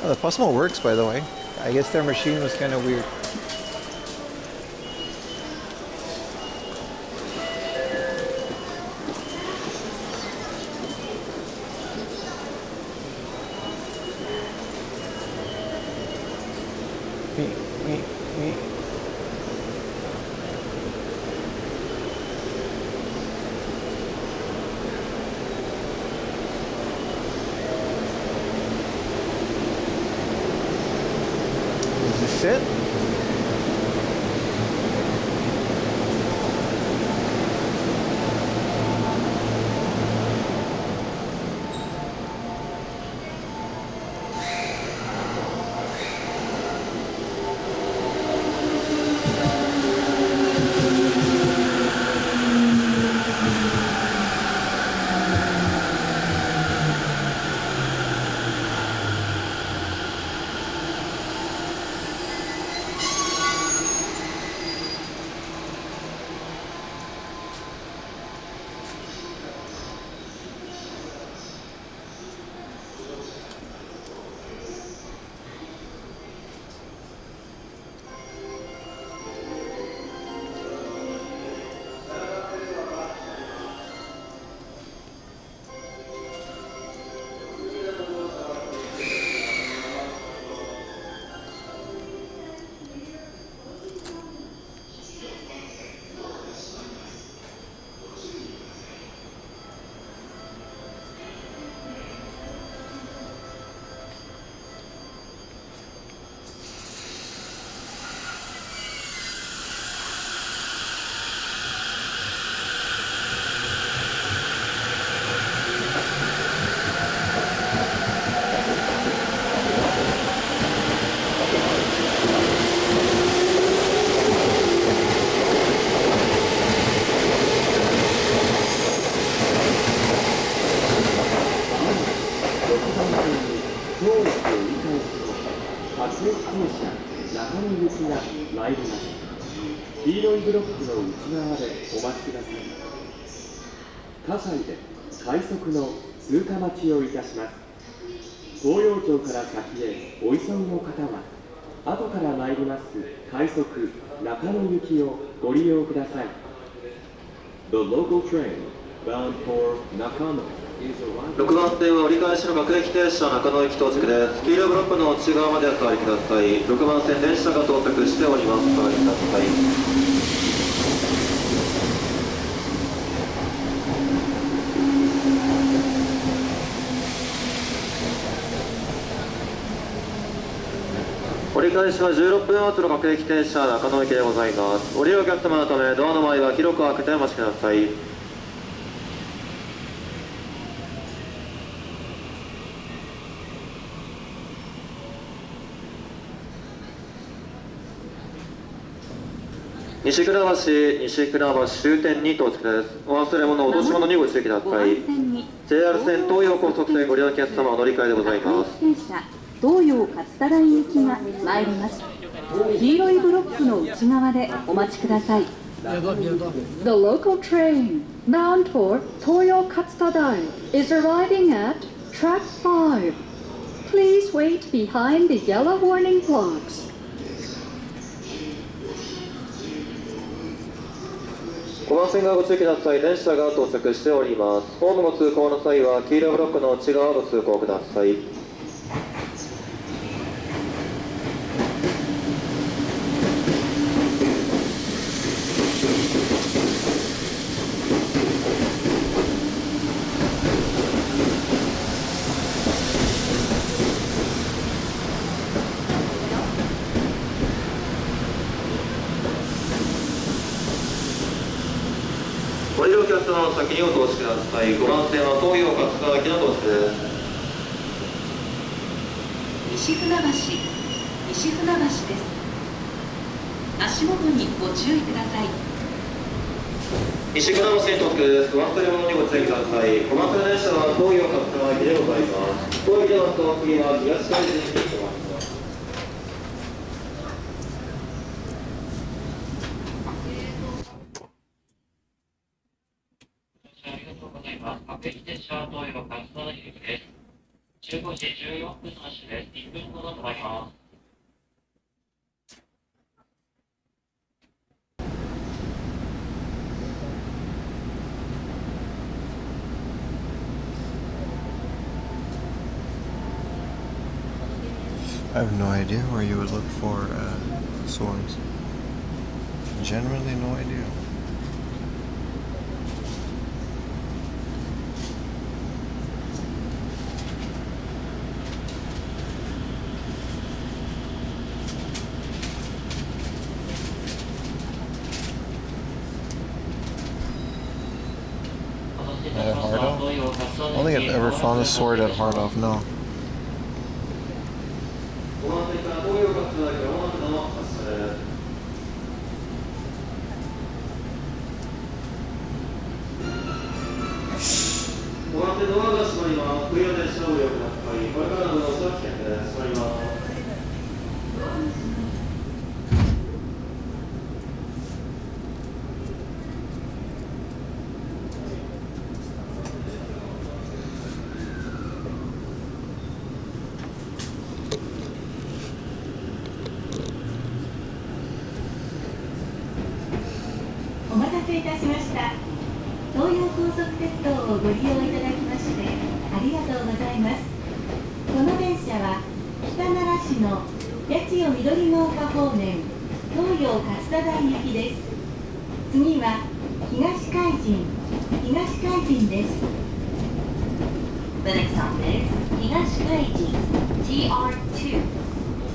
Oh, the Passmo works, by the way. I guess their machine was kind of weird. Is this it? 西自転車中野行きが参ります。黄色いブロックの内側でお待ちください。葛西で快速の通過待ちをいたします。東洋町から先へお急ぎの方は後から参ります快速中野行きをご利用ください。 The local train bound for Nakano is arriving. 6番線は折り返しの各駅停車中野駅到着です。黄色ブロックの内側までお座りください。6番線電車が到着しております。お座りください。折り返しは16分発の各駅停車中野駅でございます。降りるお客様のためドアの前は広く開けてお待ちください。西船橋終点に到着です。お忘れ物、落とし物にご注意ください。JR 線東洋高速線ご利用のお客様お乗り換えでございます。東洋勝田台行きが参ります。黄色いブロックの内側でお待ちください。The local train bound for Toyo Katsudai is arriving at track 5. Please wait behind the yellow warning blocks. 5番線がご注意ください。電車が到着しております。ホームの通行の際は黄色ブロックの内側をご通行ください。降りるお客様の先にお通しください。5番線は東洋勝田駅の到着です。西船橋です。足元にご注意ください。西船橋に到着です。忘れ物にご注意ください。5番線電車は東洋勝田駅でございます。当駅でますと次は東海岸に行きます。各駅停車東洋勝田駅です。15時14分の足です。1分ほど止まります。I have no idea where you would look for swords. Genuinely no idea. At Hardoff? I don't think I've ever found a sword at Hardoff, no.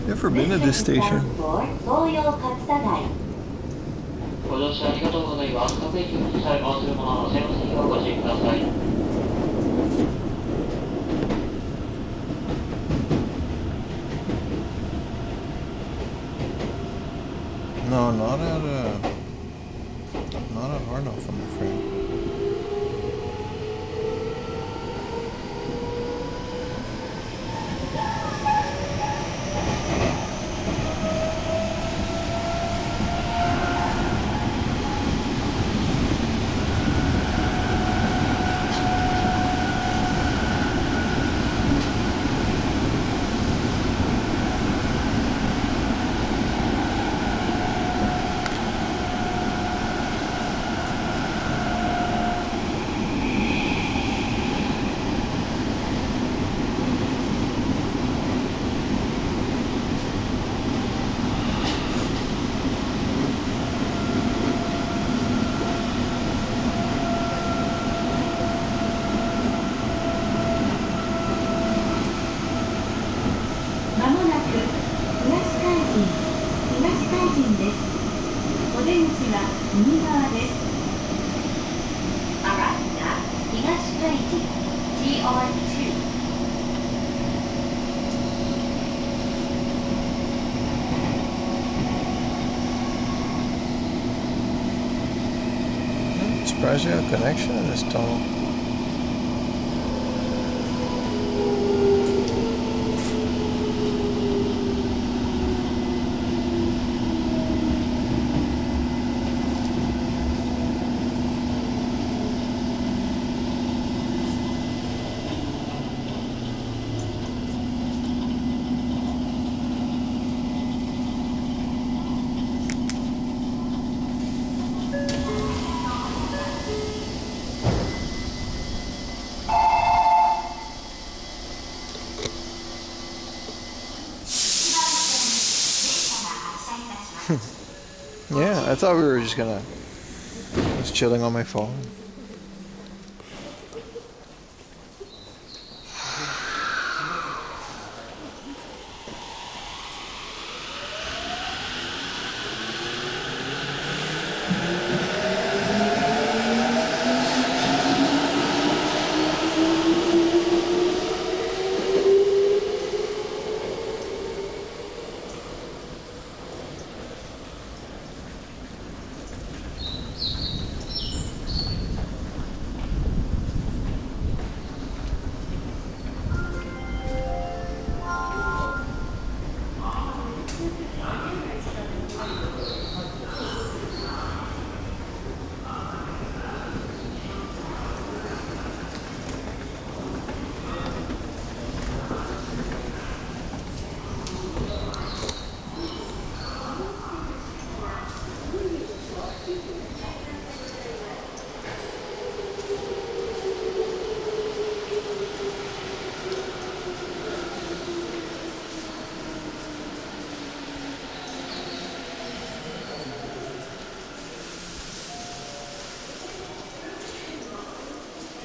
You ever been to this station? ご乗車ありがとうございます。各駅に記載をするものの線路席をご注意ください。No, not at Hardoff, I'm afraid. GR2. Surprised we have a connection in this tunnel. Yeah, I thought we were just gonna just chilling on my phone.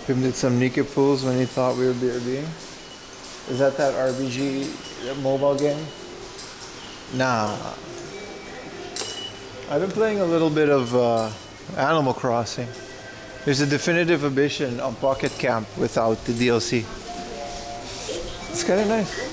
Pim did some Nika pulls when he thought we were BRBing. Is that RBG mobile game? Nah. I've been playing a little bit of Animal Crossing. There's a definitive edition on Pocket Camp without the DLC. It's kind of nice.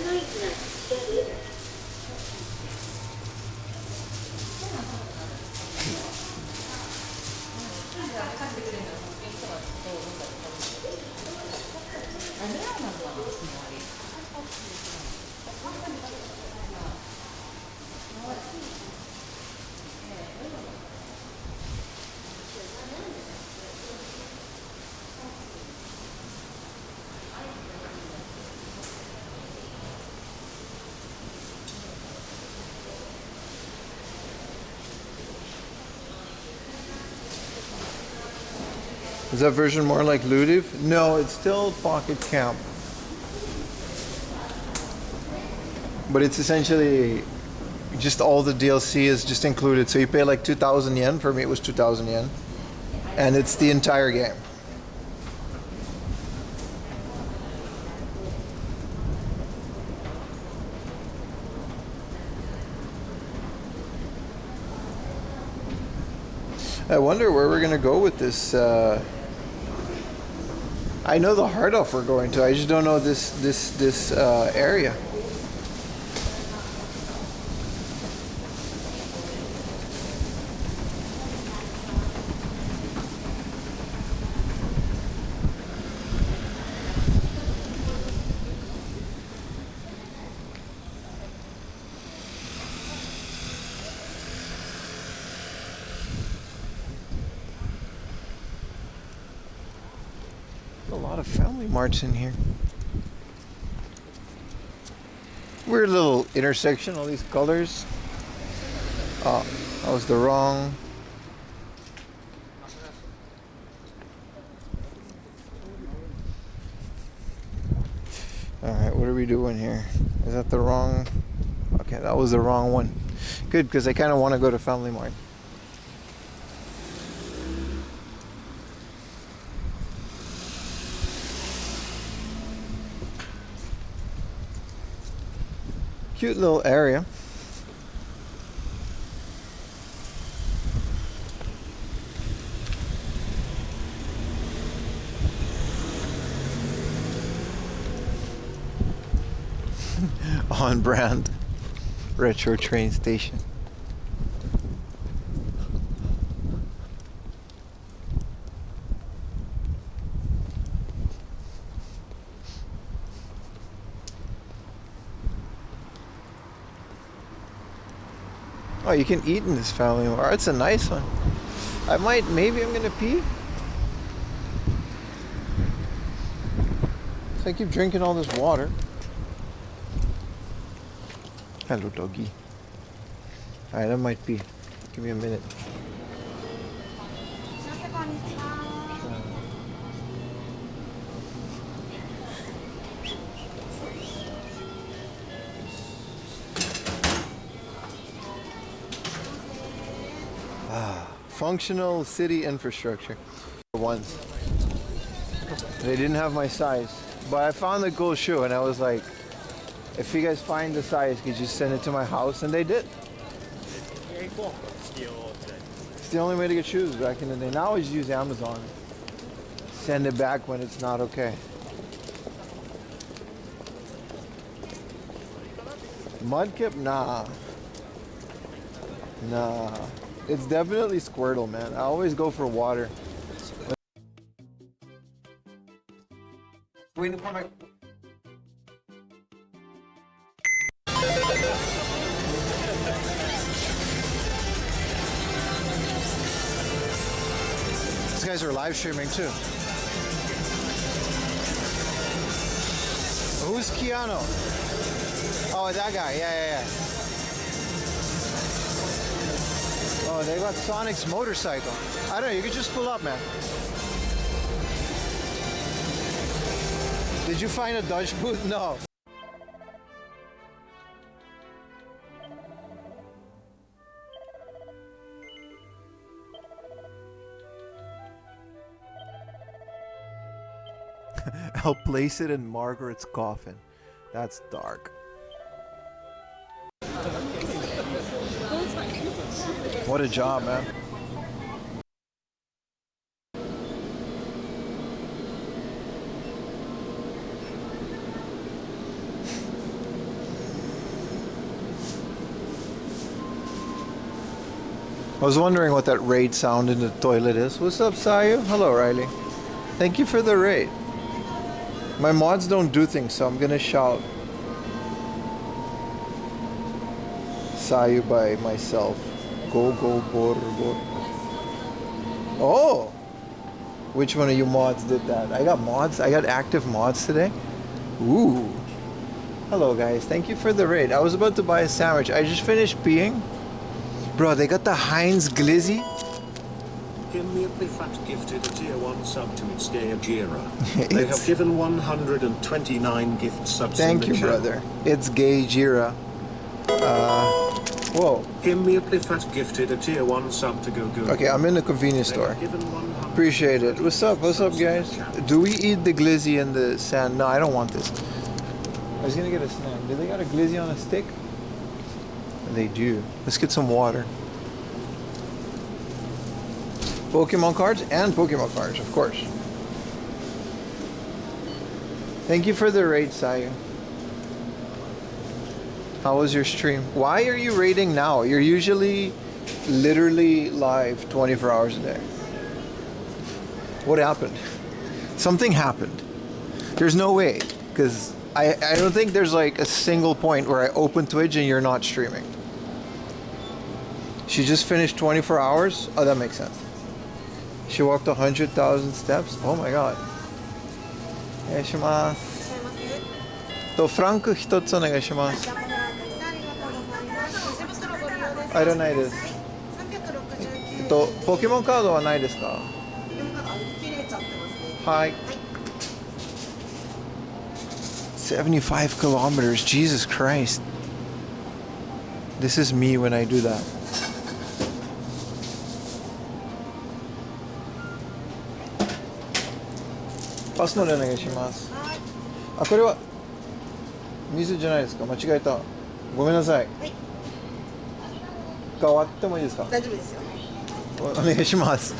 Is that version more like Ludiv? No, it's still Pocket Camp. But it's essentially just all the DLC is just included. So you pay like 2,000 yen. For me, it was 2,000 yen. And it's the entire game. I wonder where we're gonna go with this. I know the hard off we're going to. I just don't know this area. A lot of family marts in here. Weird little intersection, all these colors. Oh, that was the wrong. Alright, what are we doing here? Is that the wrong? Okay, that was the wrong one. Good, because I kind of want to go to Family Mart. Cute little area. On brand retro train station. Oh, you can eat in this family bar. It's a nice one. Maybe I'm gonna pee. So I keep drinking all this water. Hello, doggy. Alright, I might pee. Give me a minute. Functional city infrastructure. Once. They didn't have my size. But I found a cool shoe and I was like, if you guys find the size, could you send it to my house? And they did. It's the only way to get shoes back in the day. Now I just use Amazon. Send it back when it's not okay. Mudkip? Nah. Nah. It's definitely Squirtle, man. I always go for water. Waiting for my... These guys are live streaming too. Who's Keanu? Oh, that guy. Yeah. Oh, they got Sonic's motorcycle. I don't know, you could just pull up, man. Did you find a Dodge boot? No. I'll place it in Margaret's coffin. That's dark. What a job, man. I was wondering what that raid sound in the toilet is. What's up, Sayu? Hello, Riley. Thank you for the raid. My mods don't do things, so I'm gonna shout Sayu by myself. Go, bor. Oh! Which one of you mods did that? I got mods. I got active mods today. Ooh. Hello, guys. Thank you for the raid. I was about to buy a sandwich. I just finished peeing. Bro, they got the Heinz Glizzy. Immediately Fat gifted a tier 1 sub to its Gay Jira. They have given 129 gift subs. Thank you, brother. It's Gay Jira. Whoa. Immediately Fat gifted a tier 1 sub to go. Okay, I'm in the convenience store. Appreciate it. What's up, guys? Do we eat the glizzy in the sand? No, I don't want this. I was gonna get a snack. Do they got a glizzy on a stick? They do. Let's get some water. Pokemon cards and Pokemon cards, of course. Thank you for the raid, Sayu. How was your stream? Why are you raiding now? You're usually literally live 24 hours a day. What happened? Something happened. There's no way, because I don't think there's like a single point where I open Twitch and you're not streaming. She just finished 24 hours? Oh, that makes sense. She walked 100,000 steps? Oh my god. お願いします。フランク一つお願いします。あ、いらないです。ポケモンカードはないですか？はい。75 kilometers, Jesus Christ. This is me when I do that. Pass のでお願いします。あ、これは水じゃないですか？間違えた。ごめんなさい。変わってもいいですか？大丈夫ですよ。お願いします。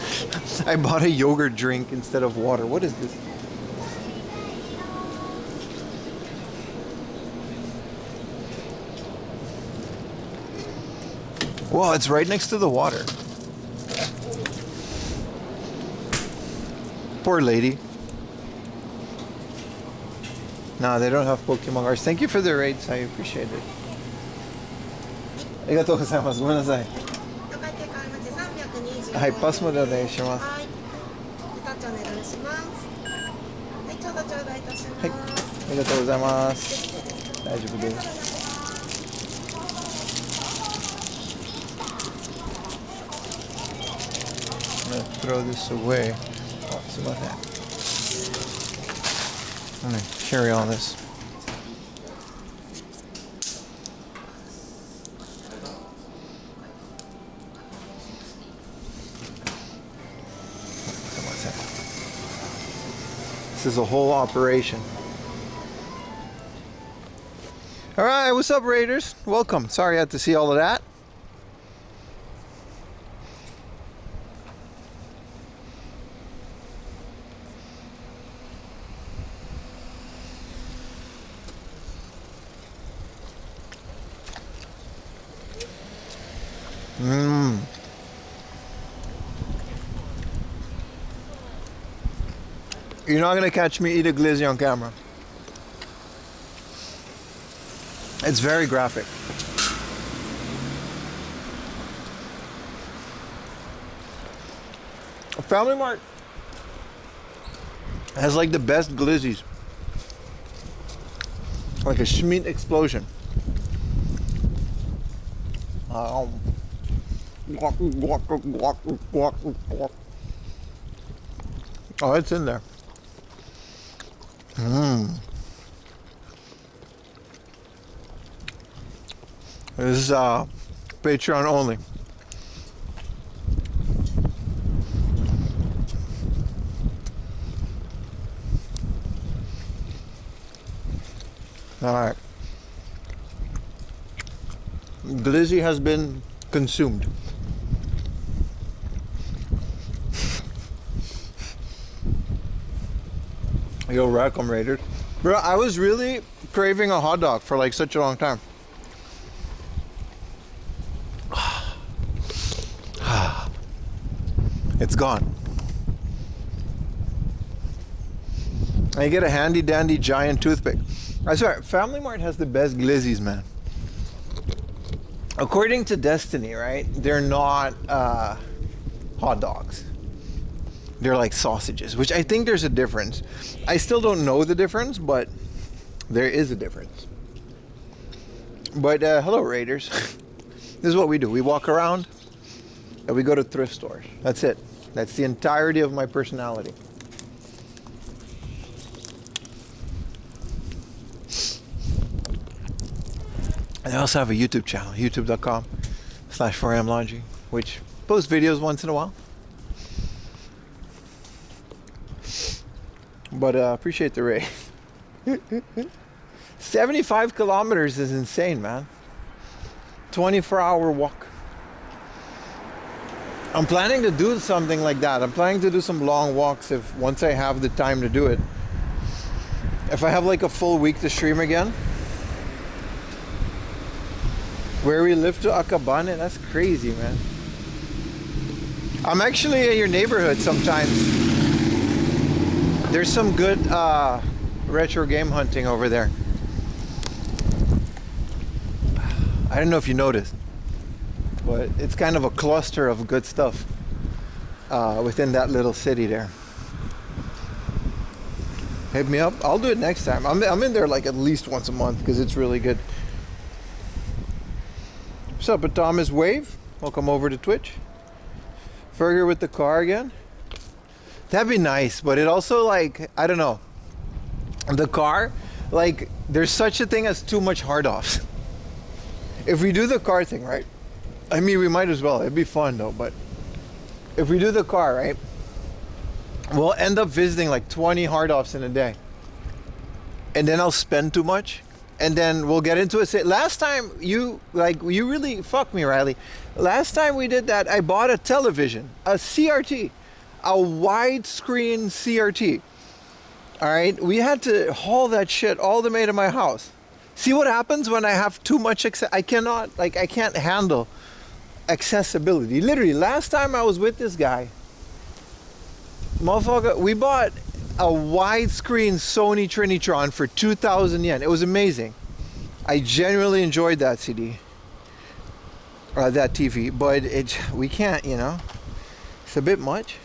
I bought a yogurt drink instead of water. What is this? Well, it's right next to the water. Poor lady. No, they don't have Pokemon cards. Thank you for the raids. I appreciate it. ありがとうございます。ごめんなさい。はい、パスまでお願いします。はい、タッチお願いします。はい、ちょうど頂戴いたします。はい、ありがとうございます。大丈夫です。I'm gonna throw this away. Oh, すいません。I'm gonna carry on this. This is a whole operation. All right, what's up, Raiders? Welcome. Sorry I had to see all of that. You're not gonna catch me eat a glizzy on camera. It's very graphic. Family Mart has like the best glizzies. Like a Schmeat explosion. Oh, it's in there. This is Patreon only. All right. Glizzy has been consumed. Yo, welcome, Raiders. Bro, I was really craving a hot dog for like such a long time. It's gone. I get a handy dandy giant toothpick. I swear, Family Mart has the best glizzies, man. According to Destiny, right? They're not hot dogs. They're like sausages, which I think there's a difference. I still don't know the difference, but there is a difference. But hello, Raiders. This is what we do. We walk around and we go to thrift stores. That's it. That's the entirety of my personality. And I also have a YouTube channel, youtube.com/4amlaundry, which posts videos once in a while. But appreciate the raid. 75 kilometers is insane, man. 24-hour walk. I'm planning to do something like that. I'm planning to do some long walks once I have the time to do it. If I have like a full week to stream again. Where we live to Akabane, that's crazy, man. I'm actually in your neighborhood sometimes. There's some good retro game hunting over there. I don't know if you noticed, but it's kind of a cluster of good stuff within that little city there. Hit me up. I'll do it next time. I'm in there like at least once a month because it's really good. What's up, Thomas Wave? Welcome over to Twitch. Ferger with the car again. That'd be nice, but it also, like, I don't know. The car, like, there's such a thing as too much hard-offs. If we do the car thing, right? I mean, we might as well. It'd be fun, though, but if we do the car, right? We'll end up visiting like 20 hard-offs in a day. And then I'll spend too much. And then we'll get into it. Last time, you really fucked me, Riley. Last time we did that, I bought a television, a CRT. A widescreen CRT. All right, we had to haul that shit all the way to my house. See what happens when I have too much I can't handle accessibility. Literally, last time I was with this guy, motherfucker, we bought a widescreen Sony Trinitron for 2,000 yen. It was amazing. I genuinely enjoyed that CD, that TV, but we can't, you know, it's a bit much.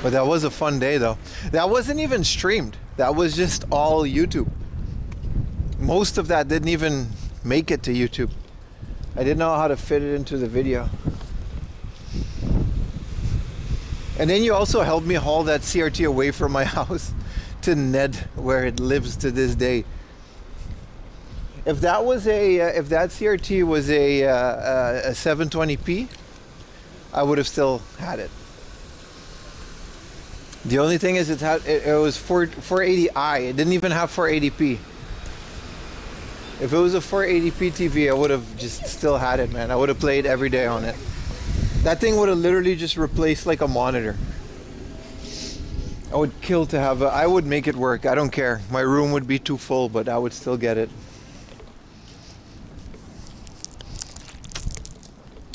But that was a fun day though. That wasn't even streamed. That was just all YouTube. Most of that didn't even make it to YouTube. I didn't know how to fit it into the video. And then you also helped me haul that CRT away from my house to Ned, where it lives to this day. If that CRT was a 720p, I would have still had it. The only thing is it was 480i. It didn't even have 480p. If it was a 480p TV, I would have just still had it, man. I would have played every day on it. That thing would have literally just replaced like a monitor. I would kill to have I would make it work. I don't care. My room would be too full, but I would still get it.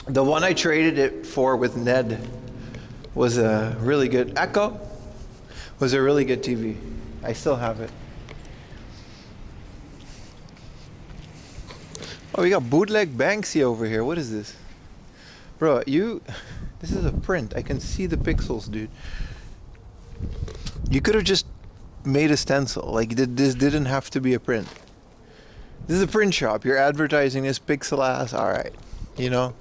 The one I traded it for with Ned was a really good Echo. Was a really good TV. I still have it. Oh, we got bootleg Banksy over here. What is this? Bro, this is a print. I can see the pixels, dude. You could have just made a stencil. Like, this didn't have to be a print. This is a print shop. You're advertising this pixel ass. All right. You know?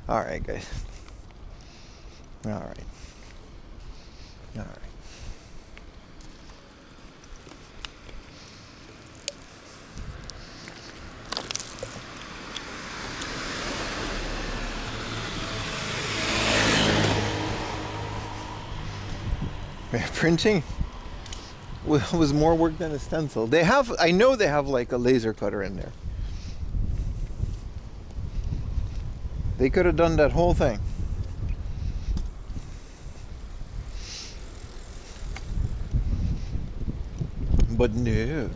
All right, guys. All right. All right. Printing was more work than a stencil. I know they have like a laser cutter in there. They could have done that whole thing. But no.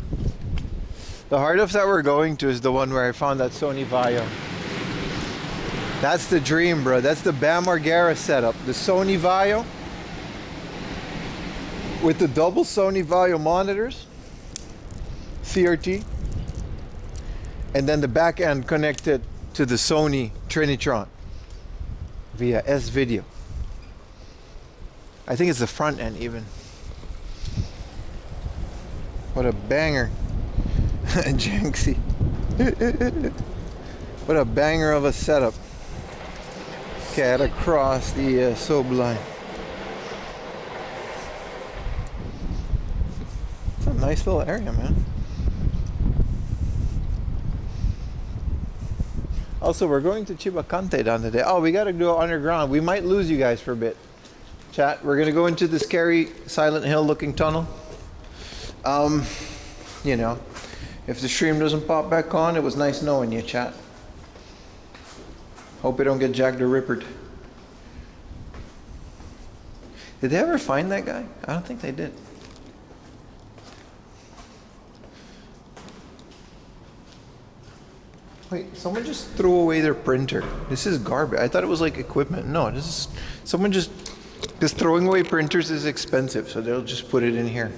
The hardest that we're going to is the one where I found that Sony Vaio. That's the dream, bro. That's the Bam Margera setup. The Sony Vaio with the double Sony Vaio monitors, CRT, and then the back end connected to the Sony Trinitron via S-Video. I think it's the front end even. What a banger. Janksy. What a banger of a setup. Cat across the Sublime. It's a nice little area, man. Also, we're going to Chiba Kante down today. Oh, we gotta go underground. We might lose you guys for a bit. Chat, we're gonna go into the scary Silent Hill looking tunnel. You know, if the stream doesn't pop back on, it was nice knowing you, chat. Hope we don't get jacked or rippered. Did they ever find that guy? I don't think they did. Wait, someone just threw away their printer. This is garbage. I thought it was like equipment. No, this is someone just throwing away printers is expensive, so they'll just put it in here.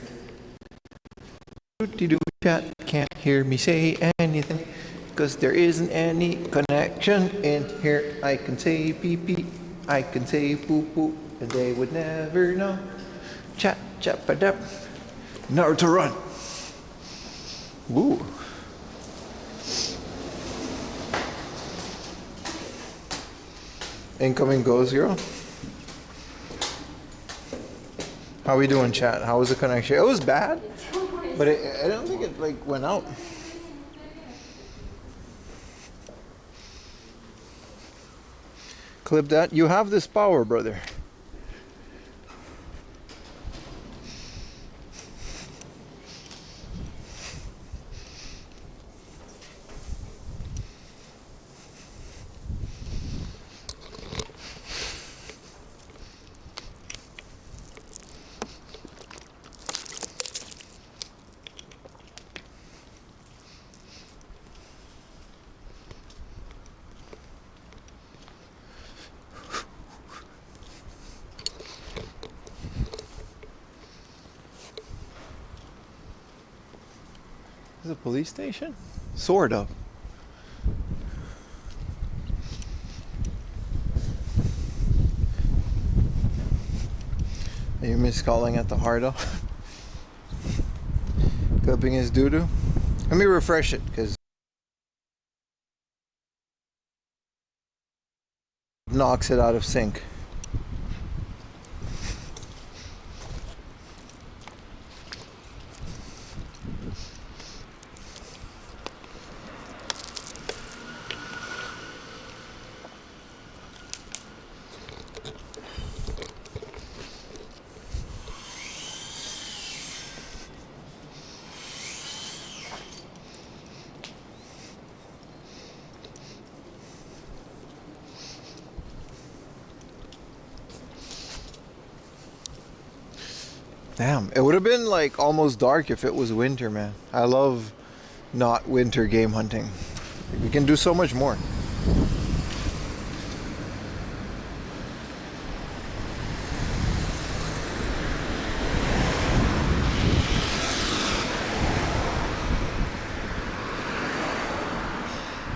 Chat can't hear me say anything because there isn't any connection in here. I can say pee pee, I can say poo poo, and they would never know. Chat, chat, ba-dap. Naruto run. Woo. Incoming Ghost Girl. How we doing, chat? How was the connection? It was bad, but I don't think it like went out. Clip that. You have this power, brother. is a police station? Sort of. Are you miscalling at the Hardo? Clipping his doo-doo? Let me refresh it, because knocks it out of sync. Damn, it would have been like almost dark if it was winter, man. I love not winter game hunting. We can do so much more.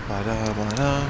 Ba-da, ba-da.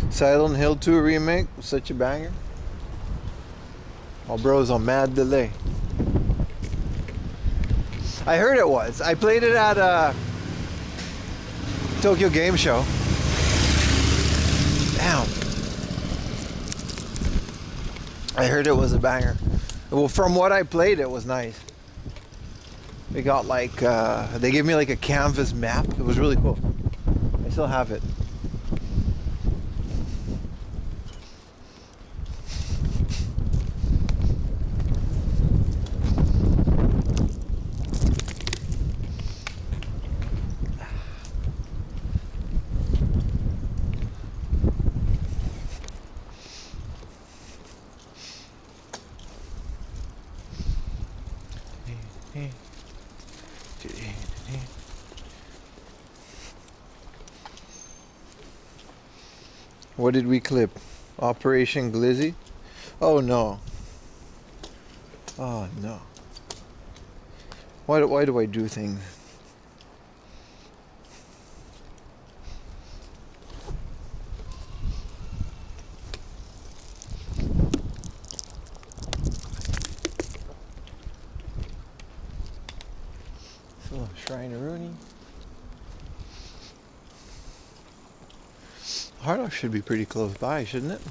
Silent Hill 2 remake was such a banger. Oh, bro's on mad delay. I heard it was. I played it at Tokyo Game Show. Damn. I heard it was a banger. Well, from what I played, it was nice. They got like, they gave me like a canvas map. It was really cool. I still have it. What did we clip? Operation Glizzy? Oh no. Oh no. Why do I do things? So, Shrine-a-Rooney. Hardo should be pretty close by, shouldn't it?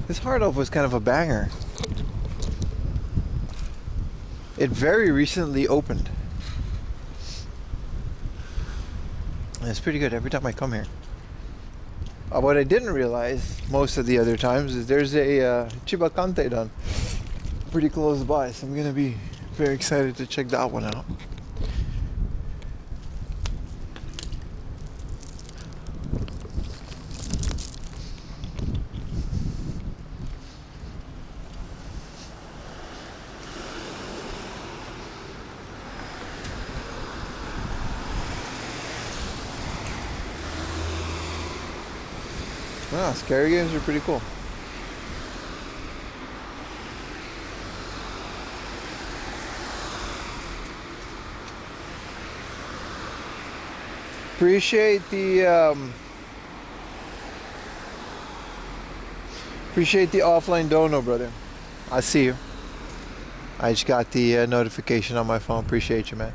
This Hardo was kind of a banger. It very recently opened. And it's pretty good every time I come here. What I didn't realize most of the other times is there's a Chiba Kante done pretty close by, so I'm gonna be very excited to check that one out. Ah, scary games are pretty cool. Appreciate the offline dono, brother. I see you. I just got the notification on my phone. Appreciate you, man.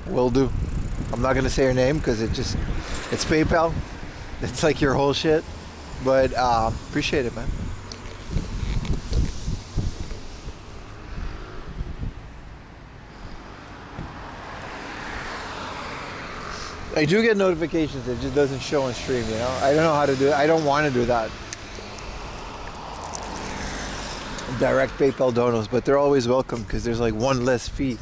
Will do. I'm not gonna say her name because it's PayPal. It's like your whole shit. But appreciate it, man. I do get notifications. It just doesn't show on stream, you know? I don't know how to do it. I don't want to do that. Direct PayPal donos, but they're always welcome because there's like one less fee.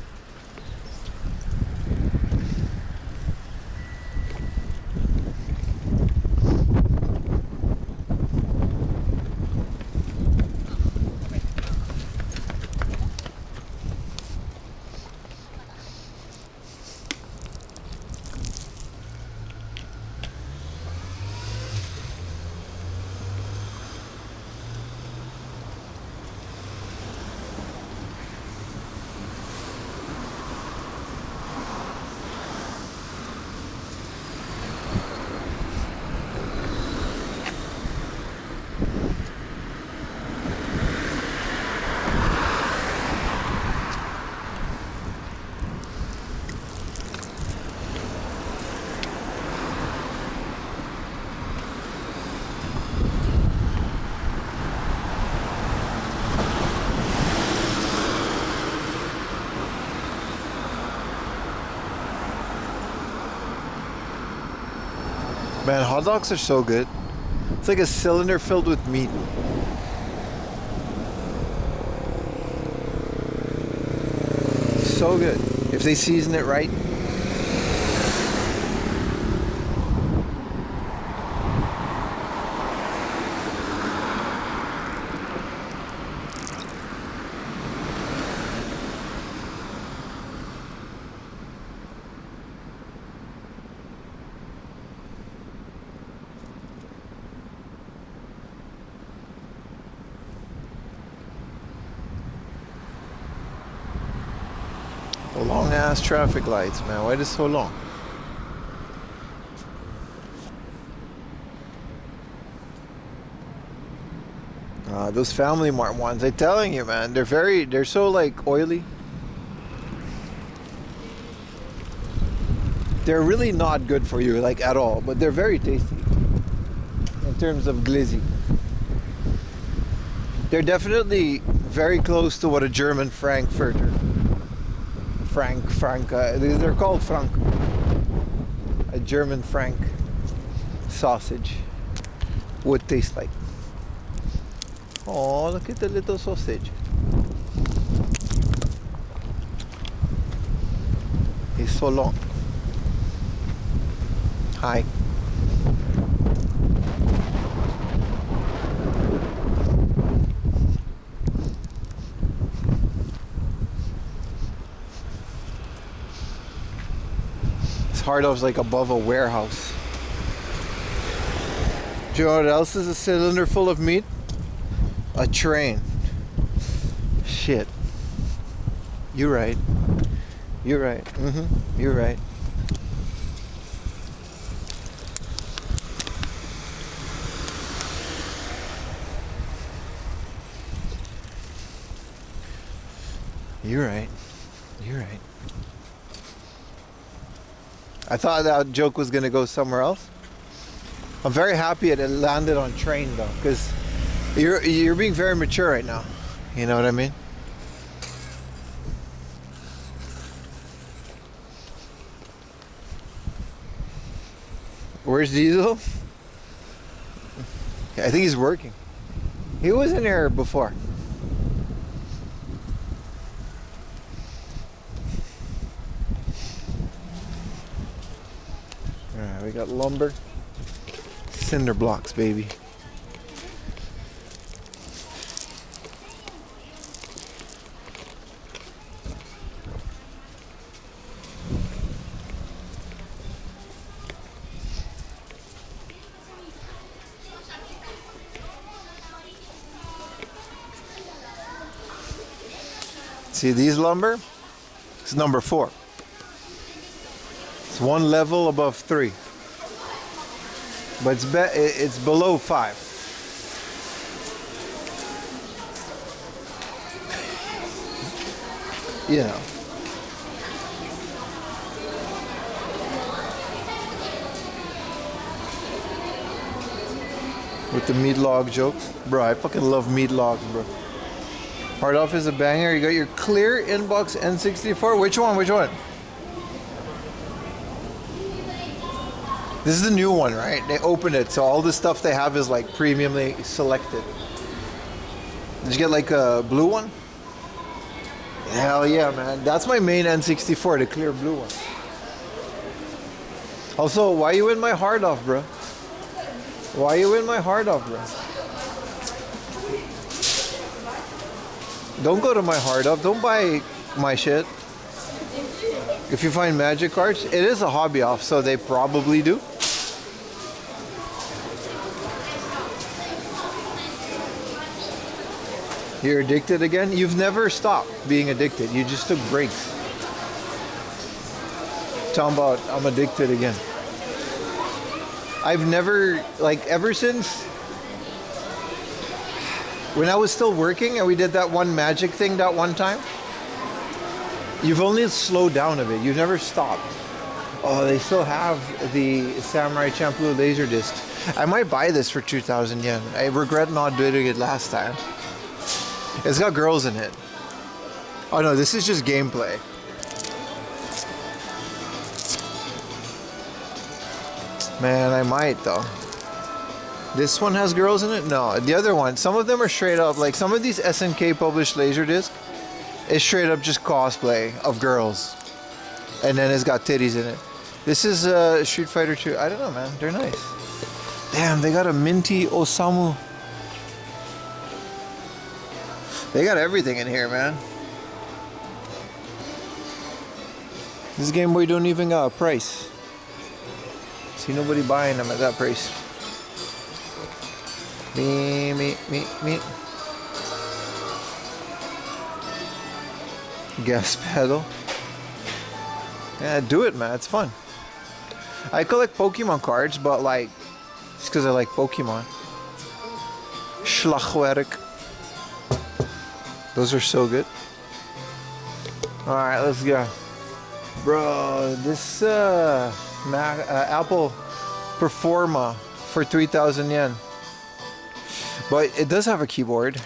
Man, hot dogs are so good. It's like a cylinder filled with meat. So good. If they season it right. Long ass traffic lights, man. Why is it so long? Those Family Mart ones, I'm telling you, man, they're so like oily. They're really not good for you, like at all, but they're very tasty in terms of glizzy. They're definitely very close to what a German Frankfurter. They're called Frank. A German Frank sausage would taste like. Oh, look at the little sausage. He's so long. Hi. Hardov's like above a warehouse. Do you know what else is a cylinder full of meat? A train. Shit. You're right. You're right. You're right. You're right. You're right. I thought that joke was gonna go somewhere else. I'm very happy it landed on train though, because you're being very mature right now. You know what I mean? Where's Diesel? I think he's working. He was in here before. We got lumber, cinder blocks, baby. See these lumber? It's number 4. It's one level above 3. But it's below 5. You know. with the meat log jokes. Bro, I fucking love meat log, bro. Hard off is a banger. You got your clear inbox N64. Which one? Which one? This is the new one, right? They opened it, so all the stuff they have is like premiumly selected. Did you get like a blue one? Hell yeah, man. That's my main N64, the clear blue one. Also, why you in my hard off, bro? Why you in my hard off, bro? Don't go to my hard off. Don't buy my shit. If you find magic cards, it is a hobby off, so they probably do. You're addicted again? You've never stopped being addicted. You just took breaks. Talking about I'm addicted again. I've never, like, ever since when I was still working and we did that one magic thing that one time, you've only slowed down a bit. You've never stopped. Oh, they still have the Samurai Champloo laser disc. I might buy this for 2,000 yen. I regret not doing it last time. It's got girls in it. Oh no, this is just gameplay. Man, I might though. This one has girls in it? No, the other one. Some of them are straight up, like some of these SNK published Laserdisc is straight up just cosplay of girls. And then it's got titties in it. This is Street Fighter 2. I don't know, man. They're nice. Damn, they got a minty Osamu. They got everything in here, man. This Game Boy don't even got a price. See nobody buying them at that price. Me. Gas pedal. Yeah, do it, man. It's fun. I collect Pokemon cards, but like, it's because I like Pokemon. Schlachwerk. Those are so good. Alright, let's go. Bro, this Apple Performa for 3,000 yen. But it does have a keyboard.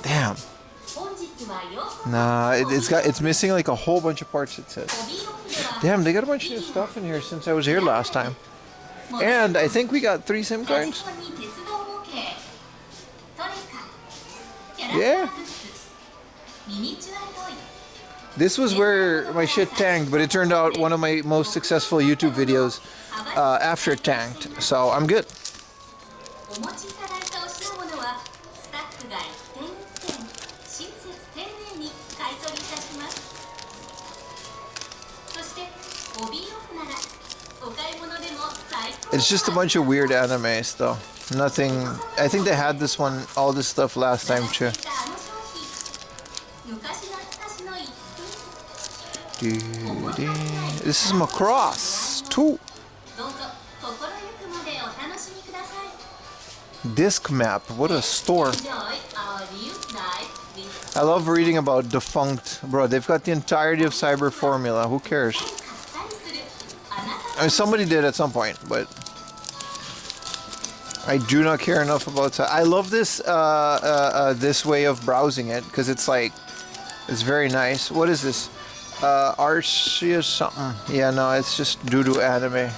Damn. Nah, it's missing like a whole bunch of parts, it says. Damn, they got a bunch of new stuff in here since I was here last time. And I think we got 3 SIM cards. Yeah. This was where my shit tanked, but it turned out one of my most successful YouTube videos after it tanked. So I'm good. It's just a bunch of weird animes though. Nothing. I think they had this one, all this stuff last time too. This is Macross 2. Disc map. What a store. I love reading about defunct. Bro, they've got the entirety of Cyber Formula. Who cares? I mean, somebody did at some point, but I do not care enough about that. I love this this way of browsing it because it's like, it's very nice. What is this? Arceus something. Yeah, no, it's just doo-doo anime.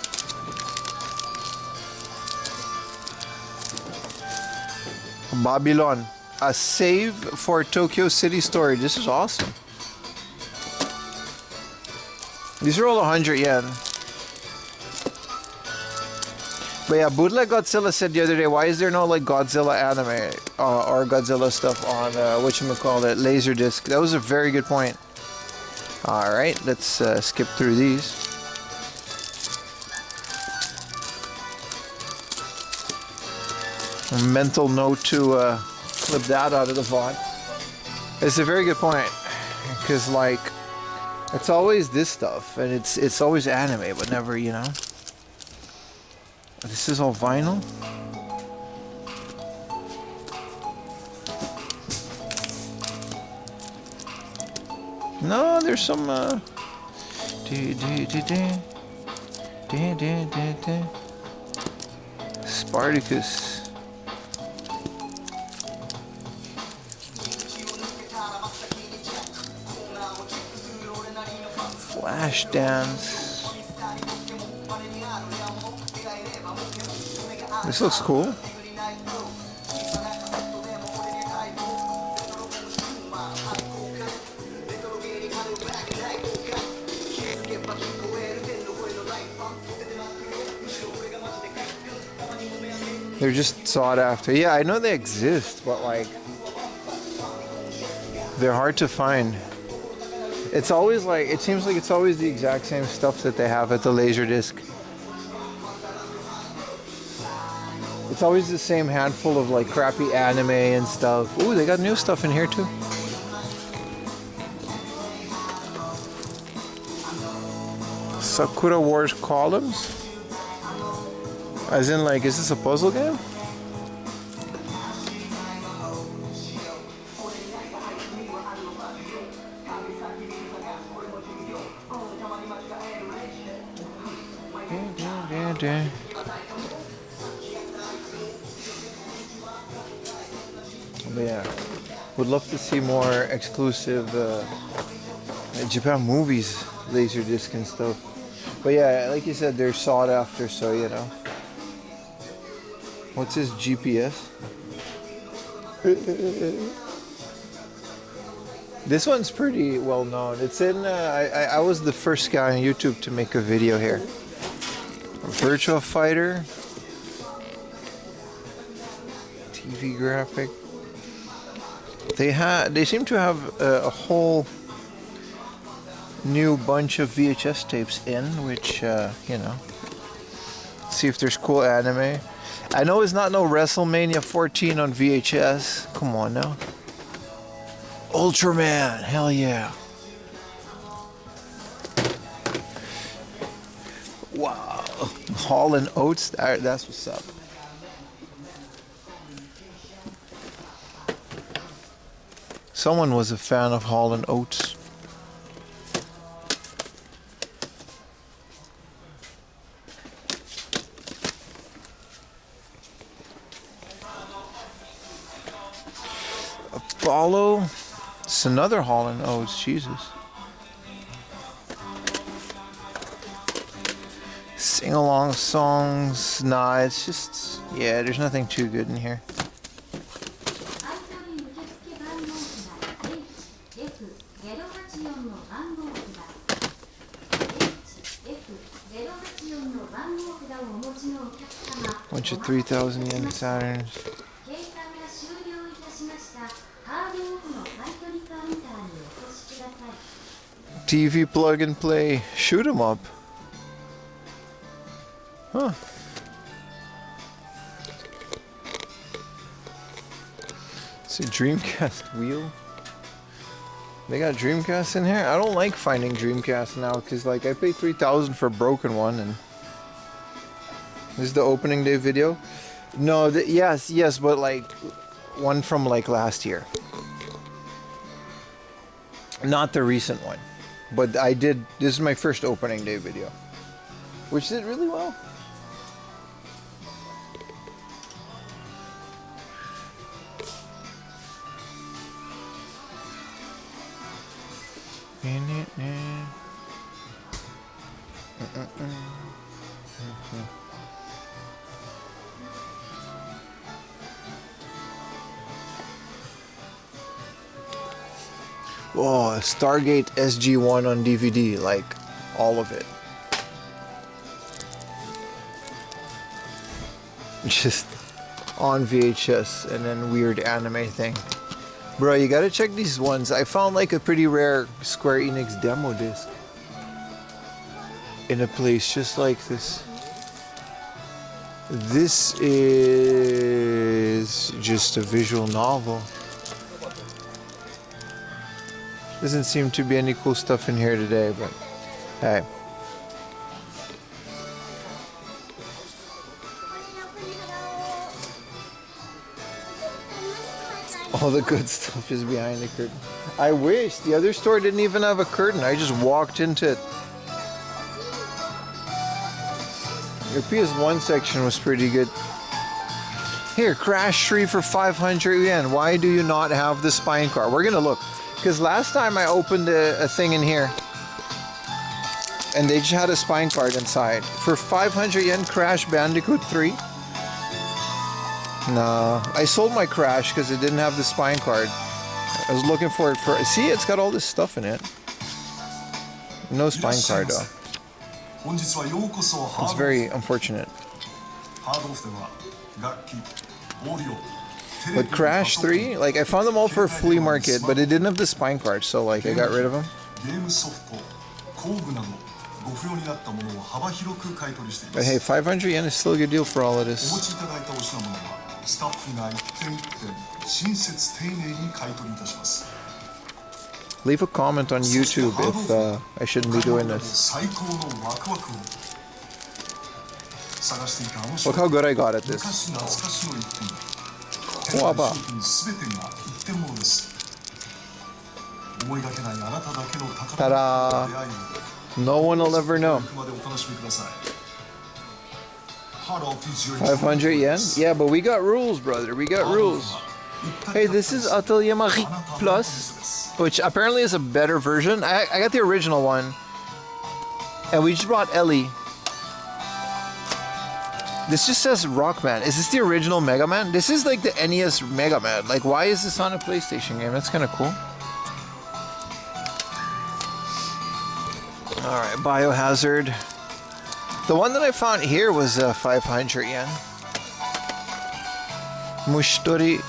Babylon. A save for Tokyo City Story. This is awesome. These are all 100 yen. But yeah, Bootleg Godzilla said the other day, why is there no like Godzilla anime or Godzilla stuff on whatchamacallit, Laserdisc? That was a very good point. Alright, let's skip through these. A mental note to clip that out of the VOD. It's a very good point. Because like, it's always this stuff, and it's always anime, but never, you know. This is all vinyl. No, there's some Spartacus. Flash dance. This looks cool. They're just sought after. Yeah, I know they exist, but like they're hard to find. It's always like, it seems like it's always the exact same stuff that they have at the Laserdisc. It's always the same handful of like crappy anime and stuff. Ooh, they got new stuff in here too. Sakura Wars columns? As in like, is this a puzzle game? But yeah, would love to see more exclusive Japan movies, Laserdisc and stuff. But yeah, like you said, they're sought after, so you know. What's his GPS? This one's pretty well known. It's in, I was the first guy on YouTube to make a video here. Virtua Fighter. TV graphic. They seem to have a whole new bunch of VHS tapes in, which, you know, see if there's cool anime. I know it's not no WrestleMania 14 on VHS. Come on now. Ultraman, hell yeah. Wow. Hall and Oates, that's what's up. Someone was a fan of Hall and Oates. Apollo. It's another Hall and Oates, Jesus. Sing-along songs. Nah, it's just, yeah, there's nothing too good in here. Bunch of 3,000 yen Saturns. TV plug and play. Shoot 'em up. Huh. It's a Dreamcast wheel. They got Dreamcast in here? I don't like finding Dreamcast now because like I paid 3,000 for a broken one, and this is the opening day video. No, yes, but like one from like last year. Not the recent one. But I did, this is my first opening day video, which did really well. Oh, Stargate SG-1 on DVD, like all of it. Just on VHS and then weird anime thing. Bro, you gotta check these ones. I found like a pretty rare Square Enix demo disc in a place just like this. This is just a visual novel. Doesn't seem to be any cool stuff in here today, but hey. All the good stuff is behind the curtain. I wish. The other store didn't even have a curtain. I just walked into it. Your PS1 section was pretty good. Here, Crash 3 for 500 yen. Why do you not have the spine card? We're gonna look. Because last time I opened a thing in here and they just had a spine card inside. For 500 yen, Crash Bandicoot 3? No, I sold my Crash because it didn't have the spine card. I was looking for it for... See, it's got all this stuff in it. No spine card though. It's very unfortunate. But Crash 3, like I found them all for a flea market, but it didn't have the spine card, so like I got rid of them. But hey, 500 yen is still a good deal for all of this. Leave a comment on YouTube if I shouldn't be doing this. Look how good I got at this. Waba. Ta-da! No one will ever know. 500 yen? Yeah, but we got rules, brother. We got rules. Hey, this is Atelier Marie Plus, which apparently is a better version. I got the original one. And we just brought Ellie. This just says Rockman. Is this the original Mega Man? This is like the NES Mega Man. Like, why is this on a PlayStation game? That's kind of cool. Alright, Biohazard. The one that I found here was 500 yen. Mushtori.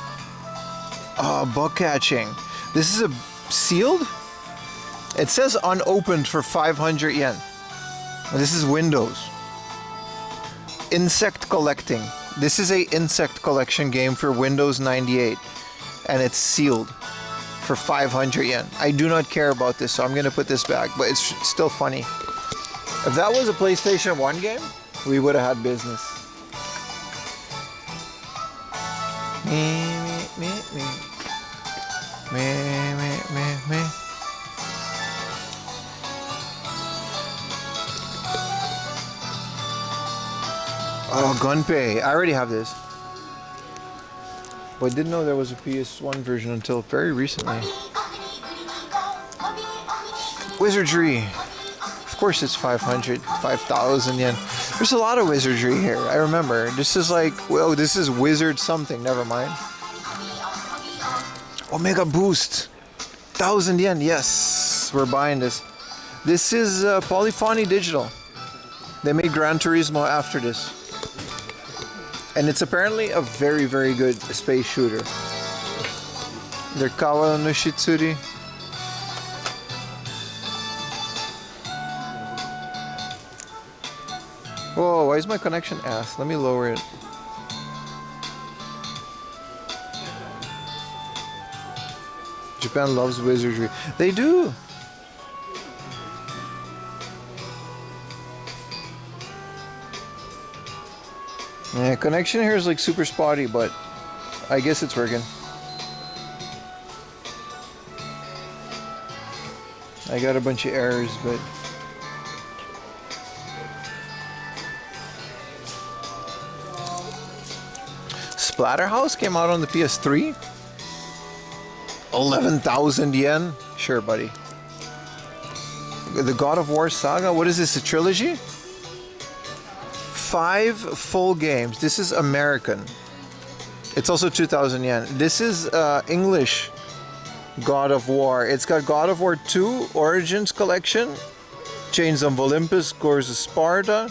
Oh, bug catching. This is a sealed? It says unopened for 500 yen. This is Windows. Insect collecting. This is a insect collection game for Windows 98. And it's sealed for 500 yen. I do not care about this, so I'm going to put this back. But it's still funny. If that was a PlayStation 1 game, we would have had business. Oh, Gunpei. I already have this. But I didn't know there was a PS1 version until very recently. Wizardry. Of course it's 500, 5,000 yen. There's a lot of wizardry here. I remember. This is like, well, this is wizard something. Never mind. Omega Boost. 1,000 yen. Yes, we're buying this. This is Polyphony Digital. They made Gran Turismo after this. And it's apparently a very, very good space shooter. They're Kawa no Shitsuri. Whoa, why is my connection ass? Let me lower it. Japan loves wizardry. They do! Yeah, connection here is like super spotty, but I guess it's working. I got a bunch of errors, but... Splatterhouse came out on the PS3? 11,000 yen? Sure, buddy. The God of War Saga? What is this, a trilogy? 5 full games. This is American. It's also 2,000 yen. This is English God of War. It's got God of War 2 Origins Collection, Chains of Olympus, Gores of Sparta,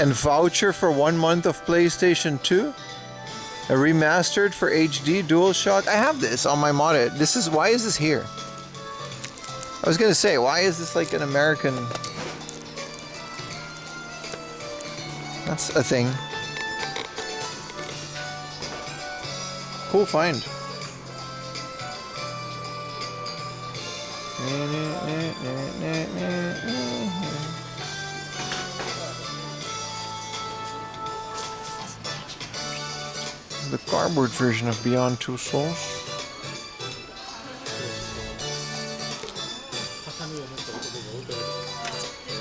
and voucher for 1 month of PlayStation 2. A remastered for HD DualShock. I have this on my modded. This is, why is this here? I was gonna say, why is this like an American? That's a thing. Cool find. The cardboard version of Beyond Two Souls.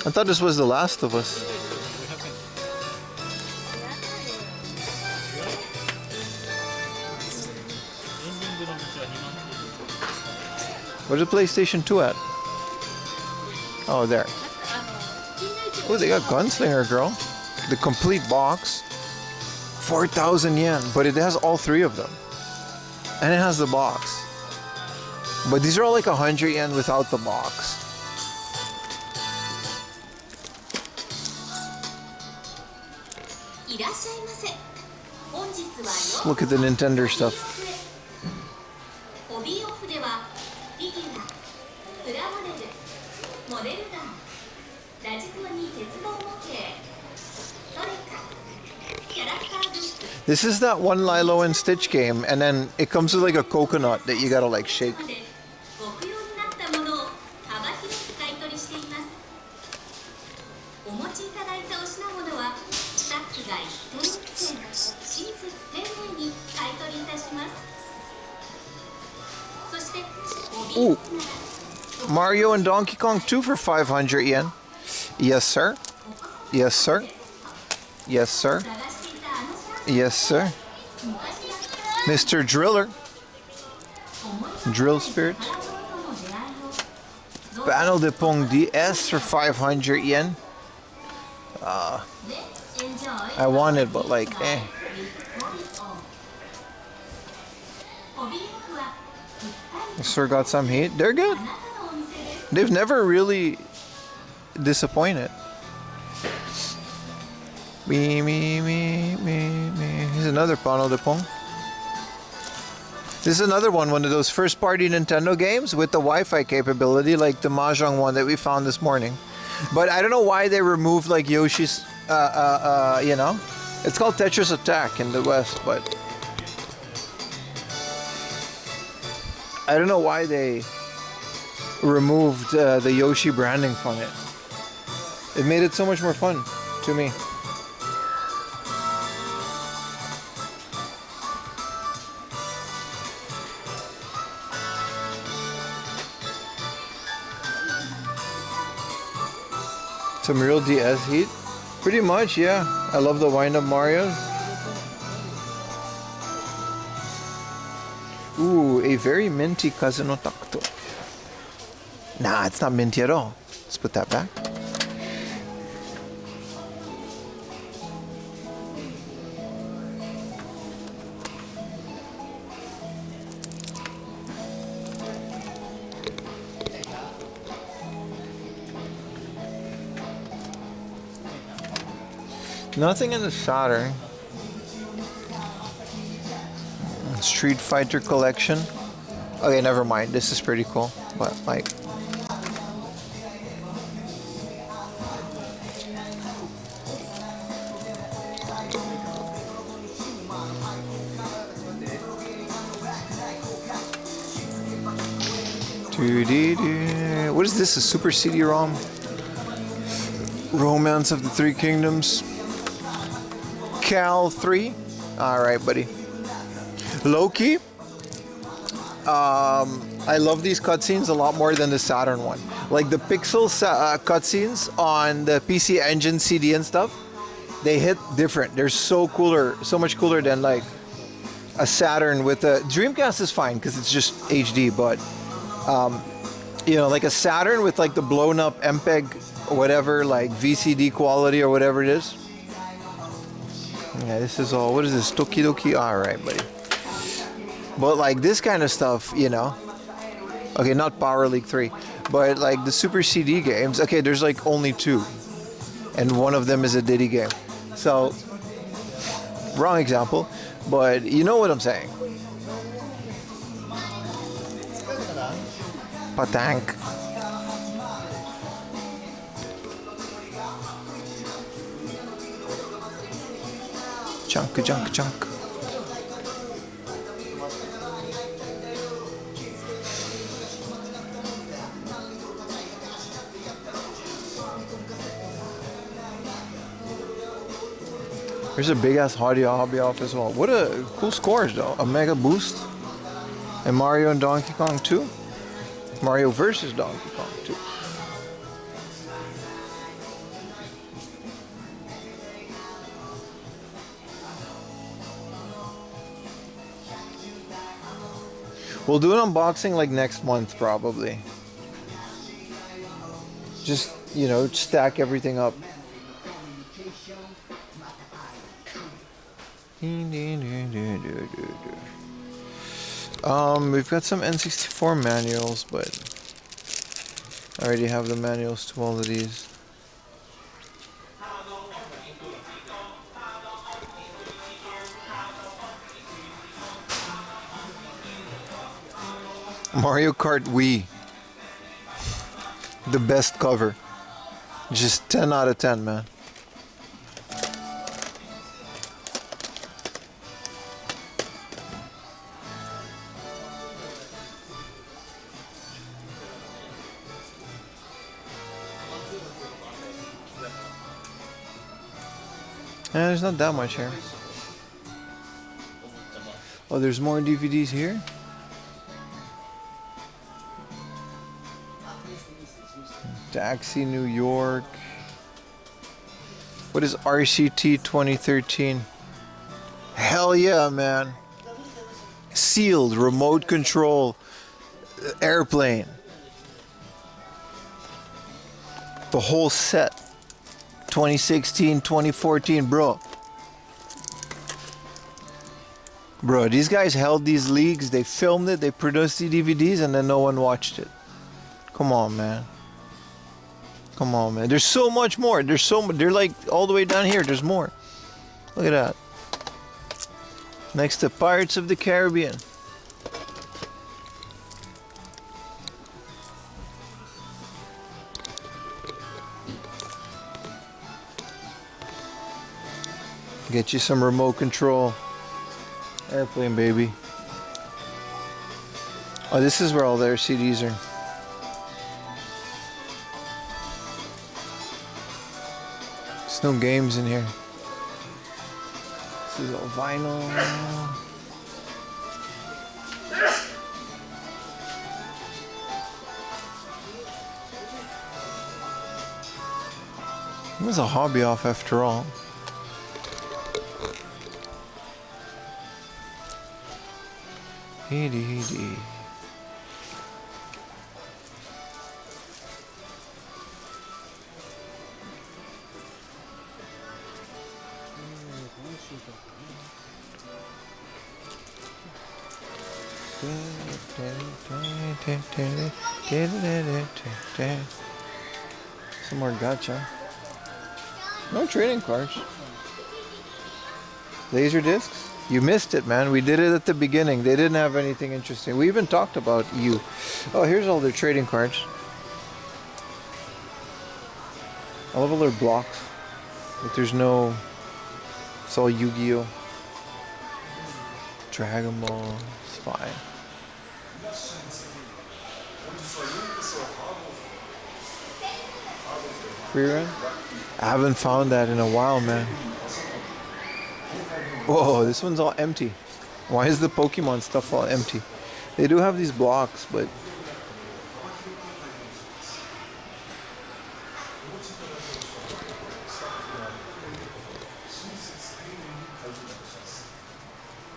I thought this was The Last of Us. Where's the PlayStation 2 at? Oh, there. Oh, they got Gunslinger Girl. The complete box. 4,000 yen. But it has all three of them. And it has the box. But these are all like 100 yen without the box. Look at the Nintendo stuff. This is that one Lilo and Stitch game, and then it comes with like a coconut that you gotta like shake. Ooh, Mario and Donkey Kong 2 for 500 yen. Yes, sir. Yes, sir. Yes, sir. Yes, sir. Mr. Driller. Drill Spirit. Panel de Pong DS for 500 yen. I want it, but like, eh. Sir got some heat. They're good. They've never really disappointed. Me. Here's another Panel de Pong. This is another one of those first-party Nintendo games with the Wi-Fi capability, like the Mahjong one that we found this morning. But I don't know why they removed like Yoshi's, you know. It's called Tetris Attack in the West, but I don't know why they removed the Yoshi branding from it. It made it so much more fun to me. Some real DS heat? Pretty much, yeah. I love the wind-up Marios. Ooh, a very minty Kazuno Takuto. Nah, it's not minty at all. Let's put that back. Nothing in the Saturn. Street Fighter collection. Okay, never mind. This is pretty cool. But like, what is this? A Super CD-ROM? Romance of the Three Kingdoms. Cal 3. Alright, buddy. Loki. I love these cutscenes a lot more than the Saturn one. Like the pixel cutscenes on the PC Engine CD and stuff, they hit different. They're so cooler, so much cooler than like a Saturn with a Dreamcast is fine because it's just HD, but you know, like a Saturn with like the blown up MPEG or whatever, like VCD quality or whatever it is. Yeah, this is all, what is this? Tokidoki? Alright, buddy. But like this kind of stuff, you know. Okay, not Power League 3. But like the Super CD games, okay, there's like only 2. And one of them is a Diddy game. So, wrong example. But you know what I'm saying. Patank. Chunk. There's a big ass hobby off as well. What a cool scores though. A Mega Boost. And Mario and Donkey Kong 2. Mario versus Donkey Kong 2. We'll do an unboxing like next month probably. Just, you know, stack everything up. We've got some N64 manuals, but I already have the manuals to all of these. Mario Kart Wii. The best cover. Just 10 out of 10, man. Yeah, there's not that much here. Oh, there's more DVDs here? Taxi New York. What is RCT 2013? Hell yeah, man. Sealed, remote control, airplane. The whole set. 2016, 2014, bro. Bro, these guys held these leagues, they filmed it, they produced the DVDs, and then no one watched it. Come on, man. Come on, man. There's so much more. They're like all the way down here. There's more. Look at that. Next to Pirates of the Caribbean. Get you some remote control. Airplane, baby. Oh, this is where all their CDs are. There's no games in here. This is all vinyl. It was a hobby off after all. Hee. Some more gacha. No trading cards. Laser discs? You missed it, man. We did it at the beginning. They didn't have anything interesting. We even talked about you. Oh, here's all their trading cards. I love all their blocks. But there's no... It's all Yu-Gi-Oh! Dragon Ball. It's fine. Free run? I haven't found that in a while, man. Whoa, this one's all empty. Why is the Pokemon stuff all empty? They do have these blocks, but...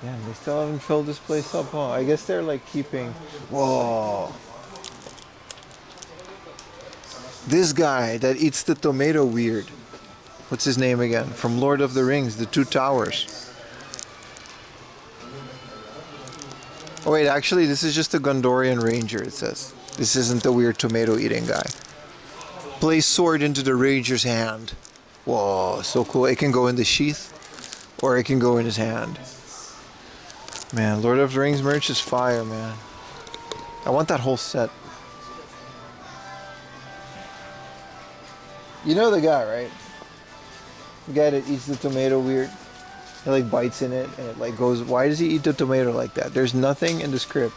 Yeah, they still haven't filled this place up, huh? I guess they're like keeping... Whoa. This guy that eats the tomato weird. What's his name again? From Lord of the Rings, the Two Towers. Oh wait, actually this is just a Gondorian Ranger, it says. This isn't the weird tomato eating guy. Place sword into the Ranger's hand. Whoa, so cool. It can go in the sheath, or it can go in his hand. Man, Lord of the Rings merch is fire, man. I want that whole set. You know the guy, right? The guy that eats the tomato weird. He like bites in it and it like goes, why does he eat the tomato like that? There's nothing in the script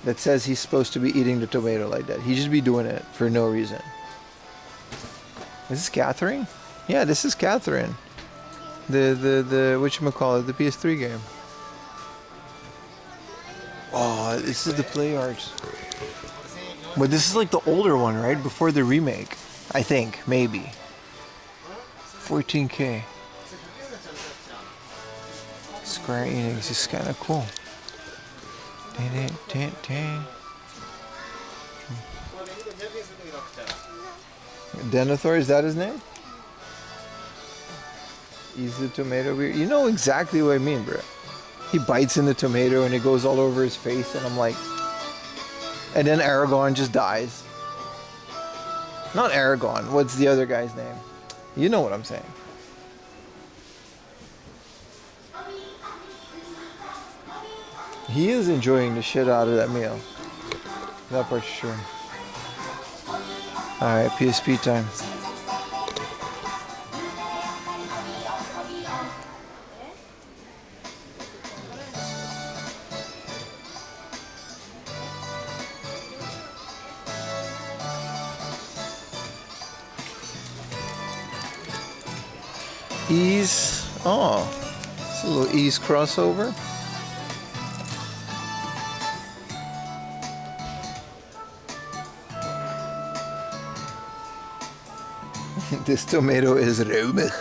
that says he's supposed to be eating the tomato like that. He just be doing it for no reason. Is this Catherine? Yeah, this is Catherine. The whatchamacallit, the PS3 game. Oh, this is the Play Arts. But this is like the older one, right? Before the remake. I think, maybe. 14K. Square Enix is kind of cool. Denethor, is that his name? He's the tomato beer. You know exactly what I mean, bro. He bites in the tomato and it goes all over his face, and I'm like, and then Aragorn just dies. Not Aragorn. What's the other guy's name? You know what I'm saying. He is enjoying the shit out of that meal. That for sure. Alright, PSP time. Ease. Oh, it's a little Ease crossover. This tomato is romig.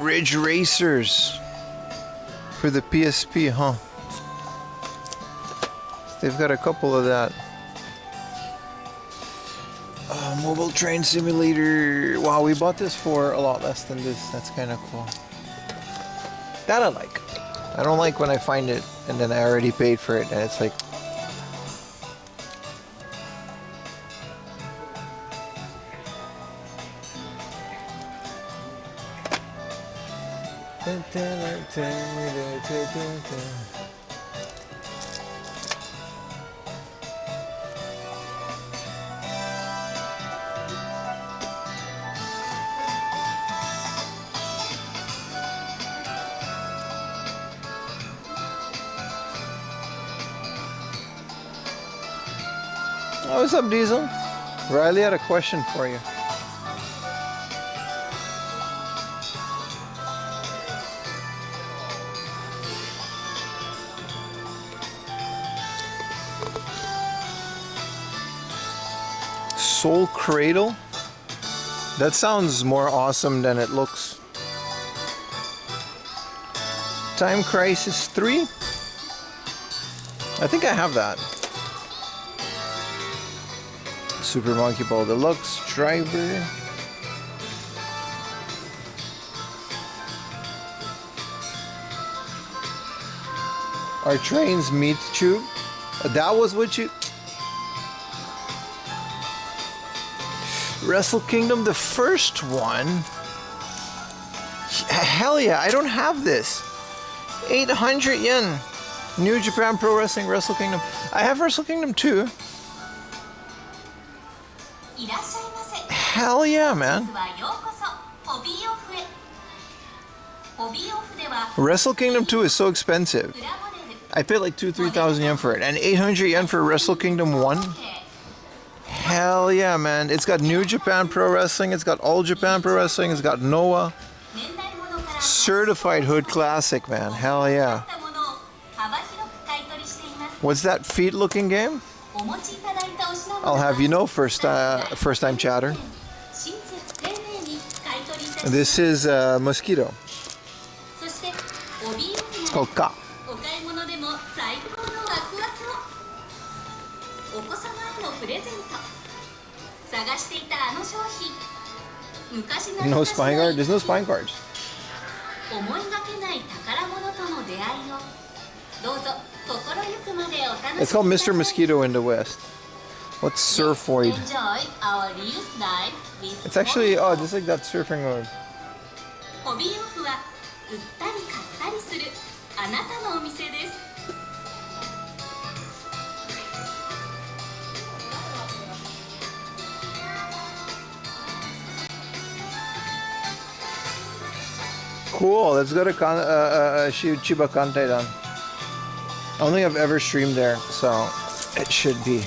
Ridge Racers for the PSP, huh? They've got a couple of that. Mobile Train Simulator. Wow, we bought this for a lot less than this. That's kind of cool. That I like. I don't like when I find it and then I already paid for it and it's like, oh, what's up, Diesel? Riley had a question for you. Soul Cradle? That sounds more awesome than it looks. Time Crisis 3? I think I have that. Super Monkey Ball Deluxe, Driver. Our Trains Meet Tube. That was what you... Wrestle Kingdom, the first one. Hell yeah, I don't have this. 800 yen. New Japan Pro Wrestling Wrestle Kingdom. I have Wrestle Kingdom 2. Hell yeah, man. Wrestle Kingdom 2 is so expensive. I paid like 2,000-3,000 yen for it. And 800 yen for Wrestle Kingdom 1? Hell yeah, man. It's got New Japan Pro Wrestling. It's got All Japan Pro Wrestling. It's got Noah. Certified Hood Classic, man. Hell yeah. What's that feet-looking game? I'll have you know, first-time chatter. This is Mosquito. It's called Ka. No spine guard? There's no spine guards. It's called Mr. Mosquito in the West. What's Surfoid? It's actually, oh, just like that surfing mode. Cool, let's go to Chiba Kantaidan. I don't think I've ever streamed there, so it should be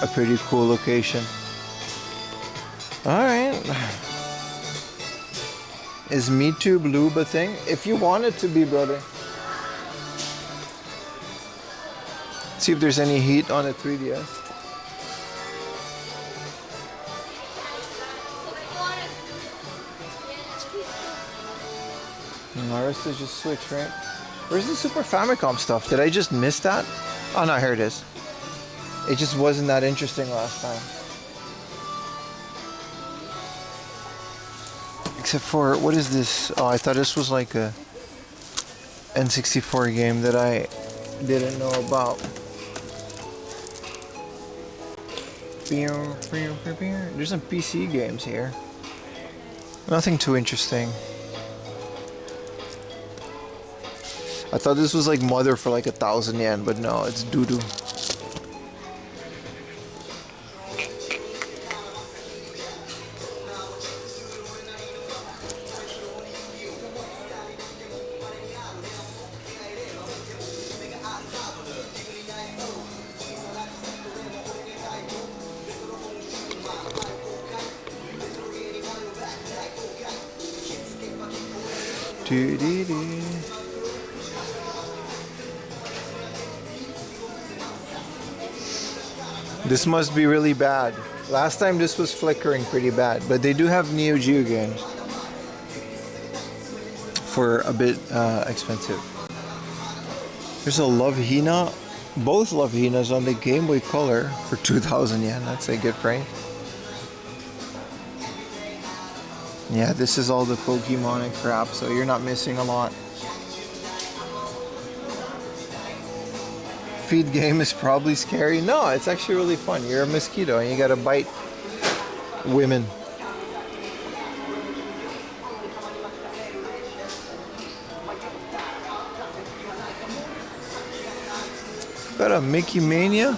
a pretty cool location. Alright. Is MeTube Lube a thing? If you want it to be, brother. See if there's any heat on the 3DS. And the rest is just Switch, right? Where's the Super Famicom stuff? Did I just miss that? Oh no, here it is. It just wasn't that interesting last time. Except for, what is this? Oh, I thought this was like a N64 game that I didn't know about. There's some PC games here. Nothing too interesting. I thought this was like Mother for like 1,000 yen, but no, it's doo-doo. This must be really bad. Last time this was flickering pretty bad, but they do have Neo Geo games for a bit expensive. There's a Love Hina, both Love Hinas on the Game Boy Color for 2,000 yen. That's a good price. Yeah, this is all the Pokemon and crap, so you're not missing a lot. Feed game is probably scary. No, it's actually really fun. You're a mosquito and you gotta bite women. Got a Mickey Mania,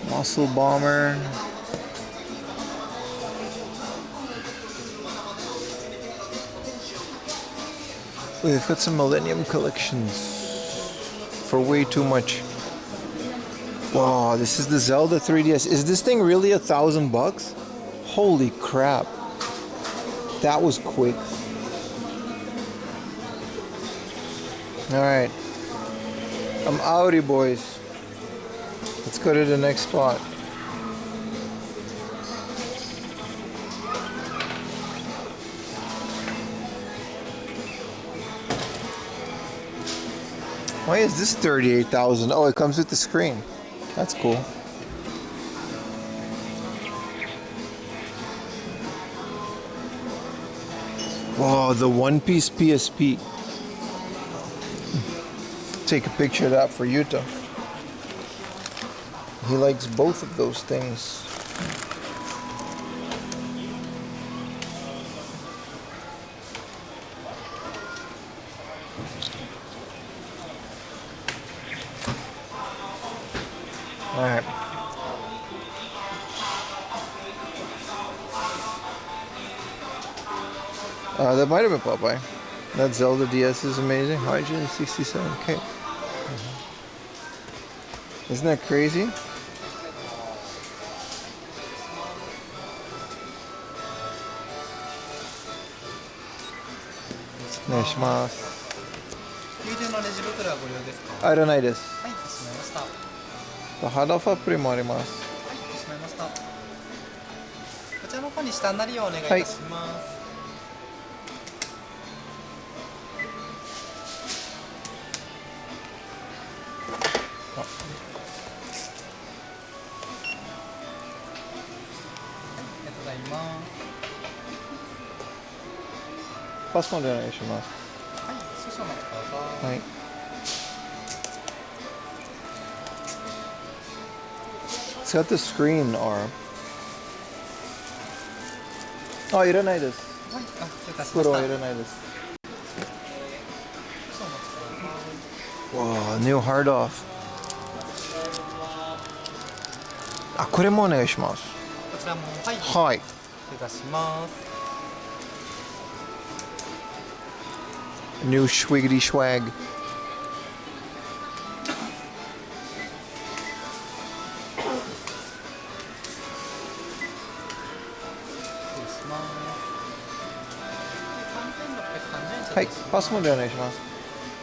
Muscle Bomber. We've got some Millennium collections for way too much. Wow, this is the Zelda 3DS. Is this thing really $1,000? Holy crap. That was quick. Alright. I'm outie, boys. Let's go to the next spot. Why is this 38,000? Oh, it comes with the screen. That's cool. Wow, the One Piece PSP. Take a picture of that for Yuta. He likes both of those things. Alright. That might have been Popeye. That Zelda DS is amazing. 167K. Isn't that crazy? I don't know this. ハードファプリもあります。こちらの方に下になりをお願いいたします。パスモでお願いします。はい、少々お待ちください。はい。It's got the screen arm. あ、いらないです。はい、あ、失礼いたしました。袋はいらないです。少々お待ちください。Wow, new hard off. あ、これもお願いします。こちらも、はい。はい。失礼いたします。New Schwiggity Schwag. Hi, パスモでお願いします。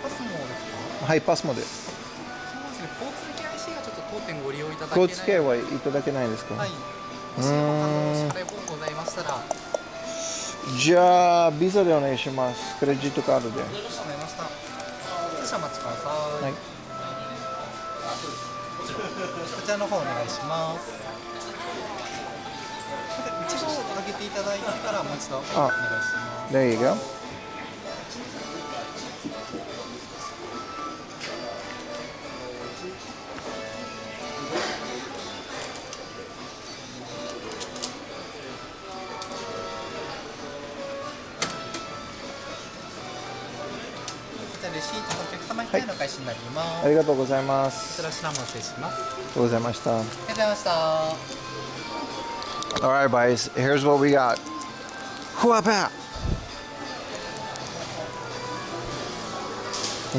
パスモですか？はい、パスモで。そうですね、ポー点ご利用いただけない。交通系はいただけないですか？はい。もしも支払い方法ございましたら。じゃあビザでお願いします。クレジットカードで。わかりました。少々お待ちください。はい。こちらの方お願いします。一度上げていただいてからもう一度お願いします。There you go. レシートのお客様控えの開始になります。ありがとうございます。こちら品物失礼します。ありがとうございました。ありがとうございました。Alright, guys, here's what we got. Huapa!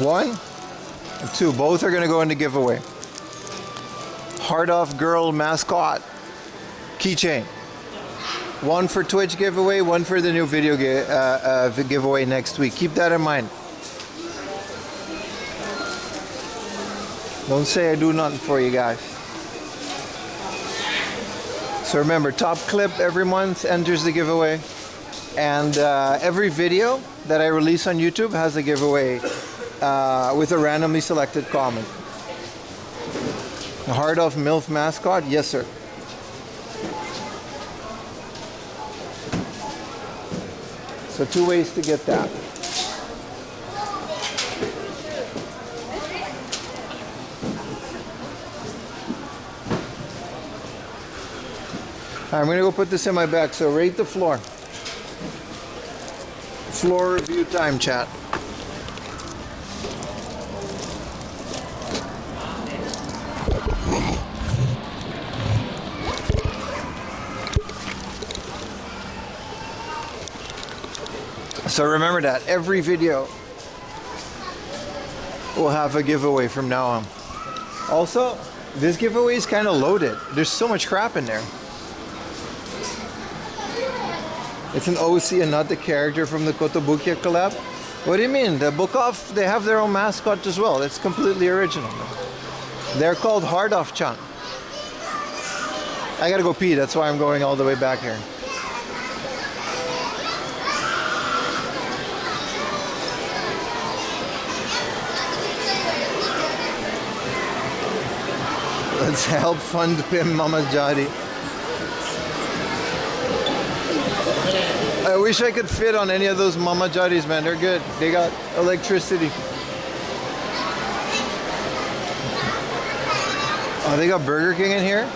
1 and 2, both are going to go into giveaway. Heart Off Girl mascot keychain. One for Twitch giveaway, one for the new video giveaway next week. Keep that in mind. Don't say I do nothing for you guys. So remember, top clip every month enters the giveaway. And every video that I release on YouTube has a giveaway with a randomly selected comment. Heart of MILF mascot? Yes, sir. So 2 ways to get that. I'm gonna go put this in my bag, so rate the floor. Floor review time, chat. So remember that every video will have a giveaway from now on. Also, this giveaway is kind of loaded. There's so much crap in there. It's an OC and not the character from the Kotobukiya collab. What do you mean? The BookOff, they have their own mascot as well. It's completely original. They're called Hard Off Chan. I gotta go pee, that's why I'm going all the way back here. Let's help fund Pim Mama Jadi. I wish I could fit on any of those Mama Jadis, man. They're good. They got electricity. Oh, they got Burger King in here?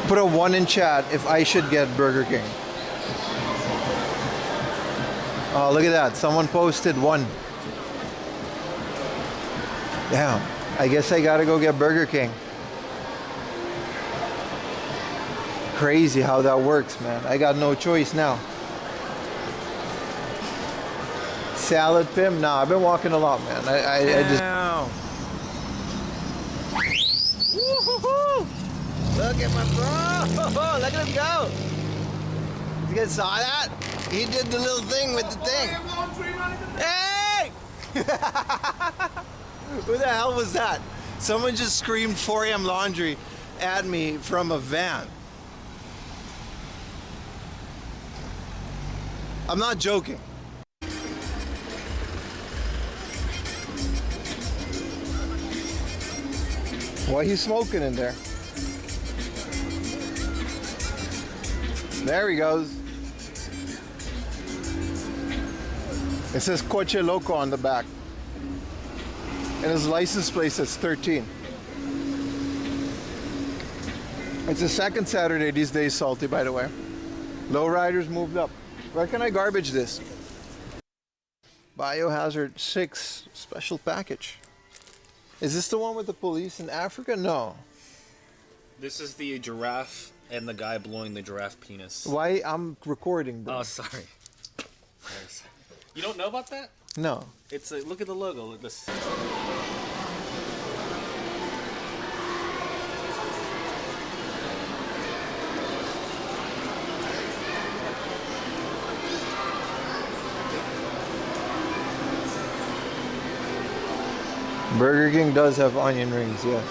Put a 1 in chat if I should get Burger King. Oh, look at that. Someone posted 1. Damn. I guess I gotta go get Burger King. Crazy how that works, man. I got no choice now. Salad Pim? Nah, I've been walking a lot, man. I just... Look at my bro! Look at him go! You guys saw that? He did the little thing with the thing. Hey! Who the hell was that? Someone just screamed 4 AM laundry at me from a van. I'm not joking. Why he's smoking in there? There he goes. It says Coche Loco on the back. And his license plate says 13. It's the second Saturday these days, Salty, by the way. Lowriders moved up. Where can I garbage this? Biohazard 6 special package. Is this the one with the police in Africa? No. This is the giraffe and the guy blowing the giraffe penis. Why? I'm recording, bro. Oh, sorry. You don't know about that? No. It's a, look at the logo. Look this. Burger King does have onion rings, yes.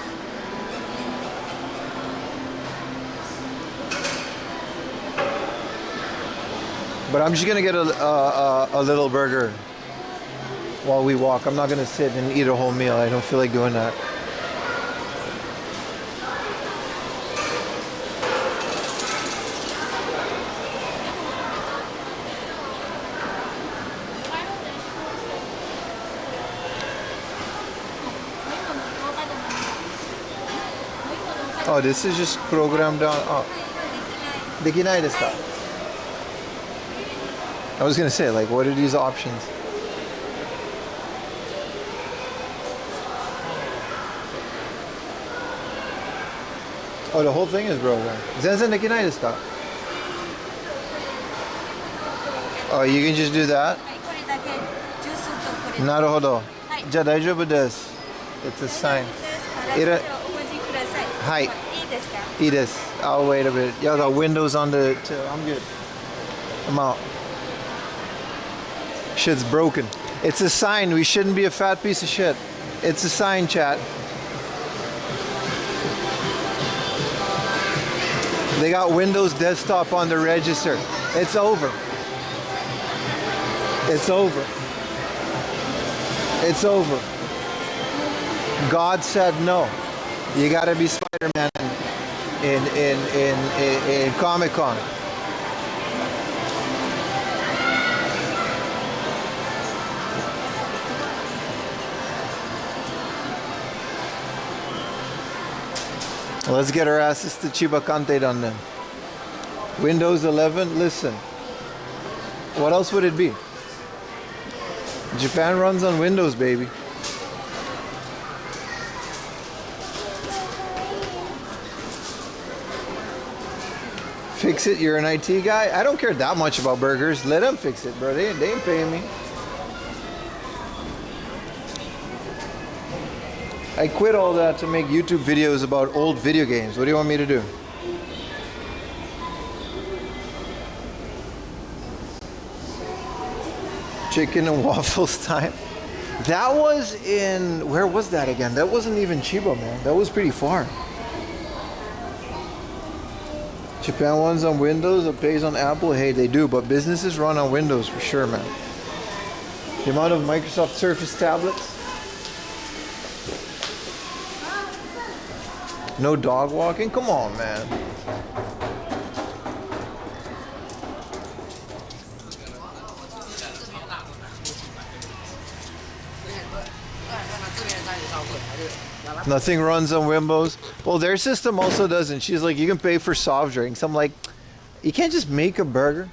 But I'm just gonna get a little burger while we walk. I'm not gonna sit and eat a whole meal. I don't feel like doing that. Oh, this is just programmed down. Oh, できないですか? I was gonna say, like, what are these options? Oh, the whole thing is broken. 全然できないですか? Oh, you can just do that? なるほど。じゃあ大丈夫です。It's a sign. はい。いいです。I'll wait a bit. Yeah, the windows on the... I'm good. I'm out. Shit's broken. It's a sign. We shouldn't be a fat piece of shit. It's a sign, chat. They got Windows desktop on the register. It's over. It's over. It's over. God said no. You gotta be Spider-Man in Comic-Con. Let's get our asses to Chiba Kante done then. Windows 11, listen. What else would it be? Japan runs on Windows, baby. Fix it, you're an IT guy? I don't care that much about burgers. Let them fix it, bro. They ain't paying me. I quit all that to make YouTube videos about old video games. What do you want me to do? Chicken and waffles time. That was in, where was that again? That wasn't even Chiba, man. That was pretty far. Japan one's on Windows, it pays on Apple. Hey, they do, but businesses run on Windows for sure, man. The amount of Microsoft Surface tablets. No dog walking? Come on, man. Nothing runs on Windows. Well, their system also doesn't. She's like, you can pay for soft drinks. I'm like, you can't just make a burger.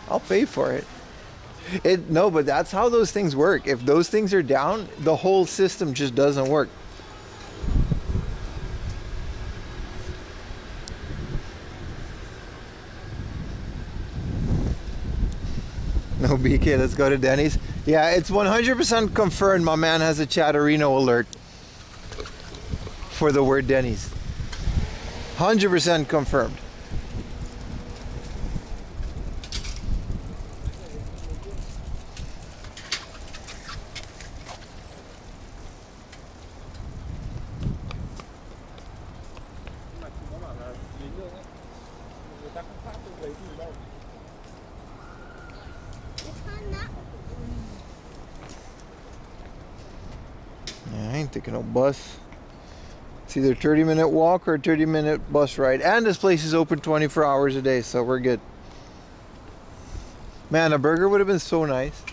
I'll pay for it. No, but that's how those things work. If those things are down, the whole system just doesn't work. No BK, let's go to Denny's. Yeah, it's 100% confirmed my man has a Chatterino alert for the word Denny's. 100% confirmed. I ain't taking no bus. It's either a 30-minute walk or a 30-minute bus ride. And this place is open 24 hours a day, so we're good. Man, a burger would have been so nice.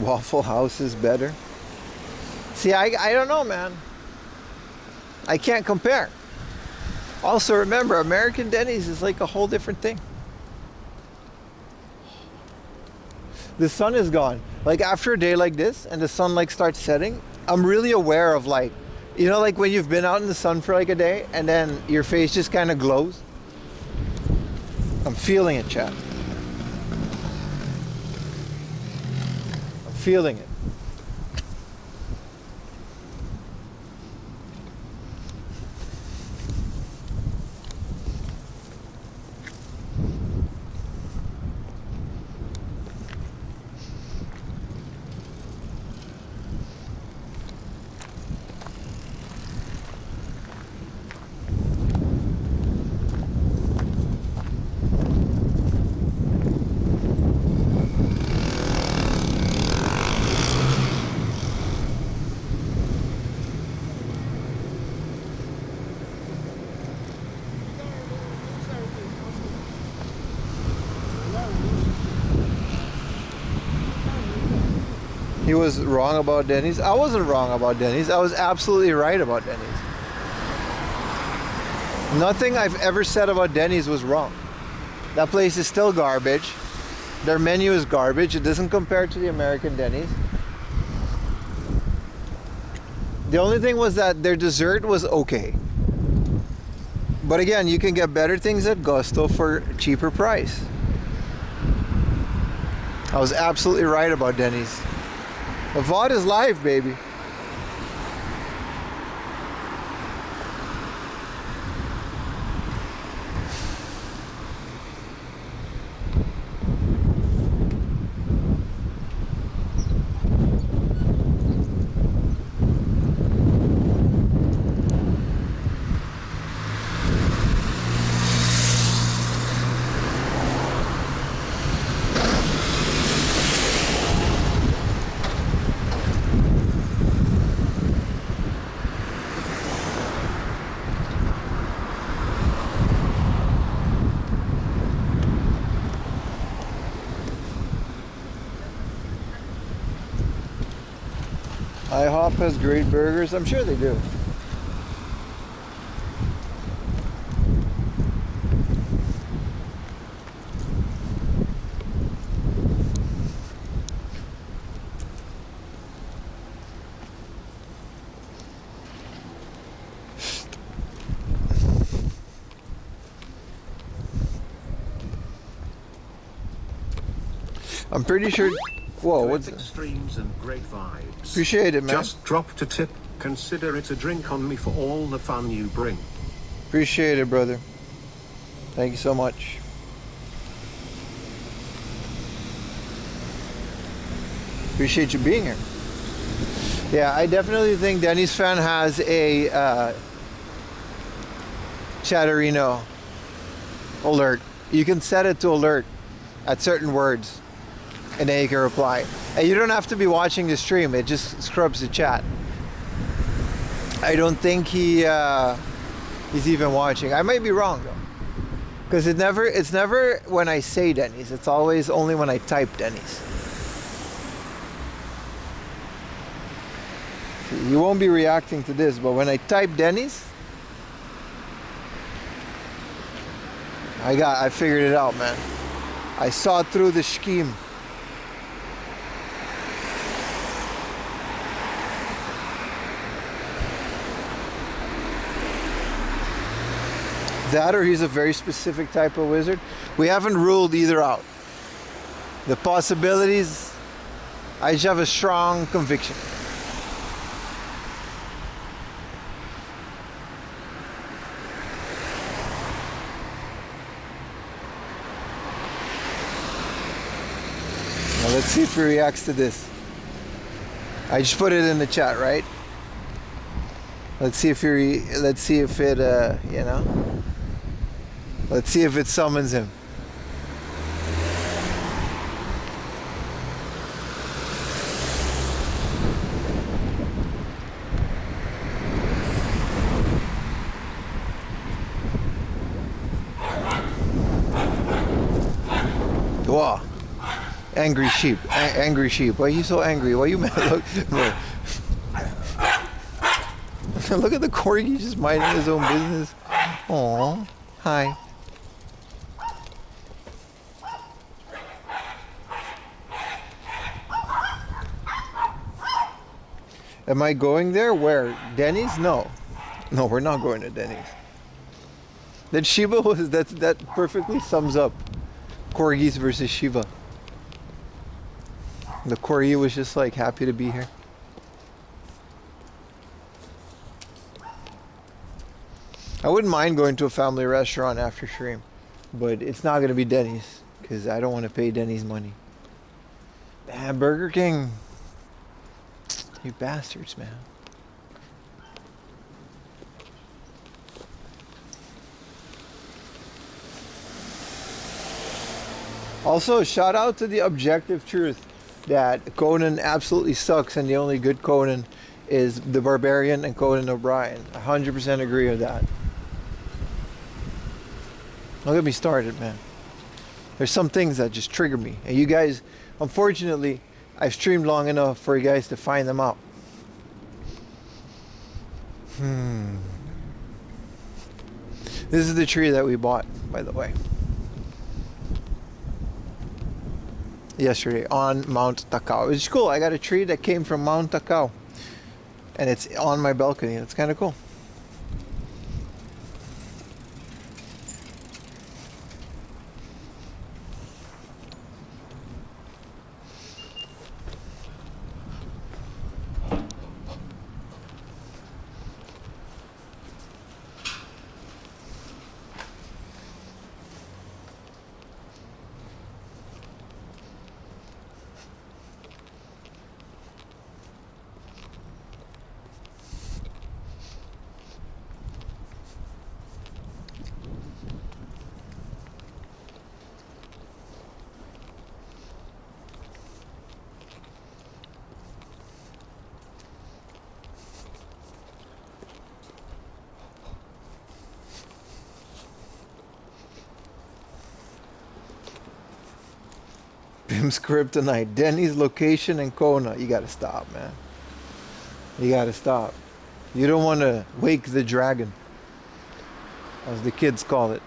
Waffle House is better. See, I don't know, man. I can't compare. Also, remember, American Denny's is like a whole different thing. The sun is gone. Like after a day like this and the sun like starts setting, I'm really aware of like, you know, like when you've been out in the sun for like a day and then your face just kind of glows. I'm feeling it, chat. feeling it. He was wrong about Denny's. I wasn't wrong about Denny's. I was absolutely right about Denny's. Nothing I've ever said about Denny's was wrong. That place is still garbage. Their menu is garbage. It doesn't compare to the American Denny's. The only thing was that their dessert was okay. But again, you can get better things at Gusto for a cheaper price. I was absolutely right about Denny's. The VOD is live, baby. IHOP has great burgers. I'm sure they do. I'm pretty sure. Whoa, what's this? Streams and great vibes. Appreciate it, man. Just dropped a tip. Consider it a drink on me for all the fun you bring. Appreciate it, brother. Thank you so much. Appreciate you being here. Yeah, I definitely think Denny's fan has a Chatterino alert. You can set it to alert at certain words, and then you can reply. And you don't have to be watching the stream. It just scrubs the chat. I don't think he's even watching. I might be wrong though, because it's never when I say Denny's. It's always only when I type Denny's. You won't be reacting to this, but when I type Denny's, I figured it out, man. I saw through the scheme. That or he's a very specific type of wizard. We haven't ruled either out. The possibilities, I just have a strong conviction. Now let's see if he reacts to this. I just put it in the chat, right? Let's see if it, you know. Let's see if it summons him. Wow. Angry sheep. Angry sheep. Why are you so angry? Why are you mad? Look. Look at the corgi just minding his own business. Aww. Hi. Am I going there? Where? Denny's? No. No, we're not going to Denny's. That Chiba was, that perfectly sums up Corgis versus Shiba. The Corey was just like happy to be here. I wouldn't mind going to a family restaurant after stream, but it's not gonna be Denny's because I don't want to pay Denny's money. Man, Burger King, you bastards, man. Also, shout out to the objective truth that Conan absolutely sucks and the only good Conan is the Barbarian and Conan O'Brien. 100% agree with that. Don't get me started, man. There's some things that just trigger me. And you guys, unfortunately, I've streamed long enough for you guys to find them out. This is the tree that we bought, by the way. Yesterday on Mount Takao. It's cool. I got a tree that came from Mount Takao. And it's on my balcony. It's kind of cool. Bim's Kryptonite. Denny's location in Kona. You gotta stop, man. You gotta stop. You don't want to wake the dragon, as the kids call it.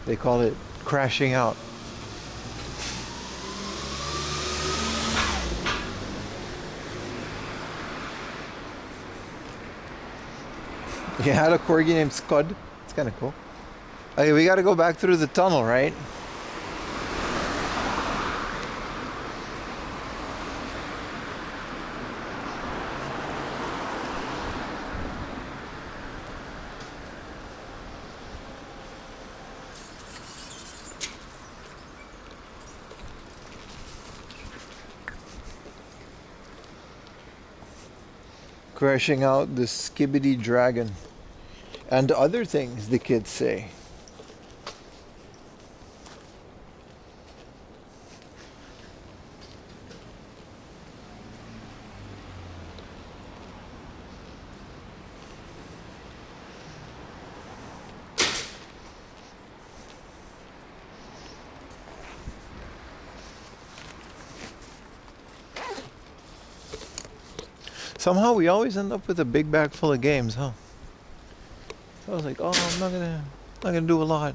They call it crashing out. You had a corgi named Scud. It's kind of cool. Okay, we gotta go back through the tunnel, right? Crashing out the Skibbity Dragon. And other things the kids say. Somehow we always end up with a big bag full of games, huh? So I was like, oh, I'm not gonna do a lot.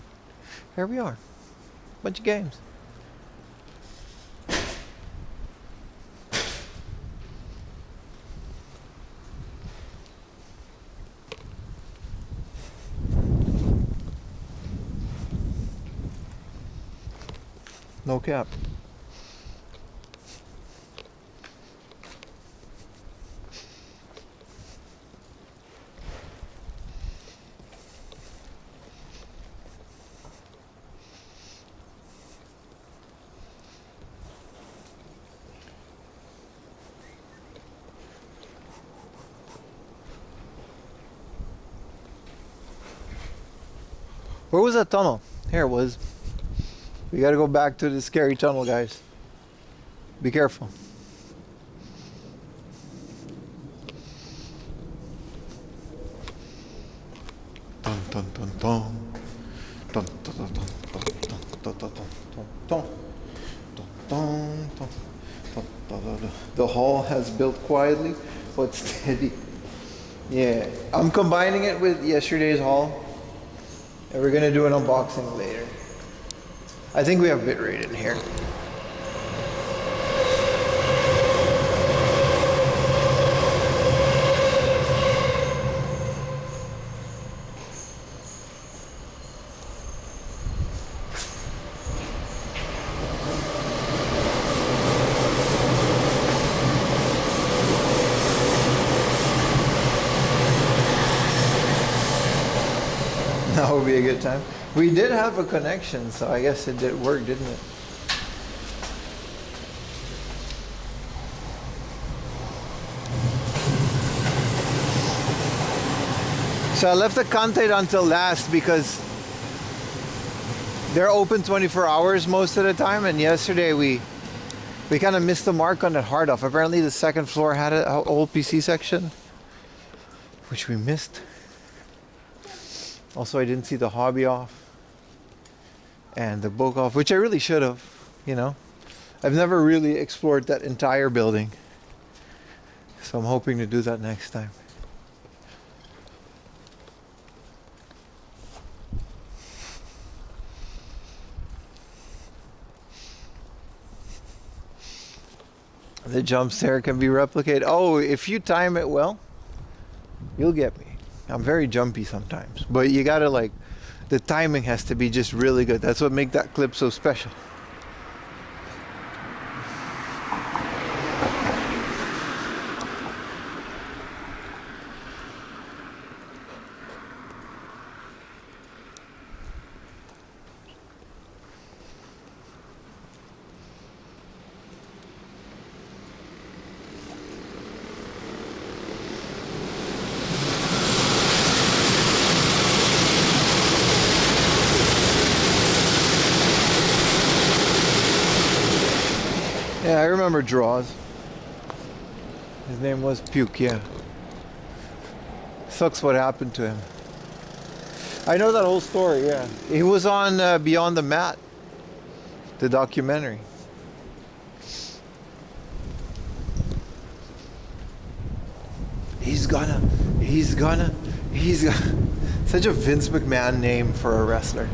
Here we are, bunch of games. No cap. Where was that tunnel? Here it was. We gotta go back to the scary tunnel, guys. Be careful. Dun, dun, dun, dun. Dun, dun, dun, dun, dun, dun, dun, dun, dun, dun, dun, dun. The hall has built quietly but steady. Yeah, I'm combining it with yesterday's haul. And we're gonna do an unboxing later. I think we have bitrate in here. That would be a good time. We did have a connection, so I guess it did work, didn't it? So I left the Kante until last because they're open 24 hours most of the time, and yesterday we kind of missed the mark on that hard off. Apparently the second floor had an old PC section, which we missed. Also, I didn't see the hobby off and the book off, which I really should have, you know. I've never really explored that entire building, so I'm hoping to do that next time. The jump scare can be replicated. Oh, if you time it well, you'll get me. I'm very jumpy sometimes, but you gotta like, the timing has to be just really good. That's what makes that clip so special. Yeah, I remember Draws. His name was Puke, yeah. Sucks what happened to him. I know that whole story, yeah. He was on Beyond the Mat, the documentary. He's gonna. Such a Vince McMahon name for a wrestler.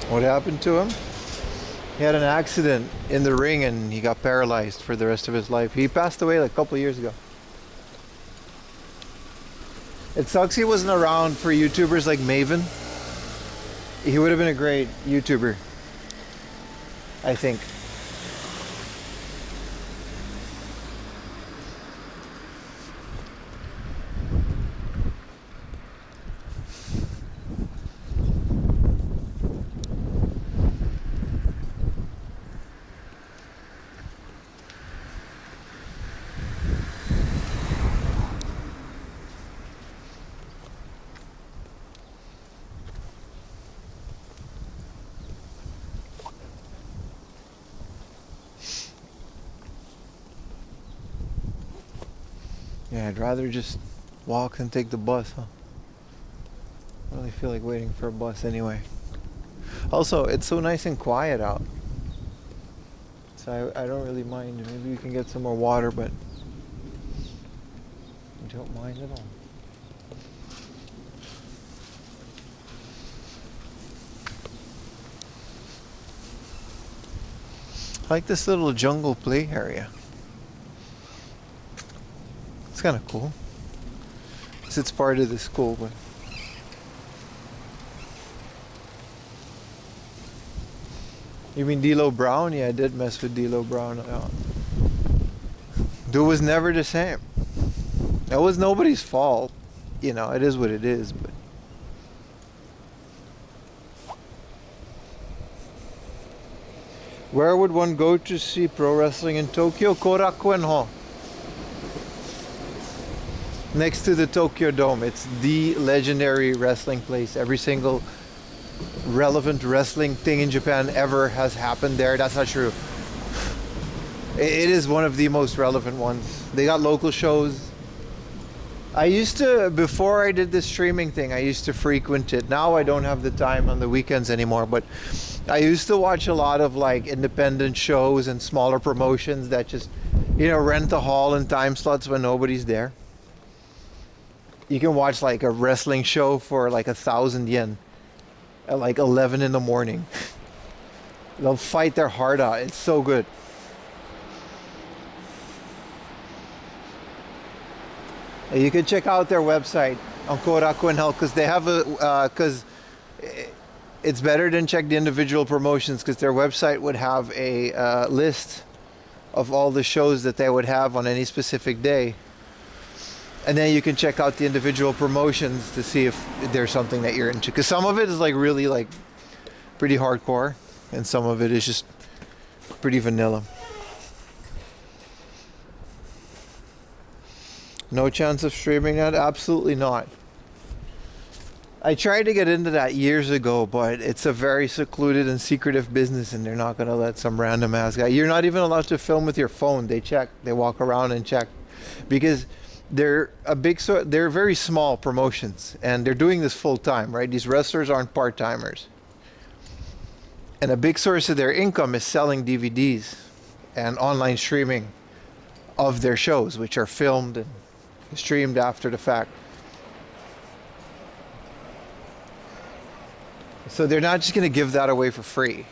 What happened to him? He had an accident in the ring and he got paralyzed for the rest of his life. He passed away like a couple of years ago. It sucks he wasn't around for YouTubers like Maven. He would have been a great YouTuber, I think. Yeah, I'd rather just walk than take the bus, huh? I don't really feel like waiting for a bus anyway. Also, it's so nice and quiet out. So I don't really mind. Maybe we can get some more water, but I don't mind at all. I like this little jungle play area. It's kind of cool. It's part of the school, but you mean D'Lo Brown? Yeah, I did mess with D'Lo Brown. Dude was never the same. That was nobody's fault. You know, it is what it is, but where would one go to see pro wrestling in Tokyo? Korakuen-ho. Next to the Tokyo Dome. It's the legendary wrestling place. Every single relevant wrestling thing in Japan ever has happened there. That's not true. It is one of the most relevant ones. They got local shows. I used to, before I did this streaming thing, I used to frequent it. Now I don't have the time on the weekends anymore, but I used to watch a lot of like independent shows and smaller promotions that just, you know, rent the hall in time slots when nobody's there. You can watch like a wrestling show for like 1,000 yen at like 11 in the morning. They'll fight their heart out. It's so good. You can check out their website on Korakuen Health because they have a, because it's better than check the individual promotions, because their website would have a list of all the shows that they would have on any specific day. And then you can check out the individual promotions to see if there's something that you're into. Because some of it is like really like pretty hardcore, and some of it is just pretty vanilla. No chance of streaming that? Absolutely not. I tried to get into that years ago, but it's a very secluded and secretive business, and they're not going to let some random ass guy. You're not even allowed to film with your phone. They check. They walk around and check, because they're they're very small promotions, and they're doing this full time, right? These wrestlers aren't part-timers. And a big source of their income is selling DVDs and online streaming of their shows, which are filmed and streamed after the fact. So they're not just going to give that away for free.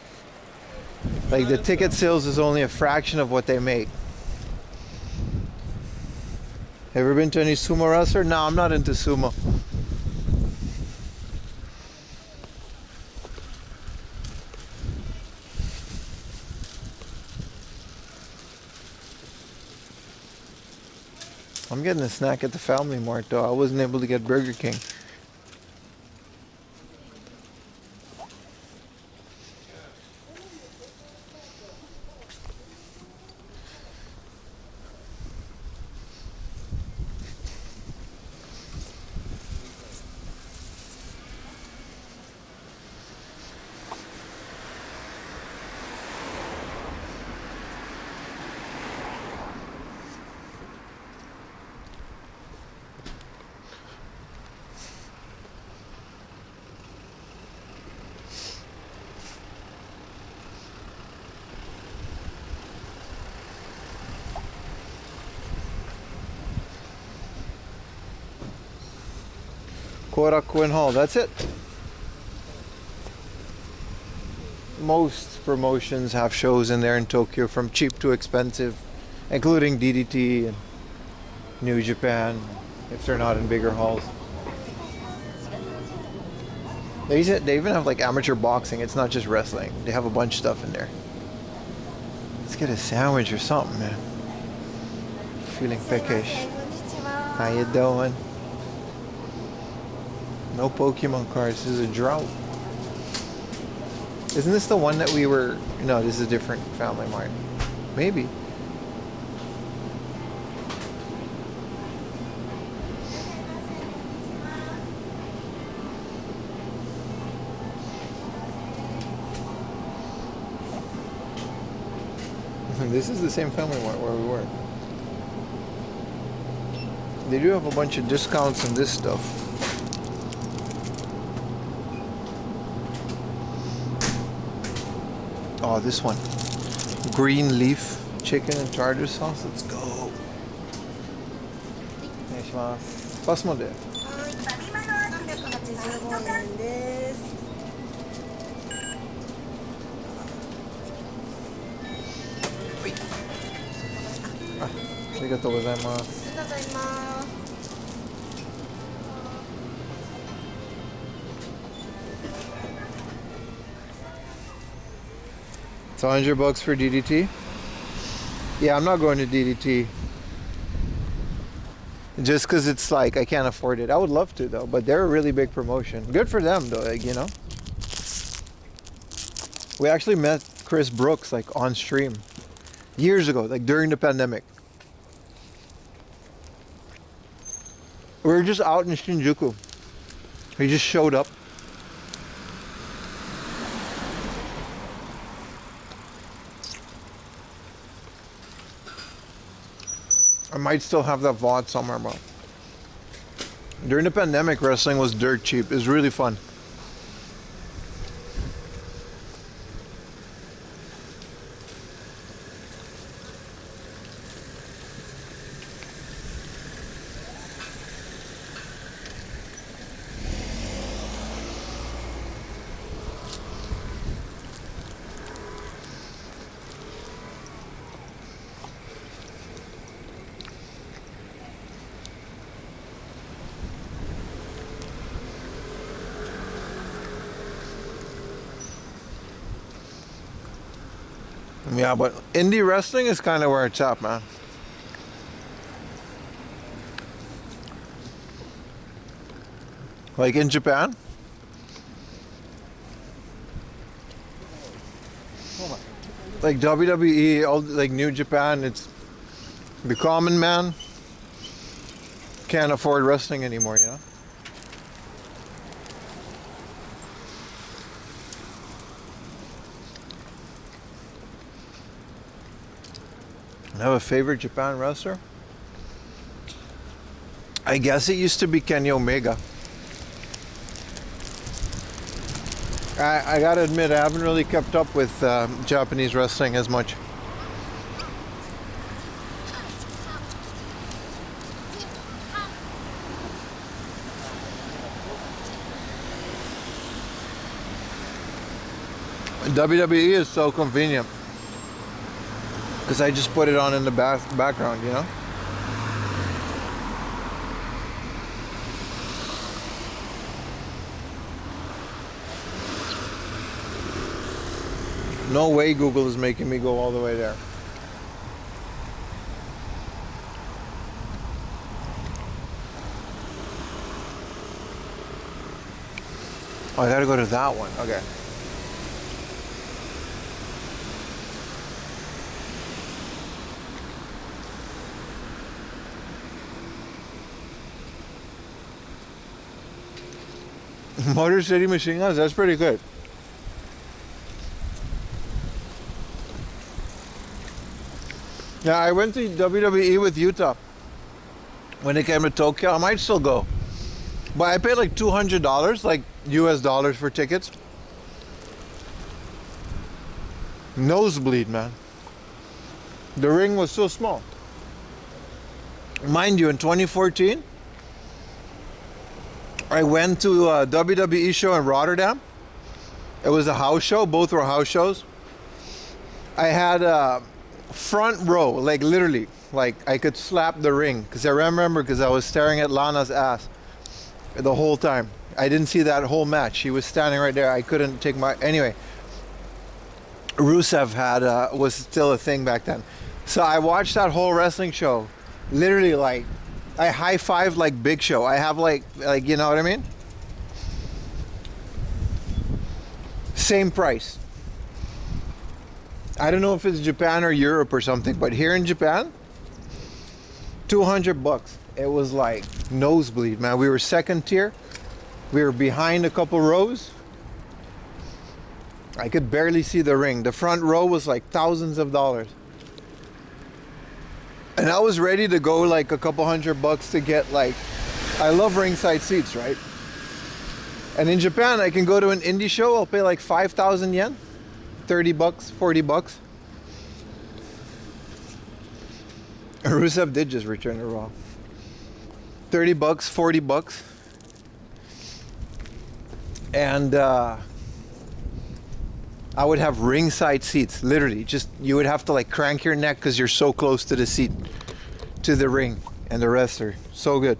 Like, the ticket sales is only a fraction of what they make. Ever been to any sumo wrestler? No, I'm not into sumo. I'm getting a snack at the Family Mart though. I wasn't able to get Burger King. Korakuen Hall, that's it. Most promotions have shows in there in Tokyo, from cheap to expensive, including DDT and New Japan, if they're not in bigger halls. They even have like amateur boxing. It's not just wrestling. They have a bunch of stuff in there. Let's get a sandwich or something, man. Feeling peckish. How you doing? No Pokemon cards. This is a drought. Isn't this the one that we were... No, this is a different Family Mart. Maybe. This is the same Family Mart where we were. They do have a bunch of discounts on this stuff. Oh, this one. Green leaf chicken and tartar sauce. Let's go. お願いします。パスモで。385円です。ありがとうございます。ありがとうございます。It's $100 for DDT. Yeah, I'm not going to DDT. Just because it's like, I can't afford it. I would love to though, but they're a really big promotion. Good for them though, like, you know. We actually met Chris Brooks like on stream years ago, like during the pandemic. We were just out in Shinjuku. He just showed up. I might still have that VOD somewhere, bro. During the pandemic, wrestling was dirt cheap. It was really fun. Yeah, but indie wrestling is kind of where it's at, man. Like in Japan. Like WWE, all like New Japan, it's the common man can't afford wrestling anymore, you know? I have a favorite Japan wrestler. I guess it used to be Kenny Omega. I gotta admit, I haven't really kept up with Japanese wrestling as much. WWE is so convenient because I just put it on in the background, you know? No way Google is making me go all the way there. Oh, I gotta go to that one. Okay. Motor City Machine Guns, that's pretty good. Yeah, I went to WWE with Utah when it came to Tokyo. I might still go. But I paid like $200, like US dollars for tickets. Nosebleed, man. The ring was so small. Mind you, in 2014, I went to a WWE show in Rotterdam. It was a house show. Both were house shows. I had a front row, like literally, like I could slap the ring. Because I remember, because I was staring at Lana's ass the whole time. I didn't see that whole match. She was standing right there. I couldn't take my... Anyway, Rusev was still a thing back then. So I watched that whole wrestling show. Literally, like, I high-fived like Big Show. I have like you know what I mean? Same price. I don't know if it's Japan or Europe or something, but here in Japan, $200. It was like nosebleed, man. We were second tier. We were behind a couple rows. I could barely see the ring. The front row was like thousands of dollars. And I was ready to go like a couple $100 to get like, I love ringside seats, right? And in Japan, I can go to an indie show, I'll pay like 5,000 yen, $30, $40. Rusev did just return to Raw. $30, $40. And I would have ringside seats, literally. Just, you would have to like crank your neck because you're so close to the seat, to the ring and the wrestler. So good.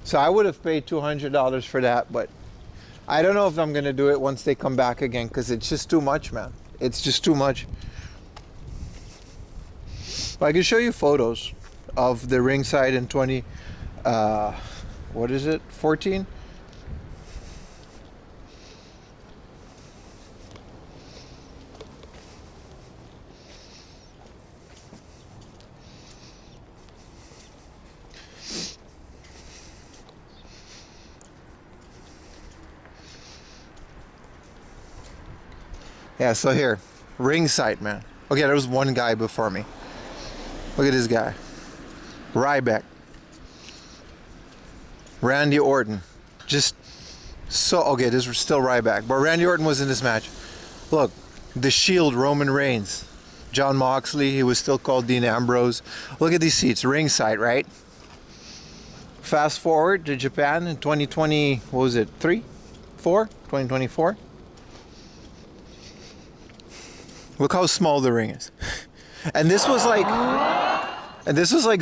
So I would have paid $200 for that, but I don't know if I'm gonna do it once they come back again because it's just too much, man. It's just too much. But I can show you photos of the ringside in 14? Yeah, so here, ringside, man. Okay, there was one guy before me. Look at this guy. Ryback. Randy Orton. Just so, okay, this was still Ryback, but Randy Orton was in this match. Look, The Shield, Roman Reigns. John Moxley, he was still called Dean Ambrose. Look at these seats, ringside, right? Fast forward to Japan in 2020, what was it, 2024? Look how small the ring is. And this was like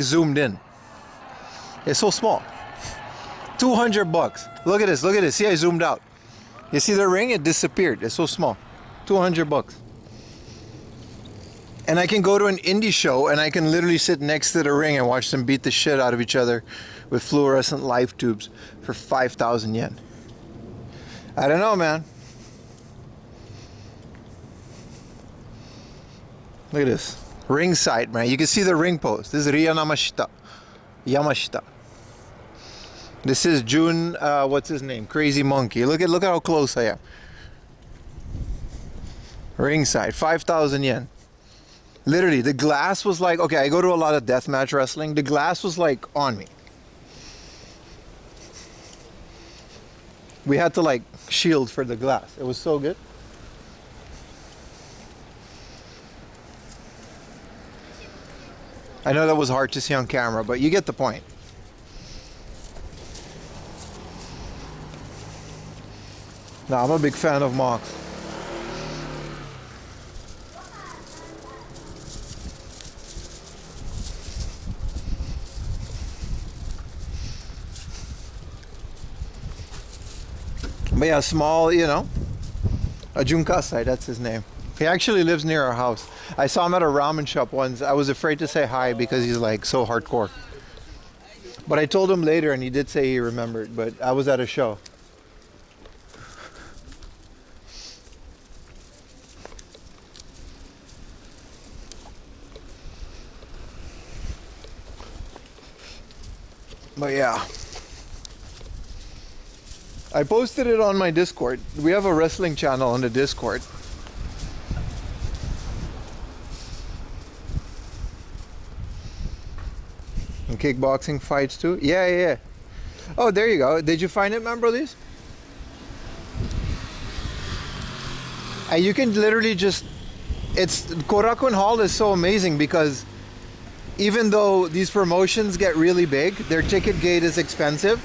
zoomed in. It's so small. $200. Look at this, look at this. See, I zoomed out. You see the ring? It disappeared. It's so small. $200. And I can go to an indie show and I can literally sit next to the ring and watch them beat the shit out of each other with fluorescent live tubes for 5,000 yen. I don't know, man. Look at this. Ringside, man. You can see the ring post. This is Ria Yamashita. This is Jun, what's his name? Crazy Monkey. Look at how close I am. Ringside, 5,000 yen. Literally, the glass was like, okay, I go to a lot of deathmatch wrestling. The glass was like on me. We had to like shield for the glass. It was so good. I know that was hard to see on camera, but you get the point. No, I'm a big fan of Mox. But yeah, small, you know, a Junkasai, that's his name. He actually lives near our house. I saw him at a ramen shop once. I was afraid to say hi because he's like so hardcore. But I told him later and he did say he remembered, but I was at a show. But yeah. I posted it on my Discord. We have a wrestling channel on the Discord. And kickboxing fights too? Yeah. Oh, there you go. Did you find it, man, brothers? And you can literally just... Korakuen Hall is so amazing because even though these promotions get really big, their ticket gate is expensive,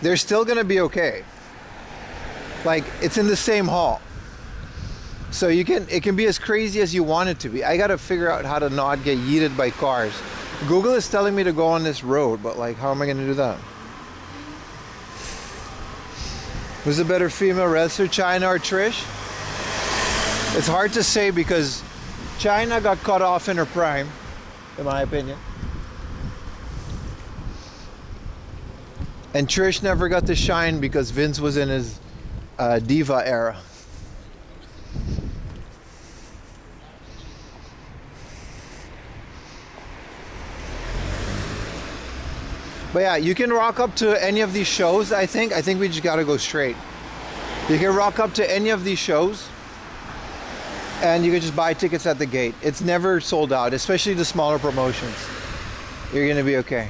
they're still gonna be okay. Like, it's in the same hall. So it can be as crazy as you want it to be. I gotta figure out how to not get yeeted by cars. Google is telling me to go on this road, but like, how am I gonna do that? Who's a better female wrestler, China or Trish? It's hard to say because China got cut off in her prime, in my opinion. And Trish never got to shine because Vince was in his diva era. But yeah, you can rock up to any of these shows, I think. I think we just gotta go straight. You can rock up to any of these shows and you can just buy tickets at the gate. It's never sold out, especially the smaller promotions. You're gonna be okay.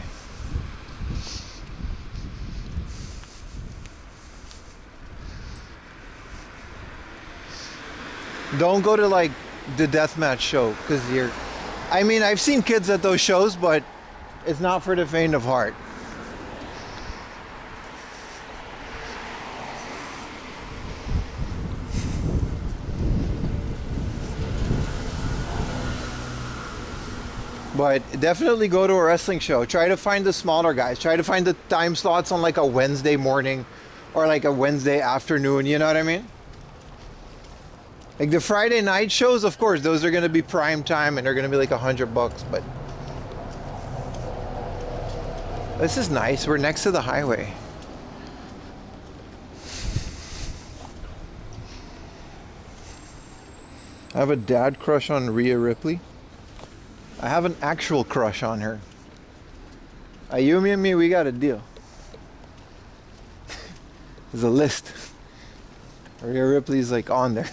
Don't go to like the deathmatch show because I mean, I've seen kids at those shows, but it's not for the faint of heart. But definitely go to a wrestling show. Try to find the smaller guys. Try to find the time slots on like a Wednesday morning or like a Wednesday afternoon, you know what I mean? Like the Friday night shows, of course, those are gonna be prime time and they're gonna be like $100, but this is nice. We're next to the highway. I have a dad crush on Rhea Ripley. I have an actual crush on her. Ayumi and me, we got a deal. There's a list. Rhea Ripley's like on there.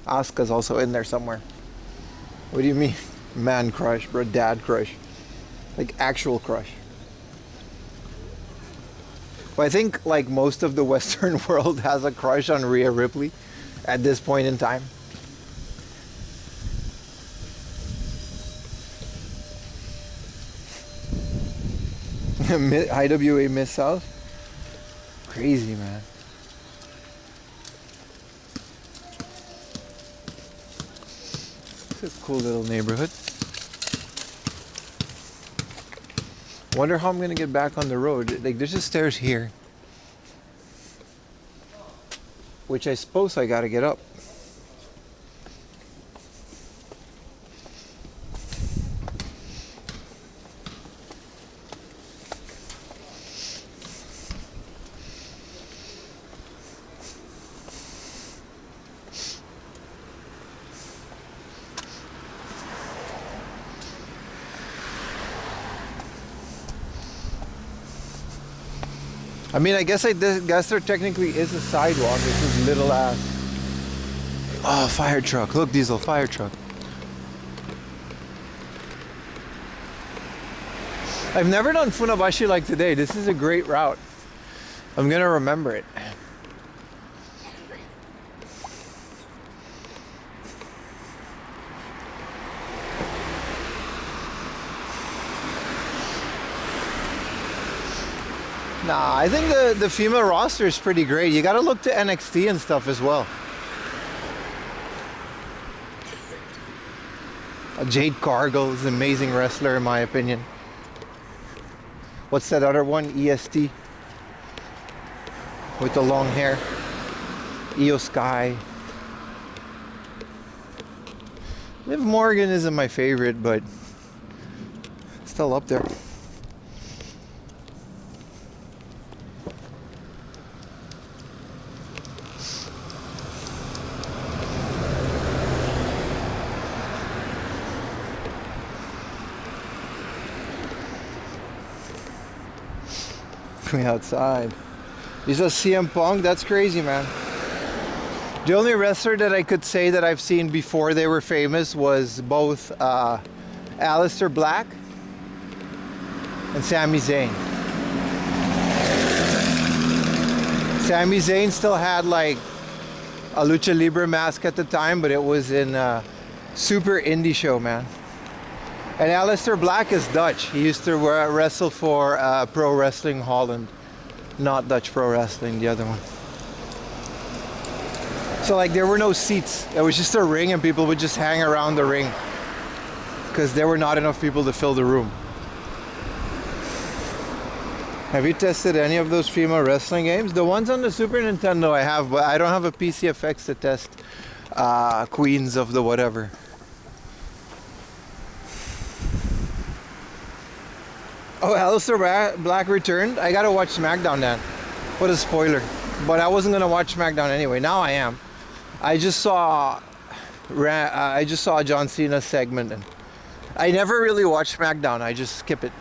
Asuka's also in there somewhere. What do you mean? Man crush, bro, dad crush. Like actual crush. Well, I think like most of the Western world has a crush on Rhea Ripley at this point in time. IWA Miss South? Crazy, man. It's a cool little neighborhood. Wonder how I'm gonna get back on the road. Like, there's just stairs here. which I suppose I gotta get up. I mean, I guess there technically is a sidewalk. It's this little ass. Oh, fire truck. Look, Diesel, fire truck. I've never done Funabashi like today. This is a great route. I'm gonna remember it. Nah, I think the female roster is pretty great. You gotta look to NXT and stuff as well. Jade Cargill is an amazing wrestler in my opinion. What's that other one? EST? With the long hair. Io Sky. Liv Morgan isn't my favorite, but still up there. Outside. He's a CM Punk. That's crazy, man. The only wrestler that I could say that I've seen before they were famous was both Aleister Black and Sami Zayn. Sami Zayn still had like a lucha libre mask at the time, but it was in a super indie show, man. And Aleister Black is Dutch. He used to wrestle for Pro Wrestling Holland. Not Dutch Pro Wrestling, the other one. So like there were no seats. It was just a ring and people would just hang around the ring. Because there were not enough people to fill the room. Have you tested any of those female wrestling games? The ones on the Super Nintendo I have, but I don't have a PCFX to test Queens of the whatever. Oh, Aleister Black returned? I gotta watch SmackDown then. What a spoiler. But I wasn't gonna watch SmackDown anyway. Now I am. I just saw a John Cena segment and I never really watch SmackDown. I just skip it.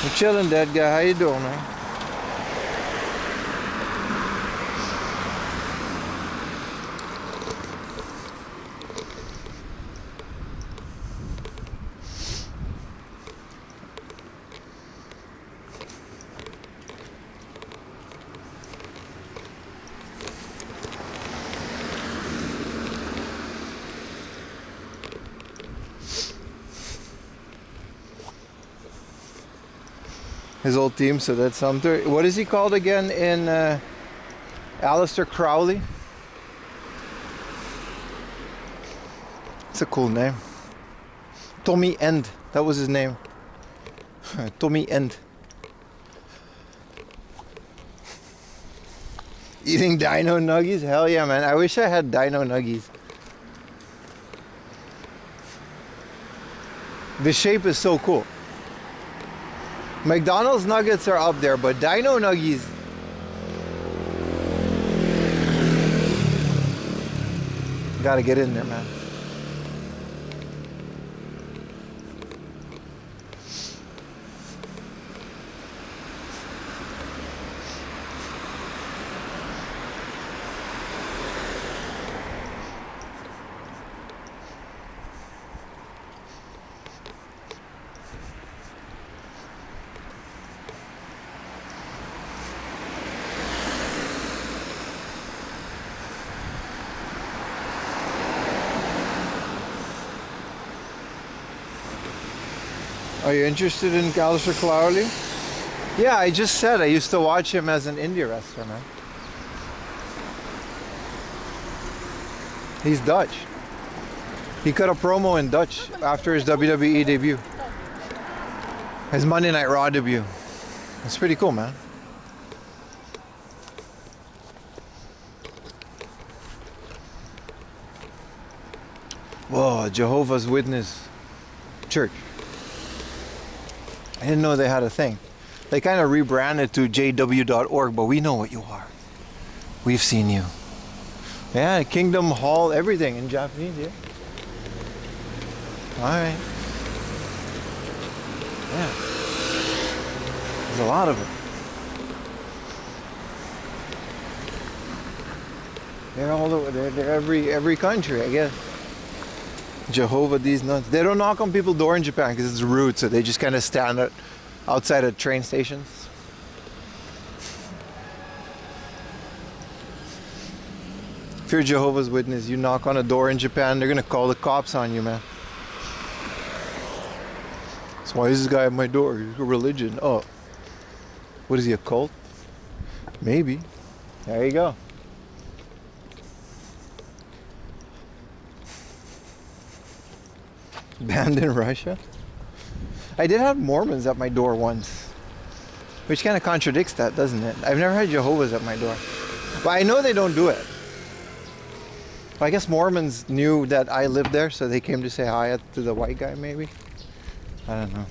I'm chilling, dead guy. How you doing, man? His old team, so that's something. What is he called again in Aleister Crowley? It's a cool name. Tommy End, that was his name. Tommy End. Eating dino nuggies? Hell yeah, man. I wish I had dino nuggies. The shape is so cool. McDonald's nuggets are up there, but dino nuggies. Gotta get in there, man. Are you interested in Aleister Crowley? Yeah, I just said I used to watch him as an indie wrestler, man. He's Dutch. He cut a promo in Dutch after his WWE debut. His Monday Night Raw debut. It's pretty cool, man. Whoa, Jehovah's Witness Church. I didn't know they had a thing. They kind of rebranded to jw.org, but we know what you are. We've seen you. Yeah, Kingdom Hall, everything in Japanese, yeah. Alright. Yeah. There's a lot of it. They're all over. They're every country, I guess. Jehovah, these nuts. They don't knock on people's door in Japan because it's rude, so they just kind of stand outside of train stations. If you're a Jehovah's Witness, you knock on a door in Japan, they're gonna call the cops on you, man. So why is this guy at my door? He's a religion. Oh, what is he, a cult? Maybe. There you go. Banned in Russia? I did have Mormons at my door once, which kind of contradicts that, doesn't it? I've never had Jehovah's at my door, but I know they don't do it. Well, I guess Mormons knew that I lived there, so they came to say hi to the white guy, maybe. I don't know.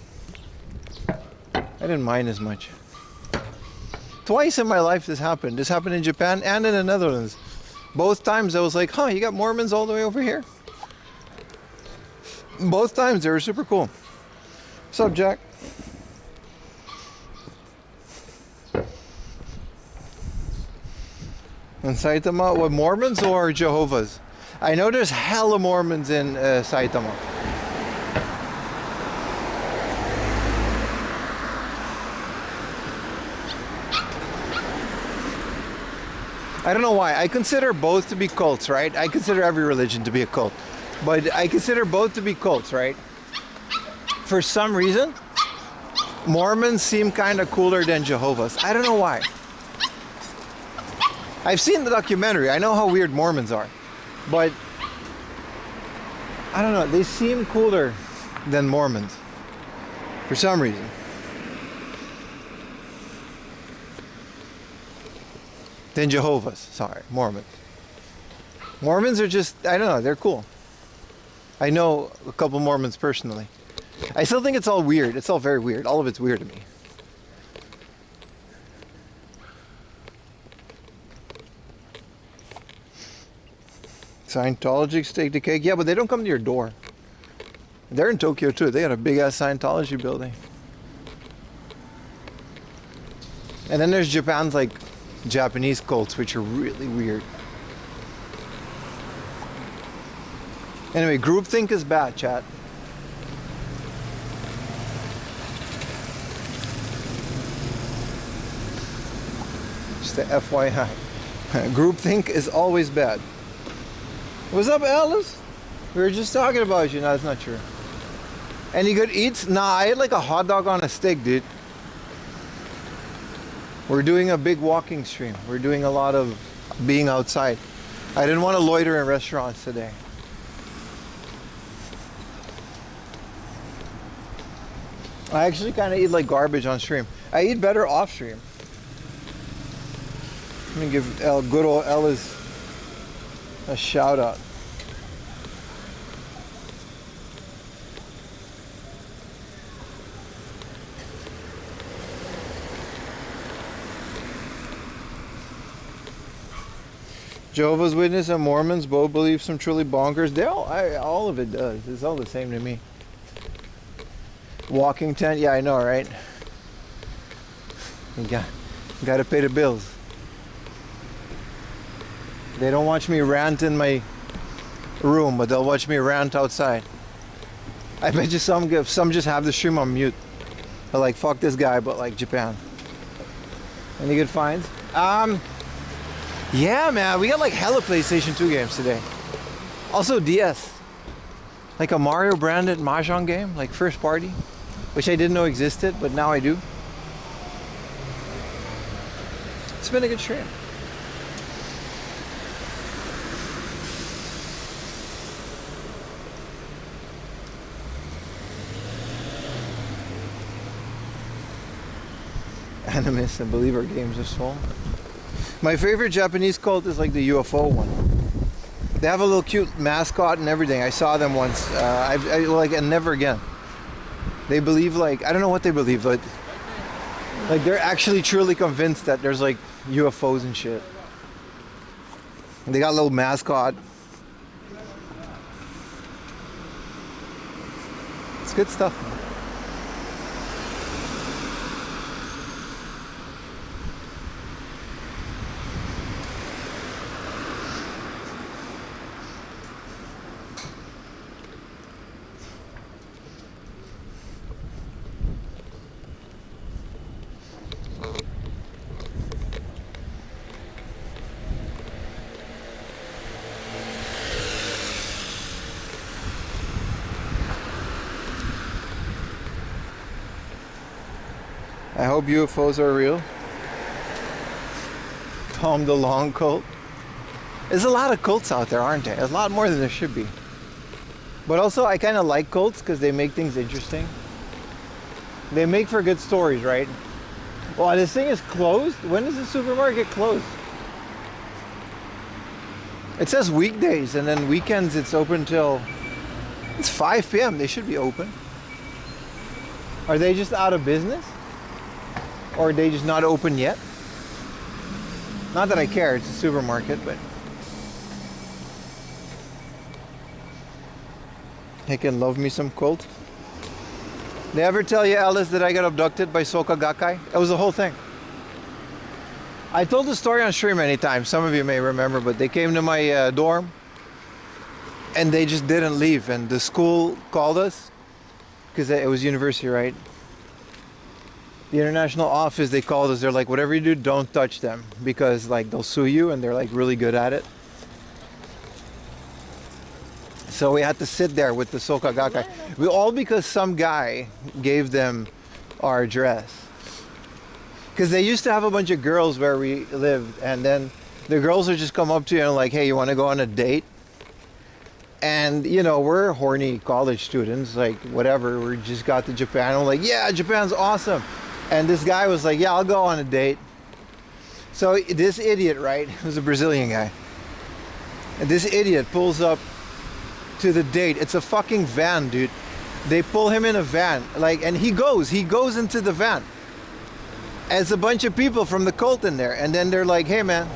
I didn't mind as much. Twice in my life this happened. This happened in Japan and in the Netherlands. Both times I was like, huh, you got Mormons all the way over here? Both times they were super cool. What's up, Jack? In Saitama, what, Mormons or Jehovah's? I know there's hella Mormons in Saitama. I don't know why. I consider both to be cults, right? I consider every religion to be a cult. But I consider both to be cults, right? For some reason, Mormons seem kind of cooler than Jehovah's. I don't know why. I've seen the documentary. I know how weird Mormons are. But I don't know. They seem cooler than Mormons. For some reason. Than Jehovah's. Sorry, Mormons. Mormons are just, I don't know, they're cool. I know a couple Mormons personally. I still think it's all weird. It's all very weird. All of it's weird to me. Scientologists take the cake. Yeah, but they don't come to your door. They're in Tokyo too. They got a big ass Scientology building. And then there's Japan's like Japanese cults, which are really weird. Anyway, groupthink is bad, chat. Just the FYI. Groupthink is always bad. What's up, Alice? We were just talking about you. No, that's not true. Any good eats? Nah, I had like a hot dog on a stick, dude. We're doing a big walking stream. We're doing a lot of being outside. I didn't want to loiter in restaurants today. I actually kind of eat like garbage on stream. I eat better off stream. Let me give good old Ellis a shout out. Jehovah's Witness and Mormons both believe some truly bonkers. They all of it does. It's all the same to me. Walking tent, yeah, I know, right? You got to pay the bills. They don't watch me rant in my room, but they'll watch me rant outside. I bet you some just have the stream on mute. They're like, fuck this guy, but like Japan. Any good finds? Yeah, man, we got like hella PlayStation 2 games today. Also DS. Like a Mario branded Mahjong game, like first party, which I didn't know existed, but now I do. It's been a good stream. Animist and believer games are small. My favorite Japanese cult is like the UFO one. They have a little cute mascot and everything. I saw them once. I like, and never again. They believe, like, I don't know what they believe, but like they're actually truly convinced that there's like UFOs and shit. And they got a little mascot. It's good stuff. I hope UFOs are real. Tom the Long cult. There's a lot of cults out there, aren't there? There's a lot more than there should be. But also, I kind of like cults because they make things interesting. They make for good stories, right? Well, this thing is closed. When is the supermarket closed? It says weekdays, and then weekends it's open till... It's 5 p.m. They should be open. Are they just out of business? Or are they just not open yet? Not that I care, it's a supermarket, but... I can love me some cult. They ever tell you, Alice, that I got abducted by Soka Gakkai? That was the whole thing. I told the story on stream many times. Some of you may remember, but they came to my dorm and they just didn't leave. And the school called us because it was university, right? The international office, they called us. They're like, whatever you do, don't touch them because like they'll sue you, and they're like really good at it. So we had to sit there with the Soka Gakkai. All because some guy gave them our address. Because they used to have a bunch of girls where we lived, and then the girls would just come up to you and like, hey, you want to go on a date? And you know, we're horny college students, like whatever, we just got to Japan. I'm like, yeah, Japan's awesome. And this guy was like, yeah, I'll go on a date. So this idiot, right, it was a Brazilian guy. And this idiot pulls up to the date. It's a fucking van, dude. They pull him in a van, like, and he goes into the van. As a bunch of people from the cult in there. And then they're like, hey man,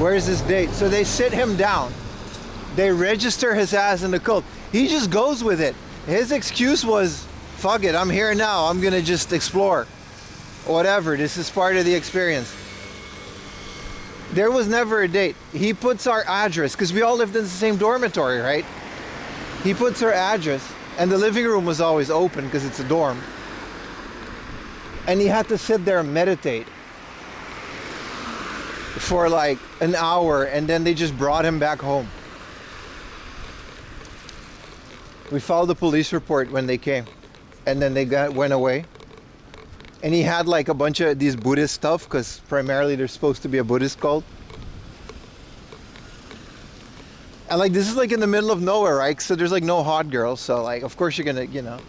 where's this date? So they sit him down. They register his ass in the cult. He just goes with it. His excuse was, fuck it, I'm here now. I'm gonna just explore. Whatever, this is part of the experience. There was never a date. He puts our address, because we all lived in the same dormitory, right? He puts our address, and the living room was always open because it's a dorm. And he had to sit there and meditate for like an hour, and then they just brought him back home. We filed a police report when they came, and then they went away. And he had like a bunch of these Buddhist stuff, because primarily they're supposed to be a Buddhist cult. And like this is like in the middle of nowhere, right? So there's like no hot girls, so like of course you're gonna, you know.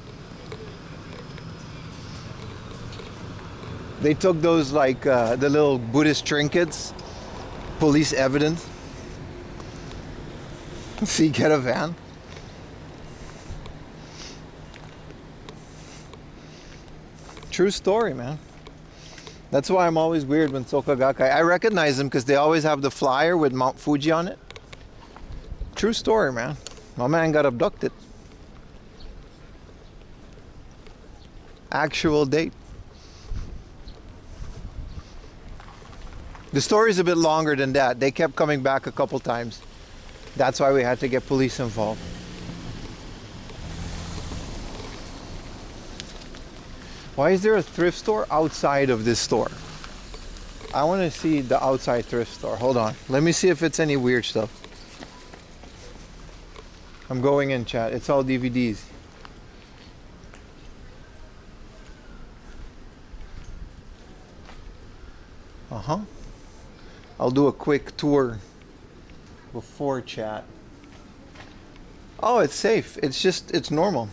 They took those like the little Buddhist trinkets, police evidence. See, get a van. True story, man. That's why I'm always weird when Soka Gakkai. I recognize them because they always have the flyer with Mount Fuji on it. True story, man. My man got abducted. Actual date. The story's a bit longer than that. They kept coming back a couple times. That's why we had to get police involved. Why is there a thrift store outside of this store? I want to see the outside thrift store. Hold on. Let me see if it's any weird stuff. I'm going in, chat. It's all DVDs. Uh-huh. I'll do a quick tour before chat. Oh, it's safe. It's just, it's normal.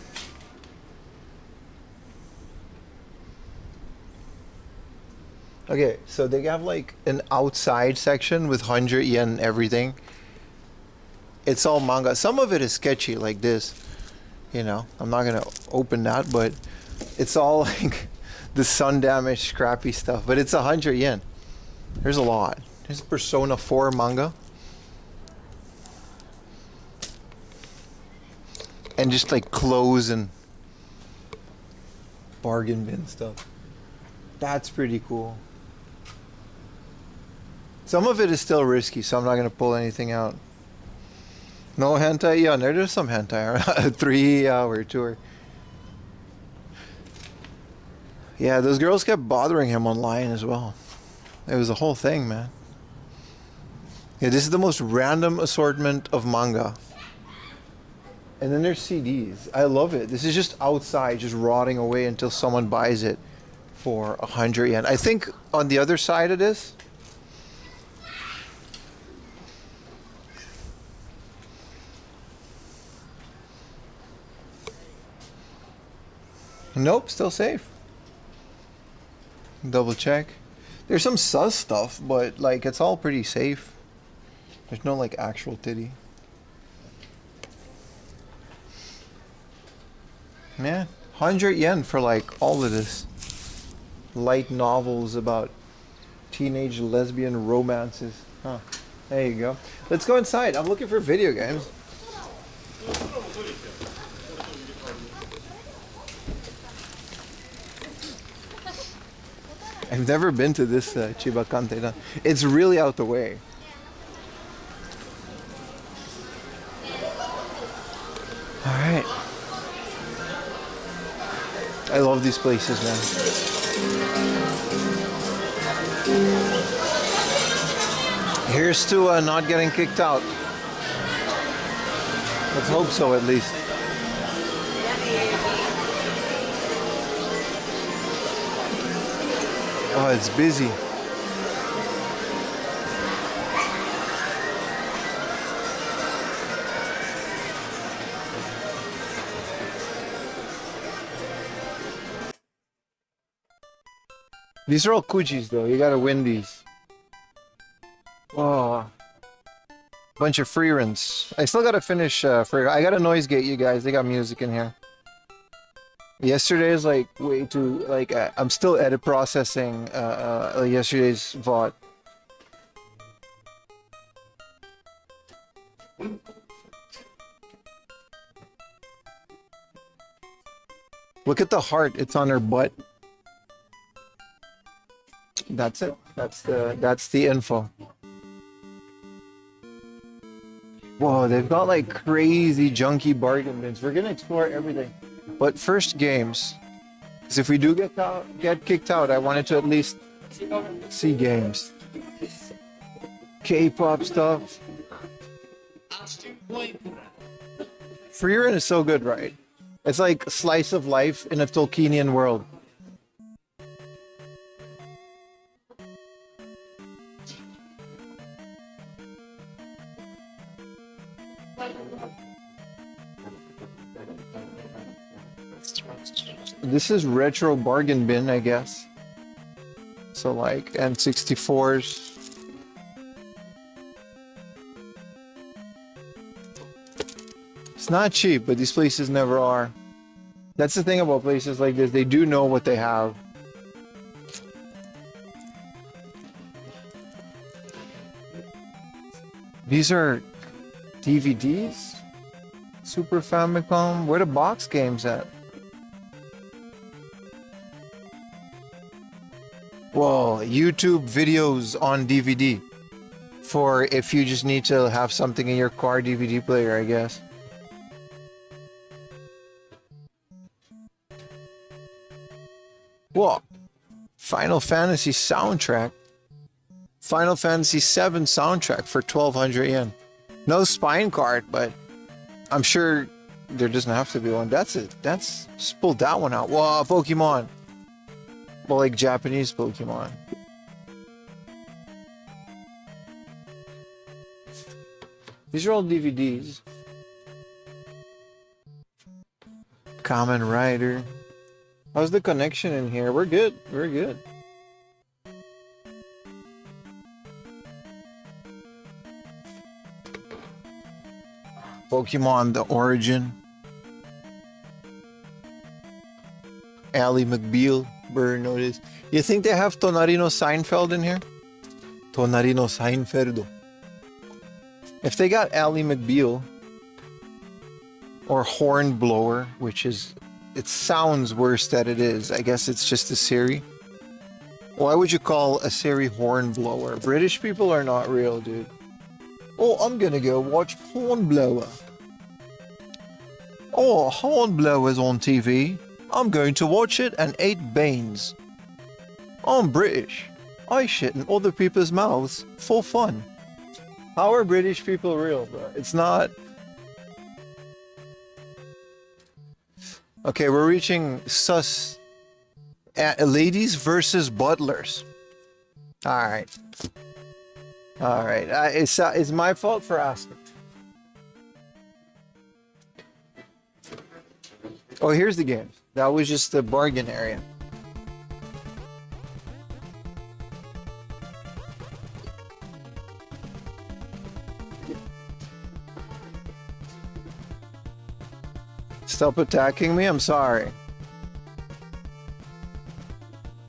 Okay, so they have like an outside section with 100 yen everything. it's all manga. Some of it is sketchy like this. You know, I'm not gonna open that, but it's all like the sun damaged crappy stuff. But it's 100 yen. There's a lot. There's Persona 4 manga. And just like clothes and bargain bin stuff. That's pretty cool. Some of it is still risky, so I'm not gonna pull anything out. No hentai? Yeah, there's some hentai. A 3-hour tour. Yeah, those girls kept bothering him online as well. It was a whole thing, man. Yeah, this is the most random assortment of manga. And then there's CDs. I love it. This is just outside, just rotting away until someone buys it for 100 yen. I think on the other side of this, nope, still safe. Double check. There's some sus stuff, but like it's all pretty safe. There's no like actual titty. Man, 100 yen for like all of this. Light novels about teenage lesbian romances. Huh. There you go. Let's go inside. I'm looking for video games. I've never been to this Chiba Kanteidan. It's really out the way. Alright. I love these places, man. Here's to not getting kicked out. Let's hope so, at least. Oh, it's busy. These are all Kujis, though. You gotta win these. Oh. Bunch of free runs. I still gotta finish free. I gotta noise gate you guys. They got music in here. Yesterday is like way too like I'm still edit processing yesterday's VOD. Look at the heart. It's on her butt. That's it. That's the info. Whoa, they've got like crazy junky bargain bins. We're gonna explore everything. But first games. Because if we do get kicked out, I wanted to at least see games. K-pop stuff. Freerun is so good, right? It's like a slice of life in a Tolkienian world. This is retro bargain bin, I guess. So like N64s. It's not cheap, but these places never are. That's the thing about places like this. They do know what they have. These are DVDs? Super Famicom? Where the box games at? Whoa, YouTube videos on DVD. For if you just need to have something in your car DVD player, I guess. Whoa. Final Fantasy soundtrack. Final Fantasy 7 soundtrack for 1,200 yen. No spine card, but I'm sure there doesn't have to be one. That's it. Just pulled that one out. Whoa, Pokemon. Well, like Japanese Pokemon. These are all DVDs. Kamen Rider. How's the connection in here? We're good. We're good. Pokemon The Origin. Ally McBeal. Burr notice. You think they have Tonarino Seinfeld in here? Tonarino Seinfeld. If they got Ally McBeal or Hornblower, which is, it sounds worse that it is. I guess it's just a Siri. Why would you call a Siri Hornblower? British people are not real, dude. Oh, I'm gonna go watch Hornblower. Oh, Hornblower's on TV. I'm going to watch it and eat beans. I'm British. I shit in other people's mouths for fun. How are British people real, bro? It's not. Okay, we're reaching sus. Ladies versus butlers. All right. All right. It's my fault for asking. Oh, here's the game. That was just the bargain area. Stop attacking me, I'm sorry.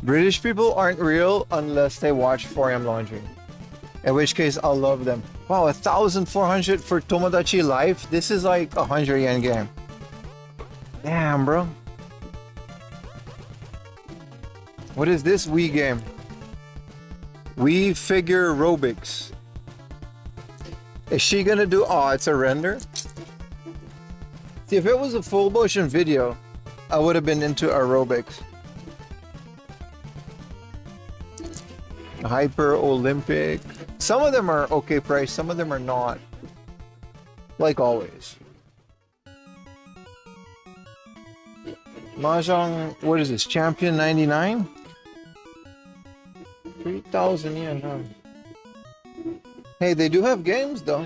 British people aren't real unless they watch 4am Laundry. In which case, I'll love them. Wow, 1,400 for Tomodachi Life? This is like 100 yen game. Damn, bro. What is this Wii game? Wii Figure Aerobics. Is she gonna do... Oh, it's a render? See, if it was a full motion video, I would have been into aerobics. Hyper Olympic. Some of them are okay price, some of them are not. Like always. Mahjong, what is this? Champion 99? 3,000 yen, huh? Hey, they do have games though.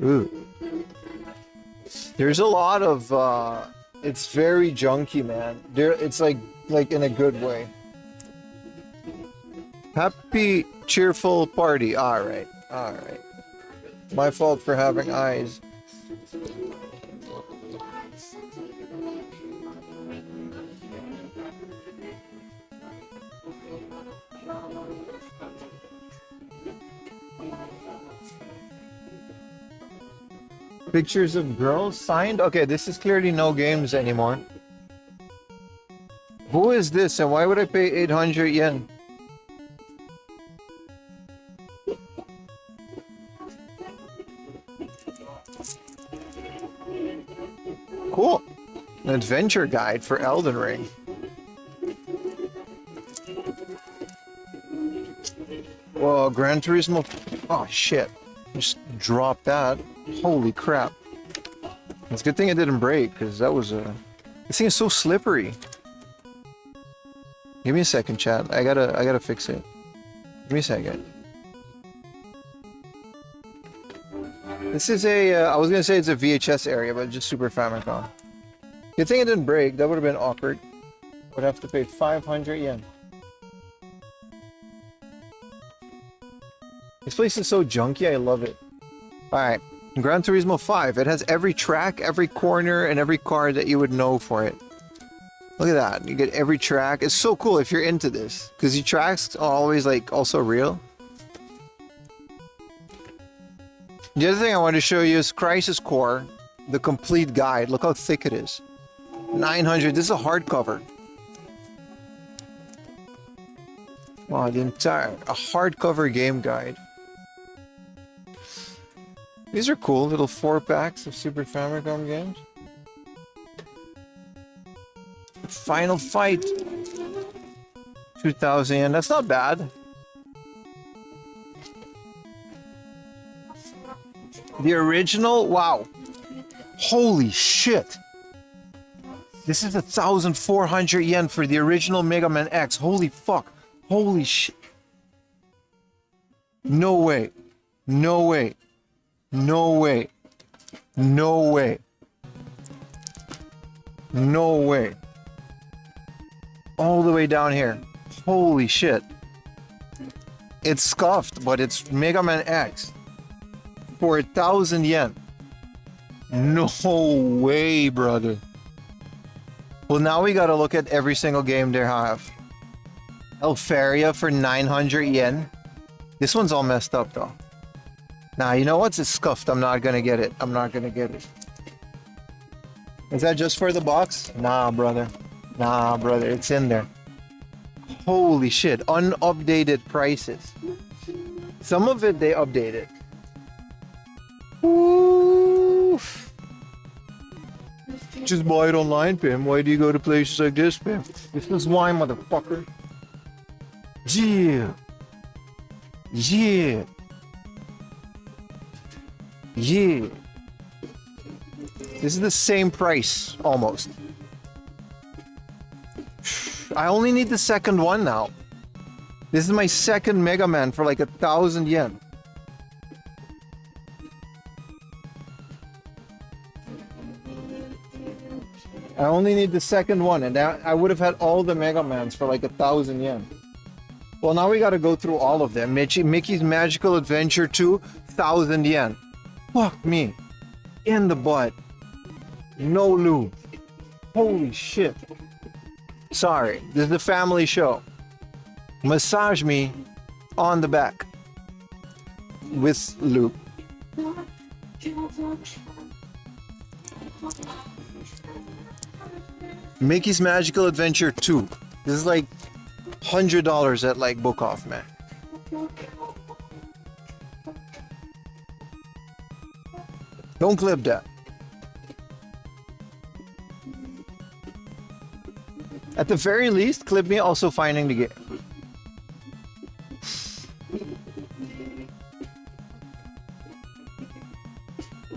Ooh. There's a lot of it's very junky, man. It's like in a good way. Happy cheerful party. All right. My fault for having eyes. Pictures of girls signed? Okay, this is clearly no games anymore. Who is this and why would I pay 800 yen? Cool. An adventure guide for Elden Ring. Whoa, Gran Turismo. Oh shit. Just dropped that. Holy crap. It's a good thing it didn't break, because that was a... This thing is so slippery. Give me a second, chat. I gotta fix it. Give me a second. This is a... I was gonna say it's a VHS area, but just Super Famicom. Good thing it didn't break. That would have been awkward. Would have to pay 500 yen. This place is so junky, I love it. Alright. Gran Turismo 5. It has every track, every corner, and every car that you would know for it. Look at that. You get every track. It's so cool if you're into this. Because the tracks are always like also real. The other thing I want to show you is Crisis Core. The complete guide. Look how thick it is. 900. This is a hardcover. Wow, the entire... A hardcover game guide. These are cool, little 4-packs of Super Famicom games. Final Fight. 2,000 yen, that's not bad. The original, wow. Holy shit. This is 1,400 yen for the original Mega Man X. Holy fuck. Holy shit. No way. No way. No way. No way. No way. All the way down here. Holy shit. It's scuffed, but it's Mega Man X. For 1,000 yen. No way, brother. Well, now we gotta look at every single game they have. Elfaria for 900 yen. This one's all messed up, though. Nah, you know what's? It's scuffed. I'm not gonna get it. I'm not gonna get it. Is that just for the box? Nah, brother. Nah, brother. It's in there. Holy shit. Unupdated prices. Some of it they updated. Oof. Just buy it online, Pim. Why do you go to places like this, Pim? This is why, motherfucker. Yeah. Yeah. Yeah. This is the same price, almost. I only need the second one now. This is my second Mega Man for like 1,000 yen. I only need the second one, and I would have had all the Mega Mans for like 1,000 yen. Well, now we got to go through all of them. Mickey's Magical Adventure 2, 1,000 yen. Fuck me. In the butt. No lube. Holy shit. Sorry, this is the family show. Massage me on the back with lube. Mickey's Magical Adventure 2. This is like $100 at like BookOff, man. Don't clip that. At the very least, clip me also finding the game.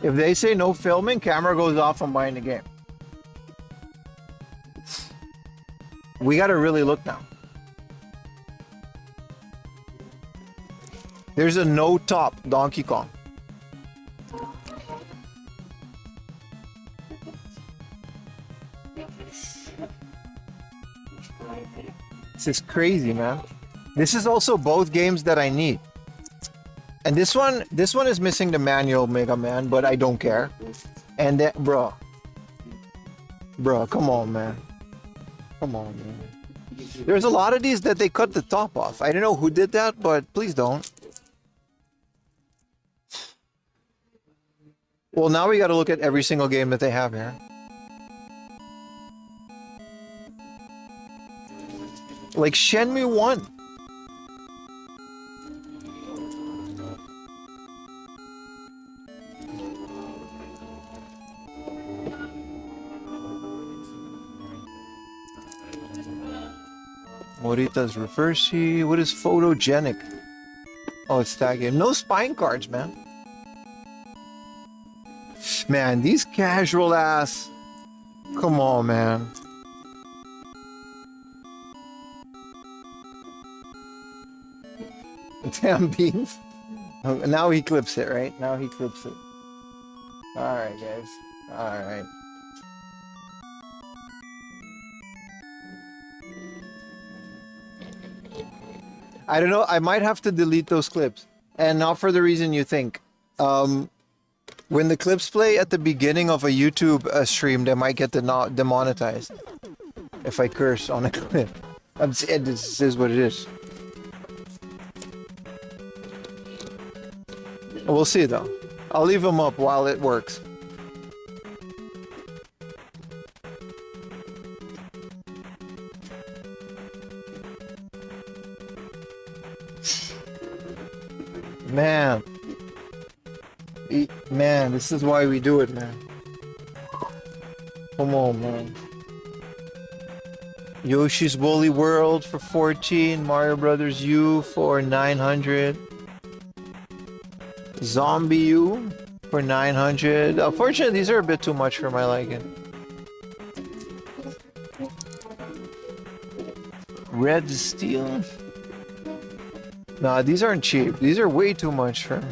If they say no filming, camera goes off, I'm buying the game. We gotta really look now. There's a no top Donkey Kong. This is crazy, man. This is also both games that I need. And this one is missing the manual Mega Man, but I don't care. And then, bro, come on, man. Come on, man. There's a lot of these that they cut the top off. I don't know who did that, but please don't. Well, now we got to look at every single game that they have here. Like Shenmue 1. Morita's Reversi. What is photogenic? Oh, it's that game. No spine cards, man. Man, these casual ass. Come on, man. Damn beans. Now he clips it, right? Now he clips it. Alright, guys. Alright. I don't know. I might have to delete those clips. And not for the reason you think. When the clips play at the beginning of a YouTube stream, they might get demonetized. If I curse on a clip. This is what it is. We'll see though. I'll leave them up while it works. Man. Man, this is why we do it, man. Come on, man. Yoshi's Woolly World for 14. Mario Brothers U for 900. Zombie U for 900. Unfortunately, these are a bit too much for my liking. Red Steel. Nah, these aren't cheap. These are way too much for me.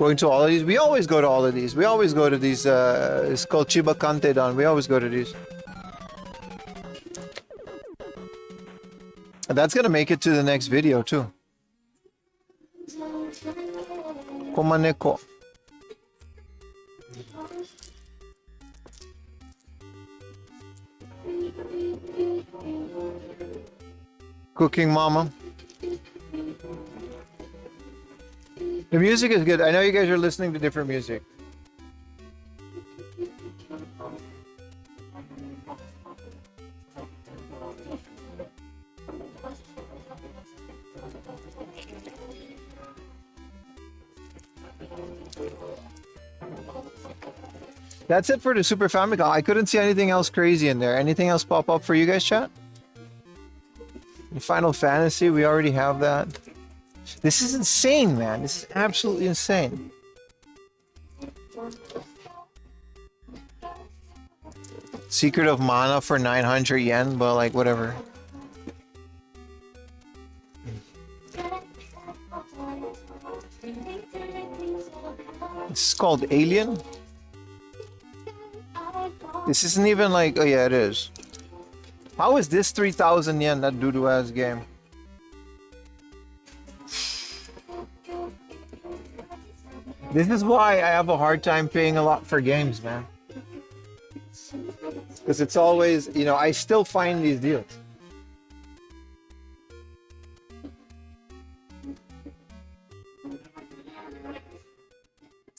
Going to all of these? We always go to all of these. We always go to these. It's called Chiba Kante-dan. We always go to these. And that's gonna make it to the next video too. Komaneko. Cooking Mama. The music is good. I know you guys are listening to different music. That's it for the Super Famicom. I couldn't see anything else crazy in there. Anything else pop up for you guys, chat? Final Fantasy, we already have that. This is insane, man. This is absolutely insane. Secret of Mana for 900 yen, but like whatever. This is called Alien. This isn't even like, oh yeah, it is. How is this 3,000 yen, that doo-doo ass game? This is why I have a hard time paying a lot for games, man. Because it's always, you know, I still find these deals.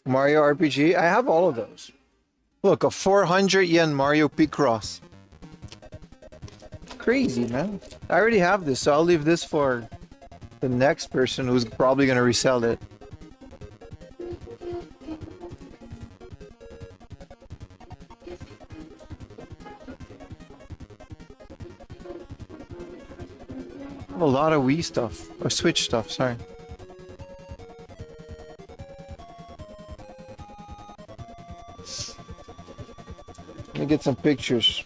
Mario RPG, I have all of those. Look, a 400 yen Mario Picross. Crazy, man. I already have this, so I'll leave this for the next person who's probably going to resell it. A lot of Wii stuff, or Switch stuff, sorry. Let me get some pictures.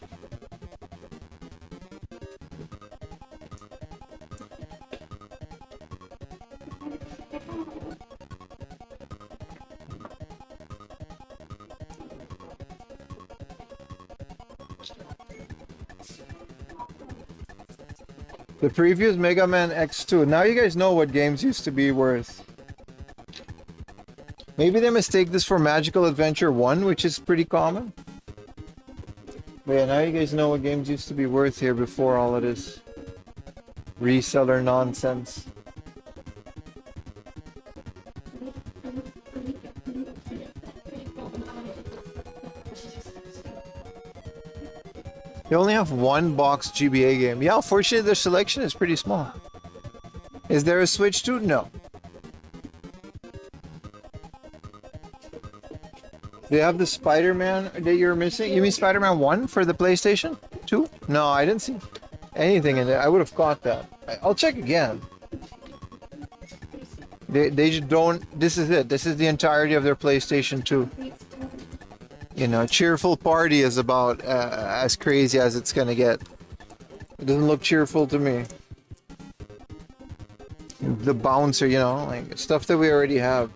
The preview is Mega Man X2. Now you guys know what games used to be worth. Maybe they mistake this for Magical Adventure 1, which is pretty common. But yeah, now you guys know what games used to be worth here before all of this reseller nonsense. They only have one box GBA game. Yeah, unfortunately their selection is pretty small. Is there a Switch too? No. They have the Spider-Man that you're missing? You mean Spider-Man 1 for the PlayStation 2? No, I didn't see anything in there. I would have caught that. I'll check again. They just don't... This is it. This is the entirety of their PlayStation 2. You know, Cheerful Party is about as crazy as it's gonna get. It doesn't look cheerful to me. The Bouncer, you know, like stuff that we already have.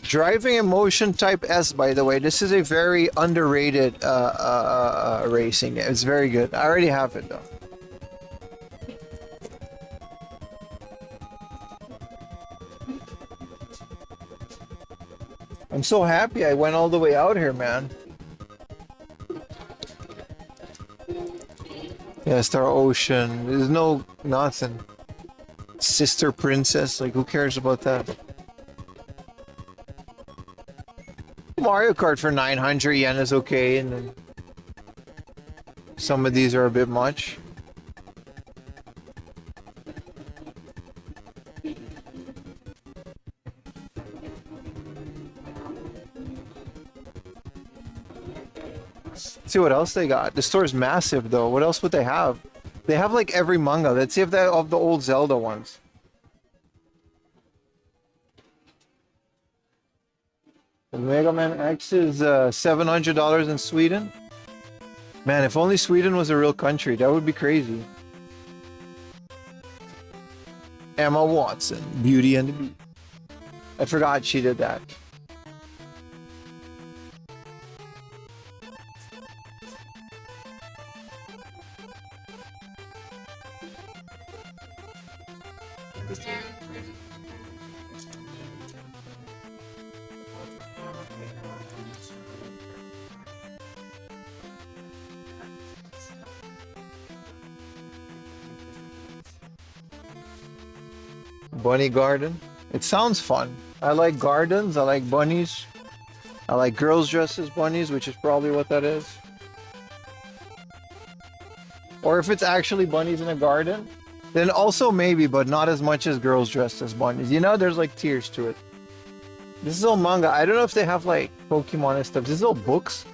Driving Emotion Type S, by the way, this is a very underrated racing game. It's very good. I already have it though. I'm so happy I went all the way out here, man. Yeah, Star Ocean. There's no nothing. Sister Princess, like who cares about that? Mario Kart for 900 yen is okay, and then some of these are a bit much. See what else they got. The store's massive though. What else would they have? They have like every manga. Let's see if they have the old Zelda ones. The Mega Man X is $700 in Sweden. Man, if only Sweden was a real country, that would be crazy. Emma Watson, Beauty and the Beast. I forgot she did that. Bunny garden. It sounds fun. I like gardens. I like bunnies. I like girls dressed as bunnies, which is probably what that is. Or if it's actually bunnies in a garden, then also maybe, but not as much as girls dressed as bunnies. You know, there's like tiers to it. This is all manga. I don't know if they have like Pokemon and stuff. This is all books.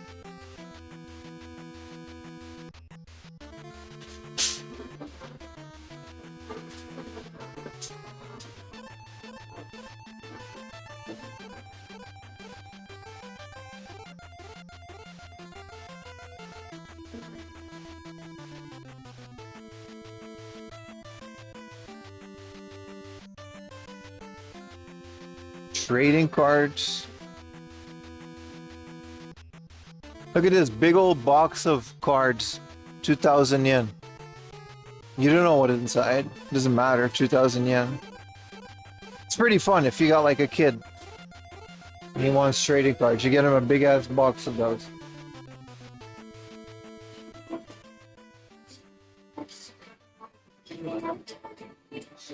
Trading cards. Look at this big old box of cards. 2,000 yen. You don't know what is inside. Doesn't matter. 2,000 yen. It's pretty fun if you got like a kid and he wants trading cards. You get him a big ass box of those.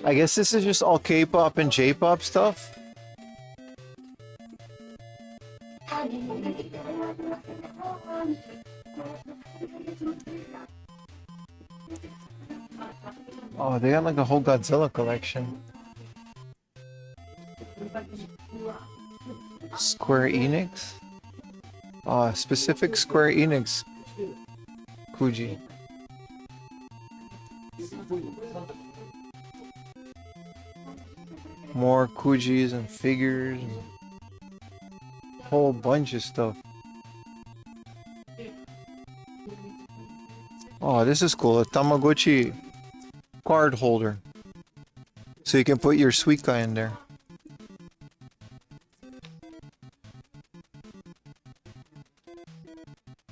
I guess this is just all K-pop and J-pop stuff. Oh, they got like a whole Godzilla collection. Square Enix? Specific Square Enix. Kuji. More Kujis and figures. And whole bunch of stuff. Oh, this is cool. A Tamagotchi card holder. So you can put your sweet guy in there.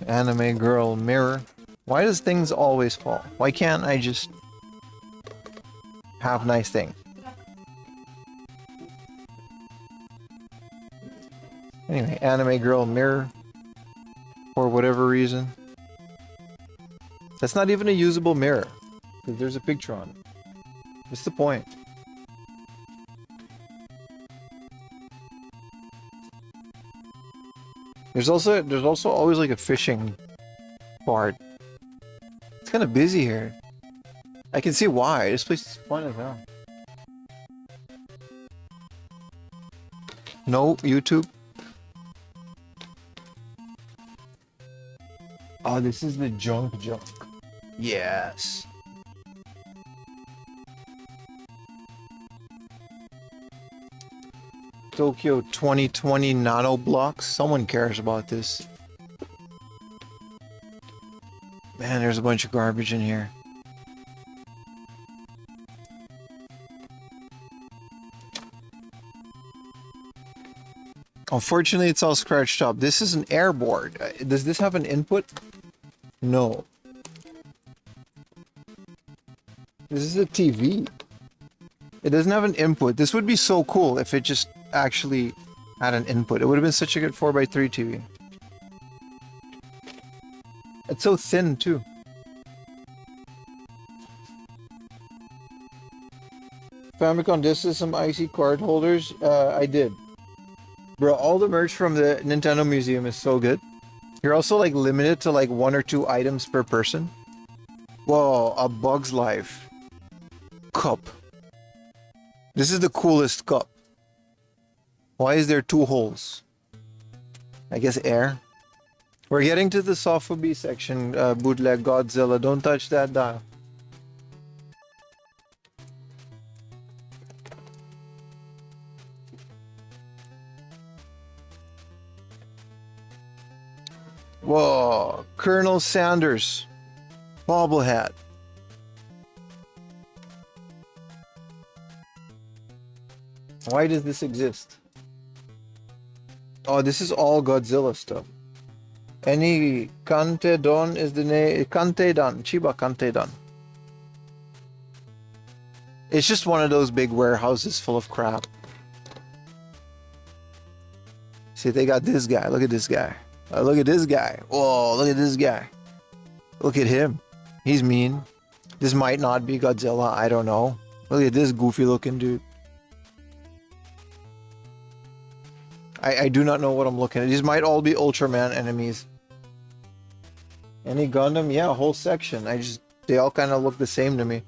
Anime girl mirror. Why does things always fall? Why can't I just have nice things? Anyway, anime girl mirror. For whatever reason. That's not even a usable mirror. Because there's a picture on it. What's the point? There's also always like a fishing part. It's kind of busy here. I can see why. This place is fun as hell. No, YouTube. Oh, this is the junk. Yes. Tokyo 2020 nano blocks. Someone cares about this. Man, there's a bunch of garbage in here. Unfortunately, it's all scratched up. This is an airboard. Does this have an input? No. This is a TV. It doesn't have an input. This would be so cool if it just actually had an input. It would have been such a good 4x3 TV. It's so thin too. Famicom Disc is some icy card holders. I did. Bro, all the merch from the Nintendo Museum is so good. You're also like limited to like 1 or 2 items per person. Whoa, a Bug's Life cup. This is the coolest cup. Why is there 2 holes? I guess air. We're getting to the Sofubi section, bootleg Godzilla. Don't touch that dial. Whoa, Colonel Sanders bobblehead. Why does this exist? Oh, this is all Godzilla stuff. Any Kante Don is the name. Kante Don. Chiba Kante Don. It's just one of those big warehouses full of crap. See, they got this guy. Look at this guy. Look at this guy. Whoa, look at this guy. Look at him. He's mean. This might not be Godzilla. I don't know. Look at this goofy looking dude. I do not know what I'm looking at. These might all be Ultraman enemies. Any Gundam? Yeah, a whole section. They all kind of look the same to me.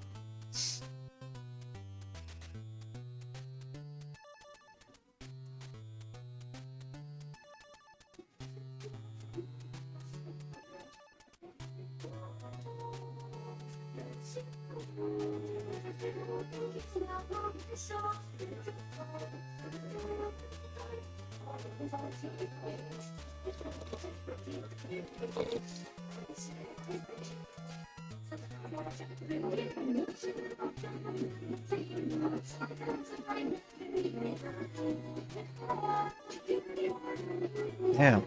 Damn.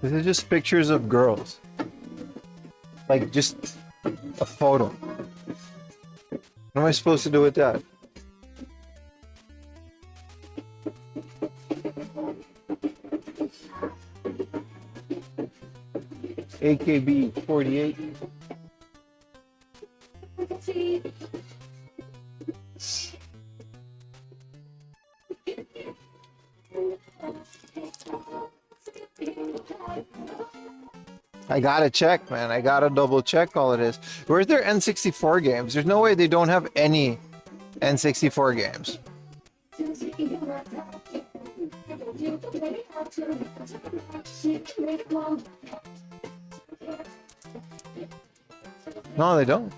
This is just pictures of girls. Like, just a photo. What am I supposed to do with that? AKB 48. I gotta check, man. I gotta double check all of this. Where's their N64 games? There's no way they don't have any N64 games. No, they don't.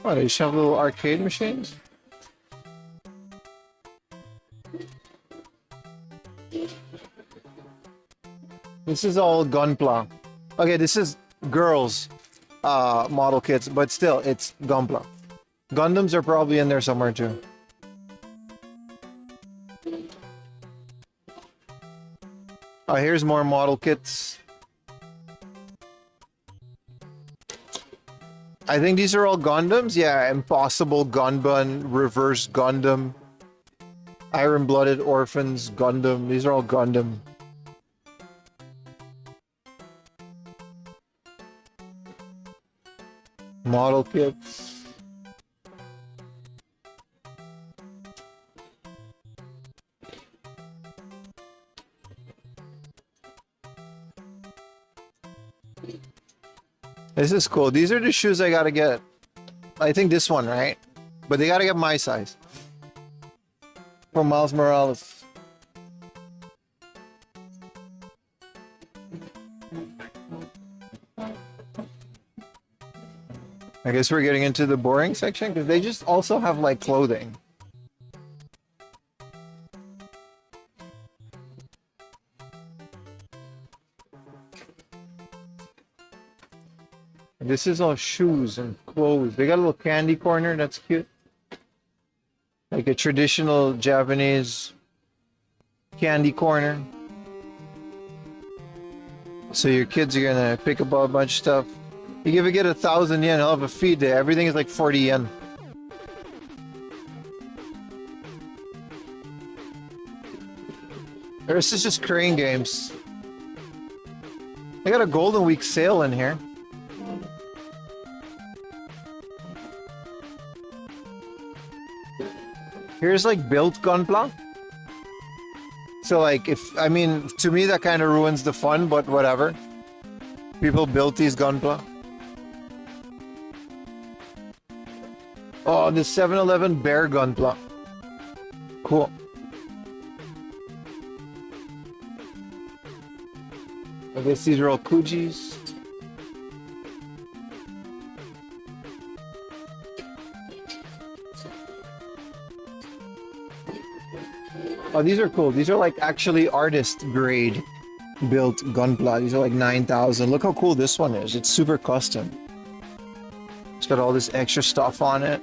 What, they just have little arcade machines? This is all Gunpla. Okay, this is girls' model kits, but still, it's Gunpla. Gundams are probably in there somewhere too. Oh, here's more model kits. I think these are all Gundams. Yeah, Impossible Gunbun, Reverse Gundam, Iron-Blooded Orphans, Gundam. These are all Gundam. Model kits. This is cool. These are the shoes I gotta get. I think this one, right? But they gotta get my size. From Miles Morales. I guess we're getting into the boring section because they just also have like clothing. This is all shoes and clothes. They got a little candy corner. That's cute. Like a traditional Japanese candy corner. So your kids are gonna pick up a bunch of stuff. You give a kid 1,000 yen, he'll have a feed day. Everything is like 40 yen. This is just crane games. They got a Golden Week sale in here. Here's like built gunpla. So like I mean, to me that kind of ruins the fun, but whatever. People built these gunpla. Oh, the 7-Eleven bear gunpla. Cool. I guess these are all Kujis. Oh, these are cool. These are like actually artist grade built gunpla. These are like 9,000. Look how cool this one is. It's super custom. It's got all this extra stuff on it.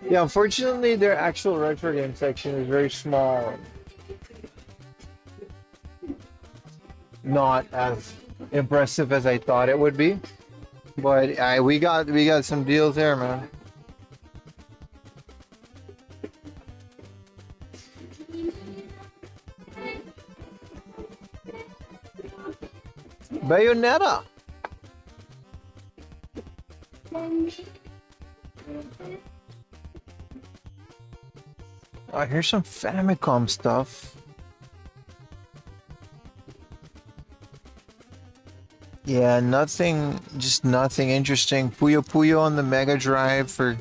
Yeah, unfortunately their actual retro game section is very small. Not as impressive as I thought it would be. But we got some deals there, man. Bayonetta. Oh, here's some Famicom stuff. Yeah, just nothing interesting. Puyo Puyo on the Mega Drive for...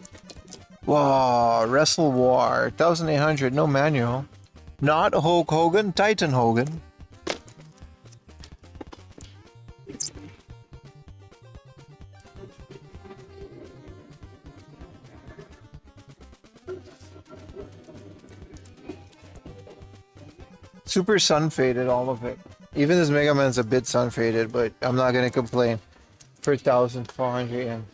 Wow, Wrestle War, 1800, no manual. Not Hulk Hogan, Titan Hogan. Super sun faded, all of it. Even this Mega Man's a bit sun faded, but I'm not gonna complain. For 1,400 yen.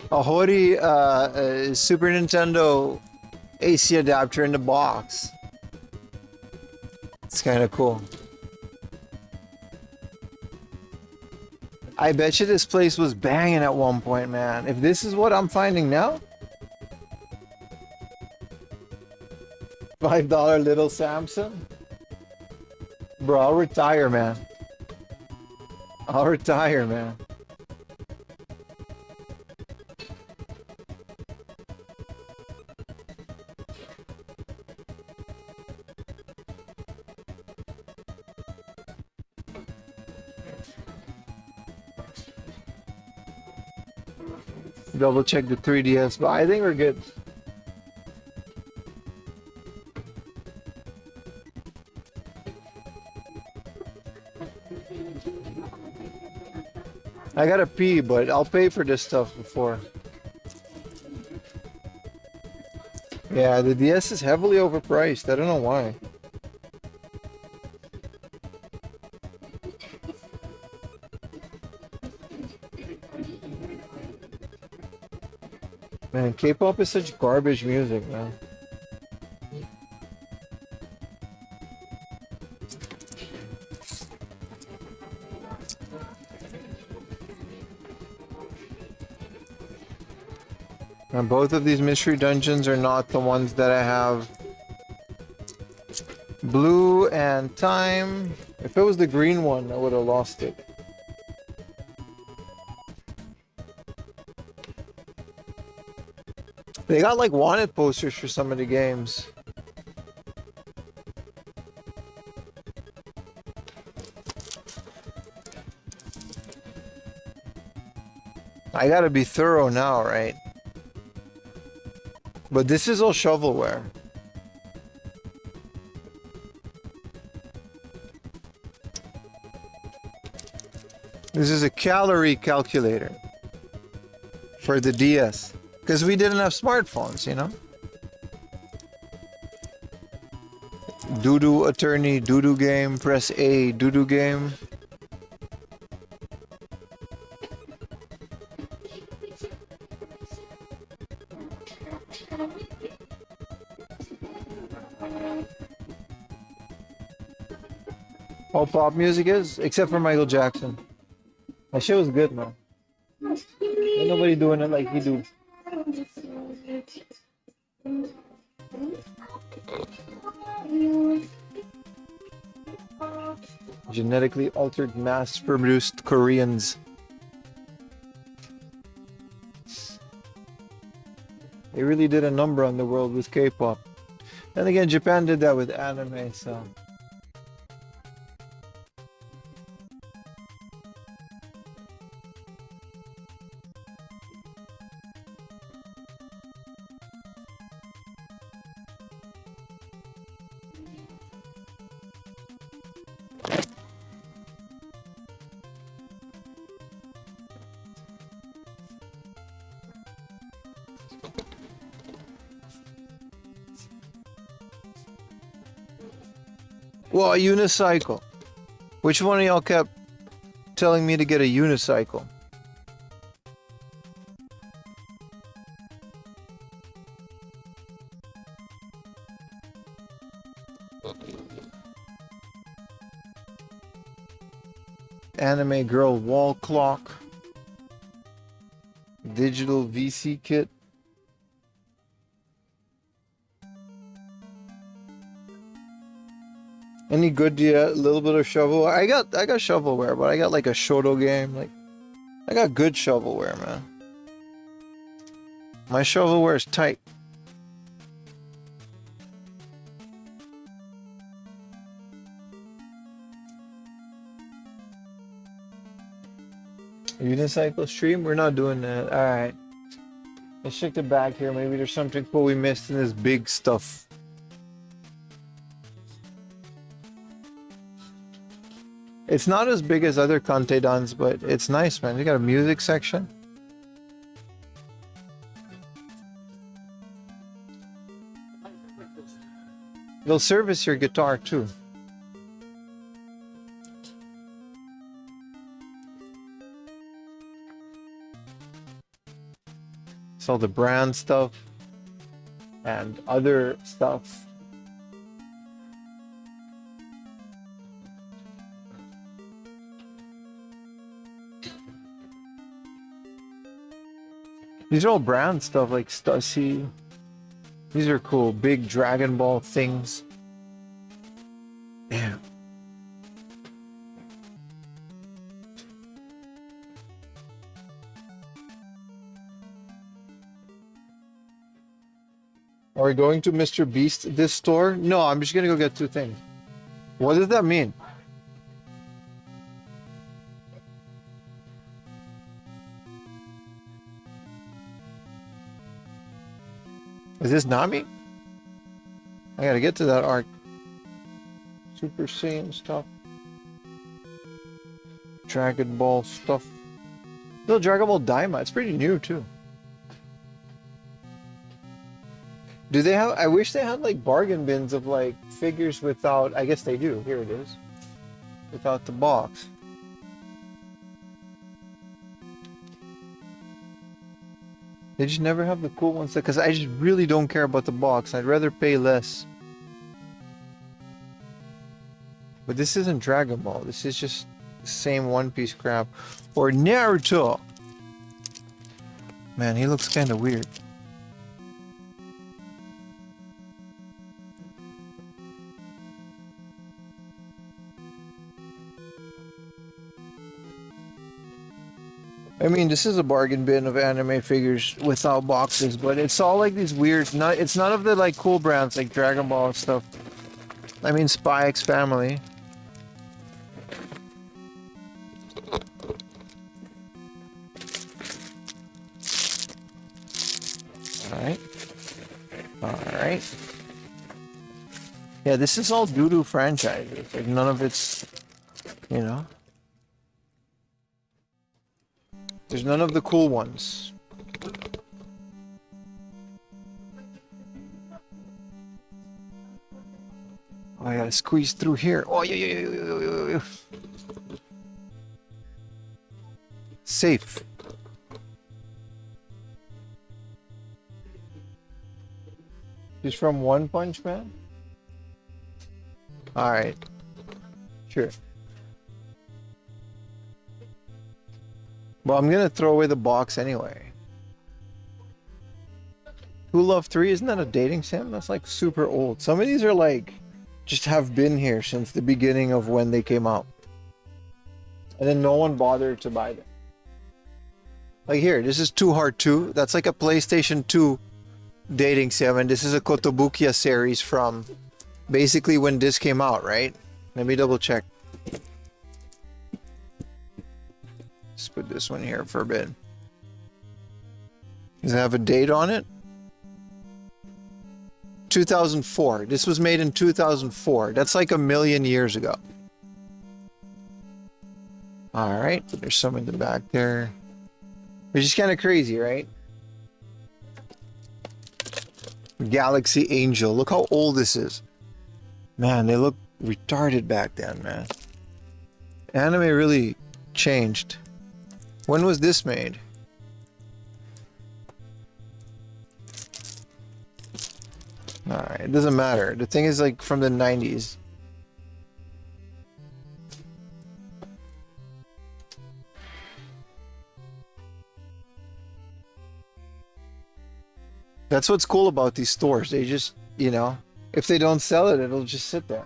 A Hori Super Nintendo AC adapter in the box. It's kind of cool. I bet you this place was banging at one point, man. If this is what I'm finding now. $5 little Samson. Bro, I'll retire, man. I'll retire, man. Double check the 3DS, but I think we're good. I gotta pee, but I'll pay for this stuff before. Yeah, the DS is heavily overpriced. I don't know why. Man, K-pop is such garbage music, man. And both of these mystery dungeons are not the ones that I have. Blue and Time. If it was the green one, I would have lost it. They got like wanted posters for some of the games. I gotta be thorough now, right? But this is all shovelware. This is a calorie calculator for the DS. Because we didn't have smartphones, you know? Doodoo attorney, doodoo game, press A, doodoo game. All pop music is, except for Michael Jackson. That shit was good, man. Ain't nobody doing it like he do. Genetically altered, mass-produced Koreans. They really did a number on the world with K-pop. And again, Japan did that with anime, so... Well, a unicycle. Which one of y'all kept telling me to get a unicycle? Anime girl wall clock. Digital VC kit. Any good yet? A little bit of shovel. I got shovelware, but I got like a Shoto game. Like, I got good shovelware, man. My shovelware is tight. Unicycle stream? We're not doing that. Alright. Let's check the back here. Maybe there's something cool we missed in this big stuff. It's not as big as other Kantedans, but it's nice, man. You got a music section. They'll service your guitar too. It's all the brand stuff and other stuff. These are all brand stuff like Stussy. These are cool. Big Dragon Ball things. Yeah. Are we going to Mr. Beast this store? No, I'm just gonna go get two things. What does that mean? Is this Nami? I gotta get to that arc. Super Saiyan stuff. Dragon Ball stuff. No, Dragon Ball Daima. It's pretty new too. Do they have... I wish they had like bargain bins of like figures without... I guess they do. Here it is. Without the box. They just never have the cool ones, because I just really don't care about the box. I'd rather pay less. But this isn't Dragon Ball. This is just the same One Piece crap. Or Naruto. Man, he looks kind of weird. I mean, this is a bargain bin of anime figures without boxes, but it's all like these weird... it's none of the like cool brands like Dragon Ball and stuff. I mean, Spy X Family. Yeah, this is all doo-doo franchises. Like none of it's, you know. There's none of the cool ones. Oh, I gotta squeeze through here. Oh, yeah. Safe. He's from One Punch Man? Alright. Sure. Well, I'm gonna throw away the box anyway. Who Love 3? Isn't that a dating sim? That's like super old. Some of these are like, just have been here since the beginning of when they came out. And then no one bothered to buy them. Like here, this is Too Hard 2. That's like a PlayStation 2 dating sim. And this is a Kotobukiya series from basically when this came out, right? Let me double check. Let's put this one here for a bit. Does it have a date on it? 2004. This was made in 2004. That's like a million years ago. Alright, there's some in the back there. Which is kind of crazy, right? Galaxy Angel. Look how old this is. Man, they look retarded back then, man. Anime really changed. When was this made? Alright, it doesn't matter. The thing is like from the 90s. That's what's cool about these stores. They just, you know, if they don't sell it, it'll just sit there.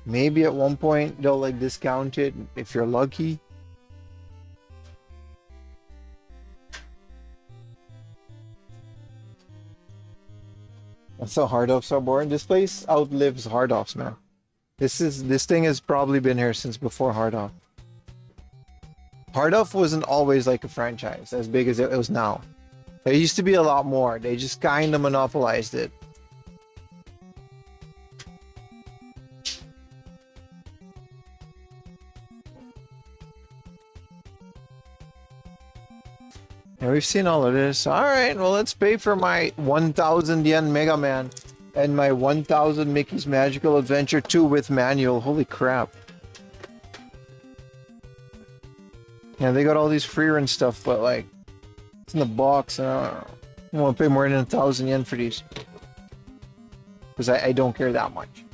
Maybe at one point they'll like discount it if you're lucky. That's how hard offs are born. This place outlives hard offs, man. This thing has probably been here since before hard off. Hard off wasn't always like a franchise as big as it was now. There used to be a lot more. They just kind of monopolized it. Yeah, we've seen all of this. Alright, well, let's pay for my 1,000 yen Mega Man and my 1,000 Mickey's Magical Adventure 2 with manual. Holy crap. Yeah, they got all these free run stuff, but like, it's in the box. And I don't want to pay more than 1,000 yen for these. Because I don't care that much.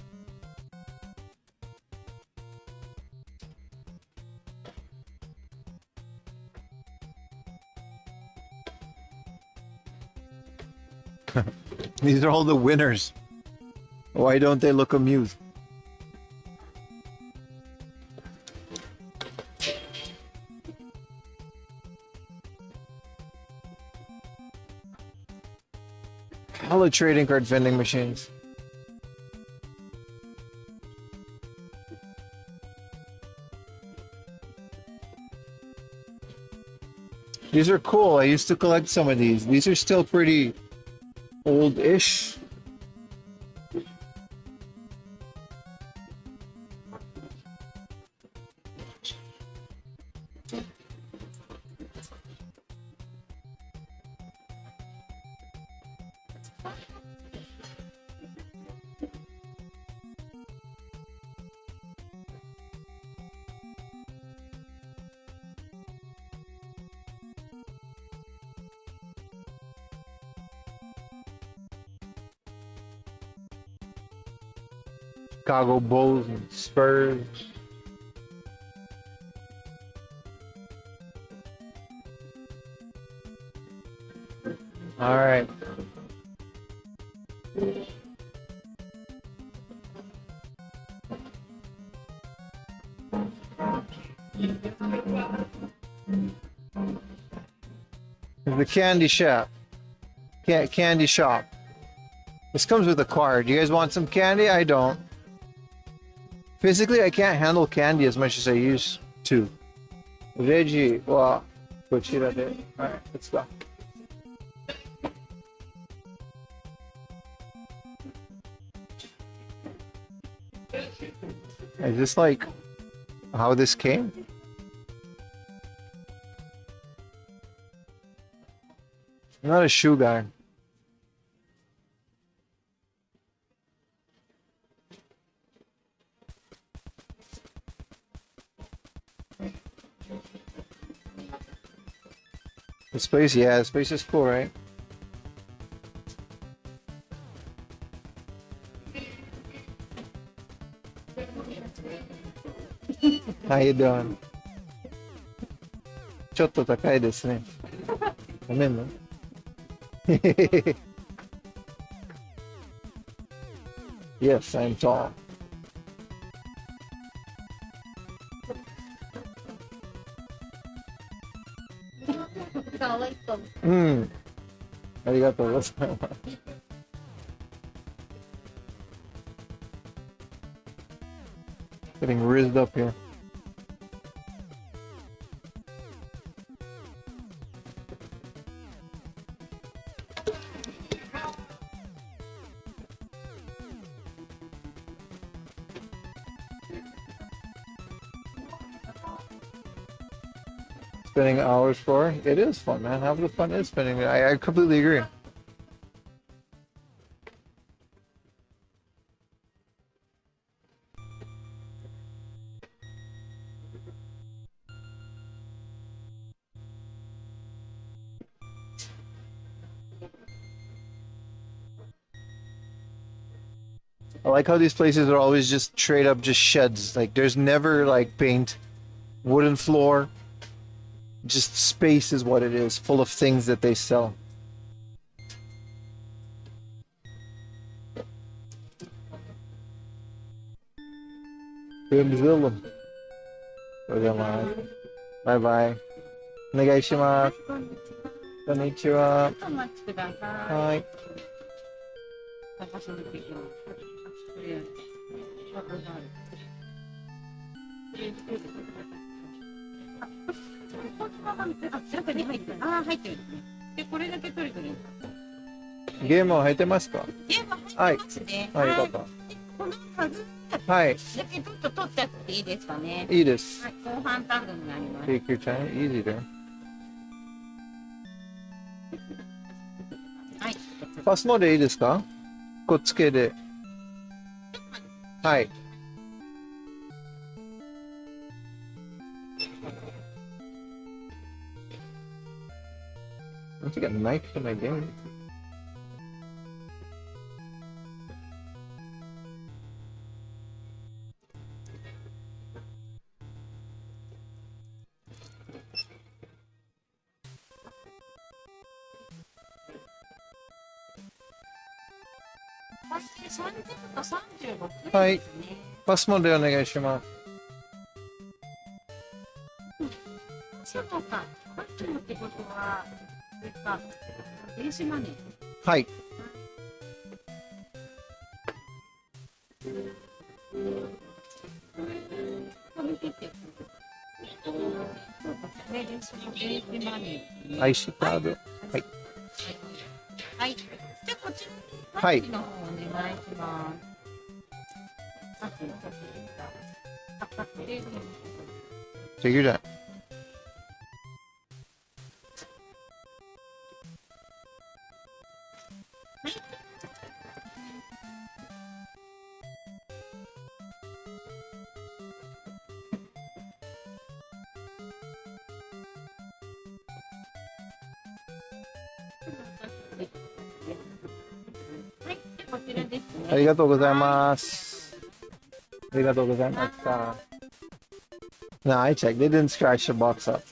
These are all the winners. Why don't they look amused? Hella trading card vending machines. These are cool. I used to collect some of these. These are still pretty old-ish. Chicago Bulls and Spurs. All right. The candy shop. Candy shop. This comes with a card. You guys want some candy? I don't. Physically, I can't handle candy as much as I used to. Reggie, wow. Alright, let's go. Is this like how this came? I'm not a shoe guy. This place, yeah, this place is cool, right? How you doing? ちょっと高いですね。ごめんね。Yes, I'm tall. Mm. ありがとうございます。Getting rizzed up here. Spending hours for it is fun, man. Half the fun is spending it. I completely agree. I like how these places are always just straight up just sheds. Like there's never like paint, wooden floor. Just space is what it is, full of things that they sell. Bye bye. お願いします。こんにちは。はい。ゲームは入ってますか？ゲーム入ってますね。はい。はい、よかった。このはずはい。だけちょっと取っちゃっていいですかね。いいです。はい、後半タグになります。 Take your time, easy there. はい。パスモでいいですか？こっつけで。はい。I want to get a knife to my game. $30と36はい。パスモでお願いします。そうか。さっきのってことは、電子マネー。はい。IC カード。はい。はい。じゃあこちらはい。の方お願いします。Take your time. ありがとうございます。ありがとうございました。No, I checked. They didn't scratch the box up.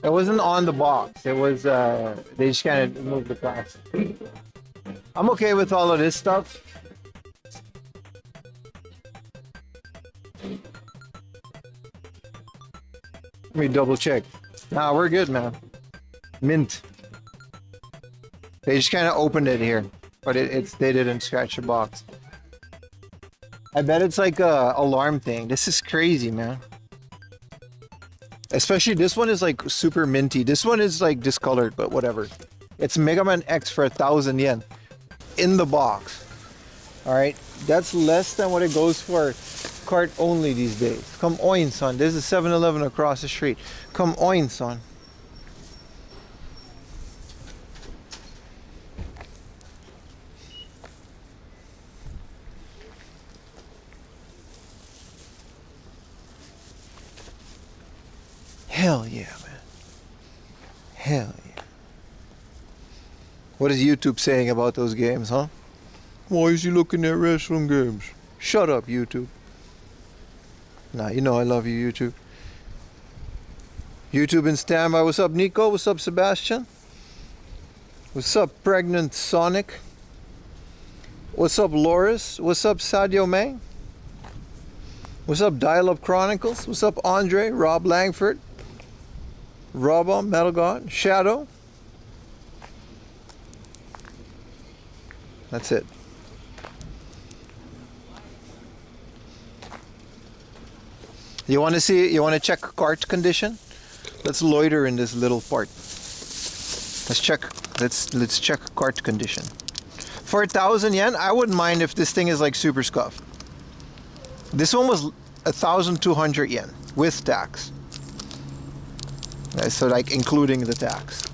It wasn't on the box. It was, they just kind of moved the plastic. I'm okay with all of this stuff. Let me double check. Nah, we're good, man. Mint. They just kind of opened it here, but they didn't scratch the box. I bet it's like a alarm thing. This is crazy, man. Especially this one is like super minty. This one is like discolored, but whatever. It's Mega Man X for 1,000 yen in the box. All right, that's less than what it goes for cart only these days. Come on, son. There's a 7-Eleven across the street. Come on, son. Hell yeah, man. Hell yeah. What is YouTube saying about those games, huh? Why is he looking at wrestling games? Shut up, YouTube. Nah, you know I love you, YouTube. YouTube in standby. What's up, Nico? What's up, Sebastian? What's up, Pregnant Sonic? What's up, Loris? What's up, Sadio May? What's up, Dial Up Chronicles? What's up, Andre? Rob Langford? Robbo, Metal God, Shadow. That's it. You want to see? You want to check cart condition? Let's loiter in this little part. Let's check. Let's check cart condition. For 1,000 yen, I wouldn't mind if this thing is like super scuffed. This one was 1,200 yen with tax. So like including the tax.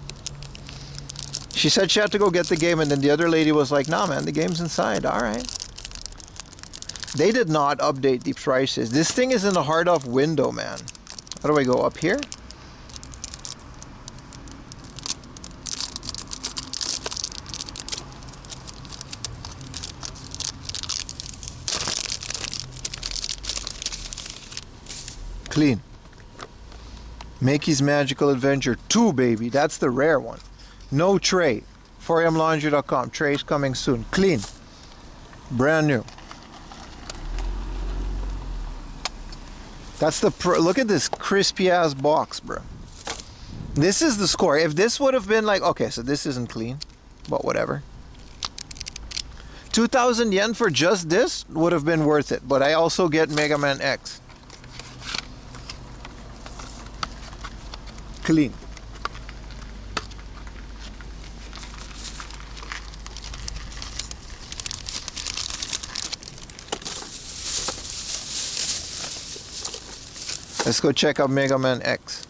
She said she had to go get the game, and then the other lady was like, nah man, the game's inside. Alright. They did not update the prices. This thing is in a hard off window, man. How do I go up here? Clean. Mickey's Magical Adventure 2, baby. That's the rare one. No tray. 4amlaundry.com. Tray's coming soon. Clean. Brand new. That's the look at this crispy ass box, bro. This is the score. If this would have been like, okay, so this isn't clean, but whatever. 2,000 yen for just this would have been worth it, but I also get Mega Man X. Clean. Let's go check out Mega Man X.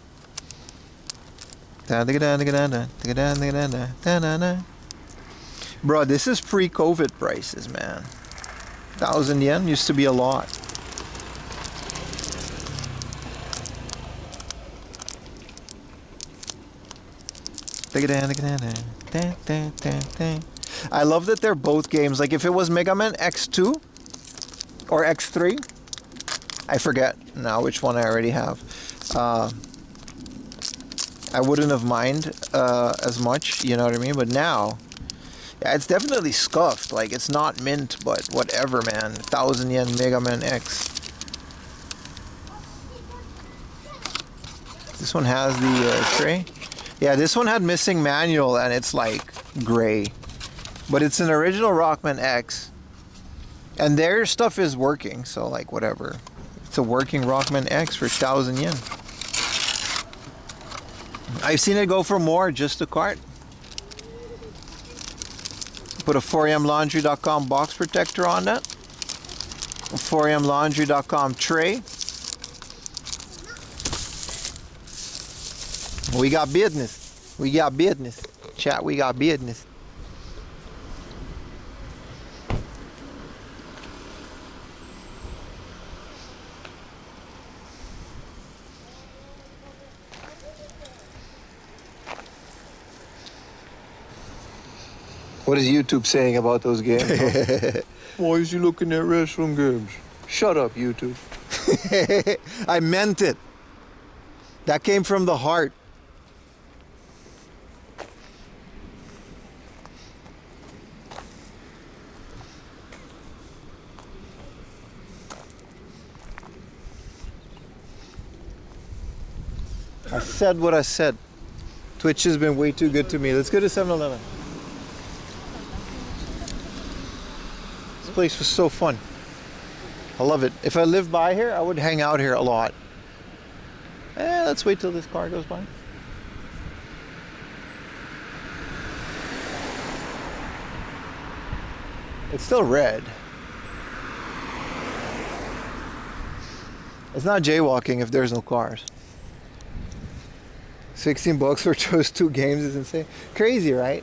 Bro, this is pre-COVID prices, man. 1,000 yen used to be a lot. I love that they're both games. Like if it was Mega Man X2 or X3, I forget now which one I already have. I wouldn't have mind as much, you know what I mean? But now, yeah, it's definitely scuffed. Like it's not mint, but whatever, man. 1,000 yen Mega Man X. This one has the tray. Yeah, this one had missing manual and it's like gray. But it's an original Rockman X. And their stuff is working, so like whatever. It's a working Rockman X for 1,000 yen. I've seen it go for more, just a cart. Put a 4amlaundry.com box protector on that. A 4amlaundry.com tray. We got business. We got business. Chat, we got business. What is YouTube saying about those games? Huh? Why is he looking at wrestling games? Shut up, YouTube. I meant it. That came from the heart. I said what I said. Twitch has been way too good to me. Let's go to 7-Eleven. This place was so fun. I love it. If I lived by here, I would hang out here a lot. Let's wait till this car goes by. It's still red. It's not jaywalking if there's no cars. 16 bucks for just 2 games is insane. Crazy, right?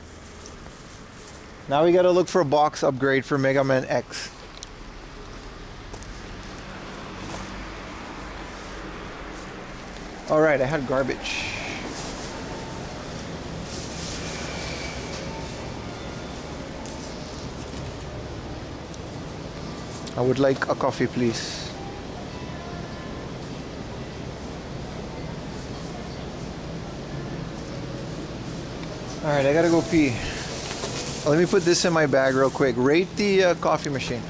Now we gotta look for a box upgrade for Mega Man X. Alright, I had garbage. I would like a coffee, please. Alright, I gotta go pee. Let me put this in my bag real quick. Rate the coffee machine.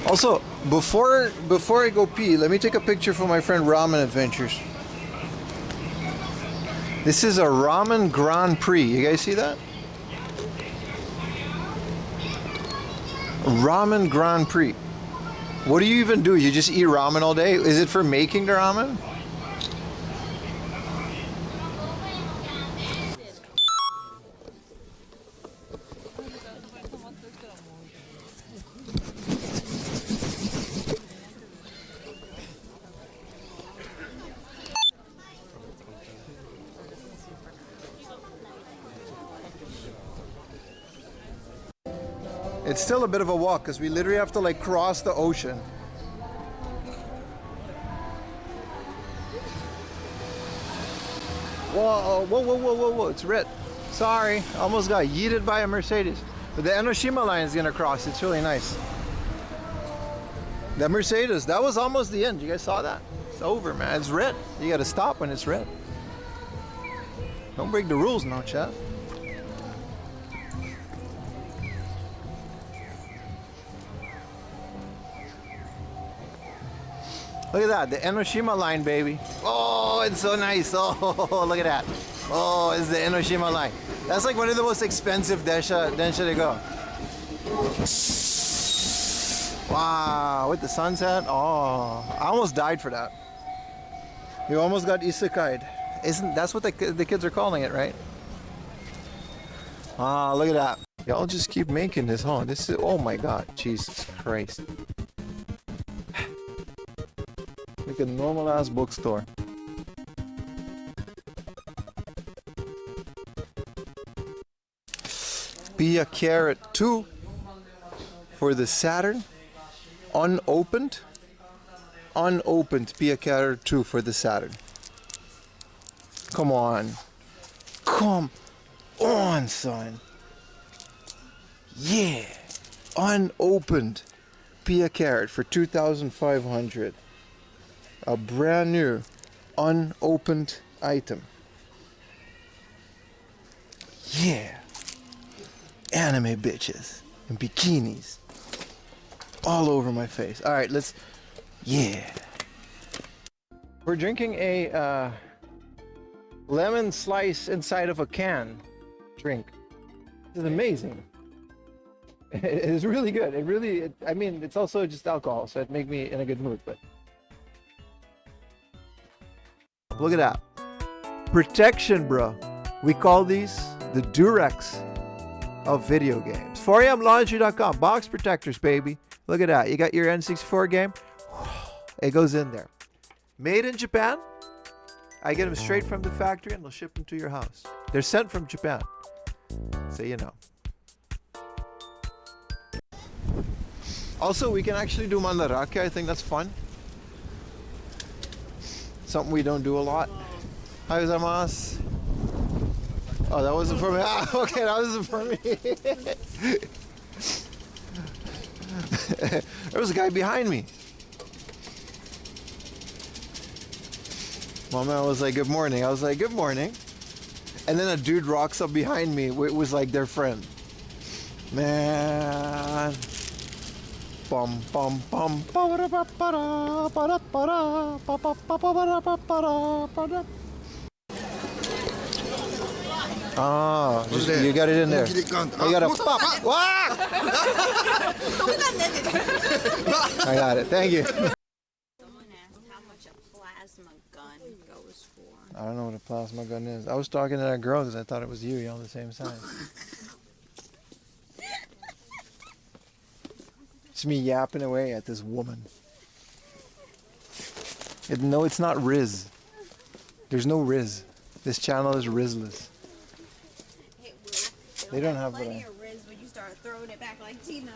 Also, before I go pee, let me take a picture for my friend Ramen Adventures. This is a Ramen Grand Prix. You guys see that? Ramen Grand Prix. What do you even do? You just eat ramen all day? Is it for making the ramen? It's still a bit of a walk because we literally have to like cross the ocean. Whoa, whoa, whoa, whoa, whoa, whoa, it's red. Sorry, almost got yeeted by a Mercedes. But the Enoshima line is gonna cross, it's really nice. The Mercedes, that was almost the end. You guys saw that? It's over, man, it's red. You gotta stop when it's red. Don't break the rules now, chat. Look at that, the Enoshima line, baby. Oh, it's so nice. Oh, look at that. Oh, it's the Enoshima line. That's like one of the most expensive densha to go. Wow, with the sunset. Oh, I almost died for that. You almost got isekai'd. That's what the kids are calling it, right? Ah, look at that. Y'all just keep making this, huh? This is, oh my God, Jesus Christ. Like a normal ass bookstore. Be a Carrot 2 for the Saturn. Unopened. Unopened Be a Carrot 2 for the Saturn. Come on. Come on, son. Yeah. Unopened Be a Carrot for 2,500. A brand new, unopened item. Yeah. Anime bitches and bikinis all over my face. All right, let's, yeah. We're drinking a lemon slice inside of a can drink. This is amazing. It is really good. It really, I mean, it's also just alcohol, so it makes me in a good mood, but. Look at that. Protection, bro. We call these the Durex of video games. 4amlaundry.com. Box protectors, baby. Look at that. You got your N64 game. It goes in there. Made in Japan. I get them straight from the factory and they'll ship them to your house. They're sent from Japan. So you know. Also, we can actually do mandarake. I think that's fun. Something we don't do a lot. Hi, gozaimasu. Oh, that wasn't for me. Ah, okay, that wasn't for me. There was a guy behind me. My man was like, good morning. I was like, good morning. And then a dude rocks up behind me. It was like their friend. Man. Bum bum bum. Ba-da-ba-ba-da, ba-da-ba-da, ba-ba-ba-ba-da-ba-da. Ah, you got it in there. You gotta pop. Wah! I got it. Thank you. Someone asked how much a plasma gun goes for. I don't know what a plasma gun is. I was talking to that girl because I thought it was you. You're on the same side. It's me yapping away at this woman. No, it's not Riz. There's no Riz. This channel is Rizless. They don't have plenty of Riz when you start throwing it back like Tina.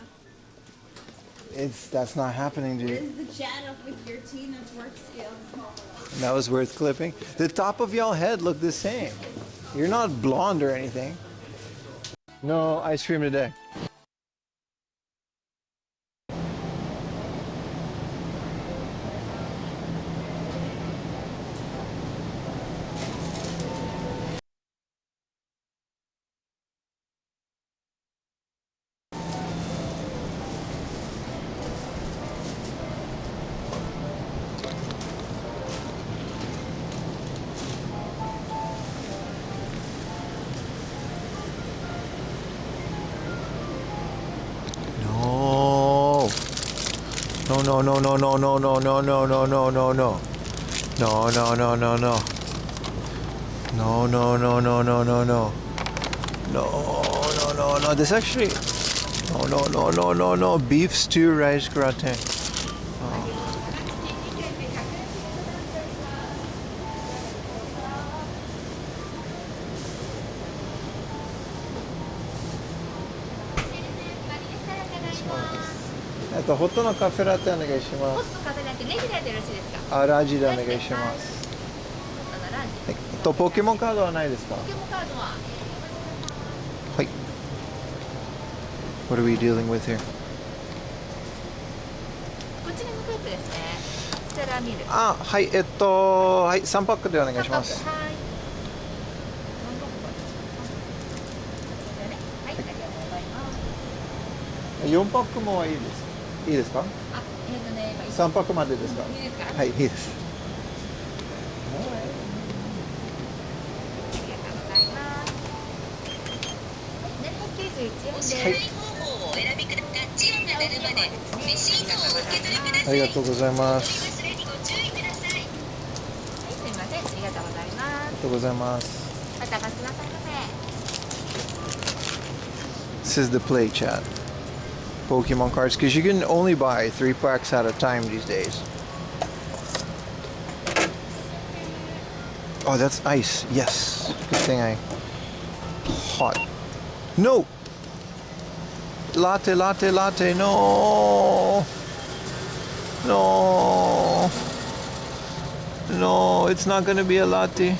That's not happening, dude. Riz the channel with your Tina's work skills. That was worth clipping. The top of y'all head look the same. You're not blonde or anything. No ice cream today. No, no, no, no, no, no, no, no, no, no, no, no. No, no, no, no, no. No, no, no, no, no, no, no. No, no, no, no. This actually... No, no, no, no, no, no. Beef stew rice gratin.ホットのカフェラテお願いします。ホットカフェラテレギュラーでよろしいですか？あ、ラジでお願いします。ポケモンカードはないですか？ポケモンカードは。はい。What are we dealing with here? こっちに向かってですね。ステラミル。あ、はい、はい、3パックでお願いします。はい。はい、ありがとうございます。4パックもいいです。いいですか？あ、3パックまでですか？いいですか？はい、いいです。ありがとうございます。791円です。はい。ありがとうございます。はい、すいません。ありがとうございます。ありがとうございます。またお待ちなさいませ。 This is the play chat. Pokemon cards, because you can only buy 3 packs at a time these days. Oh, that's ice. Yes. Good thing I... Hot. No! Latte, latte, latte. No! No! No, it's not going to be a latte.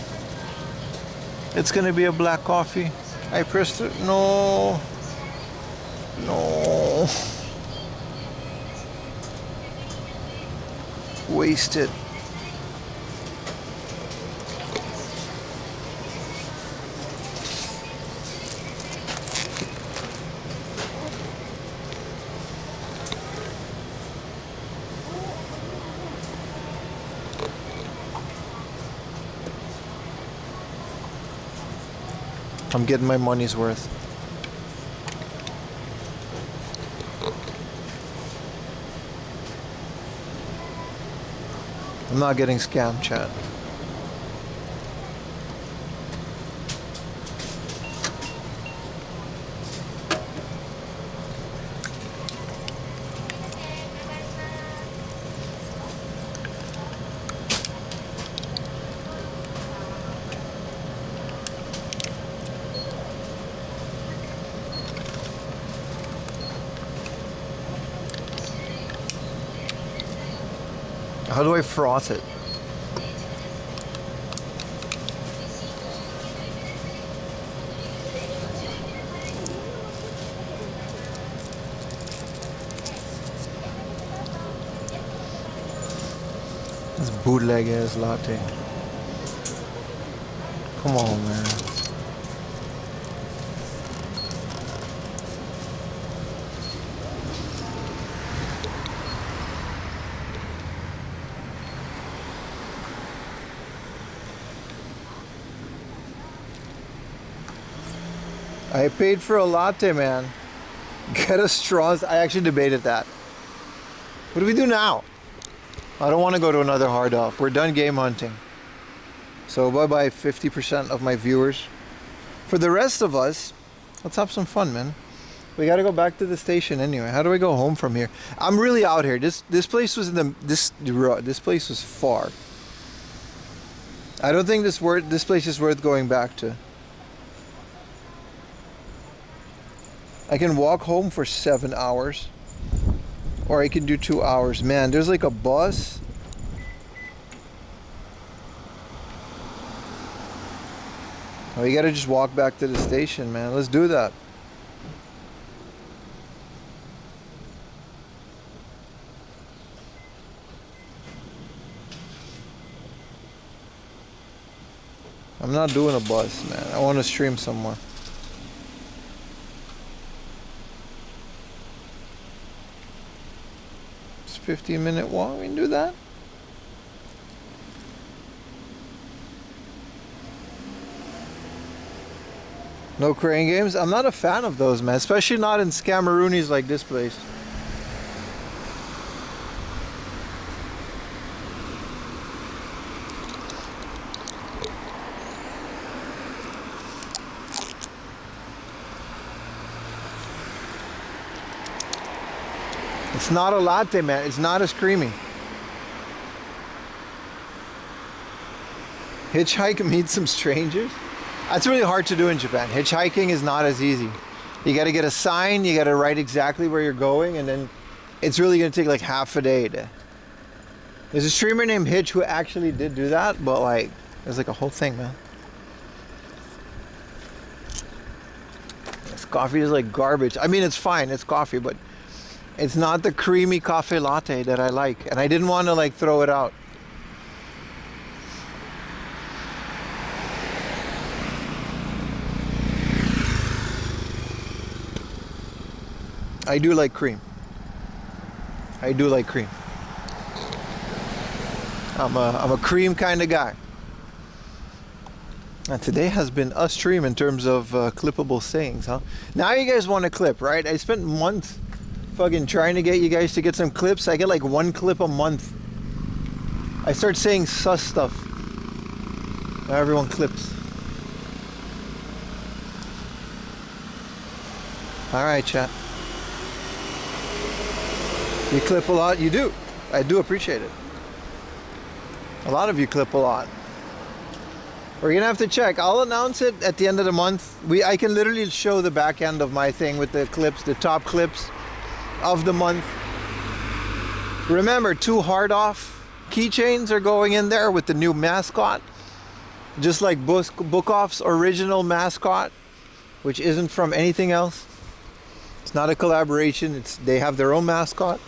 It's going to be a black coffee. I pressed it. No! No. Wasted. I'm getting my money's worth. I'm not getting scammed, chat. How do I froth it? This bootleg ass latte. Come on, man. I paid for a latte, man. Get a straw. I actually debated that. What do we do now? I don't want to go to another hard off. We're done game hunting. So bye-bye 50% of my viewers. For the rest of us, let's have some fun, man. We got to go back to the station anyway. How do I go home from here? I'm really out here. This place was in the this place was far. I don't think this place is worth going back to. I can walk home for 7 hours, or I can do 2 hours. Man, there's like a bus. Oh, you gotta just walk back to the station, man. Let's do that. I'm not doing a bus, man. I want to stream somewhere. It's a 15-minute walk. We can do that. No crane games? I'm not a fan of those, man. Especially not in scammeroonies like this place. It's not a latte, man. It's not as creamy. Hitchhike, meet some strangers? That's really hard to do in Japan. Hitchhiking is not as easy. You got to get a sign, you got to write exactly where you're going, and then it's really going to take like half a day. There's a streamer named Hitch who actually did do that, but like, there's like a whole thing, man. This coffee is like garbage. I mean, it's fine, it's coffee, but it's not the creamy cafe latte that I like, and I didn't want to like throw it out. I do like cream. I do like cream. I'm a cream kind of guy. And today has been a stream in terms of clippable sayings, huh? Now you guys want a clip, right? I spent months fucking trying to get you guys to get some clips. I get like 1 clip a month. I start saying sus stuff. Now everyone clips. All right, chat. You clip a lot? You do. I do appreciate it. A lot of you clip a lot. We're gonna have to check. I'll announce it at the end of the month. I can literally show the back end of my thing with the clips, the top clips of the month. Remember, 2 hard off keychains are going in there with the new mascot. Just like BookOff's original mascot, which isn't from anything else. It's not a collaboration. They have their own mascot.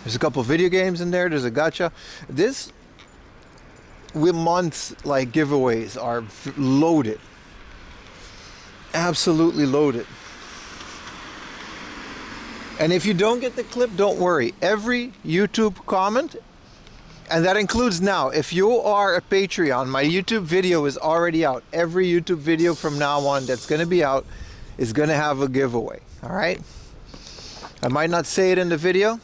There's a couple video games in there. There's a gacha. This month's like giveaways are loaded. Absolutely loaded. And if you don't get the clip, don't worry. Every YouTube comment, and that includes now, if you are a Patreon, my YouTube video is already out. Every YouTube video from now on that's going to be out is going to have a giveaway. All right? I might not say it in the video.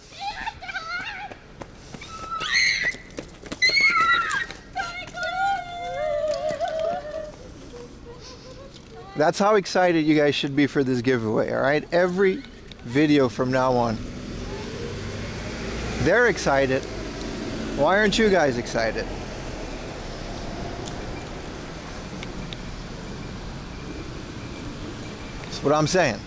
That's how excited you guys should be for this giveaway, all right? Every video from now on. They're excited. Why aren't you guys excited? That's what I'm saying.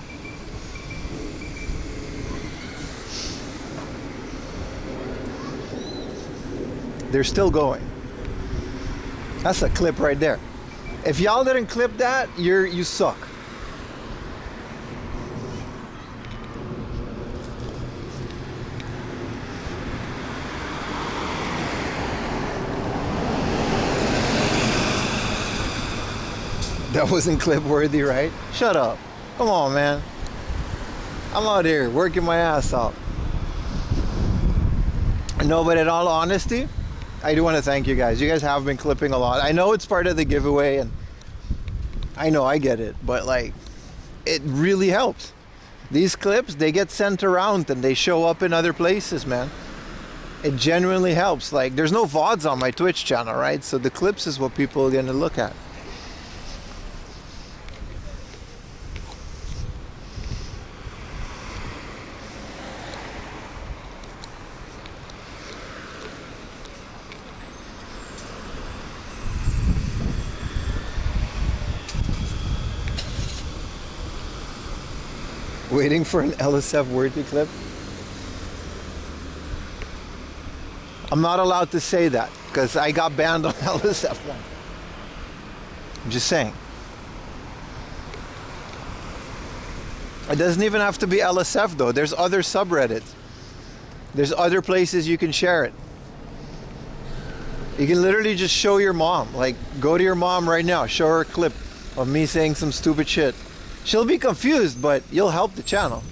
They're still going. That's a clip right there. If y'all didn't clip that, you suck. That wasn't clip worthy, right? Shut up. Come on, man. I'm out here working my ass off. No, but in all honesty, I do want to thank you guys. You guys have been clipping a lot. I know it's part of the giveaway, and I know I get it, but like, it really helps. These clips, they get sent around and they show up in other places, man. It genuinely helps. Like, there's no VODs on my Twitch channel, right? So the clips is what people are gonna look at. Waiting for an LSF worthy clip. I'm not allowed to say that because I got banned on LSF one. I'm just saying. It doesn't even have to be LSF though. There's other subreddits. There's other places you can share it. You can literally just show your mom. Like, go to your mom right now, show her a clip of me saying some stupid shit. She'll be confused, but you'll help the channel.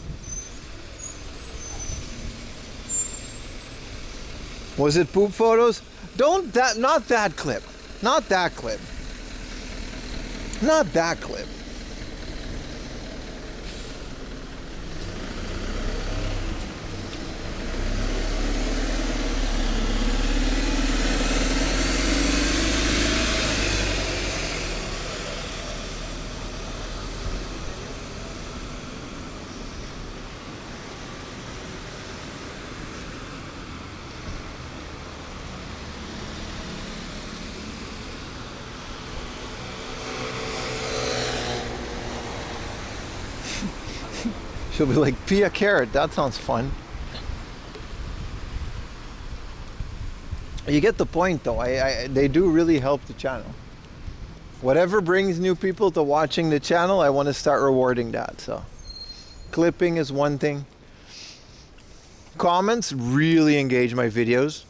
Was it poop photos? Not that clip. Not that clip. Not that clip. She'll be like, pea carrot, that sounds fun. You get the point though. They do really help the channel. Whatever brings new people to watching the channel, I want to start rewarding that. So clipping is one thing. Comments really engage my videos.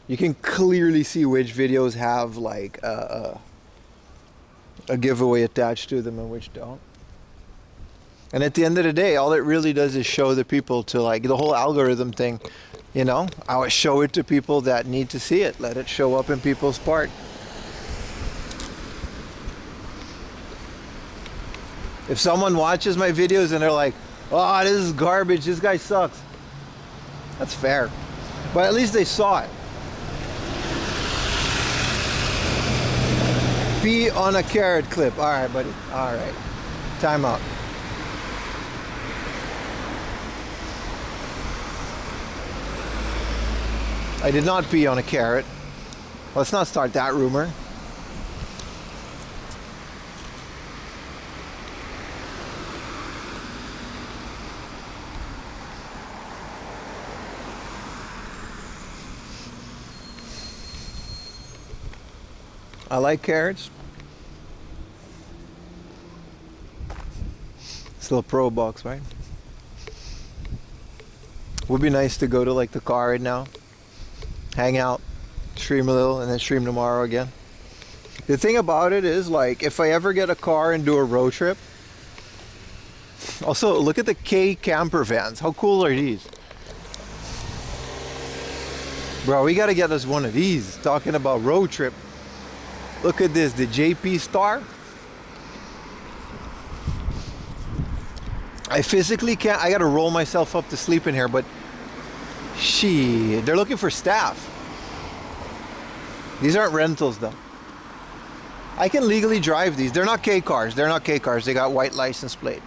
You can clearly see which videos have like a giveaway attached to them and which don't. And at the end of the day, all it really does is show the people to, like, the whole algorithm thing, you know? I would show it to people that need to see it. Let it show up in people's part. If someone watches my videos and they're like, oh, this is garbage, this guy sucks. That's fair. But at least they saw it. Pee on a carrot clip. All right, buddy. All right. Time out. I did not pee on a carrot. Let's not start that rumor. I like carrots. It's a little pro box, right? Would be nice to go to like the car right now. Hang out, stream a little, and then stream tomorrow again. The thing about it is, like, if I ever get a car and do a road trip. Also, look at the K camper vans. How cool are these? Bro, we gotta get us one of these. Talking about road trip. Look at this, the JP Star. I physically can't, I gotta roll myself up to sleep in here, but shit, they're looking for staff. These aren't rentals though. I can legally drive these. They're not K cars. They're not K cars. They got white license plate.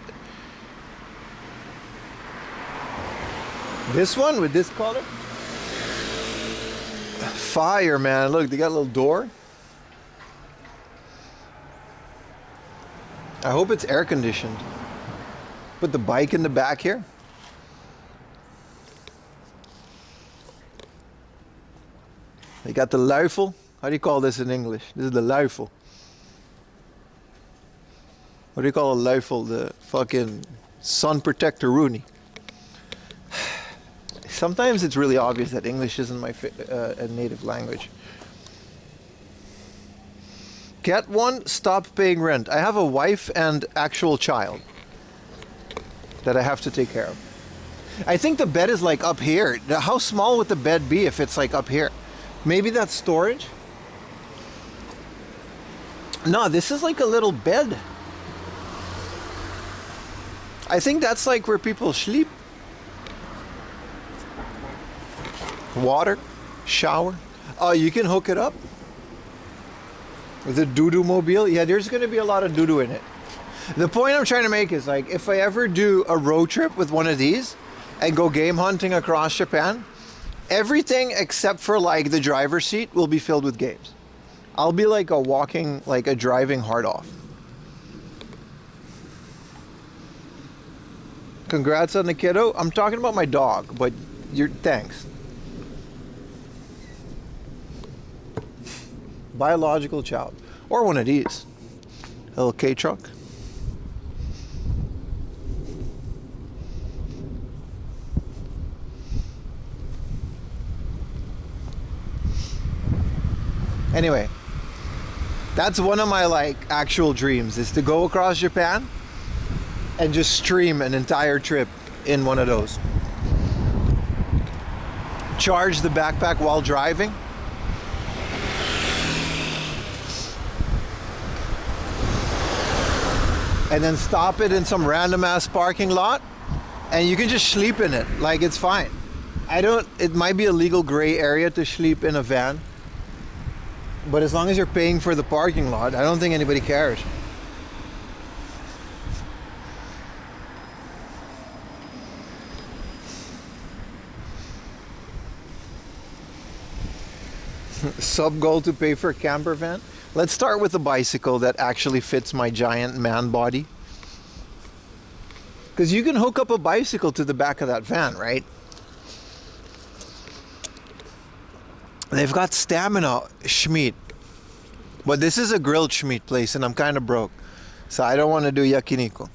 This one with this color? Fire, man. Look, they got a little door. I hope it's air conditioned. Put the bike in the back here. They got the luifel. How do you call this in English? This is the luifel. What do you call a luifel? The fucking sun protector Rooney. Sometimes it's really obvious that English isn't my native language. Get one, stop paying rent. I have a wife and actual child that I have to take care of. I think the bed is like up here. How small would the bed be if it's like up here? Maybe that's storage? No, this is like a little bed. I think that's like where people sleep. Water, shower. Oh, you can hook it up with a doo-doo mobile. Yeah, there's going to be a lot of doo-doo in it. The point I'm trying to make is, like, if I ever do a road trip with one of these and go game hunting across Japan, everything except for like the driver's seat will be filled with games. I'll be like a walking, like a driving hard off. Congrats on the kiddo. I'm talking about my dog, but thanks. Biological child. Or one of these. A little K-truck. Anyway, that's one of my like actual dreams, is to go across Japan and just stream an entire trip in one of those. Charge the backpack while driving. And then stop it in some random ass parking lot and you can just sleep in it. Like, it's fine. It might be a legal gray area to sleep in a van. But as long as you're paying for the parking lot, I don't think anybody cares. Sub goal to pay for a camper van. Let's start with a bicycle that actually fits my giant man body. Because you can hook up a bicycle to the back of that van, right? They've got stamina Schmeat. But this is a grilled Schmeat place and I'm kind of broke. So I don't want to do yakiniku.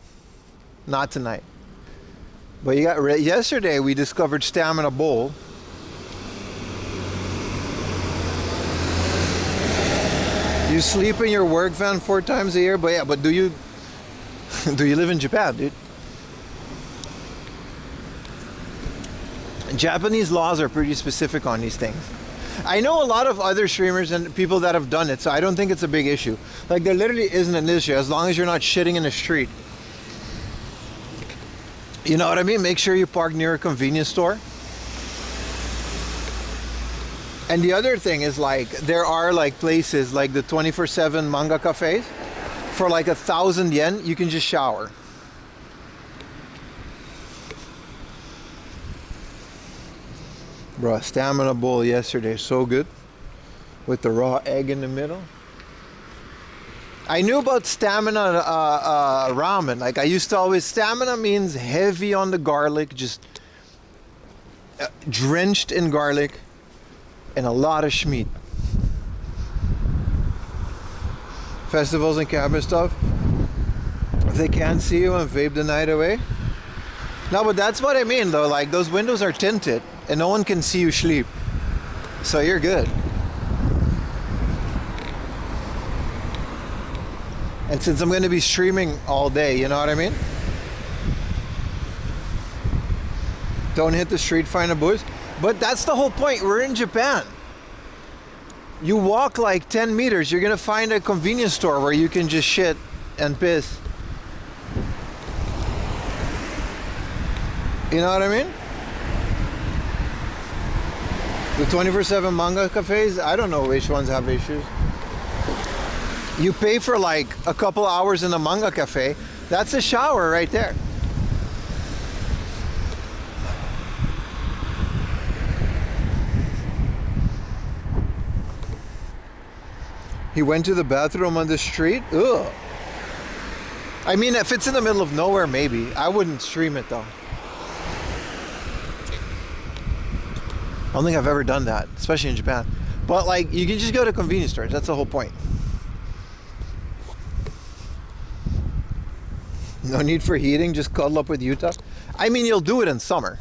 Not tonight. But yesterday we discovered Stamina Bowl. You sleep in your work van 4 times a year, but yeah, but do you live in Japan, dude? Japanese laws are pretty specific on these things. I know a lot of other streamers and people that have done it, so I don't think it's a big issue. Like, there literally isn't an issue as long as you're not shitting in the street. You know what I mean? Make sure you park near a convenience store. And the other thing is, like, there are like places like the 24/7 manga cafes. For like 1,000 yen, you can just shower. Bro, Stamina Bowl yesterday, so good. With the raw egg in the middle. I knew about stamina ramen. Like, I used to always, stamina means heavy on the garlic, just drenched in garlic, and a lot of Schmeat. Festivals and camp and stuff. If they can't see you and vape the night away. No, but that's what I mean though. Like, those windows are tinted and no one can see you sleep. So you're good. And since I'm going to be streaming all day, you know what I mean? Don't hit the street, find a bush. But that's the whole point. We're in Japan. You walk like 10 meters, you're going to find a convenience store where you can just shit and piss. You know what I mean? The 24/7 manga cafes, I don't know which ones have issues. You pay for like a couple hours in a manga cafe, that's a shower right there. He went to the bathroom on the street? Ugh. I mean, if it's in the middle of nowhere, maybe. I wouldn't stream it though. I don't think I've ever done that, especially in Japan. But like, you can just go to convenience stores. That's the whole point. No need for heating, just cuddle up with Utah. I mean, you'll do it in summer.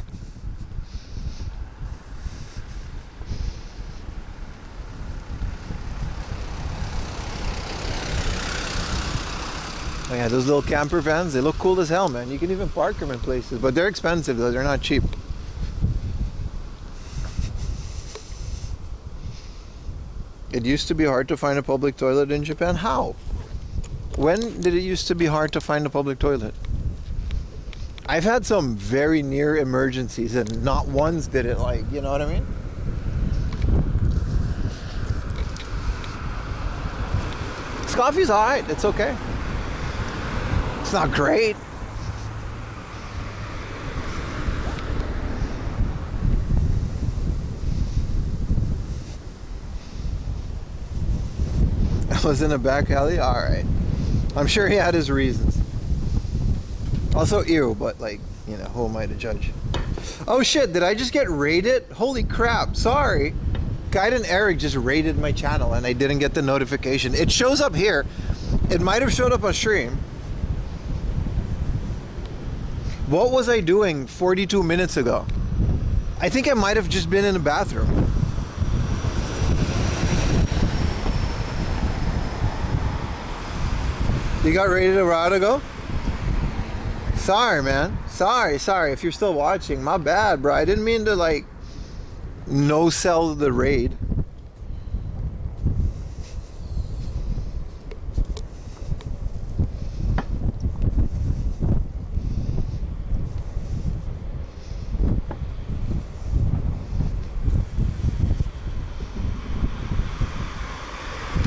Oh yeah, those little camper vans, they look cool as hell, man. You can even park them in places, but they're expensive though, they're not cheap. It used to be hard to find a public toilet in Japan. How? When did it used to be hard to find a public toilet? I've had some very near emergencies and not once did it, like, you know what I mean? This coffee's alright, it's okay. It's not great. I was in a back alley? Alright. I'm sure he had his reasons. Also, ew, but like, you know, who am I to judge? Oh shit, did I just get raided? Holy crap, sorry. Guide and Eric just raided my channel and I didn't get the notification. It shows up here. It might have showed up on stream. What was I doing 42 minutes ago? I think I might have just been in the bathroom. You got raided a while ago? Sorry, man. Sorry. If you're still watching, my bad, bro. I didn't mean to, like, no-sell the raid.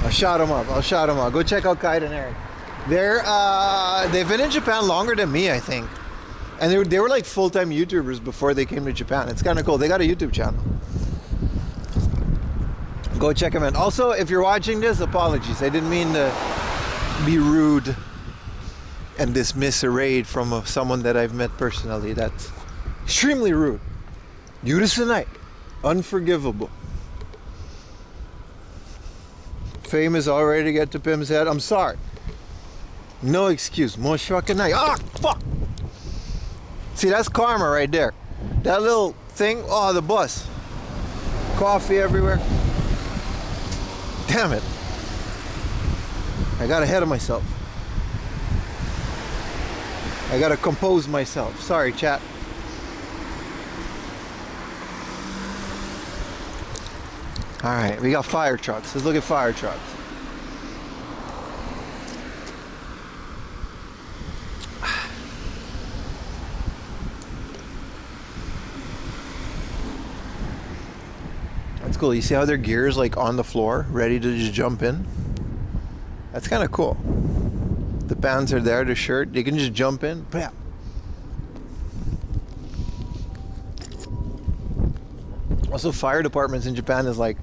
I'll shout them up. Go check out Kite and Eric. They've been in Japan longer than me, I think. And they were like full-time YouTubers before they came to Japan. It's kind of cool. They got a YouTube channel. Go check them out. Also, if you're watching this, apologies. I didn't mean to be rude and dismiss a raid from someone that I've met personally. That's extremely rude. Yurusunai. Unforgivable. Fame is already to get to Pim's head. I'm sorry. No excuse. Moshiwakanai. Ah, fuck! See, that's karma right there. That little thing. Oh, the bus. Coffee everywhere. Damn it. I got ahead of myself. I gotta compose myself. Sorry, chat. Alright, we got fire trucks. Let's look at fire trucks. That's cool. You see how their gear is like on the floor, ready to just jump in? That's kind of cool. The pants are there, the shirt, they can just jump in. Bam. Also, fire departments in Japan is like,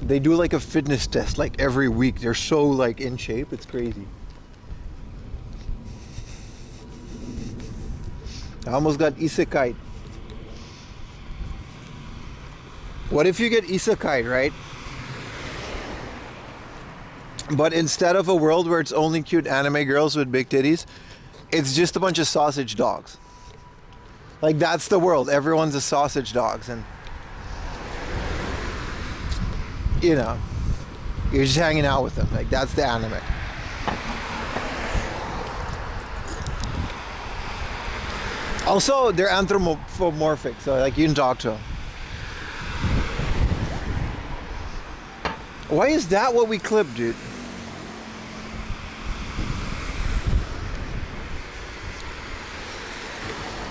they do like a fitness test like every week. They're so like in shape, it's crazy. I almost got isekai. What if you get isekai, right? But instead of a world where it's only cute anime girls with big titties, it's just a bunch of sausage dogs. Like, that's the world. Everyone's a sausage dogs, and you know, you're just hanging out with them. Like, that's the anime. Also, they're anthropomorphic, so like you can talk to them. Why is that what we clipped, dude?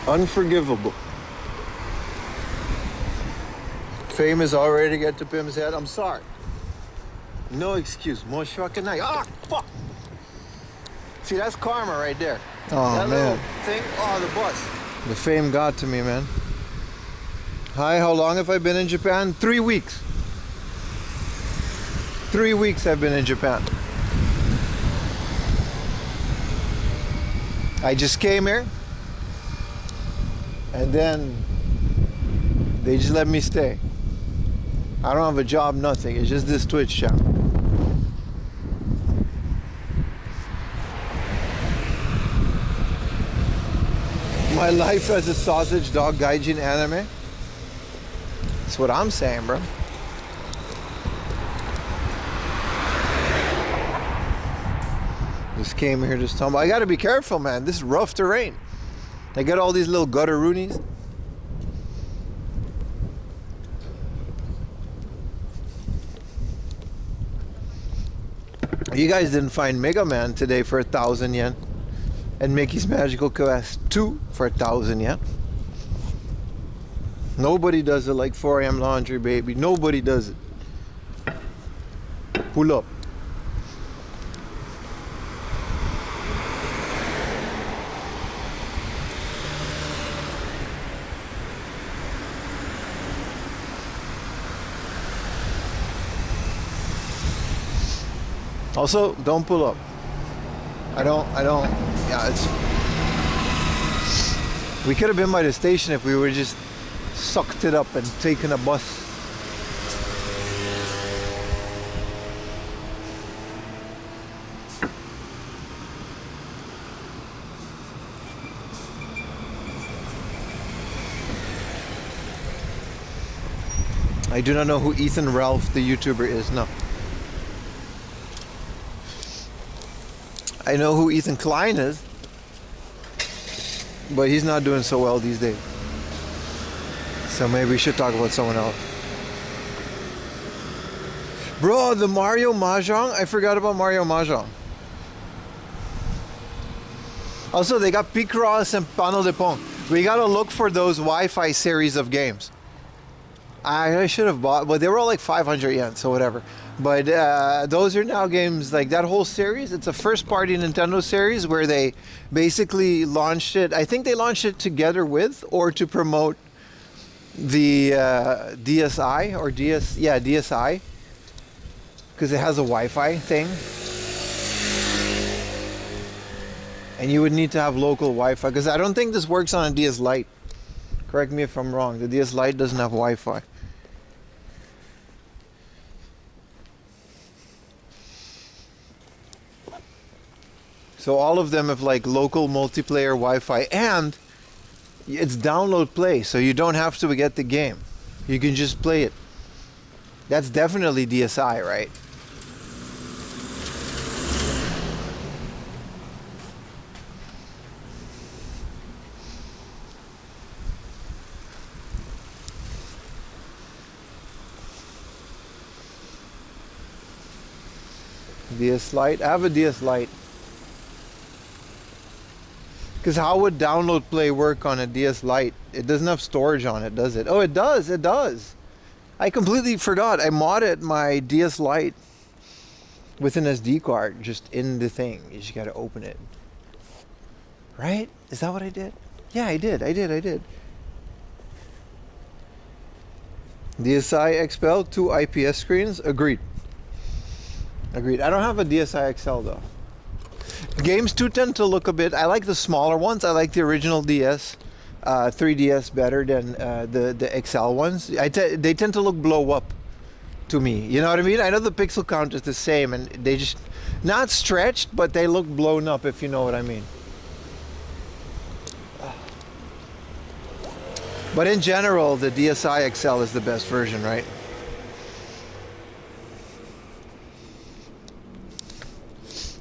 Unforgivable. Fame is already to get to Pim's head. I'm sorry. No excuse. Moshiwakanai. Ah, fuck! See, that's karma right there. Oh, that man. Little thing. Oh, the bus. The fame got to me, man. Hi, how long have I been in Japan? 3 weeks. 3 weeks I've been in Japan. I just came here and then they just let me stay. I don't have a job, nothing. It's just this Twitch channel. My life as a sausage dog gaijin anime. That's what I'm saying, bro. Just came here to stumble. I gotta be careful, man. This is rough terrain. I got all these little gutteroonies. You guys didn't find Mega Man today for 1,000 yen, and Mickey's Magical Quest 2 for 1,000 yen. Nobody does it like 4 AM Laundry, baby. Nobody does it. Pull up. Also, don't pull up. I don't, yeah, it's... We could have been by the station if we were just sucked it up and taken a bus. I do not know who Ethan Ralph, the YouTuber, is. No. I know who Ethan Klein is, but he's not doing so well these days. So maybe we should talk about someone else. Bro, the Mario Mahjong? I forgot about Mario Mahjong. Also, they got Picross and Pano de Pong. We gotta look for those Wi-Fi series of games. I should have bought, but they were all like 500 yen, so whatever. But those are now games, like that whole series. It's a first-party Nintendo series where they basically launched it. I think they launched it together with or to promote the DSi or DSi, because it has a Wi-Fi thing. And you would need to have local Wi-Fi, because I don't think this works on a DS Lite. Correct me if I'm wrong. The DS Lite doesn't have Wi-Fi. So all of them have like local multiplayer Wi-Fi, and it's download play, so you don't have to get the game. You can just play it. That's definitely DSi, right? DS Lite? I have a DS Lite. Because how would download play work on a DS Lite? It doesn't have storage on it, does it? Oh, it does. It does. I completely forgot. I modded my DS Lite with an SD card just in the thing. You just got to open it. Right? Is that what I did? Yeah, I did. DSi XPL, 2 IPS screens. Agreed. I don't have a DSi XL though. Games too tend to look a bit... I like the smaller ones. I like the original DS, 3DS better than the XL ones. They tend to look blow up to me. You know what I mean? I know the pixel count is the same, and they just... Not stretched, but they look blown up, if you know what I mean. But in general, the DSi XL is the best version, right?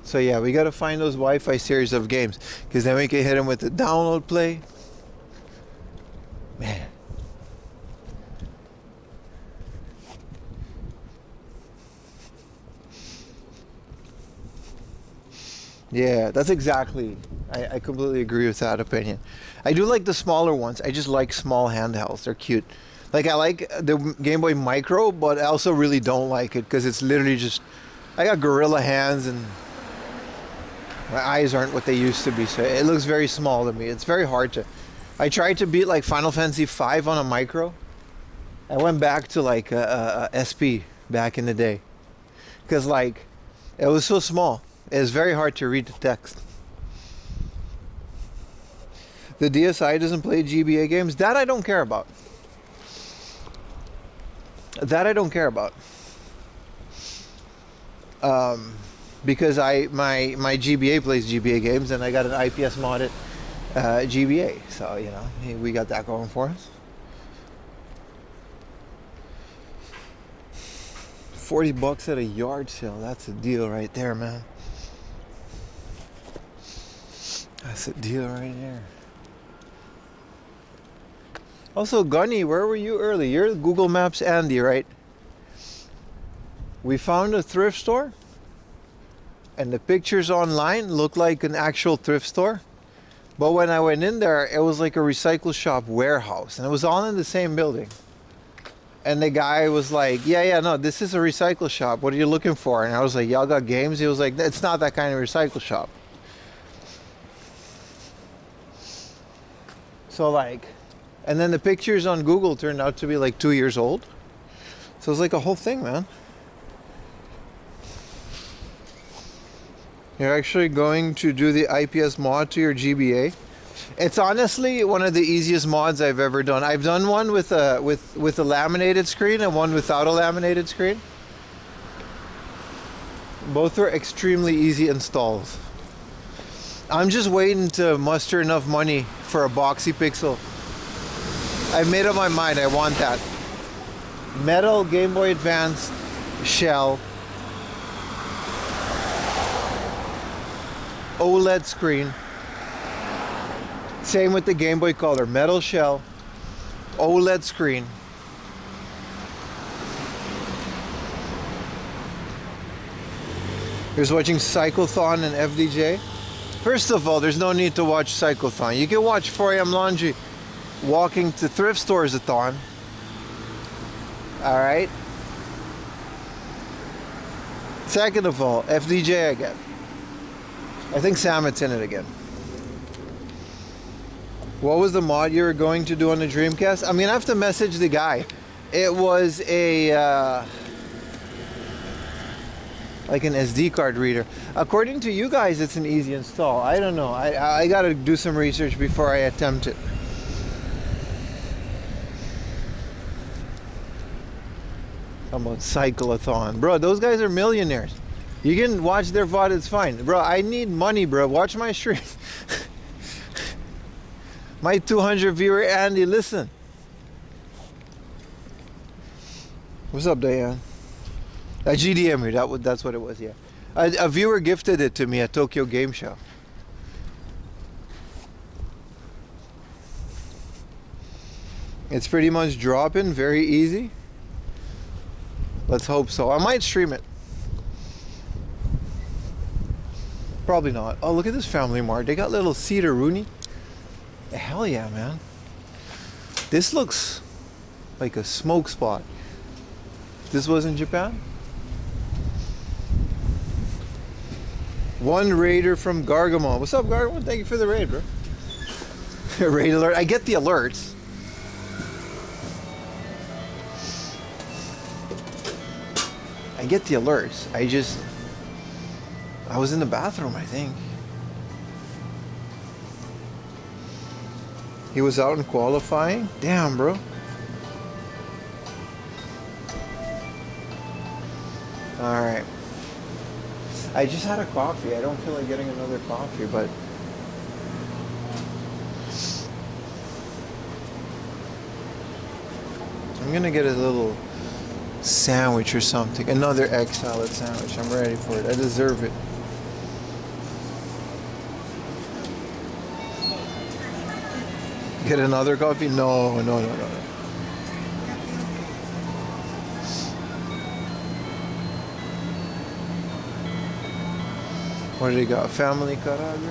So yeah, we gotta find those Wi-Fi series of games, because then we can hit them with the download play. Man. Yeah, that's exactly. I completely agree with that opinion. I do like the smaller ones. I just like small handhelds. They're cute. Like I like the Game Boy Micro, but I also really don't like it because it's literally just. I got gorilla hands and. My eyes aren't what they used to be, so it looks very small to me. It's very hard to... I tried to beat like Final Fantasy V on a micro. I went back to like SP back in the day. Because like, it was so small. It was very hard to read the text. The DSi doesn't play GBA games. That I don't care about. Because my GBA plays GBA games, and I got an IPS modded GBA, so you know we got that going for us. 40 bucks at a yard sale, that's a deal right there, man. That's a deal right there. Also, Gunny, where were you early? You're Google Maps Andy, right? We found a thrift store. and the pictures online look like an actual thrift store. But when I went in there, it was like a recycle shop warehouse, and it was all in the same building. And the guy was like, yeah, no, this is a recycle shop. What are you looking for? And I was like, y'all got games? He was like, it's not that kind of recycle shop. So like, and then the pictures on Google turned out to be like 2 years old. So it was like a whole thing, man. You're actually going to do the IPS mod to your GBA. It's honestly one of the easiest mods I've ever done. I've done one with a laminated screen and one without a laminated screen. Both are extremely easy installs. I'm just waiting to muster enough money for a boxy pixel. I've made up my mind, I want that. Metal Game Boy Advance shell. OLED screen. Same with the Game Boy Color. Metal shell. OLED screen. Here's watching Cyclothon and FDJ. First of all, there's no need to watch Cyclothon. You can watch 4am Laundry walking to thrift stores a thon. Alright? Second of all, FDJ again. I think Samet's in it again. What was the mod you were going to do on the Dreamcast? I'm gonna have to message the guy. It was a like an SD card reader. According to you guys, it's an easy install. I don't know. I gotta do some research before I attempt it. How about Cyclothon? Bro, those guys are millionaires. You can watch their VOD, it's fine. Bro, I need money, bro. Watch my stream. My 200 viewer Andy, listen. What's up, Diane? A GDM, that's what it was, yeah. A viewer gifted it to me at Tokyo Game Show. It's pretty much dropping, very easy. Let's hope so. I might stream it. Probably not. Oh, look at this Family Mart. They got little Cedar Rooney. Hell yeah, man. This looks like a smoke spot. This was in Japan? One raider from Gargamon. What's up, Gargamon? Thank you for the raid, bro. Raid alert. I get the alerts. I get the alerts. I was in the bathroom, I think. He was out in qualifying? Damn, bro. Alright. I just had a coffee. I don't feel like getting another coffee, but I'm gonna get a little sandwich or something. Another egg salad sandwich. I'm ready for it. I deserve it. Get another coffee? No. What do they got? Family karaage?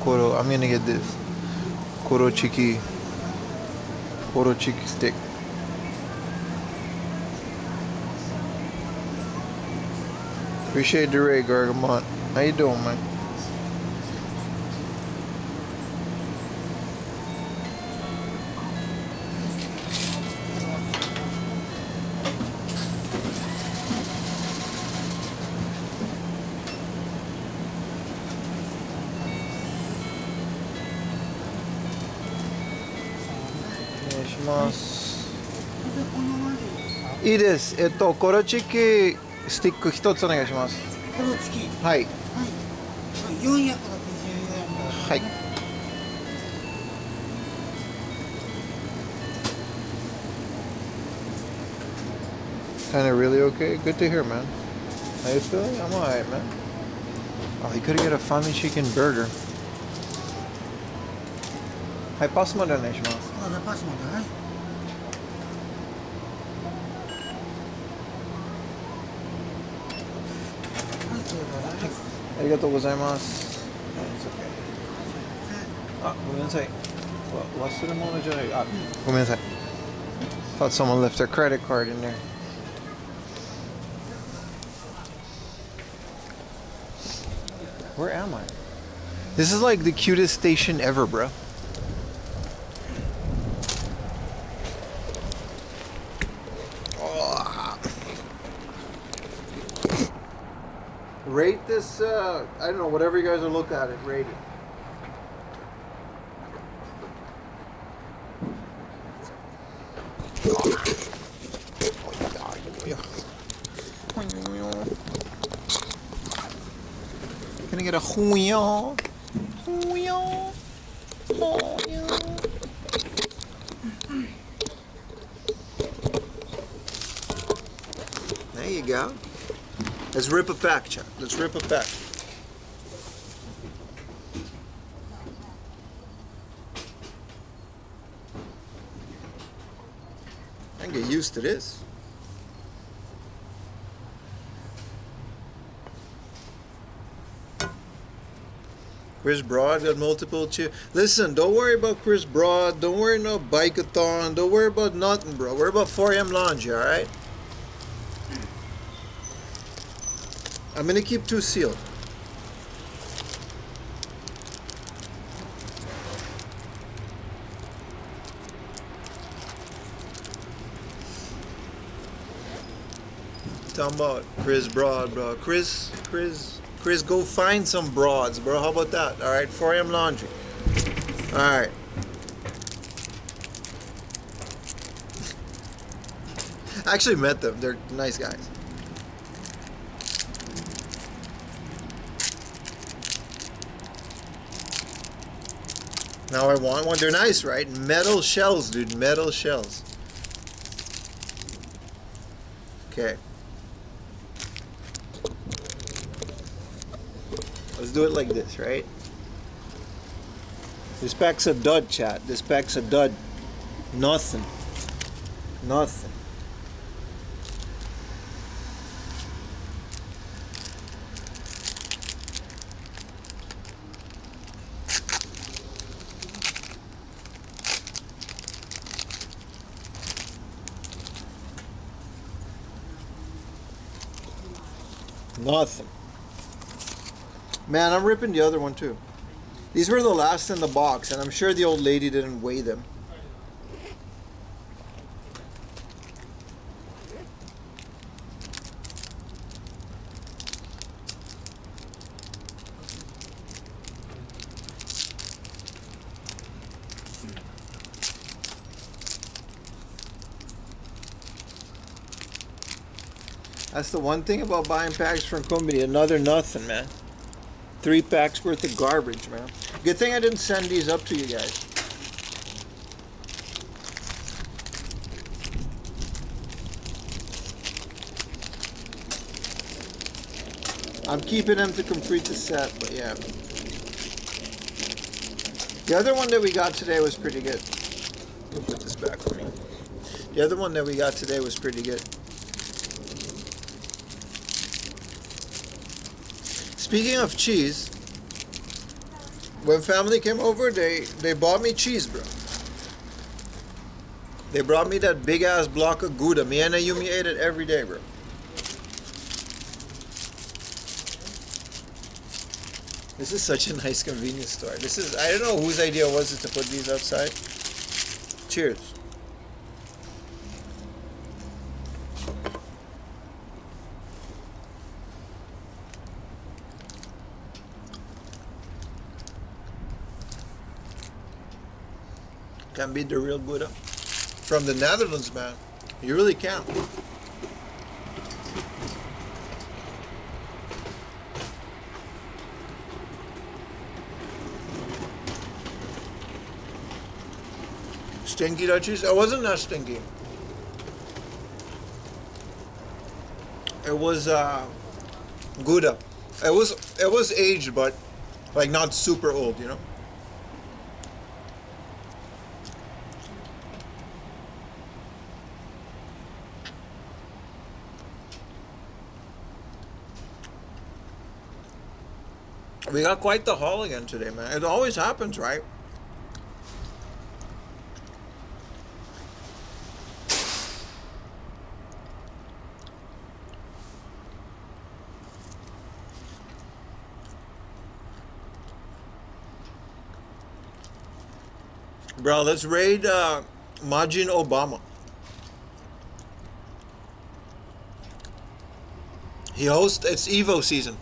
Koro, I'm gonna get this. Koro chiki stick. Appreciate the raid, Gargamont. How you doing, man?いいです。コロチキスティック一つお願いします。コロチキ。はい。はい。460円。はい。Kind of really okay? Good to hear, man. How you feeling? I'm alright, man. Oh, you could get a Fami chicken burger. Hi, pass mo doon, Ishmael. あ、じゃあパスもだね。ありがとうございます。It's okay. あ、ごめんなさい。忘れ物じゃない。あ、ごめんなさい。Thought someone left their credit card in there. Where am I? This is like the cutest station ever, bro. Rate this, I don't know, whatever you guys are looking at it, rate it. Can I get a hoo-yo? Hoo-yo? Hoo-yo? There you go. Let's rip a pack, chat. Let's rip a pack. I can get used to this. Chris Broad got multiple cheer. Listen, don't worry about Chris Broad. Don't worry about Bike-a-thon. Don't worry about nothing, bro. Worry about 4am Laundry, alright? I'm gonna keep 2 sealed. Talking about Chris Broad, bro. Chris, go find some broads, bro. How about that? All right, 4am Laundry. All right. I actually met them. They're nice guys. Now I want one. They're nice, right? Metal shells, dude. Metal shells. Okay. Let's do it like this, right? This pack's a dud, chat. This pack's a dud. Nothing. Nothing. Nothing. Man, I'm ripping the other one too. These were the last in the box, and I'm sure the old lady didn't weigh them. That's the one thing about buying packs from Konbini. Another nothing, man. 3 packs worth of garbage, man. Good thing I didn't send these up to you guys. I'm keeping them to complete the set, but yeah. The other one that we got today was pretty good. Let me put this back for me. The other one that we got today was pretty good. Speaking of cheese, when family came over, they bought me cheese, bro. They brought me that big ass block of Gouda. Me and Ayumi ate it every day, bro. This is such a nice convenience store. This is, I don't know whose idea was it to put these outside. Cheers. Can beat the real Gouda. From the Netherlands, man. You really can. Stinky that cheese? I wasn't that stinky. It was Gouda. It was aged, but like not super old, you know. We got quite the haul again today, man. It always happens, right? Bro, let's raid Majin Obama. He hosts, it's Evo season.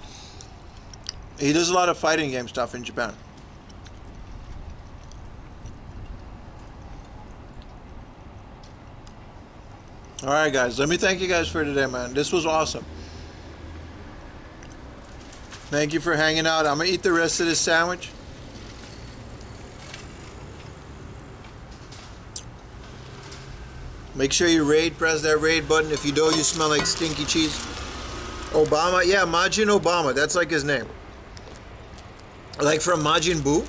He does a lot of fighting game stuff in Japan. Alright guys, let me thank you guys for today, man. This was awesome. Thank you for hanging out. I'm gonna eat the rest of this sandwich. Make sure you raid, press that raid button. If you don't, you smell like stinky cheese. Obama, yeah, Majin Obama, that's like his name. Like from Majin Buu.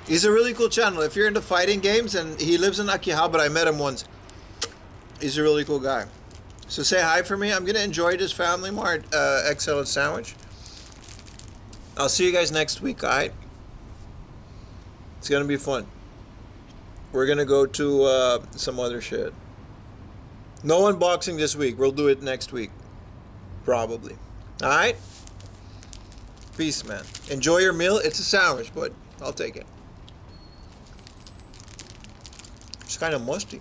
He's a really cool channel. If you're into fighting games, and he lives in Akihabara, I met him once. He's a really cool guy. So say hi for me. I'm gonna enjoy this Family Mart XL sandwich. I'll see you guys next week, alright? It's gonna be fun. We're gonna go to some other shit. No unboxing this week. We'll do it next week. Probably. Alright? Peace, man. Enjoy your meal. It's a sandwich, but I'll take it. It's kind of musty.